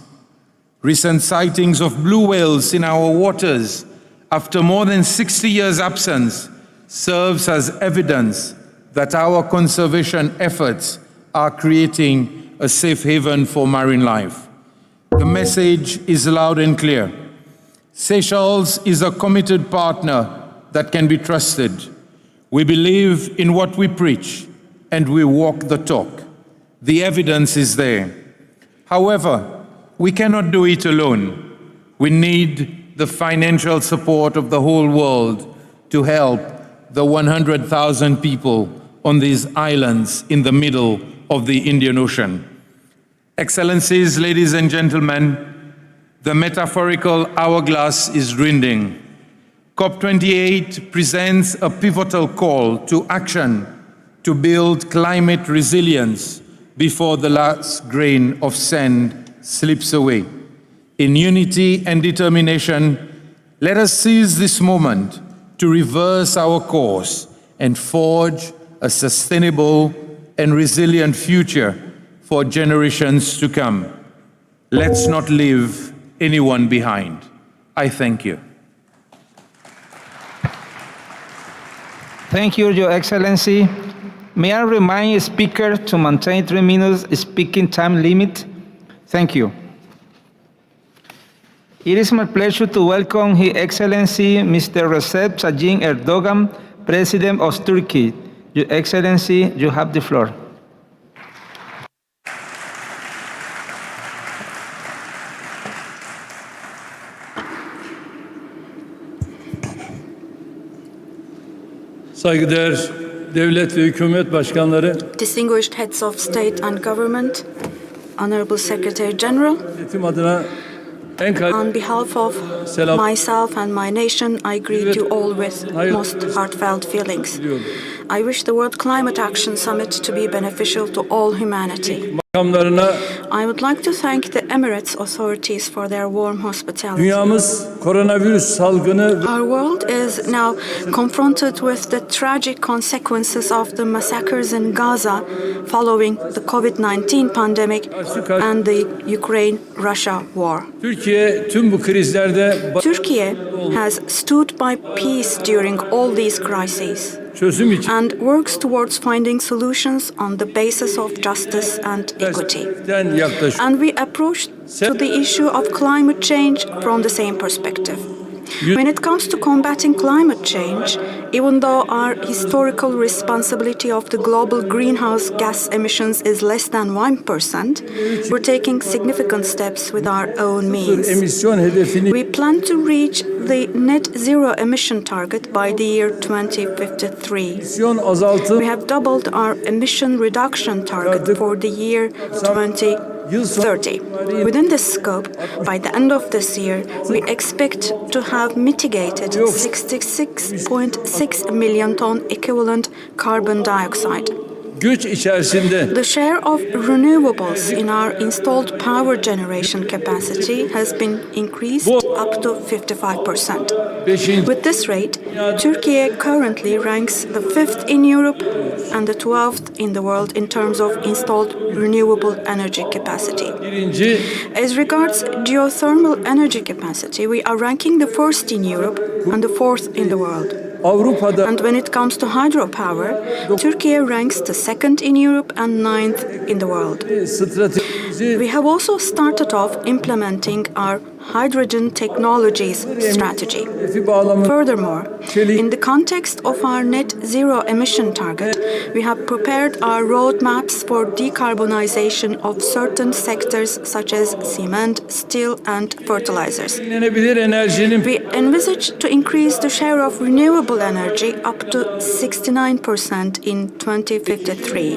Recent sightings of blue whales in our waters after more than 60 years' absence serves as evidence that our conservation efforts are creating a safe haven for marine life. The message is loud and clear. Seychelles is a committed partner that can be trusted. We believe in what we preach, and we walk the talk. The evidence is there. However, we cannot do it alone. We need the financial support of the whole world to help the 100,000 people on these islands in the middle of the Indian Ocean. Excellencies, ladies and gentlemen, the metaphorical hourglass is dwindling. COP28 presents a pivotal call to action to build climate resilience before the last grain of sand slips away. In unity and determination, let us seize this moment to reverse our course and forge a sustainable and resilient future for generations to come. Let's not leave anyone behind. I thank you. Thank you, Your Excellency. May I remind the speaker to maintain 3 minutes speaking time limit? Thank you. It is my pleasure to welcome His Excellency Mr. Recep Tayyip Erdogan, President of Turkey. Your Excellency, you have the floor. saygıdeğer devlet ve hükümet başkanları, distinguished heads of state and government, Honorable Secretary General, milletim adına en on behalf of myself and my nation, I greet you all with most heartfelt feelings. I wish the World Climate Action Summit to be beneficial to all humanity. makamlarına I would like to thank the Emirates authorities for their warm hospitality. dünyamız koronavirüs salgını Our world is now confronted with the tragic consequences of the massacres in Gaza following the COVID-19 pandemic and the Ukraine-Russia war. Türkiye tüm bu krizlerde Turkey has stood by peace during all these crises çözüm için and works towards finding solutions on the basis of justice and equity. yaklaşıyor. And we approach to the issue of climate change from the same perspective. When it comes to combating climate change, even though our historical responsibility of the global greenhouse gas emissions is less than 1%, we're taking significant steps with our own means. We plan to reach the net zero emission target by the year 2053. We have doubled our emission reduction target for the year 2030. Within this scope, by the end of this year, we expect to have mitigated 66.6 million ton equivalent carbon dioxide. Güç içerisinde The share of renewables in our installed power generation capacity has been increased up to 55%. With this rate, Turkey currently ranks the 5th in Europe and the 12th in the world in terms of installed renewable energy capacity. As regards geothermal energy capacity, we are ranking the 1st in Europe and the 4th in the world. And when it comes to hydropower, Turkey ranks the 2nd in Europe and 9th in the world. We have also started off implementing our hydrogen technologies strategy. Furthermore, in the context of our net zero emission target, we have prepared our roadmaps for decarbonization of certain sectors such as cement, steel, and fertilizers. We envisage to increase the share of renewable energy up to 69% in 2053.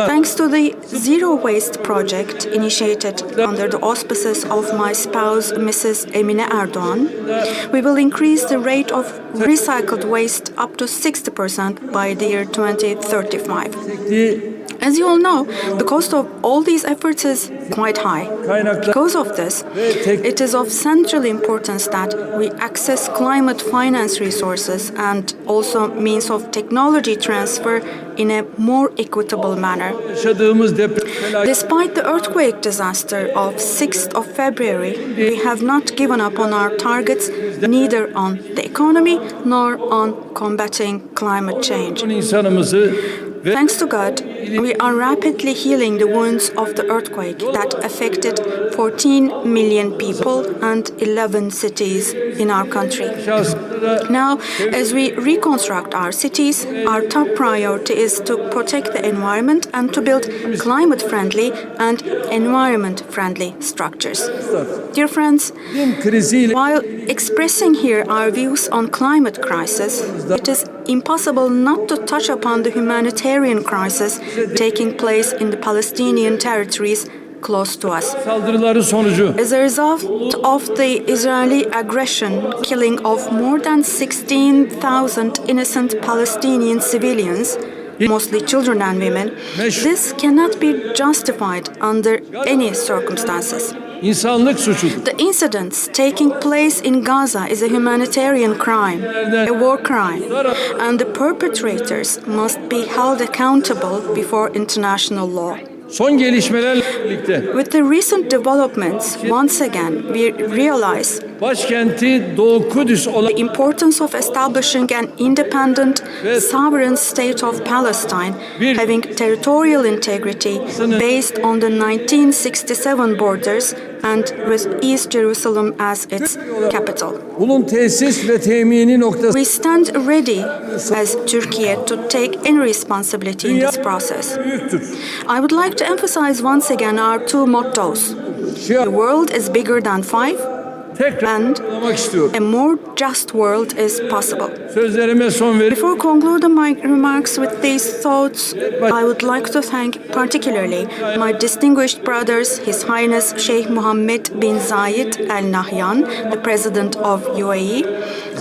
Thanks to the Zero Waste project initiated under the auspices of my spouse, Mrs. Emine Erdoğan, we will increase the rate of recycled waste up to 60% by the year 2035. As you all know, the cost of all these efforts is quite high. Because of this, it is of central importance that we access climate finance resources and also means of technology transfer in a more equitable manner. Despite the earthquake disaster of 6th of February, we have not given up on our targets, neither on the economy nor on combating climate change. Thanks to God, we are rapidly healing the wounds of the earthquake that affected 14 million people and 11 cities in our country. Now, as we reconstruct our cities, our top priority is to protect the environment and to build climate-friendly and environment-friendly structures. Dear friends, while expressing here our views on climate crisis, it is impossible not to touch upon the humanitarian crisis taking place in the Palestinian territories close to us. As a result of the Israeli aggression, killing of more than 16,000 innocent Palestinian civilians, mostly children and women, this cannot be justified under any circumstances. The incidents taking place in Gaza is a humanitarian crime, a war crime, and the perpetrators must be held accountable before international law. With the recent developments, once again, we realize the importance of establishing an independent, sovereign state of Palestine, having territorial integrity based on the 1967 borders and with East Jerusalem as its capital. We stand ready as Turkey to take any responsibility in this process. I would like to emphasize once again our two mottos. The world is bigger than 5, and a more just world is possible. Sözlerime son verip Before concluding my remarks with these thoughts, I would like to thank particularly my distinguished brothers, His Highness Sheikh Mohammed bin Zayed Al Nahyan, the President of UAE,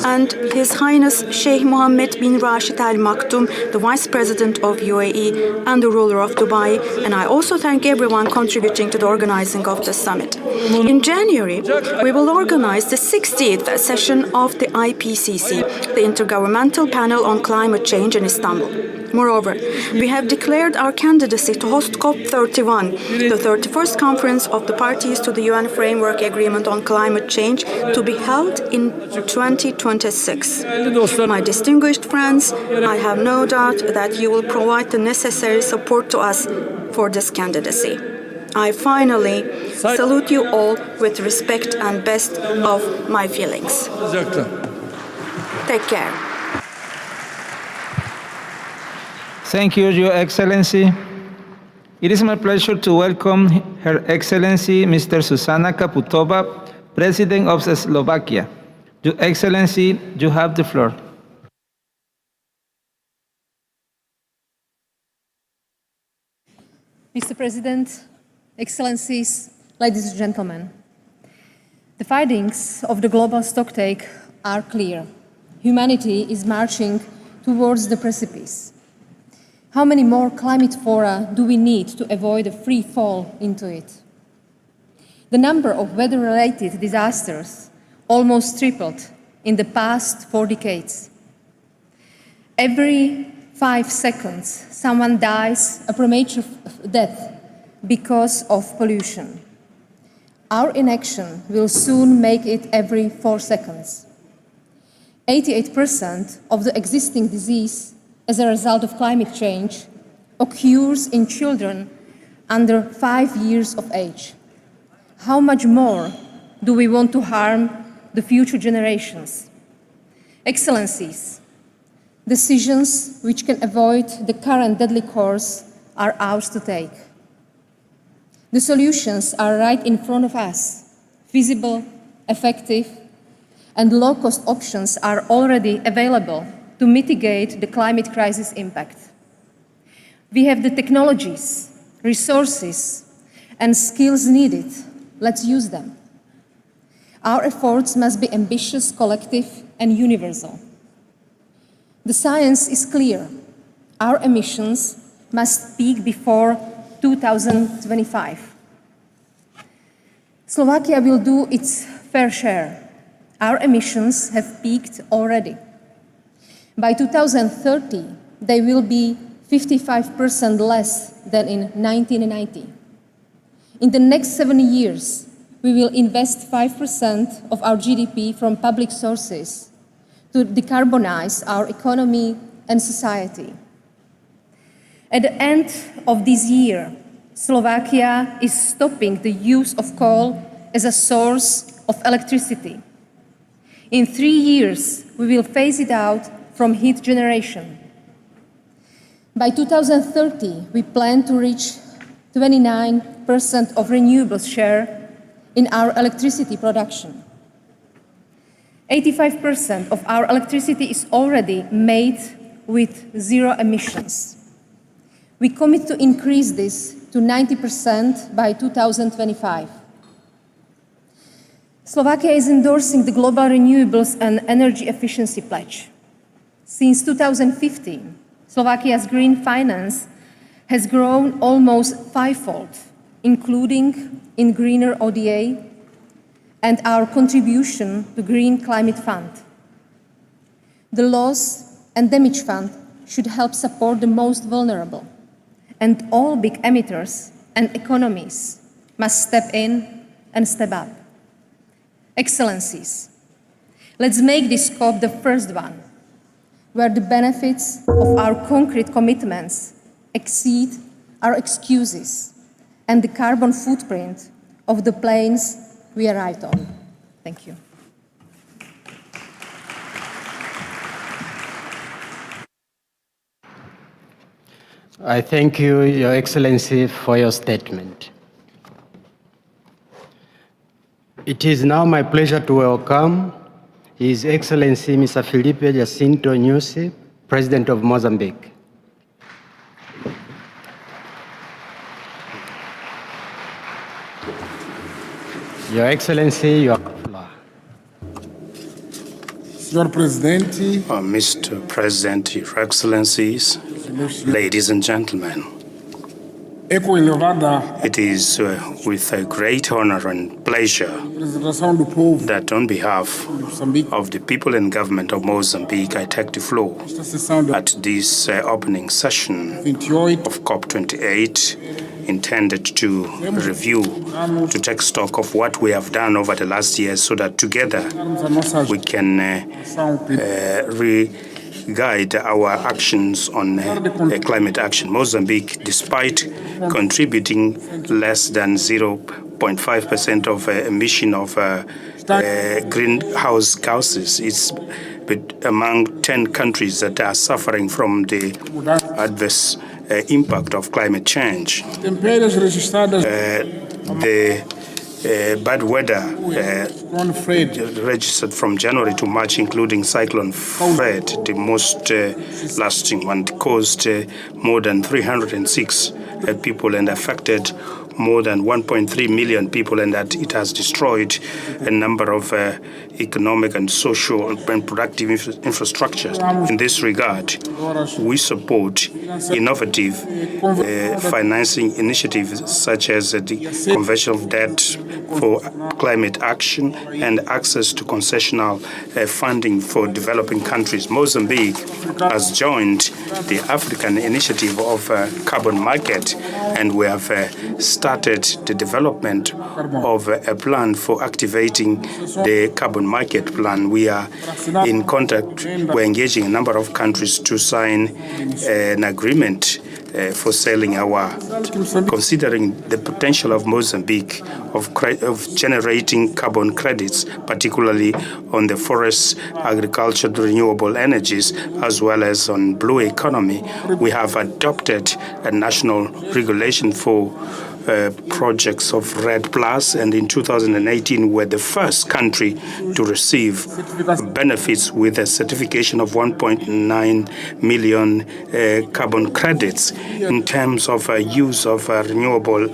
and His Highness Sheikh Mohammed bin Rashid Al Maktoum, the Vice President of UAE and the ruler of Dubai, and I also thank everyone contributing to the organizing of the summit. In January, we will organize the 60th session of the IPCC, the Intergovernmental Panel on Climate Change in Istanbul. Moreover, we have declared our candidacy to host COP31, the 31st conference of the parties to the UN Framework Agreement on Climate Change, to be held in 2026. My distinguished friends, I have no doubt that you will provide the necessary support to us for this candidacy. I finally salute you all with respect and best of my feelings. Take care. Thank you, Your Excellency. It is my pleasure to welcome Her Excellency Mr. Zuzana Kaputova, President of Slovakia. Your Excellency, you have the floor. Mr. President, Excellencies, ladies and gentlemen, the findings of the global stocktake are clear. Humanity is marching towards the precipice. How many more climate fora do we need to avoid a free fall into it? The number of weather-related disasters almost tripled in the past 4 decades. Every 5 seconds, someone dies a premature death because of pollution. Our inaction will soon make it every 4 seconds. 88% of the existing disease as a result of climate change occurs in children under 5 years of age. How much more do we want to harm the future generations? Excellencies, decisions which can avoid the current deadly course are ours to take. The solutions are right in front of us, feasible, effective, and low-cost options are already available to mitigate the climate crisis impact. We have the technologies, resources, and skills needed. Let's use them. Our efforts must be ambitious, collective, and universal. The science is clear. Our emissions must peak before 2025. Slovakia will do its fair share. Our emissions have peaked already. By 2030, they will be 55% less than in 1990. In the next 7 years, we will invest 5% of our GDP from public sources to decarbonize our economy and society. At the end of this year, Slovakia is stopping the use of coal as a source of electricity. In 3 years, we will phase it out from heat generation. By 2030, we plan to reach 29% of renewables share in our electricity production. 85% of our electricity is already made with zero emissions. We commit to increase this to 90% by 2025. Slovakia is endorsing the Global Renewables and Energy Efficiency Pledge. Since 2015, Slovakia's green finance has grown almost fivefold, including in greener ODA and our contribution to Green Climate Fund. The Loss and Damage Fund should help support the most vulnerable, and all big emitters and economies must step in and step up. Excellencies, let's make this COP the first one, where the benefits of our concrete commitments exceed our excuses and the carbon footprint of the planes we arrived on. Thank you. I thank you, Your Excellency, for your statement. It is now my pleasure to welcome His Excellency Mr. Felipe Jacinto Nyusi, President of Mozambique. Your Excellency, your floor. Mr. President, Your Excellencies, ladies and gentlemen, it is with a great honor and pleasure that on behalf of the people and government of Mozambique, I take the floor at this opening session of COP28, intended to review, to take stock of what we have done over the last year so that together we can guide our actions on climate action. Mozambique, despite contributing less than 0.5% of emission of greenhouse gases, is among 10 countries that are suffering from the adverse impact of climate change. The bad weather registered from January to March, including Cyclone Fred, the most lasting one, caused more than 306 people and affected more than 1.3 million people, and that it has destroyed a number of economic and social and productive infrastructures. In this regard, we support innovative financing initiatives such as the conversion of debt for climate action and access to concessional funding for developing countries. Mozambique has joined the African Initiative of Carbon Market, and we have started the development of a plan for activating the carbon market plan. We are in contact, we're engaging a number of countries to sign an agreement for selling considering the potential of Mozambique of generating carbon credits, particularly on the forest, agriculture, renewable energies, as well as on blue economy. We have adopted a national regulation for projects of RED+, and in 2018 we're the first country to receive benefits with a certification of 1.9 million carbon credits in terms of use of renewable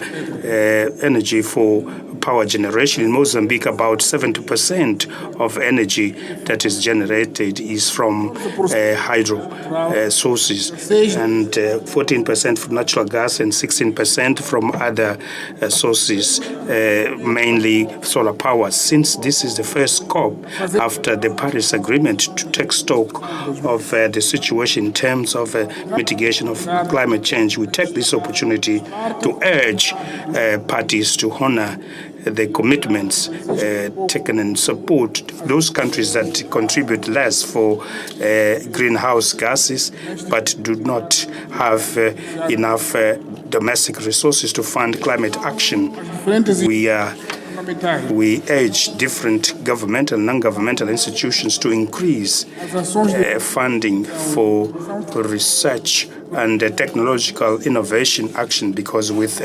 energy for power generation. In Mozambique, about 70% of energy that is generated is from hydro sources, and 14% from natural gas and 16% from other sources, mainly solar power. Since this is the first COP after the Paris Agreement to take stock of the situation in terms of mitigation of climate change, we take this opportunity to urge parties to honor the commitments taken and support those countries that contribute less for greenhouse gases but do not have enough domestic resources to fund climate action. We urge different governmental and non-governmental institutions to increase funding for research and technological innovation action, because with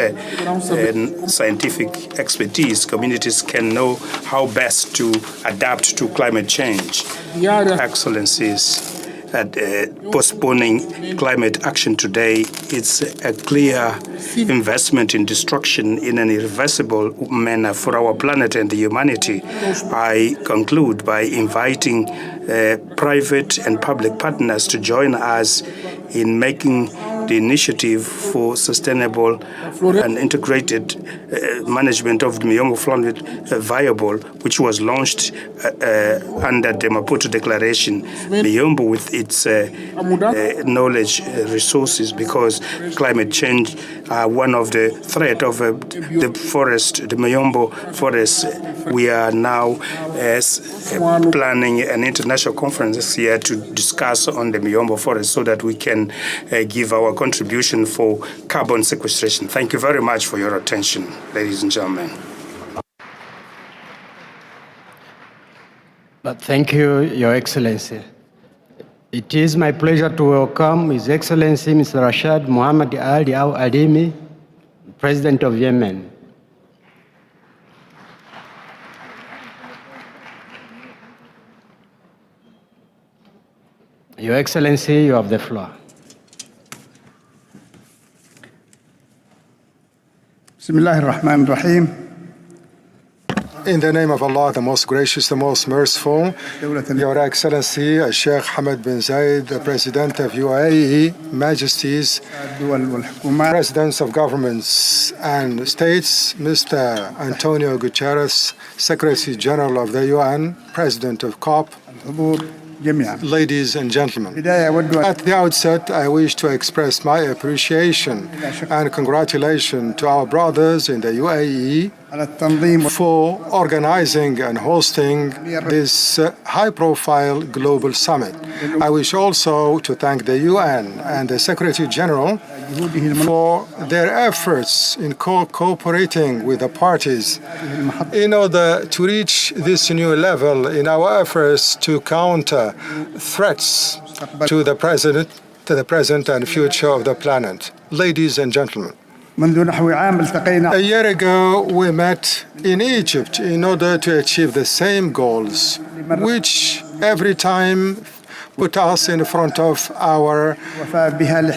scientific expertise, communities can know how best to adapt to climate change. Excellencies, postponing climate action today, it's a clear investment in destruction in an irreversible manner for our planet and the humanity. I conclude by inviting private and public partners to join us in making the initiative for sustainable and integrated management of the Miombo flood viable, which was launched under the Maputo Declaration. Miombo, with its knowledge resources, because climate change one of the threat of the forest, the Miombo forest. We are now planning an international conference this year to discuss on the Miombo forest so that we can give our contribution for carbon sequestration. Thank you very much for your attention, ladies and gentlemen. But thank you, Your Excellency. It is my pleasure to welcome His Excellency Mr. Rashad Mohammed Ali Al Alimi, President of Yemen. Your Excellency, you have the floor. Bismillahir Rahmanir Rahim. In the name of Allah, the most gracious, the most merciful, Your Excellency, Sheikh Hamad bin Zayed, the President of UAE, Majesties, Presidents of governments and states, Mr. Antonio Guterres, Secretary General of the UN, President of COP, ladies and gentlemen. At the outset, I wish to express my appreciation and congratulations to our brothers in the UAE for organizing and hosting this high-profile global summit. I wish also to thank the UN and the Secretary General for their efforts in cooperating with the parties in order to reach this new level in our efforts to counter threats to the present and future of the planet. Ladies and gentlemen, a year ago, we met in Egypt in order to achieve the same goals, which every time put us in front of our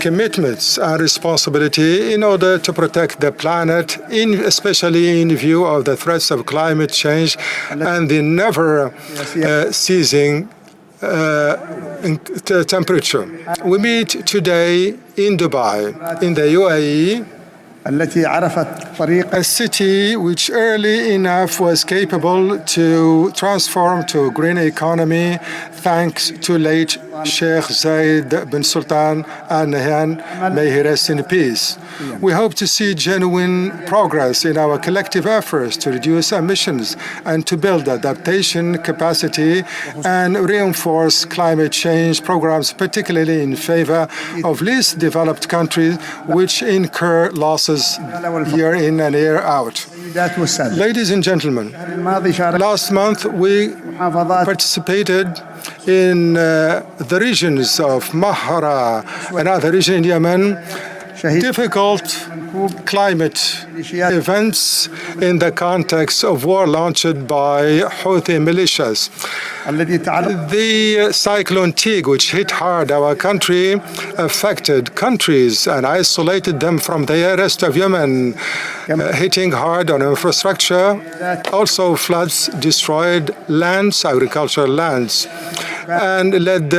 commitments and responsibility in order to protect the planet, especially in view of the threats of climate change and the never ceasing temperature. We meet today in Dubai, in the UAE, a city which early enough was capable to transform to a green economy thanks to late Sheikh Zayed bin Sultan Al Nahyan, may he rest in peace. We hope to see genuine progress in our collective efforts to reduce emissions and to build adaptation capacity and reinforce climate change programs, particularly in favor of least developed countries which incur losses year in and year out. Ladies and gentlemen, last month we participated in the regions of Mahra, another region in Yemen, difficult climate events in the context of war launched by Houthi militias. The cyclone Tig, which hit hard our country, affected countries and isolated them from the rest of Yemen, hitting hard on infrastructure. Also, floods destroyed lands, agricultural lands, and led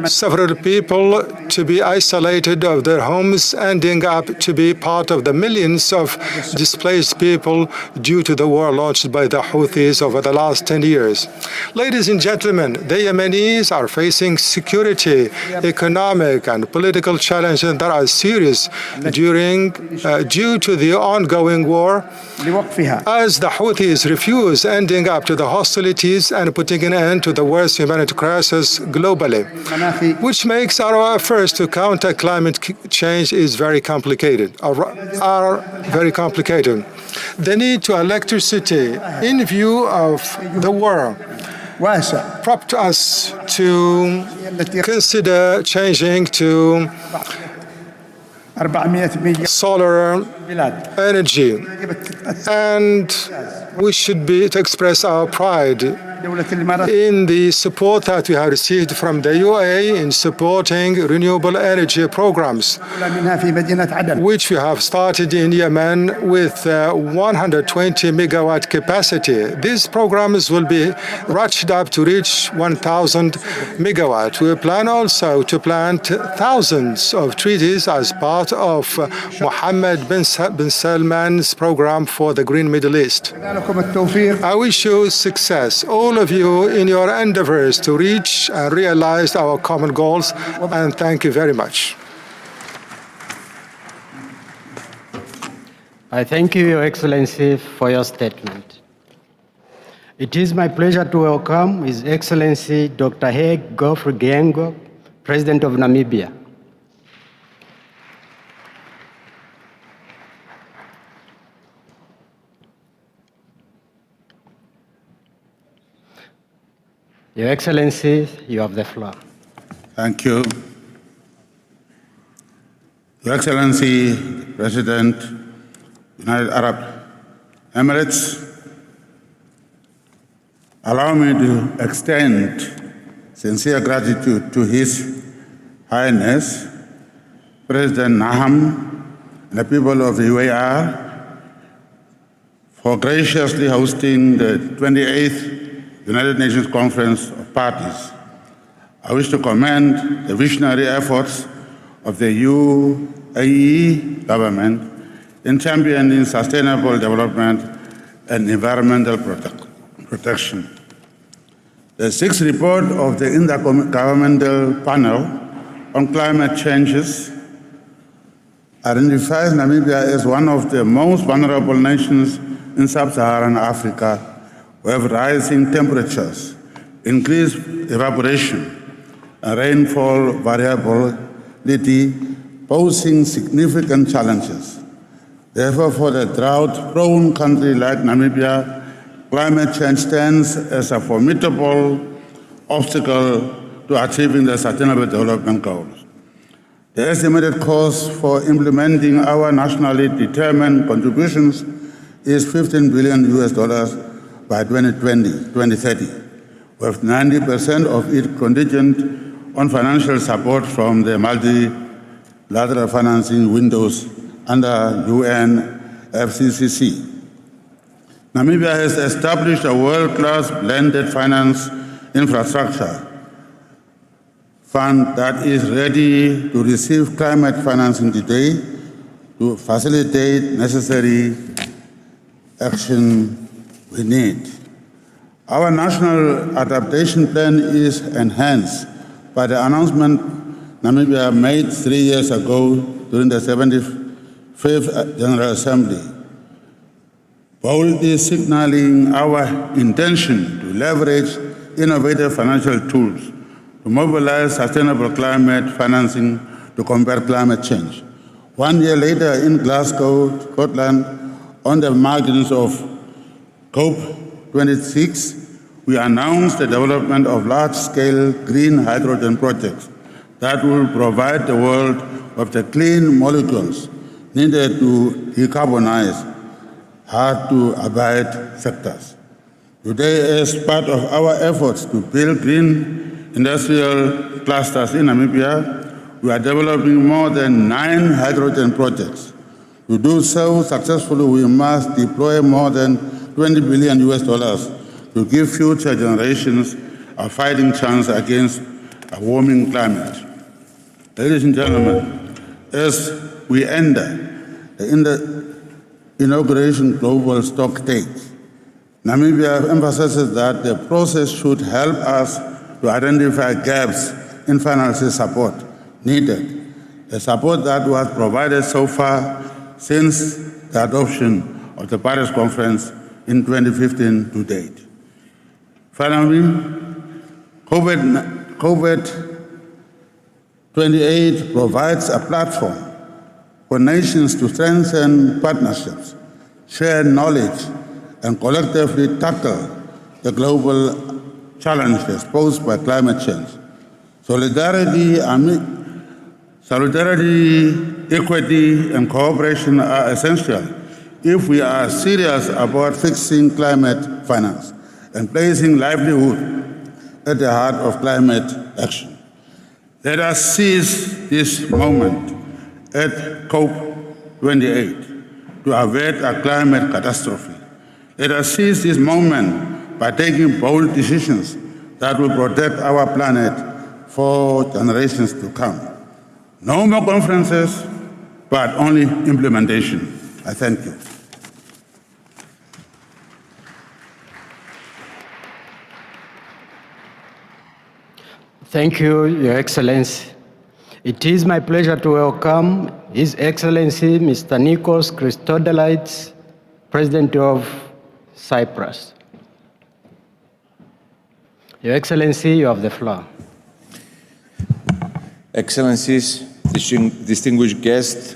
several people to be isolated of their homes, ending up to be part of the millions of displaced people due to the war launched by the Houthis over the last 10 years. Ladies and gentlemen, the Yemenis are facing security, economic, and political challenges that are serious due to the ongoing war, as the Houthis refuse ending up to the hostilities and putting an end to the worst humanitarian crisis globally, which makes our efforts to counter climate change is very complicated. The need to electricity in view of the war prompted us to consider changing to solar energy, and we should to express our pride in the support that we have received from the UAE in supporting renewable energy programs, which we have started in Yemen with 120 megawatt capacity. These programs will be ratcheted up to reach 1,000 megawatt. We plan also to plant thousands of trees as part of Mohammed bin Salman's program for the Green Middle East. I wish you success, all of you, in your endeavors to reach and realize our common goals, and thank you very much. I thank you, Your Excellency, for your statement. It is my pleasure to welcome His Excellency Dr. Hage Geoffrey Geingob, President of Namibia. Your Excellency, you have the floor. Thank you. Your Excellency, President, United Arab Emirates, allow me to extend sincere gratitude to His Highness, President Naham, and the people of the UAR for graciously hosting the 28th United Nations Conference of Parties. I wish to commend the visionary efforts of the UAE government in championing sustainable development and environmental protection. The sixth report of the Intergovernmental Panel on Climate Changes identifies Namibia as one of the most vulnerable nations in sub-Saharan Africa, who have rising temperatures, increased evaporation, and rainfall variability, posing significant challenges. Therefore, for the drought-prone country like Namibia, climate change stands as a formidable obstacle to achieving the Sustainable Development Goals. The estimated cost for implementing our nationally determined contributions is $15 billion by 2030, with 90% of it contingent on financial support from the multilateral financing windows under UNFCCC. Namibia has established a world-class blended finance infrastructure fund that is ready to receive climate financing today to facilitate necessary action we need. Our national adaptation plan is enhanced by the announcement Namibia made 3 years ago during the 75th General Assembly, boldly signaling our intention to leverage innovative financial tools to mobilize sustainable climate financing to combat climate change. 1 year later in Glasgow, Scotland, on the margins of COP26, we announced the development of large-scale green hydrogen projects that will provide the world with the clean molecules needed to decarbonize hard-to-abate sectors. Today, as part of our efforts to build green industrial clusters in Namibia, we are developing more than 9 hydrogen projects. To do so successfully, we must deploy more than $20 billion to give future generations a fighting chance against a warming climate. Ladies and gentlemen, as we enter the inauguration global stock take, Namibia emphasizes that the process should help us to identify gaps in financial support needed, the support that was provided so far since the adoption of the Paris Conference in 2015 to date. Finally, COP28 provides a platform for nations to strengthen partnerships, share knowledge, and collectively tackle the global challenges posed by climate change. Solidarity, equity, and cooperation are essential if we are serious about fixing climate finance and placing livelihood at the heart of climate action. Let us seize this moment at COP28 to avert a climate catastrophe. Let us seize this moment by taking bold decisions that will protect our planet for generations to come. No more conferences, but only implementation. I thank you. Thank you, Your Excellency. It is my pleasure to welcome His Excellency Mr. Nikos Christodoulides, President of Cyprus. Your Excellency, you have the floor. Excellencies, distinguished guests,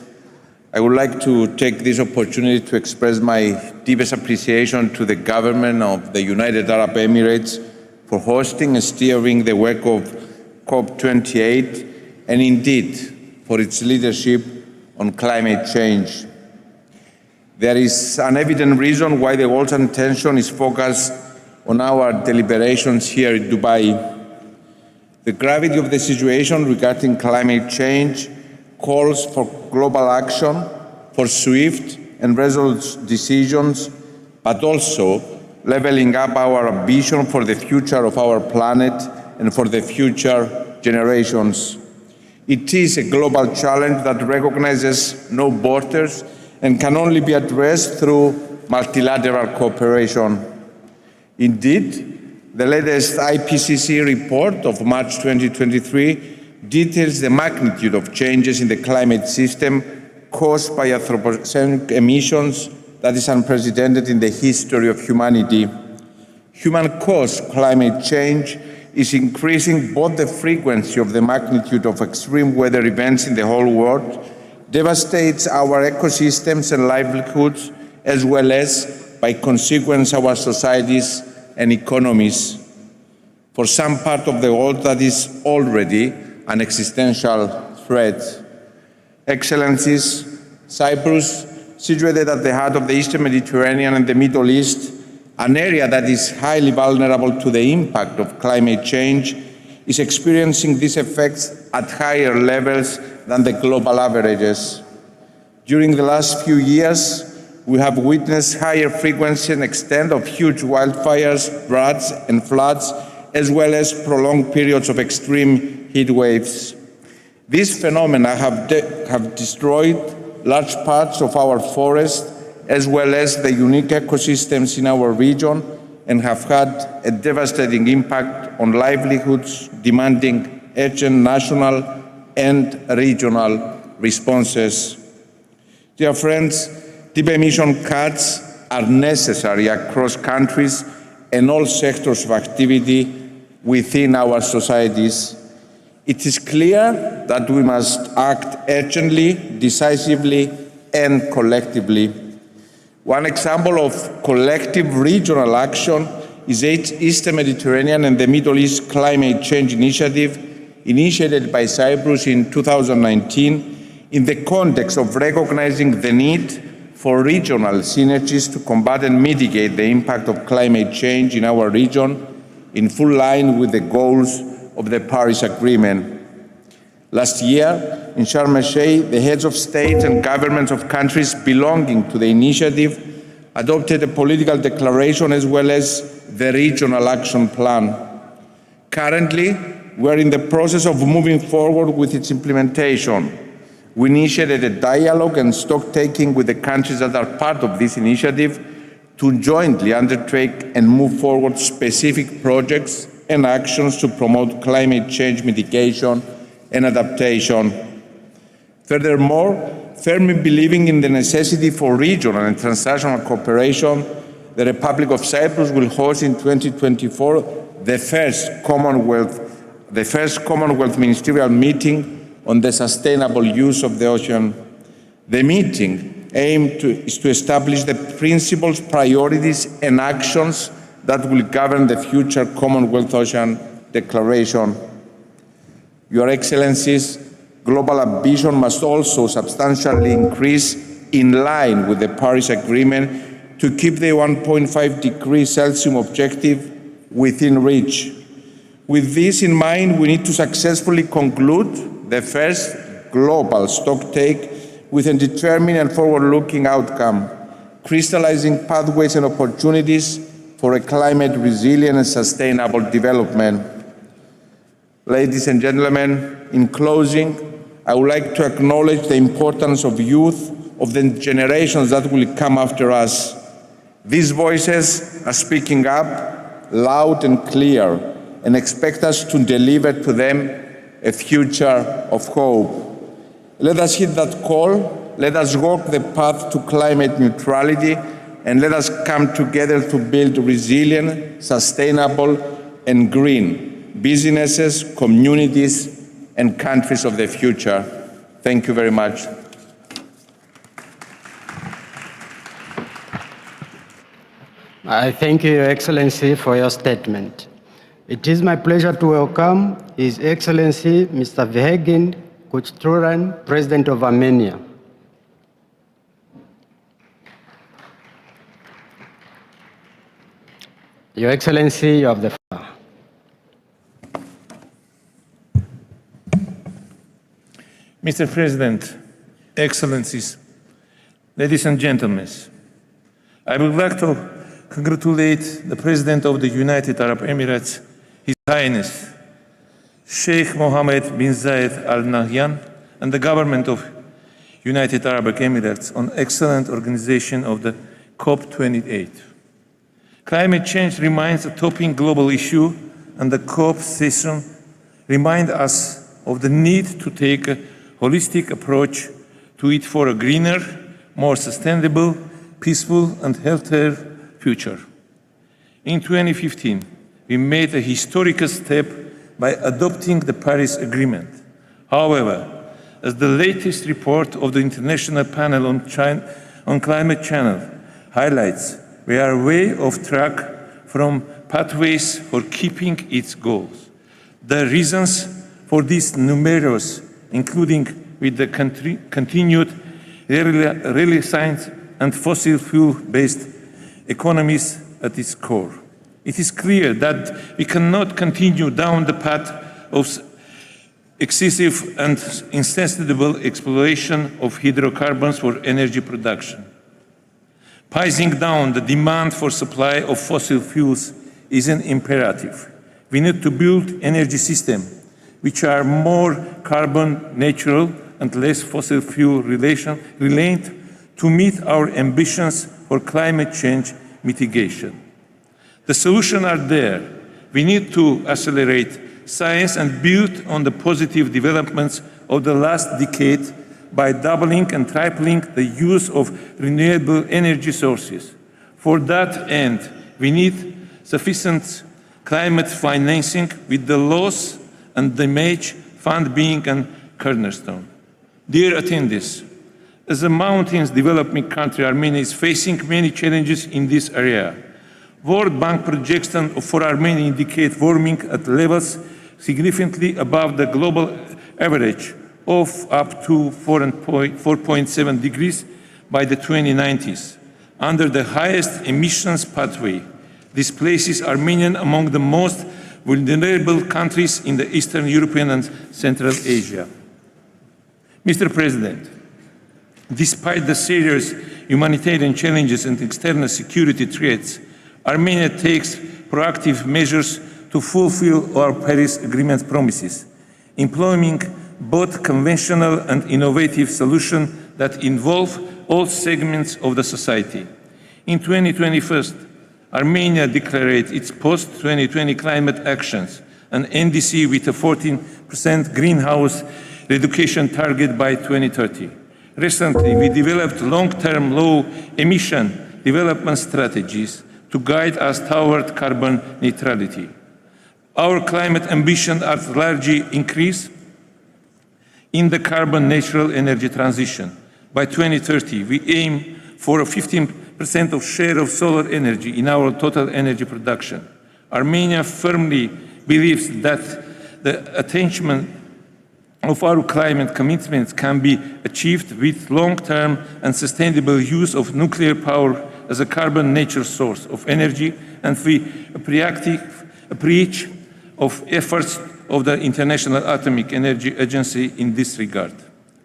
I would like to take this opportunity to express my deepest appreciation to the government of the United Arab Emirates for hosting and steering the work of COP28, and indeed for its leadership on climate change. There is an evident reason why the world's attention is focused on our deliberations here in Dubai. The gravity of the situation regarding climate change calls for global action, for swift and resolute decisions, but also leveling up our ambition for the future of our planet and for the future generations. It is a global challenge that recognizes no borders and can only be addressed through multilateral cooperation. Indeed, the latest IPCC report of March 2023 details the magnitude of changes in the climate system caused by anthropogenic emissions that is unprecedented in the history of humanity. Human-caused climate change is increasing both the frequency of the magnitude of extreme weather events in the whole world, devastates our ecosystems and livelihoods, as well as, by consequence, our societies and economies. For some part of the world, that is already an existential threat. Excellencies, Cyprus, situated at the heart of the Eastern Mediterranean and the Middle East, an area that is highly vulnerable to the impact of climate change, is experiencing these effects at higher levels than the global averages. During the last few years, we have witnessed higher frequency and extent of huge wildfires, droughts, and floods, as well as prolonged periods of extreme heat waves. These phenomena have destroyed large parts of our forests, as well as the unique ecosystems in our region, and have had a devastating impact on livelihoods, demanding urgent national and regional responses. Dear friends, deep emission cuts are necessary across countries and all sectors of activity within our societies. It is clear that we must act urgently, decisively, and collectively. One example of collective regional action is the Eastern Mediterranean and the Middle East Climate Change Initiative, initiated by Cyprus in 2019 in the context of recognizing the need for regional synergies to combat and mitigate the impact of climate change in our region, in full line with the goals of the Paris Agreement. Last year, in Sharm el-Sheikh, the heads of state and governments of countries belonging to the initiative adopted a political declaration as well as the regional action plan. Currently, we are in the process of moving forward with its implementation. We initiated a dialogue and stock-taking with the countries that are part of this initiative to jointly undertake and move forward specific projects and actions to promote climate change mitigation and adaptation. Furthermore, firmly believing in the necessity for regional and transnational cooperation, the Republic of Cyprus will host in 2024 the first Commonwealth Ministerial meeting on the sustainable use of the ocean. The meeting is to establish the principles, priorities, and actions that will govern the future Commonwealth Ocean Declaration. Your Excellencies, global ambition must also substantially increase in line with the Paris Agreement to keep the 1.5 degrees Celsius objective within reach. With this in mind, we need to successfully conclude the first global stocktake with a determined and forward-looking outcome, crystallizing pathways and opportunities for a climate-resilient and sustainable development. Ladies and gentlemen, in closing, I would like to acknowledge the importance of youth, of the generations that will come after us. These voices are speaking up loud and clear and expect us to deliver to them a future of hope. Let us heed that call, let us walk the path to climate neutrality, and let us come together to build resilient, sustainable, and green businesses, communities, and countries of the future. Thank you very much. I thank you, Your Excellency, for your statement. It is my pleasure to welcome His Excellency Mr. Vehegin Kuchturan, President of Armenia. Your Excellency, you have the floor. Mr. President, Excellencies, ladies and gentlemen, I would like to congratulate the President of the United Arab Emirates, His Highness Sheikh Mohammed bin Zayed Al Nahyan, and the government of United Arab Emirates on excellent organization of the COP28. Climate change remains a topping global issue, and the COP session reminds us of the need to take a holistic approach to it for a greener, more sustainable, peaceful and healthier future. In 2015, we made a historic step by adopting the Paris Agreement. However, as the latest report of the International Panel on Climate Change highlights, we are way off track from pathways for keeping its goals. The reasons for this numerous, including with the continued renaissance and fossil fuel-based economies at its core. It is clear that we cannot continue down the path of excessive and insustainable exploration of hydrocarbons for energy production. Pacing down the demand for supply of fossil fuels is an imperative. We need to build energy systems which are more carbon neutral and less fossil fuel related to meet our ambitions for climate change mitigation. The solutions are there. We need to accelerate science and build on the positive developments of the last decade by doubling and tripling the use of renewable energy sources. For that end, we need sufficient climate financing, with the loss and damage fund being a cornerstone. Dear attendees, as a mountains developing country, Armenia is facing many challenges in this area. World Bank projections for Armenia indicate warming at levels significantly above the global average of up to 4.7 degrees by the 2090s. Under the highest emissions pathway, this places Armenia among the most vulnerable countries in the Eastern European and Central Asia. Mr. President, despite the serious humanitarian challenges and external security threats, Armenia takes proactive measures to fulfill our Paris Agreement promises, employing both conventional and innovative solutions that involve all segments of the society. In 2021, Armenia declared its post-2020 climate actions, an NDC with a 14% greenhouse reduction target by 2030. Recently, we developed long-term low-emission development strategies to guide us toward carbon neutrality. Our climate ambitions are largely increased in the carbon-neutral energy transition. By 2030, we aim for a 15% of share of solar energy in our total energy production. Armenia firmly believes that the attainment of our climate commitments can be achieved with long-term and sustainable use of nuclear power as a carbon-neutral source of energy, and we appreciate of efforts of the International Atomic Energy Agency in this regard.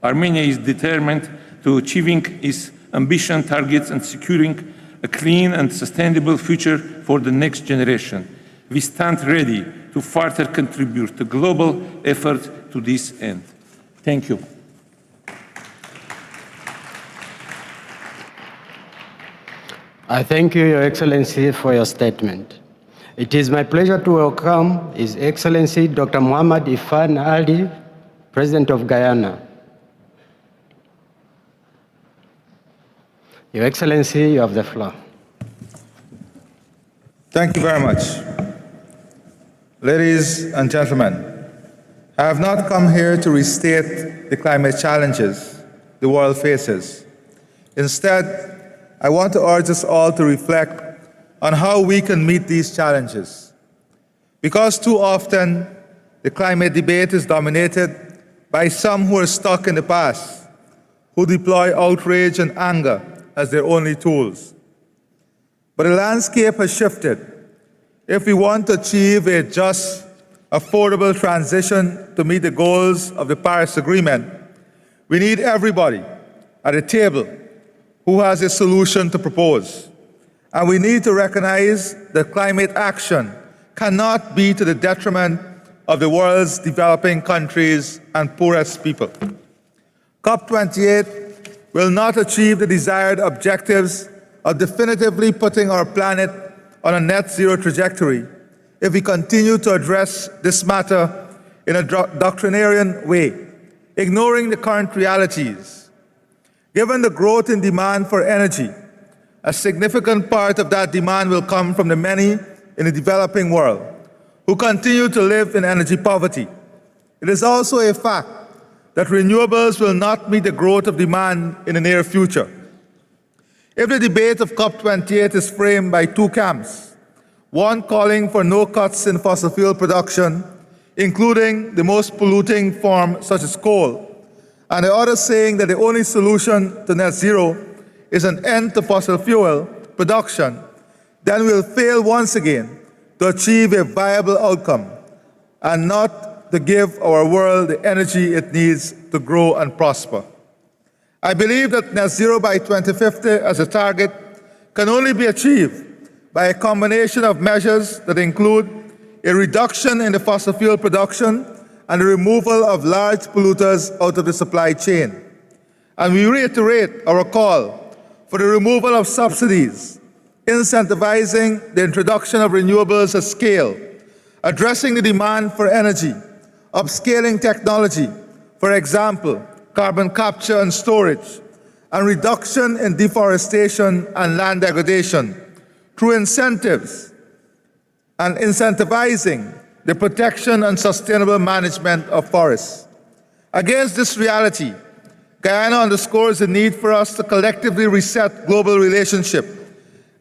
Armenia is determined to achieving its ambition targets and securing a clean and sustainable future for the next generation. We stand ready to further contribute to global effort to this end. Thank you. I thank you, Your Excellency, for your statement. It is my pleasure to welcome His Excellency Dr. Muhammad Ifan Ali, President of Guyana. Your Excellency, you have the floor. Thank you very much. Ladies and gentlemen, I have not come here to restate the climate challenges the world faces. Instead, I want to urge us all to reflect on how we can meet these challenges. Because too often, the climate debate is dominated by some who are stuck in the past, who deploy outrage and anger as their only tools. But the landscape has shifted. If we want to achieve a just, affordable transition to meet the goals of the Paris Agreement, We need everybody at the table who has a solution to propose. And we need to recognize that climate action cannot be to the detriment of the world's developing countries and poorest people. COP28 will not achieve the desired objectives of definitively putting our planet on a net zero trajectory if we continue to address this matter in a doctrinarian way, ignoring the current realities. Given the growth in demand for energy, a significant part of that demand will come from the many in the developing world who continue to live in energy poverty. It is also a fact that renewables will not meet the growth of demand in the near future. If the debate of COP28 is framed by two camps, one calling for no cuts in fossil fuel production, including the most polluting form such as coal, and the other saying that the only solution to net zero is an end to fossil fuel production, then we'll fail once again to achieve a viable outcome and not to give our world the energy it needs to grow and prosper. I believe that net zero by 2050 as a target can only be achieved by a combination of measures that include a reduction in the fossil fuel production and the removal of large polluters out of the supply chain. And we reiterate our call for the removal of subsidies, incentivizing the introduction of renewables at scale, addressing the demand for energy, upscaling technology, for example, carbon capture and storage, and reduction in deforestation and land degradation through incentives and incentivizing the protection and sustainable management of forests. Against this reality, Guyana underscores the need for us to collectively reset global relationships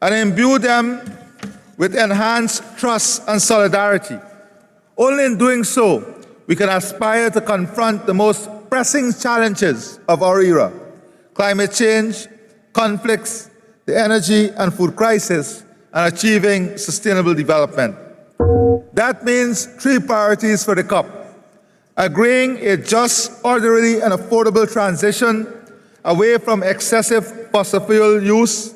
and imbue them with enhanced trust and solidarity. Only in doing so, we can aspire to confront the most pressing challenges of our era: climate change, conflicts, the energy and food crisis, and achieving sustainable development. That means three priorities for the COP: agreeing a just, orderly, and affordable transition away from excessive fossil fuel use,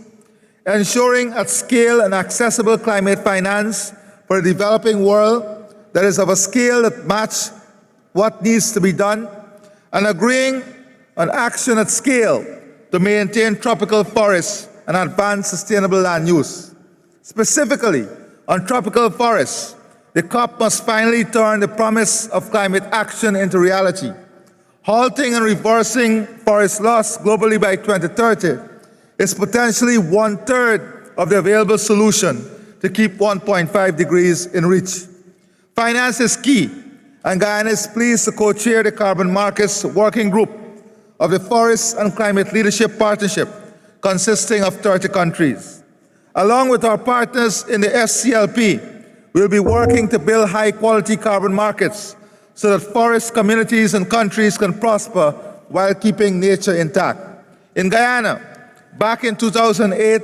ensuring at scale and accessible climate finance for the developing world that is of a scale that matches what needs to be done, and agreeing on action at scale to maintain tropical forests and advance sustainable land use. Specifically, on tropical forests, the COP must finally turn the promise of climate action into reality. Halting and reversing forest loss globally by 2030 is potentially 1/3 of the available solution to keep 1.5 degrees in reach. Finance is key, and Guyana is pleased to co-chair the Carbon Markets Working Group of the Forest and Climate Leadership Partnership, consisting of 30 countries. Along with our partners in the FCLP, we'll be working to build high-quality carbon markets so that forest communities and countries can prosper while keeping nature intact. In Guyana, back in 2008,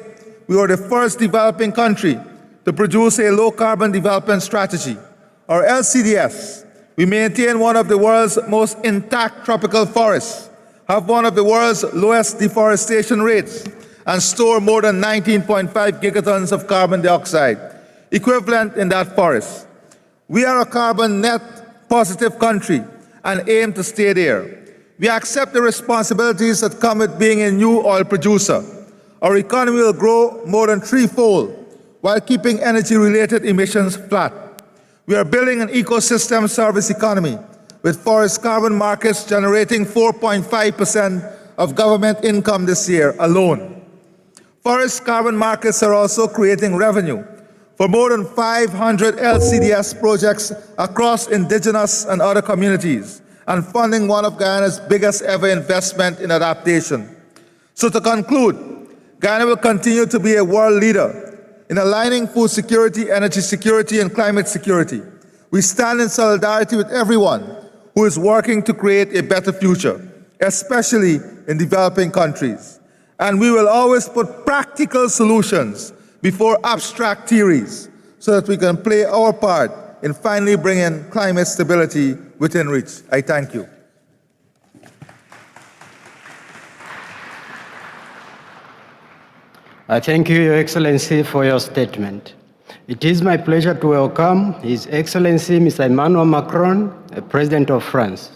we were the first developing country to produce a low-carbon development strategy, or LCDS. We maintain one of the world's most intact tropical forests, have one of the world's lowest deforestation rates, and store more than 19.5 gigatons of carbon dioxide, equivalent in that forest. We are a carbon net positive country and aim to stay there. We accept the responsibilities that come with being a new oil producer. Our economy will grow more than threefold while keeping energy-related emissions flat. We are building an ecosystem service economy with forest carbon markets generating 4.5% of government income this year alone. Forest carbon markets are also creating revenue for more than 500 LCDS projects across indigenous and other communities, and funding one of Guyana's biggest ever investment in adaptation. So to conclude, Guyana will continue to be a world leader in aligning food security, energy security, and climate security. We stand in solidarity with everyone who is working to create a better future, especially in developing countries. And we will always put practical solutions before abstract theories so that we can play our part in finally bringing climate stability within reach. I thank you. I thank you, Your Excellency, for your statement. It is my pleasure to welcome His Excellency Mr. Emmanuel Macron, President of France.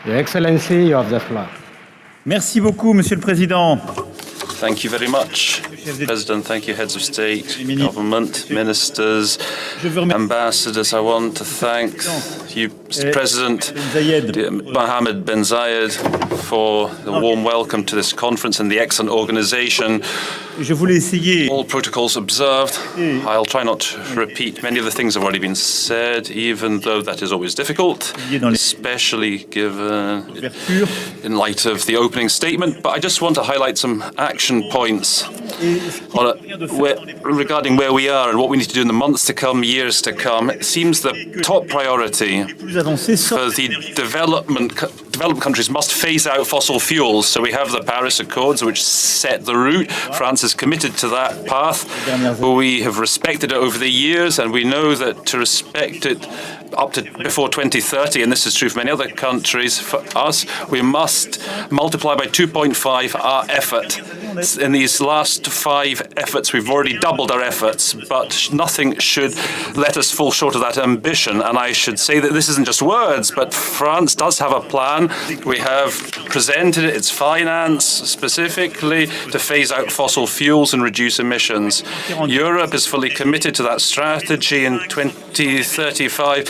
Your Excellency, you have the floor. Merci beaucoup, Monsieur le Président. Thank you very much, President. Thank you, heads of state, government, ministers, ambassadors. I want to thank you, Mr. President Mohammed bin Zayed, for the warm welcome to this conference and the excellent organization. All protocols observed. I'll try not to repeat many of the things that have already been said, even though that is always difficult, especially given in light of the opening statement. But I just want to highlight some action points regarding where we are and what we need to do in the months to come, years to come. It seems the top priority for the development countries must phase out fossil fuels. So we have the Paris Accords, which set the route. France is committed to that path. We have respected it over the years, and we know that to respect it up to before 2030, and this is true for many other countries, for us, we must multiply by 2.5 our effort. In these last 5 efforts, we've already doubled our efforts, but nothing should let us fall short of that ambition. And I should say that this isn't just words, but France does have a plan. We have presented it, its finance, specifically to phase out fossil fuels and reduce emissions. Europe is fully committed to that strategy in 2035.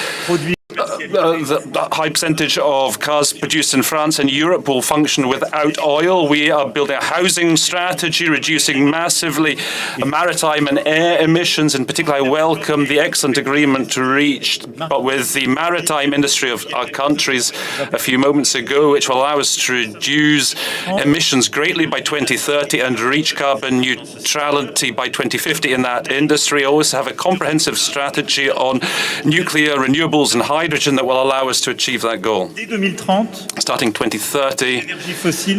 The high percentage of cars produced in France and Europe will function without oil. We are building a housing strategy, reducing massively maritime and air emissions. In particular, I welcome the excellent agreement reached with the maritime industry of our countries a few moments ago, which will allow us to reduce emissions greatly by 2030 and reach carbon neutrality by 2050 in that industry. Also have a comprehensive strategy on nuclear, renewables and hydrogen that will allow us to achieve that goal. Starting 2030,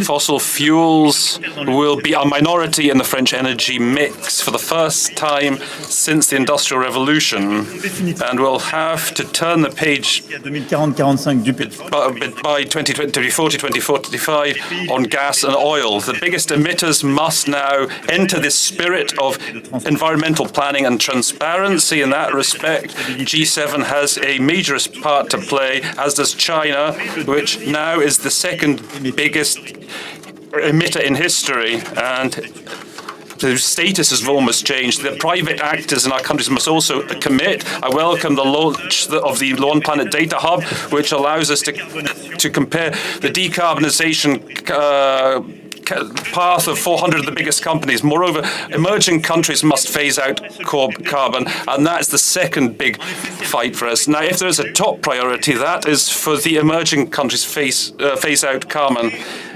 fossil fuels will be a minority in the French energy mix for the first time since the Industrial Revolution, and we'll have to turn the page by 2040, 2045 on gas and oil. The biggest emitters must now enter this spirit of environmental planning and transparency. In that respect, G7 has a major part to play, as does China, which now is the second biggest emitter in history, and the status has almost changed. The private actors in our countries must also commit. I welcome the launch of the One Planet Data Hub, which allows us to compare the decarbonization path of 400 of the biggest companies. Moreover, emerging countries must phase out carbon, and that's the second big fight for us. Now, if there's a top priority, that is for the emerging countries phase out carbon.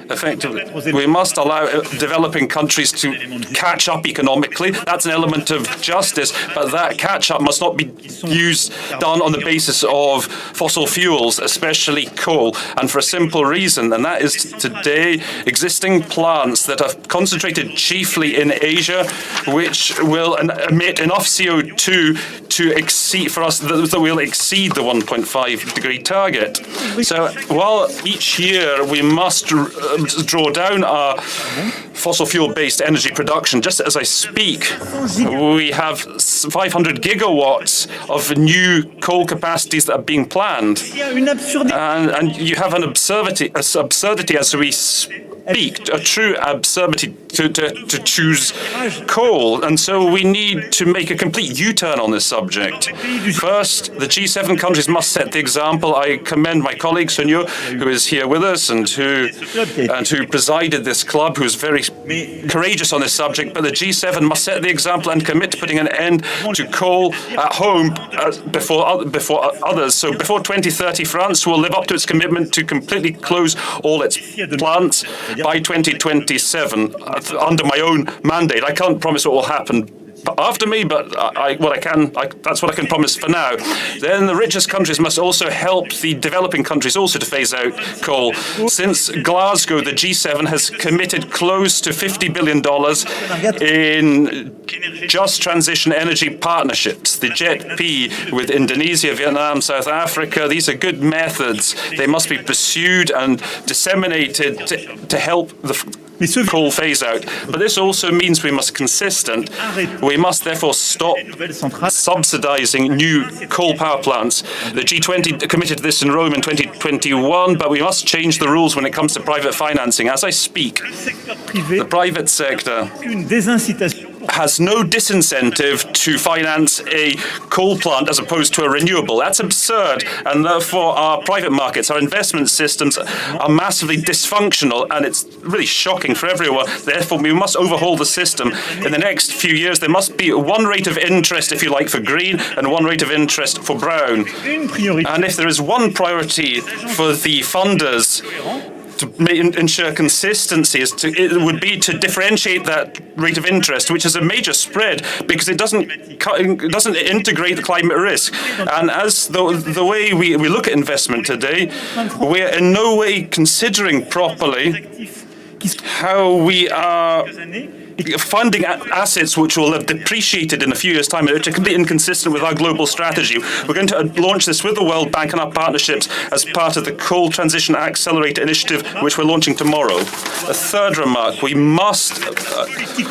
Effectively, we must allow developing countries to catch up economically. That's an element of justice, but that catch-up must not be done on the basis of fossil fuels, especially coal, and for a simple reason, and that is today existing plants that are concentrated chiefly in Asia, which will emit enough CO2 to exceed, for us, that will exceed the 1.5 degree target. So while each year we must draw down our fossil fuel-based energy production, just as I speak, we have 500 gigawatts of new coal capacities that are being planned. And you have an absurdity as we speak, a true absurdity to choose coal. And so we need to make a complete U-turn on this subject. First, the G7 countries must set the example. I commend my colleague Sunyo, who is here with us and who presided this club, who is very courageous on this subject. But the G7 must set the example and commit to putting an end to coal at home before others. So before 2030, France will live up to its commitment to completely close all its plants by 2027 under my own mandate. I can't promise what will happen after me, but that's what I can promise for now. Then the richest countries must also help the developing countries also to phase out coal. Since Glasgow, the G7 has committed close to $50 billion in just transition energy partnerships. The JET-P with Indonesia, Vietnam, South Africa, these are good methods. They must be pursued and disseminated to help the coal phase out. But this also means we must consistent. We must therefore stop subsidizing new coal power plants. The G20 committed to this in Rome in 2021, but we must change the rules when it comes to private financing. As I speak, the private sector has no disincentive to finance a coal plant as opposed to a renewable. That's absurd, and therefore our private markets, our investment systems are massively dysfunctional, and it's really shocking for everyone. Therefore, we must overhaul the system. In the next few years, there must be one rate of interest, if you like, for green and one rate of interest for brown. And if there is one priority for the funders to ensure consistency, it would be to differentiate that rate of interest, which is a major spread because it doesn't integrate the climate risk. And as the way we look at investment today, we're in no way considering properly how we are funding assets which will have depreciated in a few years' time, which are completely inconsistent with our global strategy. We're going to launch this with the World Bank and our partnerships as part of the Coal Transition Accelerator Initiative, which we're launching tomorrow. A third remark, we must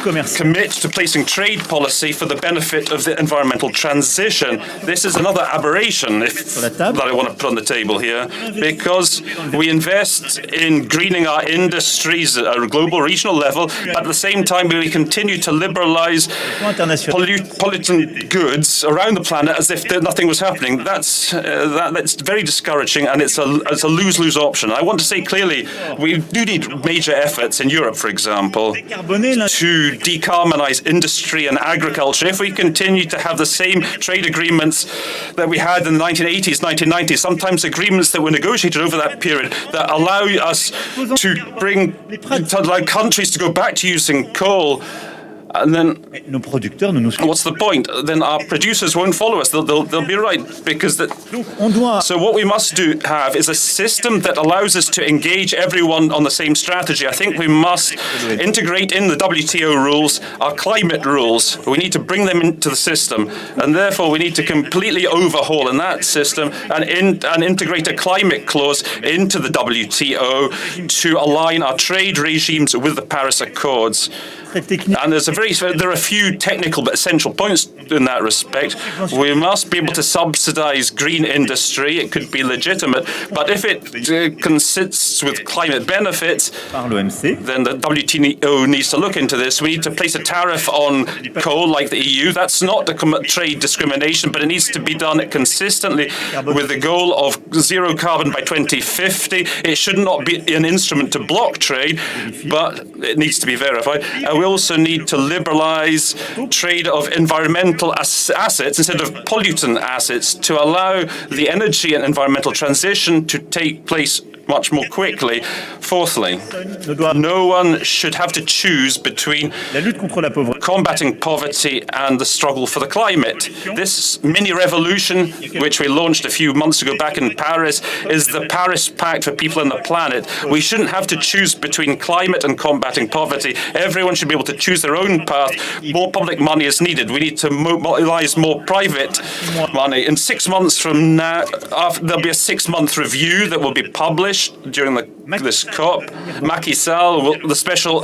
commit to placing trade policy for the benefit of the environmental transition. This is another aberration that I want to put on the table here, because we invest in greening our industries at a global, regional level, but at the same time, we continue to liberalize pollutant goods around the planet as if nothing was happening. That's very discouraging, and it's a lose-lose option. I want to say clearly, we do need major efforts in Europe, for example, to decarbonize industry and agriculture. If we continue to have the same trade agreements that we had in the 1980s, 1990s, sometimes agreements that were negotiated over that period that allow us to allow countries to go back to using coal, and then what's the point? Then our producers won't follow us. They'll be right, because so what we must have is a system that allows us to engage everyone on the same strategy. I think we must integrate in the WTO rules our climate rules. We need to bring them into the system, and therefore we need to completely overhaul in that system and integrate a climate clause into the WTO to align our trade regimes with the Paris Accords. And there are a few technical but essential points in that respect. We must be able to subsidize green industry. It could be legitimate, but if it consists with climate benefits, then the WTO needs to look into this. We need to place a tariff on coal like the EU. That's not to commit trade discrimination, but it needs to be done consistently with the goal of zero carbon by 2050. It should not be an instrument to block trade, but it needs to be verified. We also need to liberalize trade of environmental assets instead of pollutant assets to allow the energy and environmental transition to take place much more quickly. Fourthly, no one should have to choose between combating poverty and the struggle for the climate. This mini revolution, which we launched a few months ago back in Paris, is the Paris Pact for people on the planet. We shouldn't have to choose between climate and combating poverty. Everyone should be able to choose their own path. More public money is needed. We need to mobilize more private money. In 6 months from now, there'll be a 6-month review that will be published during this COP. Macky Sall, the special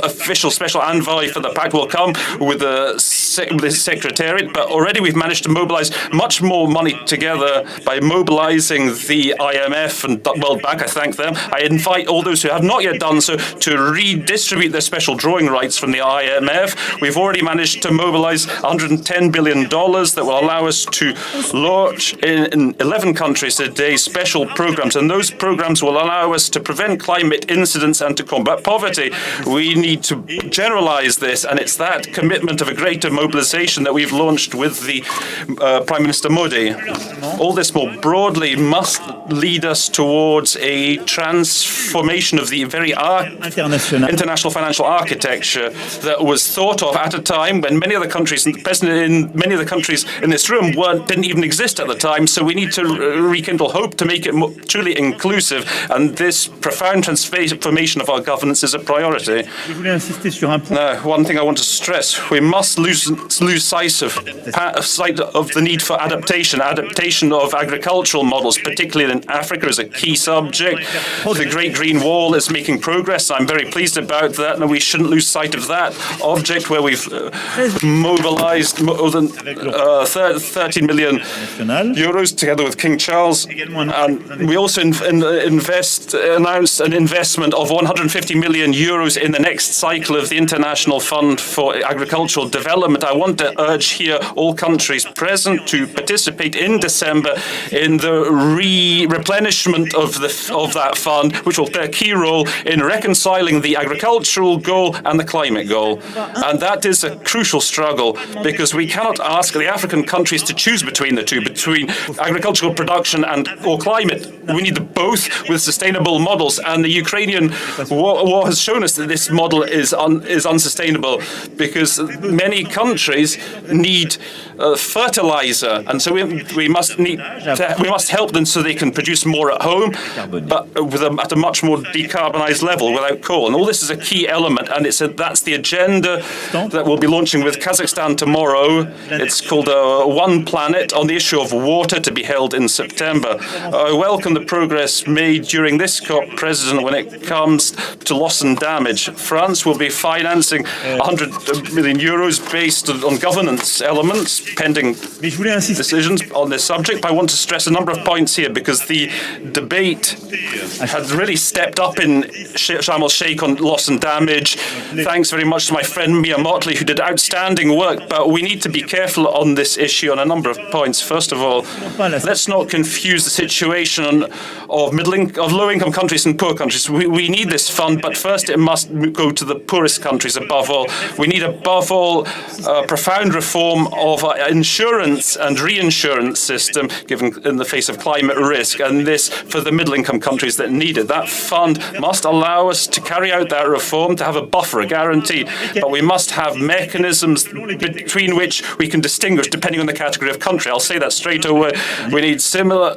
envoy for the pact, will come with the secretariat, but already we've managed to mobilize much more money together by mobilizing the IMF and World Bank. I thank them. I invite all those who have not yet done so to redistribute their special drawing rights from the IMF. We've already managed to mobilize $110 billion that will allow us to launch in 11 countries today special programs, and those programs will allow us to prevent climate incidents and to combat poverty. We need to generalize this, and it's that commitment of a greater mobilization mobilization that we've launched with the Prime Minister Modi. All this more broadly must lead us towards a transformation of the very international financial architecture that was thought of at a time when many of the countries, present in many of the countries in this room, didn't even exist at the time. So we need to rekindle hope to make it truly inclusive, and this profound transformation of our governance is a priority. Now, one thing I want to stress: we must lose sight of the need for adaptation. Adaptation of agricultural models, particularly in Africa, is a key subject. The Great Green Wall is making progress. I'm very pleased about that, and we shouldn't lose sight of that object where we've mobilized more than 13 million euros together with King Charles. And we also announced an investment of 150 million euros in the next cycle of the International Fund for Agricultural Development. I want to urge here all countries present to participate in December in the replenishment of that fund, which will play a key role in reconciling the agricultural goal and the climate goal. And that is a crucial struggle, because we cannot ask the African countries to choose between the two, between agricultural production or climate. We need both with sustainable models, and the Ukrainian war has shown us that this model is unsustainable, because many countries need fertilizer, and so we must help them so they can produce more at home, but at a much more decarbonized level without coal. And all this is a key element, and that's the agenda that we'll be launching with Kazakhstan tomorrow. It's called One Planet on the issue of water, to be held in September. I welcome the progress made during this COP, President, when it comes to loss and damage. France will be financing 100 million euros based on governance elements, pending decisions on this subject. But I want to stress a number of points here, because the debate has really stepped up in Sharm el-Sheikh on loss and damage. Thanks very much to my friend Mia Motley, who did outstanding work. But we need to be careful on this issue on a number of points. First of all, let's not confuse the situation of low-income countries and poor countries. We need this fund, but first it must go to the poorest countries above all. We need above all profound reform of our insurance and reinsurance system, given in the face of climate risk, and this for the middle-income countries that need it. That fund must allow us to carry out that reform, to have a buffer, a guarantee, but we must have mechanisms between which we can distinguish depending on the category of country. I'll say that straight away. We need a simple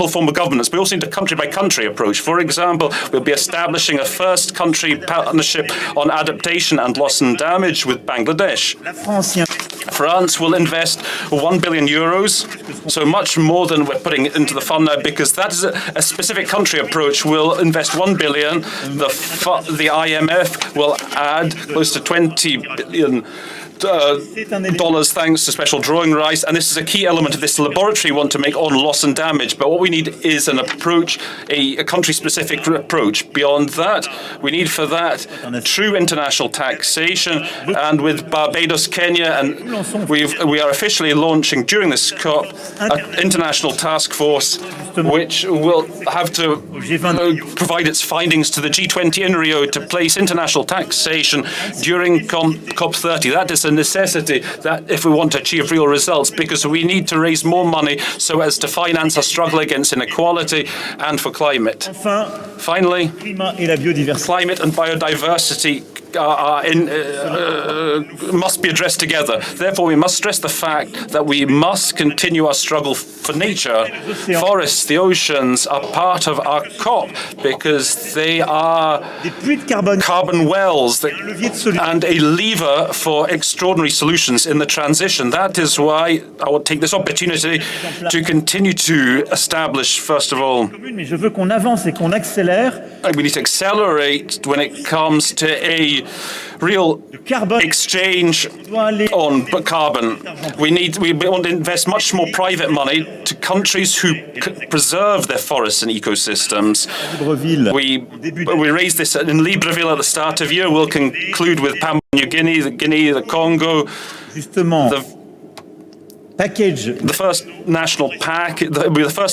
form of governance. We also need a country-by-country approach. For example, we'll be establishing a first country partnership on adaptation and loss and damage with Bangladesh. France will invest 1 billion euros, so much more than we're putting into the fund now, because that is a specific country approach. We'll invest 1 billion. The IMF will add close to 20 billion dollars thanks to special drawing rights, and this is a key element of this laboratory we want to make on loss and damage. But what we need is an approach, a country-specific approach. Beyond that, we need for that true international taxation, and with Barbados, Kenya, and we are officially launching during this COP an international task force which will have to provide its findings to the G20 in Rio to place international taxation during COP30. That is a necessity that if we want to achieve real results, because we need to raise more money so as to finance our struggle against inequality and for climate. Finally, climate and biodiversity must be addressed together. Therefore, we must stress the fact that we must continue our struggle for nature. Forests, the oceans are part of our COP because they are carbon wells and a lever for extraordinary solutions in the transition. That is why I will take this opportunity to continue to establish, first of all, we need to accelerate when it comes to a real exchange on carbon. We want to invest much more private money to countries who preserve their forests and ecosystems. We raised this in Libreville at the start of the year. We'll conclude with Papua New Guinea, the Congo. package. The first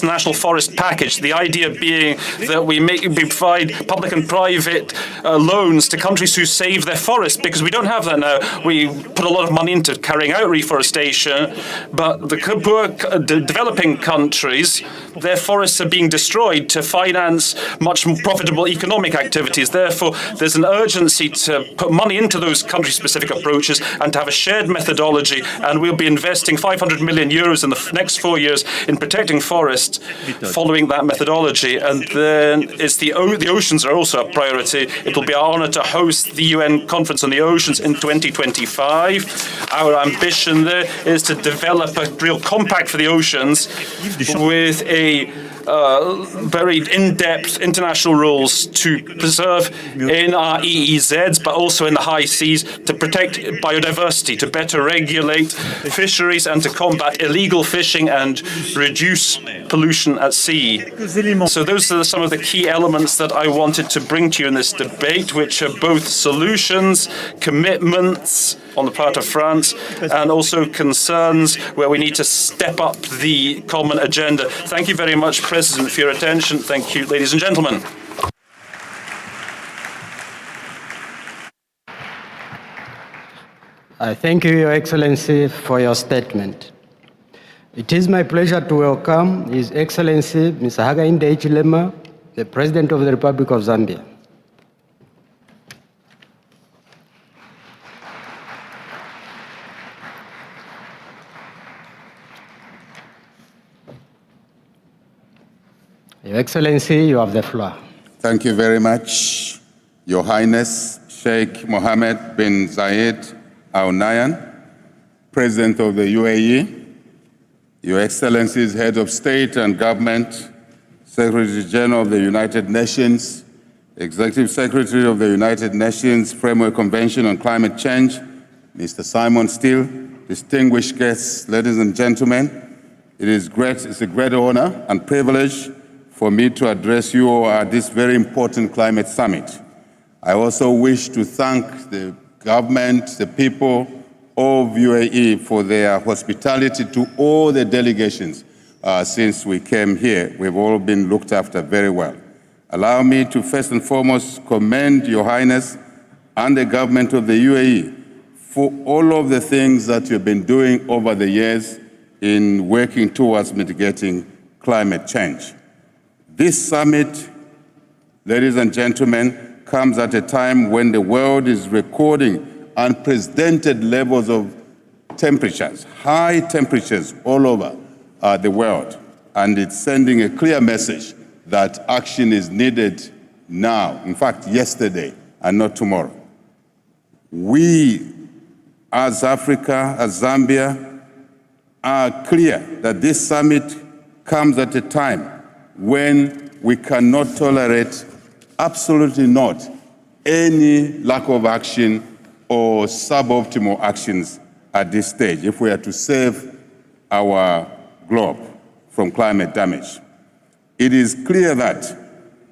national forest package. The idea being that we provide public and private loans to countries who save their forests, because we don't have that now. We put a lot of money into carrying out reforestation, but the poor developing countries, their forests are being destroyed to finance much more profitable economic activities. Therefore, there's an urgency to put money into those country-specific approaches and to have a shared methodology, and we'll be investing 500 million euros in the next 4 years in protecting forests following that methodology. And then the oceans are also a priority. It will be our honor to host the UN Conference on the Oceans in 2025. Our ambition there is to develop a real compact for the oceans with a very in-depth international rules to preserve in our EEZs, but also in the high seas, to protect biodiversity, to better regulate fisheries and to combat illegal fishing and reduce pollution at sea. So those are some of the key elements that I wanted to bring to you in this debate, which are both solutions, commitments on the part of France, and also concerns where we need to step up the common agenda. Thank you very much, President, for your attention. Thank you, ladies and gentlemen. I thank you, Your Excellency, for your statement. It is my pleasure to welcome His Excellency Mr. Hakainde Hichilema, the President of the Republic of Zambia. Your Excellency, you have the floor. Thank you very much, Your Highness Sheikh Mohammed bin Zayed Al Nahyan, President of the UAE, Your Excellencies, Head of State and Government, Secretary General of the United Nations, Executive Secretary of the United Nations Framework Convention on Climate Change, Mr. Simon Steele, distinguished guests, ladies and gentlemen, it's a great honor and privilege for me to address you all at this very important climate summit. I also wish to thank the government, the people of UAE for their hospitality to all the delegations since we came here. We've all been looked after very well. Allow me to first and foremost commend Your Highness and the government of the UAE for all of the things that you've been doing over the years in working towards mitigating climate change. This summit, ladies and gentlemen, comes at a time when the world is recording unprecedented levels of temperatures, high temperatures all over the world. And it's sending a clear message that action is needed now, in fact, yesterday and not tomorrow. We, as Africa, as Zambia, are clear that this summit comes at a time when we cannot tolerate, absolutely not, any lack of action or suboptimal actions at this stage if we are to save our globe from climate damage. It is clear that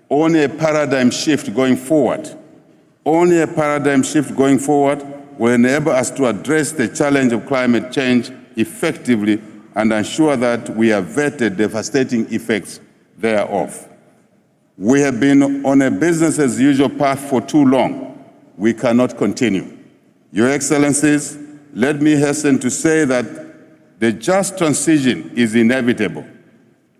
only a paradigm shift going forward will enable us to address the challenge of climate change effectively and ensure that we avert the devastating effects thereof. We have been on a business as usual path for too long. We cannot continue. Your Excellencies, let me hasten to say that the just transition is inevitable.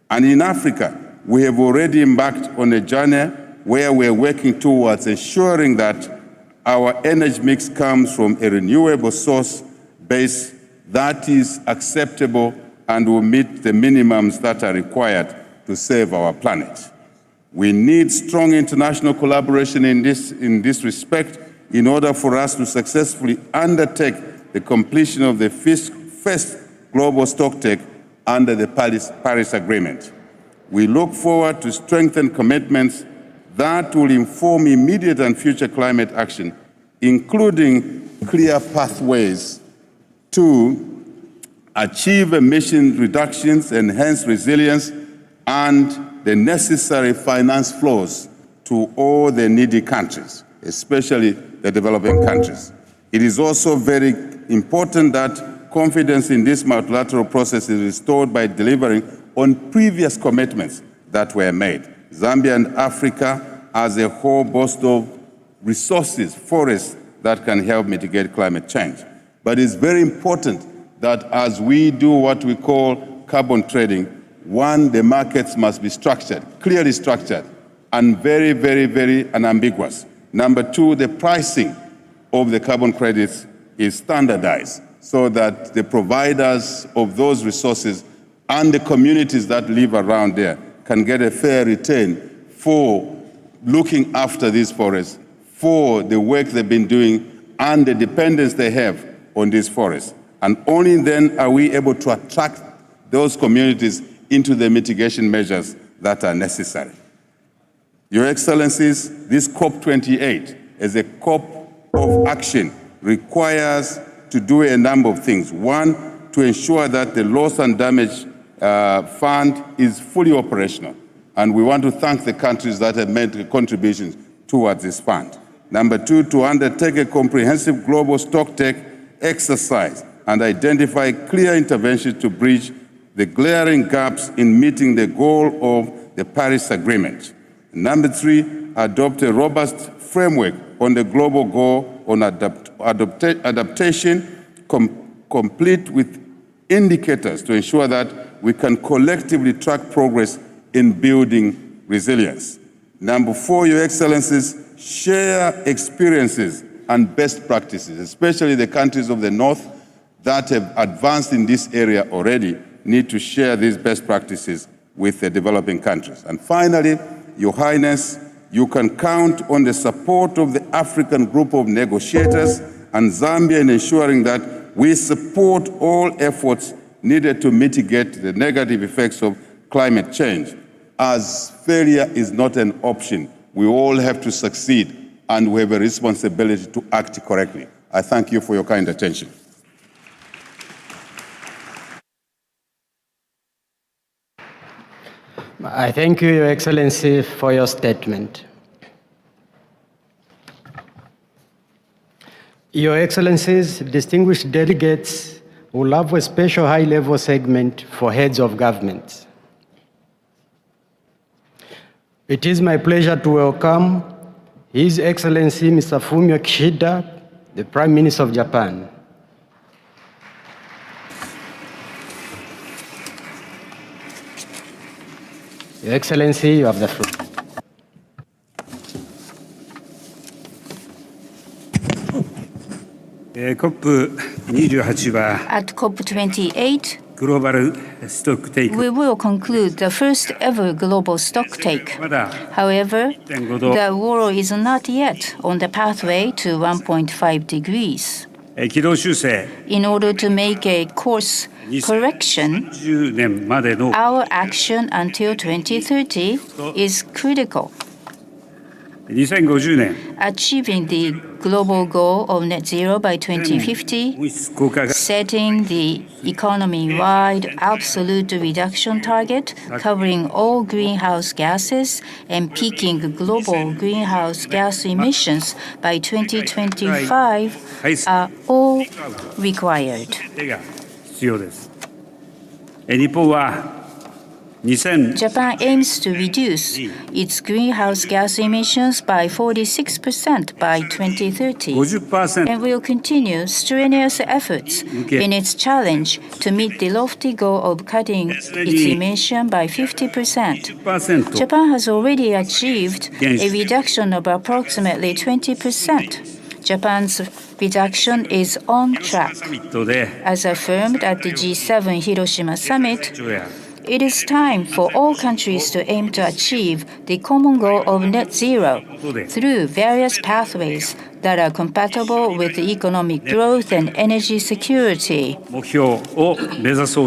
And in Africa, we have already embarked on a journey where we are working towards ensuring that our energy mix comes from a renewable source base that is acceptable and will meet the minimums that are required to save our planet. We need strong international collaboration in this respect in order for us to successfully undertake the completion of the first global stocktake under the Paris Agreement. We look forward to strengthened commitments that will inform immediate and future climate action, including clear pathways to achieve emission reductions, enhance resilience, and the necessary finance flows to all the needy countries, especially the developing countries. It is also very important that confidence in this multilateral process is restored by delivering on previous commitments that were made. Zambia and Africa as a whole boast of resources, forests, that can help mitigate climate change. But it's very important that as we do what we call carbon trading, one, the markets must be structured, clearly structured, and very unambiguous. Number two, the pricing of the carbon credits is standardized so that the providers of those resources and the communities that live around there can get a fair return for looking after these forests, for the work they've been doing and the dependence they have on these forests. And only then are we able to attract those communities into the mitigation measures that are necessary. Your Excellencies, this COP28 as a COP of action requires to do a number of things. One, to ensure that the loss and damage fund is fully operational. And we want to thank the countries that have made contributions towards this fund. Number two, to undertake a comprehensive global stocktake exercise and identify clear interventions to bridge the glaring gaps in meeting the goal of the Paris Agreement. Number three, adopt a robust framework on the global goal on adaptation, complete with indicators to ensure that we can collectively track progress in building resilience. Number four, Your Excellencies, share experiences and best practices, especially the countries of the North that have advanced in this area already need to share these best practices with the developing countries. And finally, Your Highness, you can count on the support of the African group of negotiators and Zambia in ensuring that we support all efforts needed to mitigate the negative effects of climate change, as failure is not an option. We all have to succeed, and we have a responsibility to act correctly. I thank you for your kind attention. I thank you, Your Excellency, for your statement. Your Excellencies, distinguished delegates, will have a special high-level segment for heads of government. It is my pleasure to welcome His Excellency Mr. Fumio Kishida, the Prime Minister of Japan. Your Excellency, you have the floor. At COP28, we will conclude the first ever global stocktake. However, the world is not yet on the pathway to 1.5 degrees. In order to make a course correction, our action until 2030 is critical. Achieving the global goal of net zero by 2050, setting the economy-wide absolute reduction target covering all greenhouse gases, and peaking global greenhouse gas emissions by 2025 are all required. Japan aims to reduce its greenhouse gas emissions by 46% by 2030 and will continue strenuous efforts in its challenge to meet the lofty goal of cutting its emission by 50%. Japan has already achieved a reduction of approximately 20%. Japan's reduction is on track. As affirmed at the G7 Hiroshima Summit, it is time for all countries to aim to achieve the common goal of net zero through various pathways that are compatible with economic growth and energy security. Let us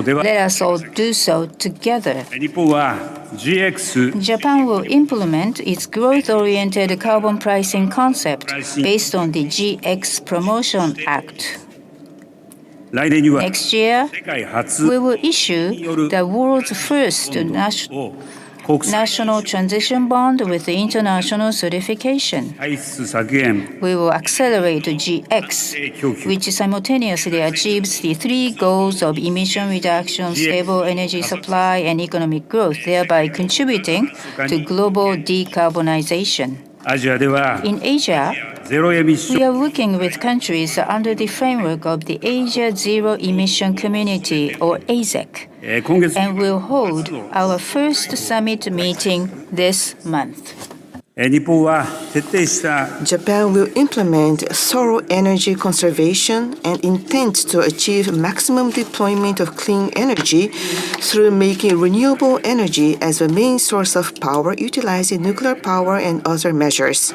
all do so together. Japan will implement its growth-oriented carbon pricing concept based on the GX Promotion Act. Next year, we will issue the world's first national transition bond with international certification. We will accelerate GX, which simultaneously achieves the three goals of emission reduction, stable energy supply, and economic growth, thereby contributing to global decarbonization. In Asia, we are working with countries under the framework of the Asia Zero Emission Community, or AZEC, and will hold our first summit meeting this month. Japan will implement thorough energy conservation and intends to achieve maximum deployment of clean energy through making renewable energy as the main source of power, utilizing nuclear power and other measures.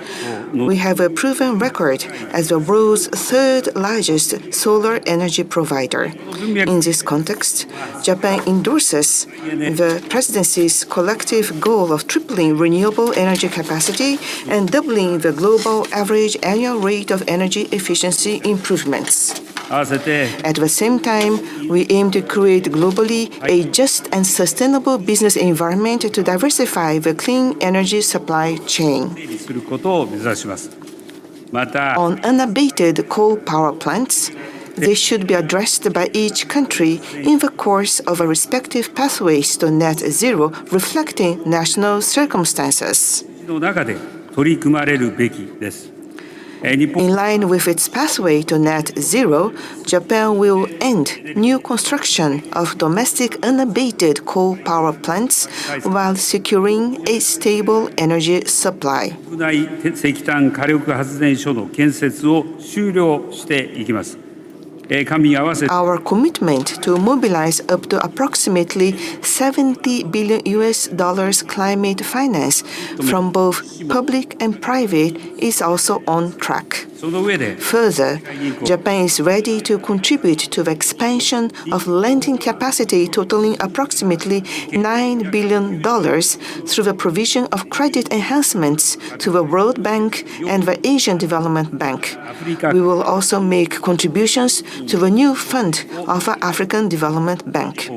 We have a proven record as the world's third largest solar energy provider. In this context, Japan endorses the presidency's collective goal of tripling renewable energy capacity and doubling the global average annual rate of energy efficiency improvements. At the same time, we aim to create globally a just and sustainable business environment to diversify the clean energy supply chain. On unabated coal power plants, they should be addressed by each country in the course of a respective pathways to net zero, reflecting national circumstances. In line with its pathway to net zero, Japan will end new construction of domestic unabated coal power plants while securing a stable energy supply. Our commitment to mobilize up to approximately $70 billion climate finance from both public and private is also on track. Further, Japan is ready to contribute to the expansion of lending capacity totaling approximately $9 billion through the provision of credit enhancements to the World Bank and the Asian Development Bank. We will also make contributions to the new fund of the African Development Bank.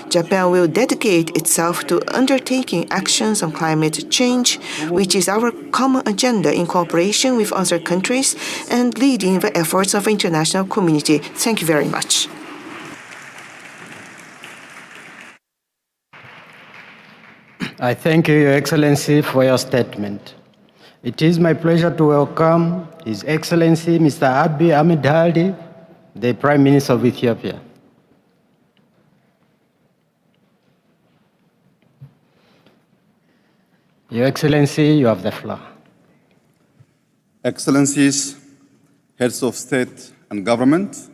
Japan will dedicate itself to undertaking actions on climate change, which is our common agenda in cooperation with other countries and leading the efforts of the international community. Thank you very much. I thank you, Your Excellency, for your statement. It is my pleasure to welcome His Excellency Mr. Abiy Ahmed Ali, the Prime Minister of Ethiopia. Your Excellency, you have the floor. Excellencies, heads of state and government,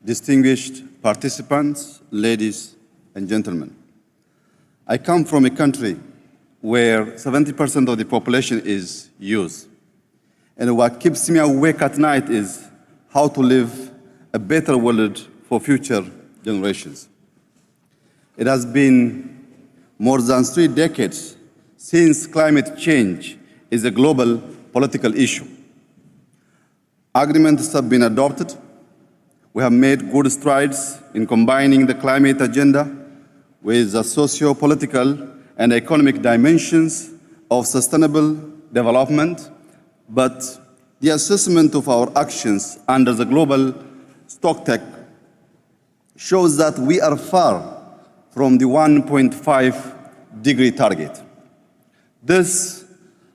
distinguished participants, ladies and gentlemen. I come from a country where 70% of the population is youth. And what keeps me awake at night is how to live a better world for future generations. It has been more than 3 decades since climate change is a global political issue. Agreements have been adopted. We have made good strides in combining the climate agenda with the socio-political and economic dimensions of sustainable development, but the assessment of our actions under the global stocktake shows that we are far from the 1.5-degree target. This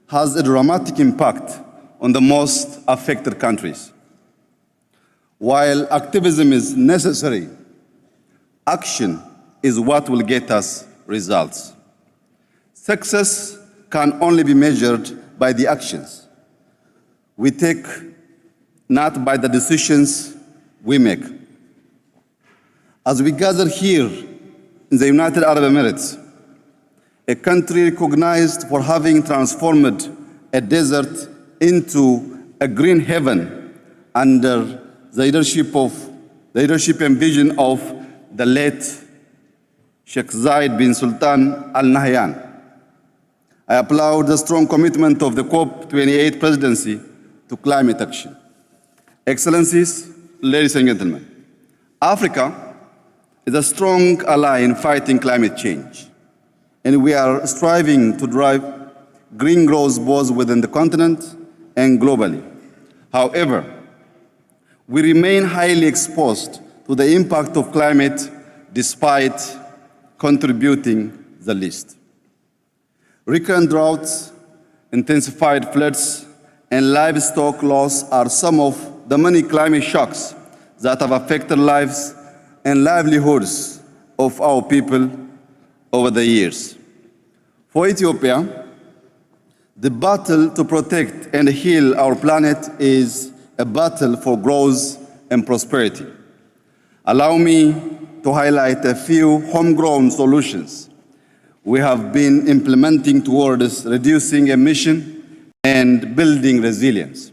has a dramatic impact on the most affected countries. While activism is necessary, action is what will get us results. Success can only be measured by the actions we take, not by the decisions we make. As we gather here in the United Arab Emirates, a country recognized for having transformed a desert into a green heaven under the leadership and vision of the late Sheikh Zayed bin Sultan Al Nahyan. I applaud the strong commitment of the COP28 presidency to climate action. Excellencies, ladies and gentlemen, Africa is a strong ally in fighting climate change. and we are striving to drive green growth both within the continent and globally. However, we remain highly exposed to the impact of climate despite contributing the least. Recurrent droughts, intensified floods, and livestock loss are some of the many climate shocks that have affected lives and livelihoods of our people over the years. For Ethiopia, the battle to protect and heal our planet is a battle for growth and prosperity. Allow me to highlight a few homegrown solutions we have been implementing towards reducing emission and building resilience.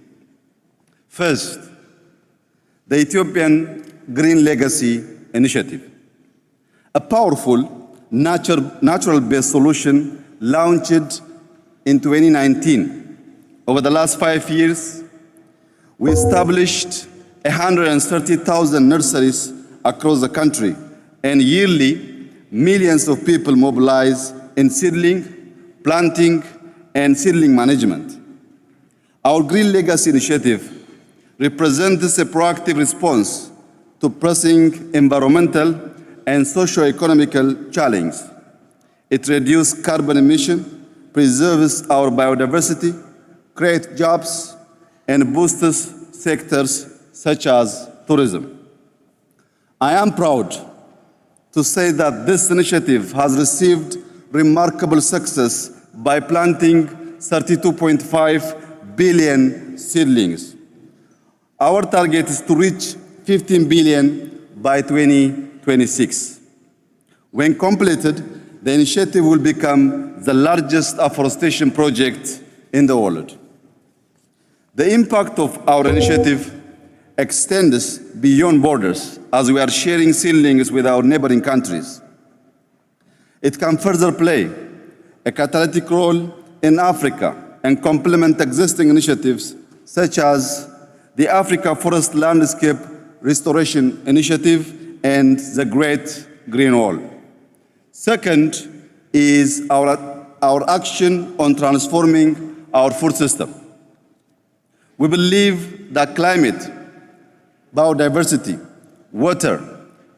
First, the Ethiopian Green Legacy Initiative, a powerful natural-based solution launched in 2019. Over the last 5 years, we established 130,000 nurseries across the country, and yearly, millions of people mobilize in seedling, planting, and seedling management. Our Green Legacy Initiative represents a proactive response to pressing environmental and socio-economical challenges. It reduces carbon emission, preserves our biodiversity, creates jobs, and boosts sectors such as tourism. I am proud to say that this initiative has received remarkable success by planting 32.5 billion seedlings. Our target is to reach 15 billion by 2026. When completed, the initiative will become the largest afforestation project in the world. The impact of our initiative extends beyond borders as we are sharing seedlings with our neighboring countries. It can further play a catalytic role in Africa and complement existing initiatives such as the Africa Forest Landscape Restoration Initiative and the Great Green Wall. Second is our action on transforming our food system. We believe that climate, biodiversity, water,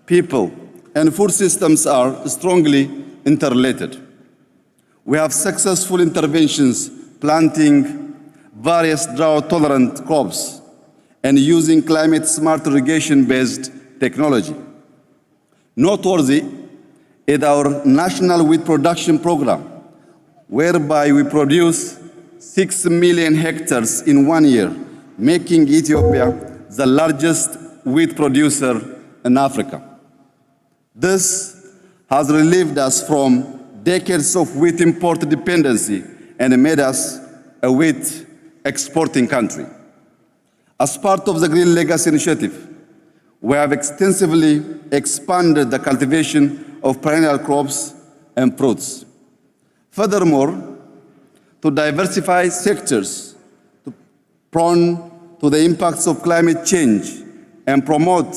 people, and food systems are strongly interrelated. We have successful interventions planting various drought-tolerant crops and using climate-smart irrigation-based technology. Noteworthy is our national wheat production program, whereby we produce 6 million hectares in 1 year, making Ethiopia the largest wheat producer in Africa. This has relieved us from decades of wheat import dependency and made us a wheat exporting country. As part of the Green Legacy Initiative, we have extensively expanded the cultivation of perennial crops and fruits. Furthermore, to diversify sectors prone to the impacts of climate change and promote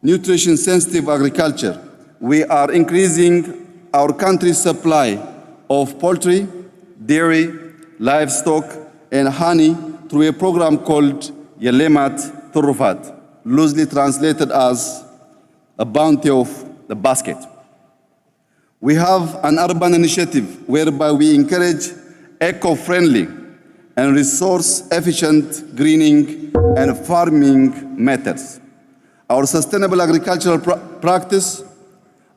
nutrition-sensitive agriculture, we are increasing our country's supply of poultry, dairy, livestock, and honey through a program called Yelemat Turufat, loosely translated as a bounty of the basket. We have an urban initiative whereby we encourage eco-friendly and resource-efficient greening and farming methods. Our sustainable agricultural practice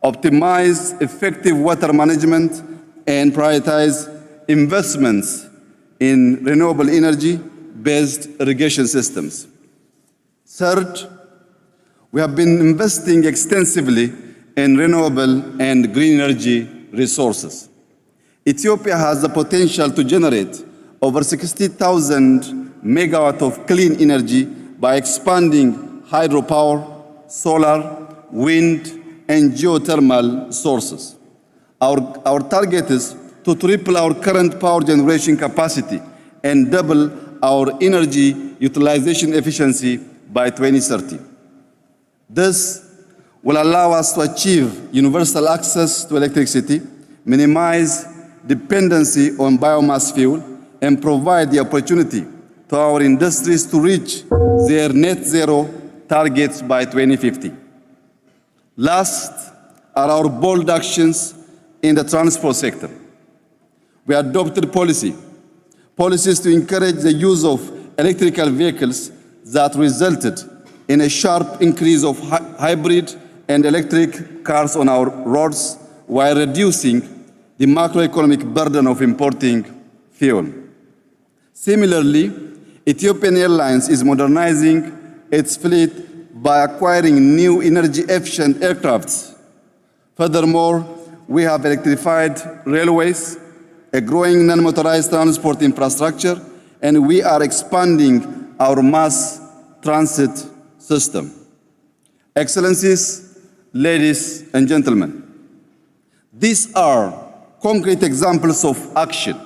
optimize effective water management and prioritize investments in renewable energy-based irrigation systems. Third, we have been investing extensively in renewable and green energy resources. Ethiopia has the potential to generate over 60,000 megawatts of clean energy by expanding hydropower, solar, wind, and geothermal sources. Our target is to triple our current power generation capacity and double our energy utilization efficiency by 2030. This will allow us to achieve universal access to electricity, minimize dependency on biomass fuel, and provide the opportunity to our industries to reach their net zero targets by 2050. Last are our bold actions in the transport sector. We adopted policies to encourage the use of electrical vehicles that resulted in a sharp increase of hybrid and electric cars on our roads while reducing the macroeconomic burden of importing fuel. Similarly, Ethiopian Airlines is modernizing its fleet by acquiring new energy-efficient aircrafts. Furthermore, we have electrified railways, a growing non-motorized transport infrastructure, and we are expanding our mass transit system. Excellencies, ladies and gentlemen, these are concrete examples of action.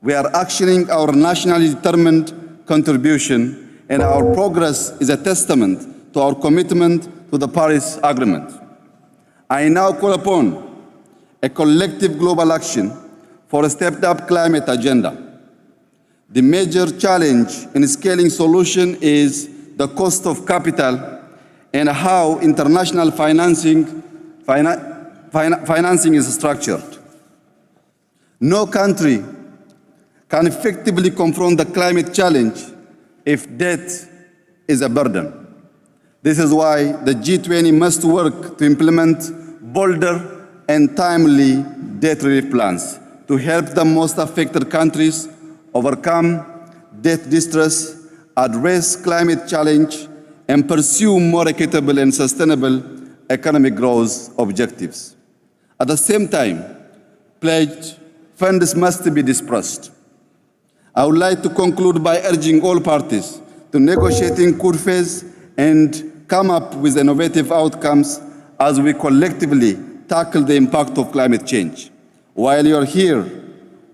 We are actioning our nationally determined contribution, and our progress is a testament to our commitment to the Paris Agreement. I now call upon a collective global action for a stepped-up climate agenda. The major challenge in scaling solution is the cost of capital and how international financing is structured. No country can effectively confront the climate challenge if debt is a burden. This is why the G20 must work to implement bolder and timely debt relief plans to help the most affected countries overcome debt distress, address climate challenge, and pursue more equitable and sustainable economic growth objectives. At the same time, pledged funds must be dispersed. I would like to conclude by urging all parties to negotiate in good faith and come up with innovative outcomes as we collectively tackle the impact of climate change. While you are here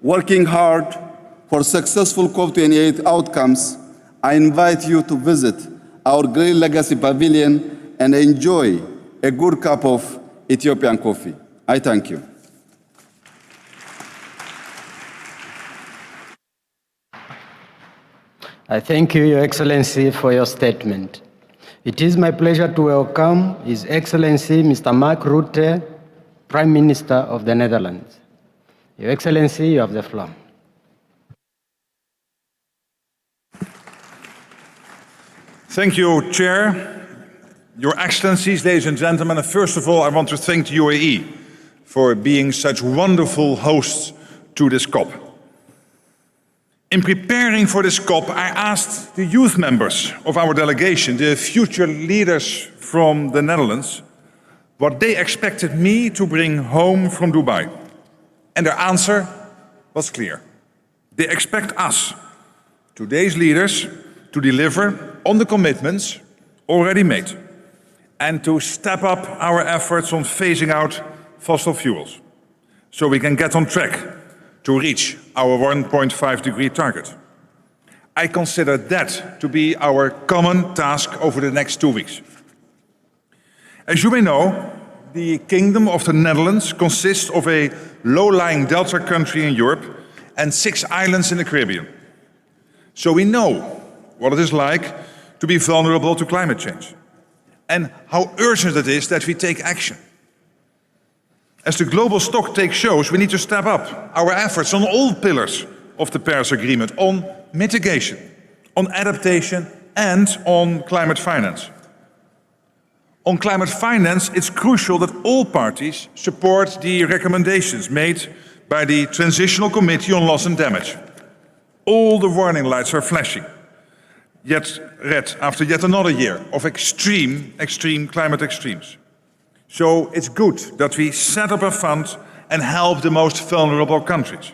working hard for successful COP28 outcomes, I invite you to visit our Green Legacy Pavilion and enjoy a good cup of Ethiopian coffee. I thank you. I thank you, Your Excellency, for your statement. It is my pleasure to welcome His Excellency Mr. Mark Rutte, Prime Minister of the Netherlands. Your Excellency, you have the floor. Thank you, Chair. Your Excellencies, ladies and gentlemen, first of all, I want to thank the UAE for being such wonderful hosts to this COP. In preparing for this COP, I asked the youth members of our delegation, the future leaders from the Netherlands, what they expected me to bring home from Dubai. And their answer was clear. They expect us, today's leaders, to deliver on the commitments already made and to step up our efforts on phasing out fossil fuels so we can get on track to reach our 1.5-degree target. I consider that to be our common task over the next 2 weeks. As you may know, the Kingdom of the Netherlands consists of a low-lying delta country in Europe and 6 islands in the Caribbean. So we know what it is like to be vulnerable to climate change and how urgent it is that we take action. As the global stocktake shows, we need to step up our efforts on all pillars of the Paris Agreement, on mitigation, on adaptation, and on climate finance. On climate finance, it's crucial that all parties support the recommendations made by the Transitional Committee on Loss and Damage. All the warning lights are flashing, yet red after yet another year of extreme climate extremes. So it's good that we set up a fund and help the most vulnerable countries.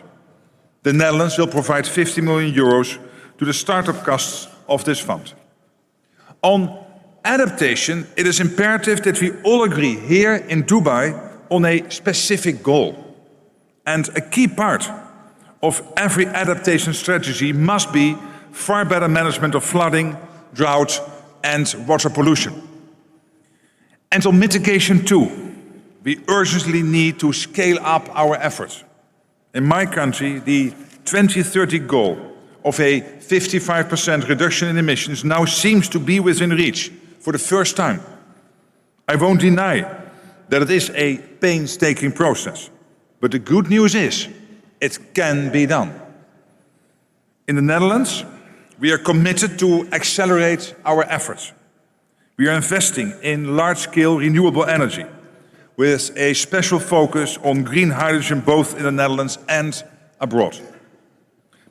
The Netherlands will provide 50 million euros to the startup costs of this fund. On adaptation, it is imperative that we all agree here in Dubai on a specific goal. And a key part of every adaptation strategy must be far better management of flooding, drought, and water pollution. And on mitigation too, we urgently need to scale up our efforts. In my country, the 2030 goal of a 55% reduction in emissions now seems to be within reach for the first time. I won't deny that it is a painstaking process, but the good news is it can be done. In the Netherlands, we are committed to accelerate our efforts. We are investing in large-scale renewable energy with a special focus on green hydrogen both in the Netherlands and abroad.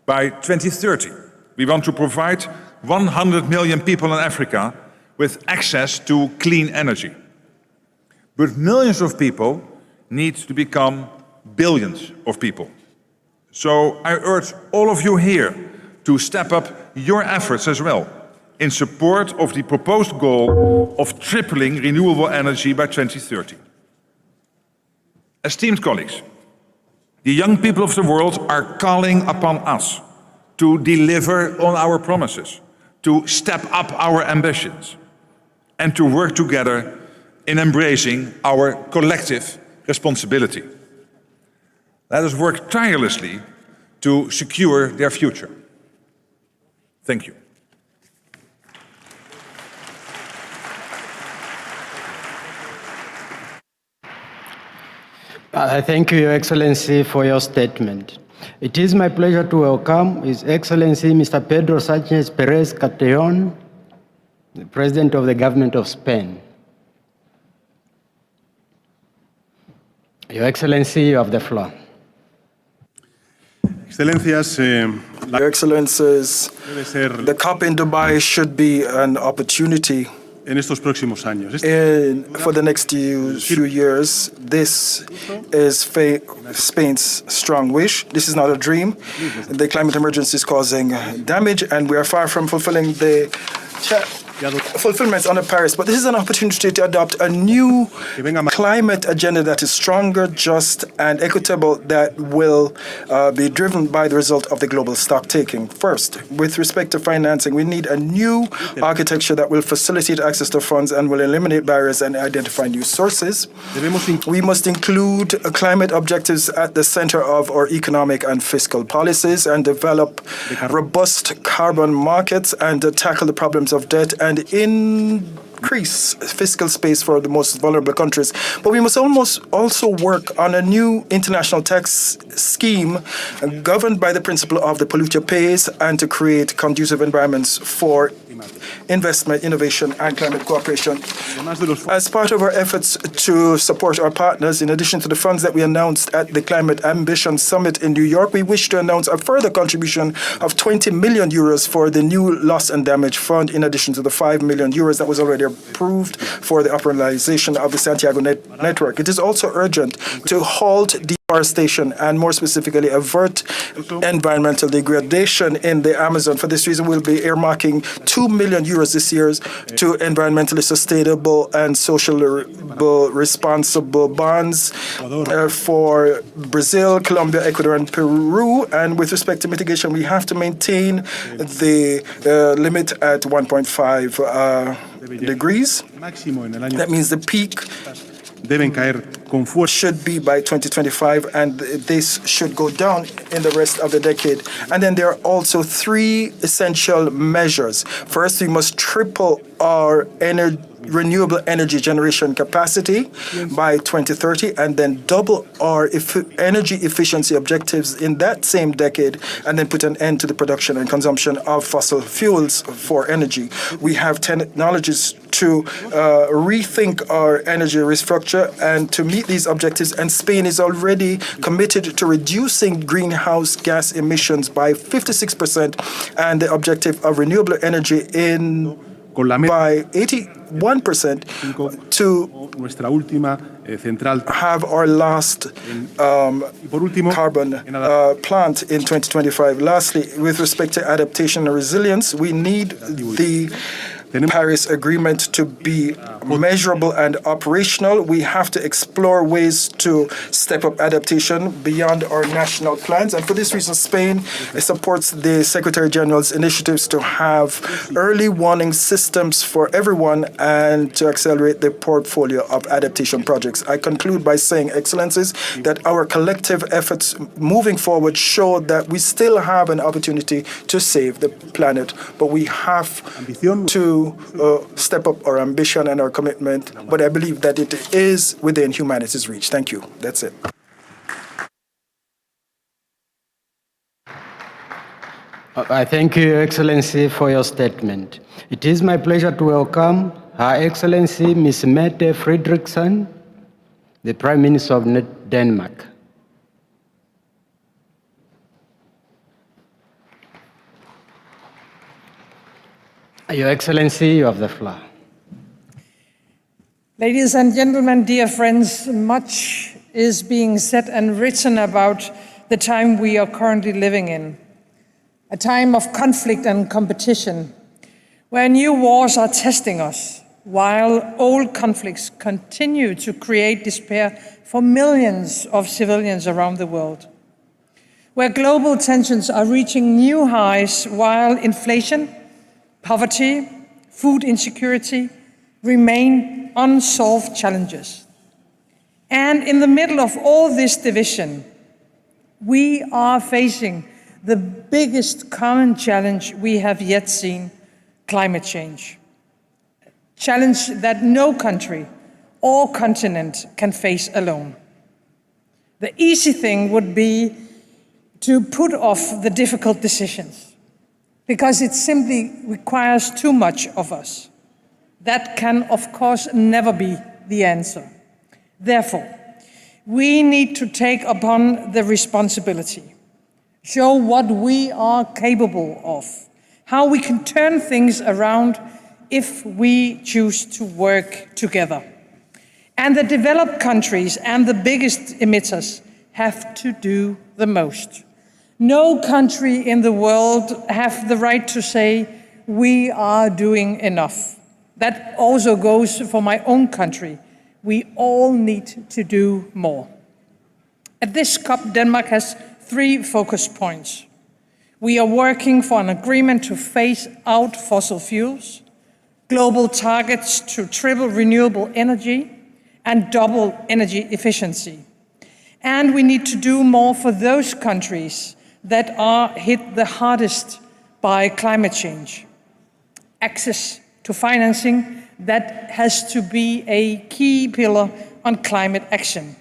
By 2030, we want to provide 100 million people in Africa with access to clean energy. But millions of people need to become billions of people. So I urge all of you here to step up your efforts as well in support of the proposed goal of tripling renewable energy by 2030. Esteemed colleagues, the young people of the world are calling upon us to deliver on our promises, to step up our ambitions, and to work together in embracing our collective responsibility. Let us work tirelessly to secure their future. Thank you. I thank you, Your Excellency, for your statement. It is my pleasure to welcome His Excellency Mr. Pedro Sánchez Pérez Castellón, the President of the Government of Spain. Your Excellency, you have the floor. Excellencias, Your Excellencies, the COP in Dubai should be an opportunity en estos próximos años. For the next few years. This is Spain's strong wish. This is not a dream. The climate emergency is causing damage, and we are far from fulfilling the fulfillments under Paris. But this is an opportunity to adopt a new climate agenda that is stronger, just, and equitable, that will be driven by the result of the global stock taking. First, with respect to financing, we need a new architecture that will facilitate access to funds and will eliminate barriers and identify new sources. We must include climate objectives at the center of our economic and fiscal policies and develop robust carbon markets and tackle the problems of debt and increase fiscal space for the most vulnerable countries. But we must also work on a new international tax scheme governed by the principle of the polluter pays and to create conducive environments for investment, innovation, and climate cooperation. As part of our efforts to support our partners, in addition to the funds that we announced at the Climate Ambition Summit in New York, we wish to announce a further contribution of 20 million euros for the new Loss and Damage Fund, in addition to the 5 million euros that was already approved for the operationalization of the Santiago network. It is also urgent to halt deforestation and, more specifically, avert environmental degradation in the Amazon. For this reason, we'll be earmarking 2 million euros this year to environmentally sustainable and socially responsible bonds for Brazil, Colombia, Ecuador, and Peru. And with respect to mitigation, we have to maintain the limit at 1.5 degrees. That means the peak should be by 2025, and this should go down in the rest of the decade. And then there are also three essential measures. First, we must triple our renewable energy generation capacity by 2030, and then double our energy efficiency objectives in that same decade, and then put an end to the production and consumption of fossil fuels for energy. We have technologies to rethink our energy restructure and to meet these objectives, and Spain is already committed to reducing greenhouse gas emissions by 56% and the objective of renewable energy by 81% to have our last carbon plant in 2025. Lastly, with respect to adaptation and resilience, we need the Paris Agreement to be measurable and operational, we have to explore ways to step up adaptation beyond our national plans. And for this reason, Spain supports the Secretary General's initiatives to have early warning systems for everyone and to accelerate the portfolio of adaptation projects. I conclude by saying, Excellencies, that our collective efforts moving forward show that we still have an opportunity to save the planet, but we have to step up our ambition and our commitment, but I believe that it is within humanity's reach. Thank you. That's it. I thank you, Your Excellency, for your statement. It is my pleasure to welcome Her Excellency Ms. Mette Frederiksen, the Prime Minister of Denmark. Your Excellency, you have the floor. Ladies and gentlemen, dear friends, much is being said and written about the time we are currently living in. A time of conflict and competition, where new wars are testing us, while old conflicts continue to create despair for millions of civilians around the world. Where global tensions are reaching new highs, while inflation, poverty, food insecurity remain unsolved challenges. And in the middle of all this division, we are facing the biggest common challenge we have yet seen: climate change. A challenge that no country or continent can face alone. The easy thing would be to put off the difficult decisions, because it simply requires too much of us. That can, of course, never be the answer. Therefore, we need to take upon the responsibility, show what we are capable of, how we can turn things around if we choose to work together. And the developed countries and the biggest emitters have to do the most. No country in the world have the right to say, we are doing enough. That also goes for my own country. We all need to do more. At this COP, Denmark has 3 focus points. We are working for an agreement to phase out fossil fuels, global targets to triple renewable energy, and double energy efficiency. And we need to do more for those countries that are hit the hardest by climate change. Access to financing, that has to be a key pillar on climate action.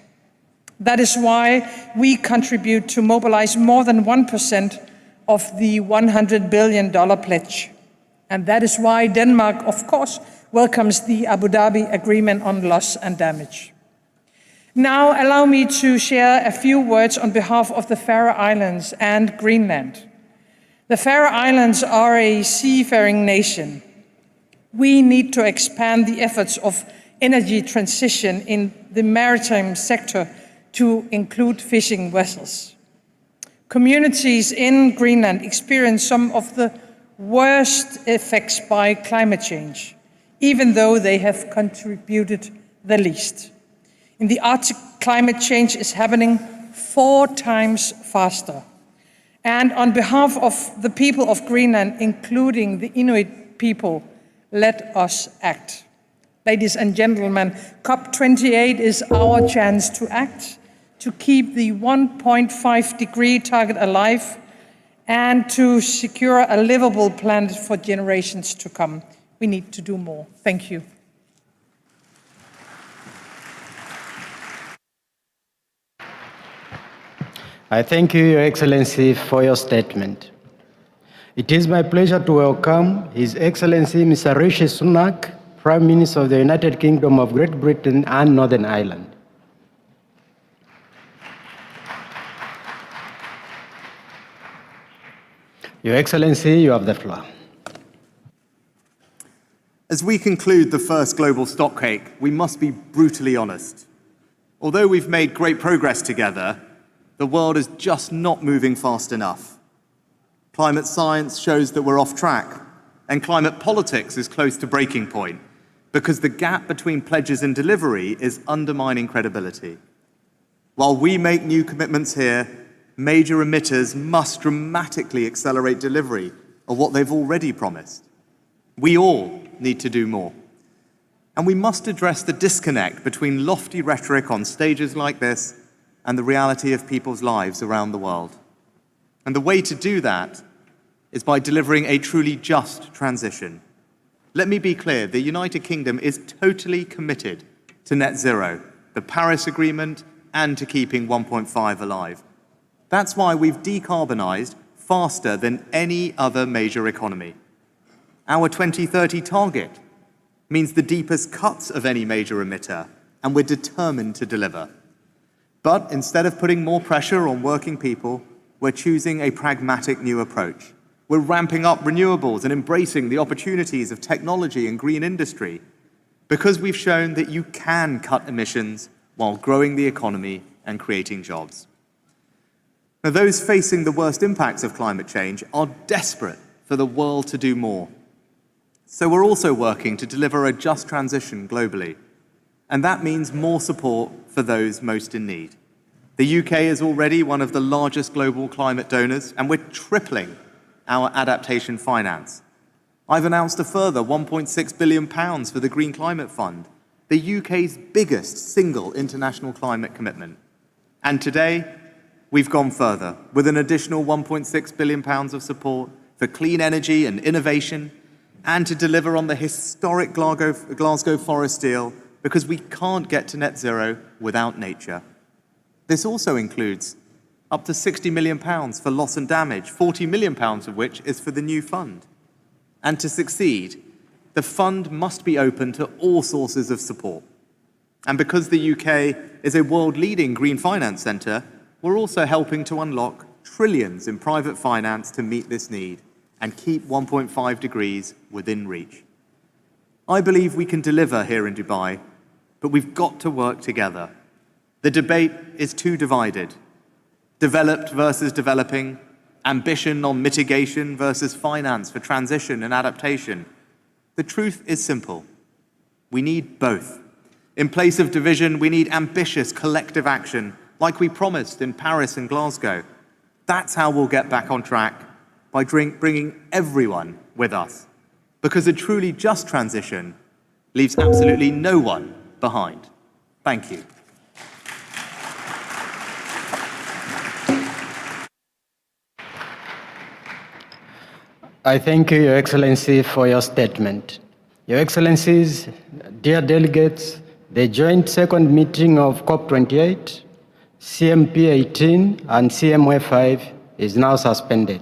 That is why we contribute to mobilize more than 1% of the $100 billion pledge. And that is why Denmark, of course, welcomes the Abu Dhabi Agreement on Loss and Damage. Now, allow me to share a few words on behalf of the Faroe Islands and Greenland. The Faroe Islands are a seafaring nation. We need to expand the efforts of energy transition in the maritime sector to include fishing vessels. Communities in Greenland experience some of the worst effects by climate change, even though they have contributed the least. In the Arctic, climate change is happening 4 times faster. And on behalf of the people of Greenland, including the Inuit people, let us act. Ladies and gentlemen, COP28 is our chance to act, to keep the 1.5-degree target alive, and to secure a livable planet for generations to come. We need to do more. Thank you. I thank you, Your Excellency, for your statement. It is my pleasure to welcome His Excellency Mr. Rishi Sunak, Prime Minister of the United Kingdom of Great Britain and Northern Ireland. Your Excellency, you have the floor. As we conclude the first global stocktake, we must be brutally honest. Although we've made great progress together, the world is just not moving fast enough. Climate science shows that we're off track. And climate politics is close to breaking point because the gap between pledges and delivery is undermining credibility. While we make new commitments here, major emitters must dramatically accelerate delivery of what they've already promised. We all need to do more. And we must address the disconnect between lofty rhetoric on stages like this and the reality of people's lives around the world. And the way to do that is by delivering a truly just transition. Let me be clear, the United Kingdom is totally committed to net zero, the Paris Agreement, and to keeping 1.5 alive. That's why we've decarbonised faster than any other major economy. Our 2030 target means the deepest cuts of any major emitter, and we're determined to deliver. But instead of putting more pressure on working people, we're choosing a pragmatic new approach. We're ramping up renewables and embracing the opportunities of technology and green industry because we've shown that you can cut emissions while growing the economy and creating jobs. Now, those facing the worst impacts of climate change are desperate for the world to do more. So we're also working to deliver a just transition globally, and that means more support for those most in need. The UK is already one of the largest global climate donors, and we're tripling our adaptation finance. I've announced a further £1.6 billion for the Green Climate Fund, the UK's biggest single international climate commitment. And today, we've gone further with an additional £1.6 billion of support for clean energy and innovation, and to deliver on the historic Glasgow Forest deal, because we can't get to net zero without nature. This also includes up to £60 million for loss and damage, £40 million of which is for the new fund. And to succeed, the fund must be open to all sources of support. And because the UK is a world-leading green finance centre, we're also helping to unlock trillions in private finance to meet this need and keep 1.5 degrees within reach. I believe we can deliver here in Dubai, but we've got to work together. The debate is too divided. Developed versus developing, ambition on mitigation versus finance for transition and adaptation. The truth is simple. We need both. In place of division, we need ambitious collective action, like we promised in Paris and Glasgow. That's how we'll get back on track, by bringing everyone with us. Because a truly just transition leaves absolutely no one behind. Thank you. I thank you, Your Excellency, for your statement. Your Excellencies, dear delegates, the joint second meeting of COP28, CMP18 and CMO5 is now suspended.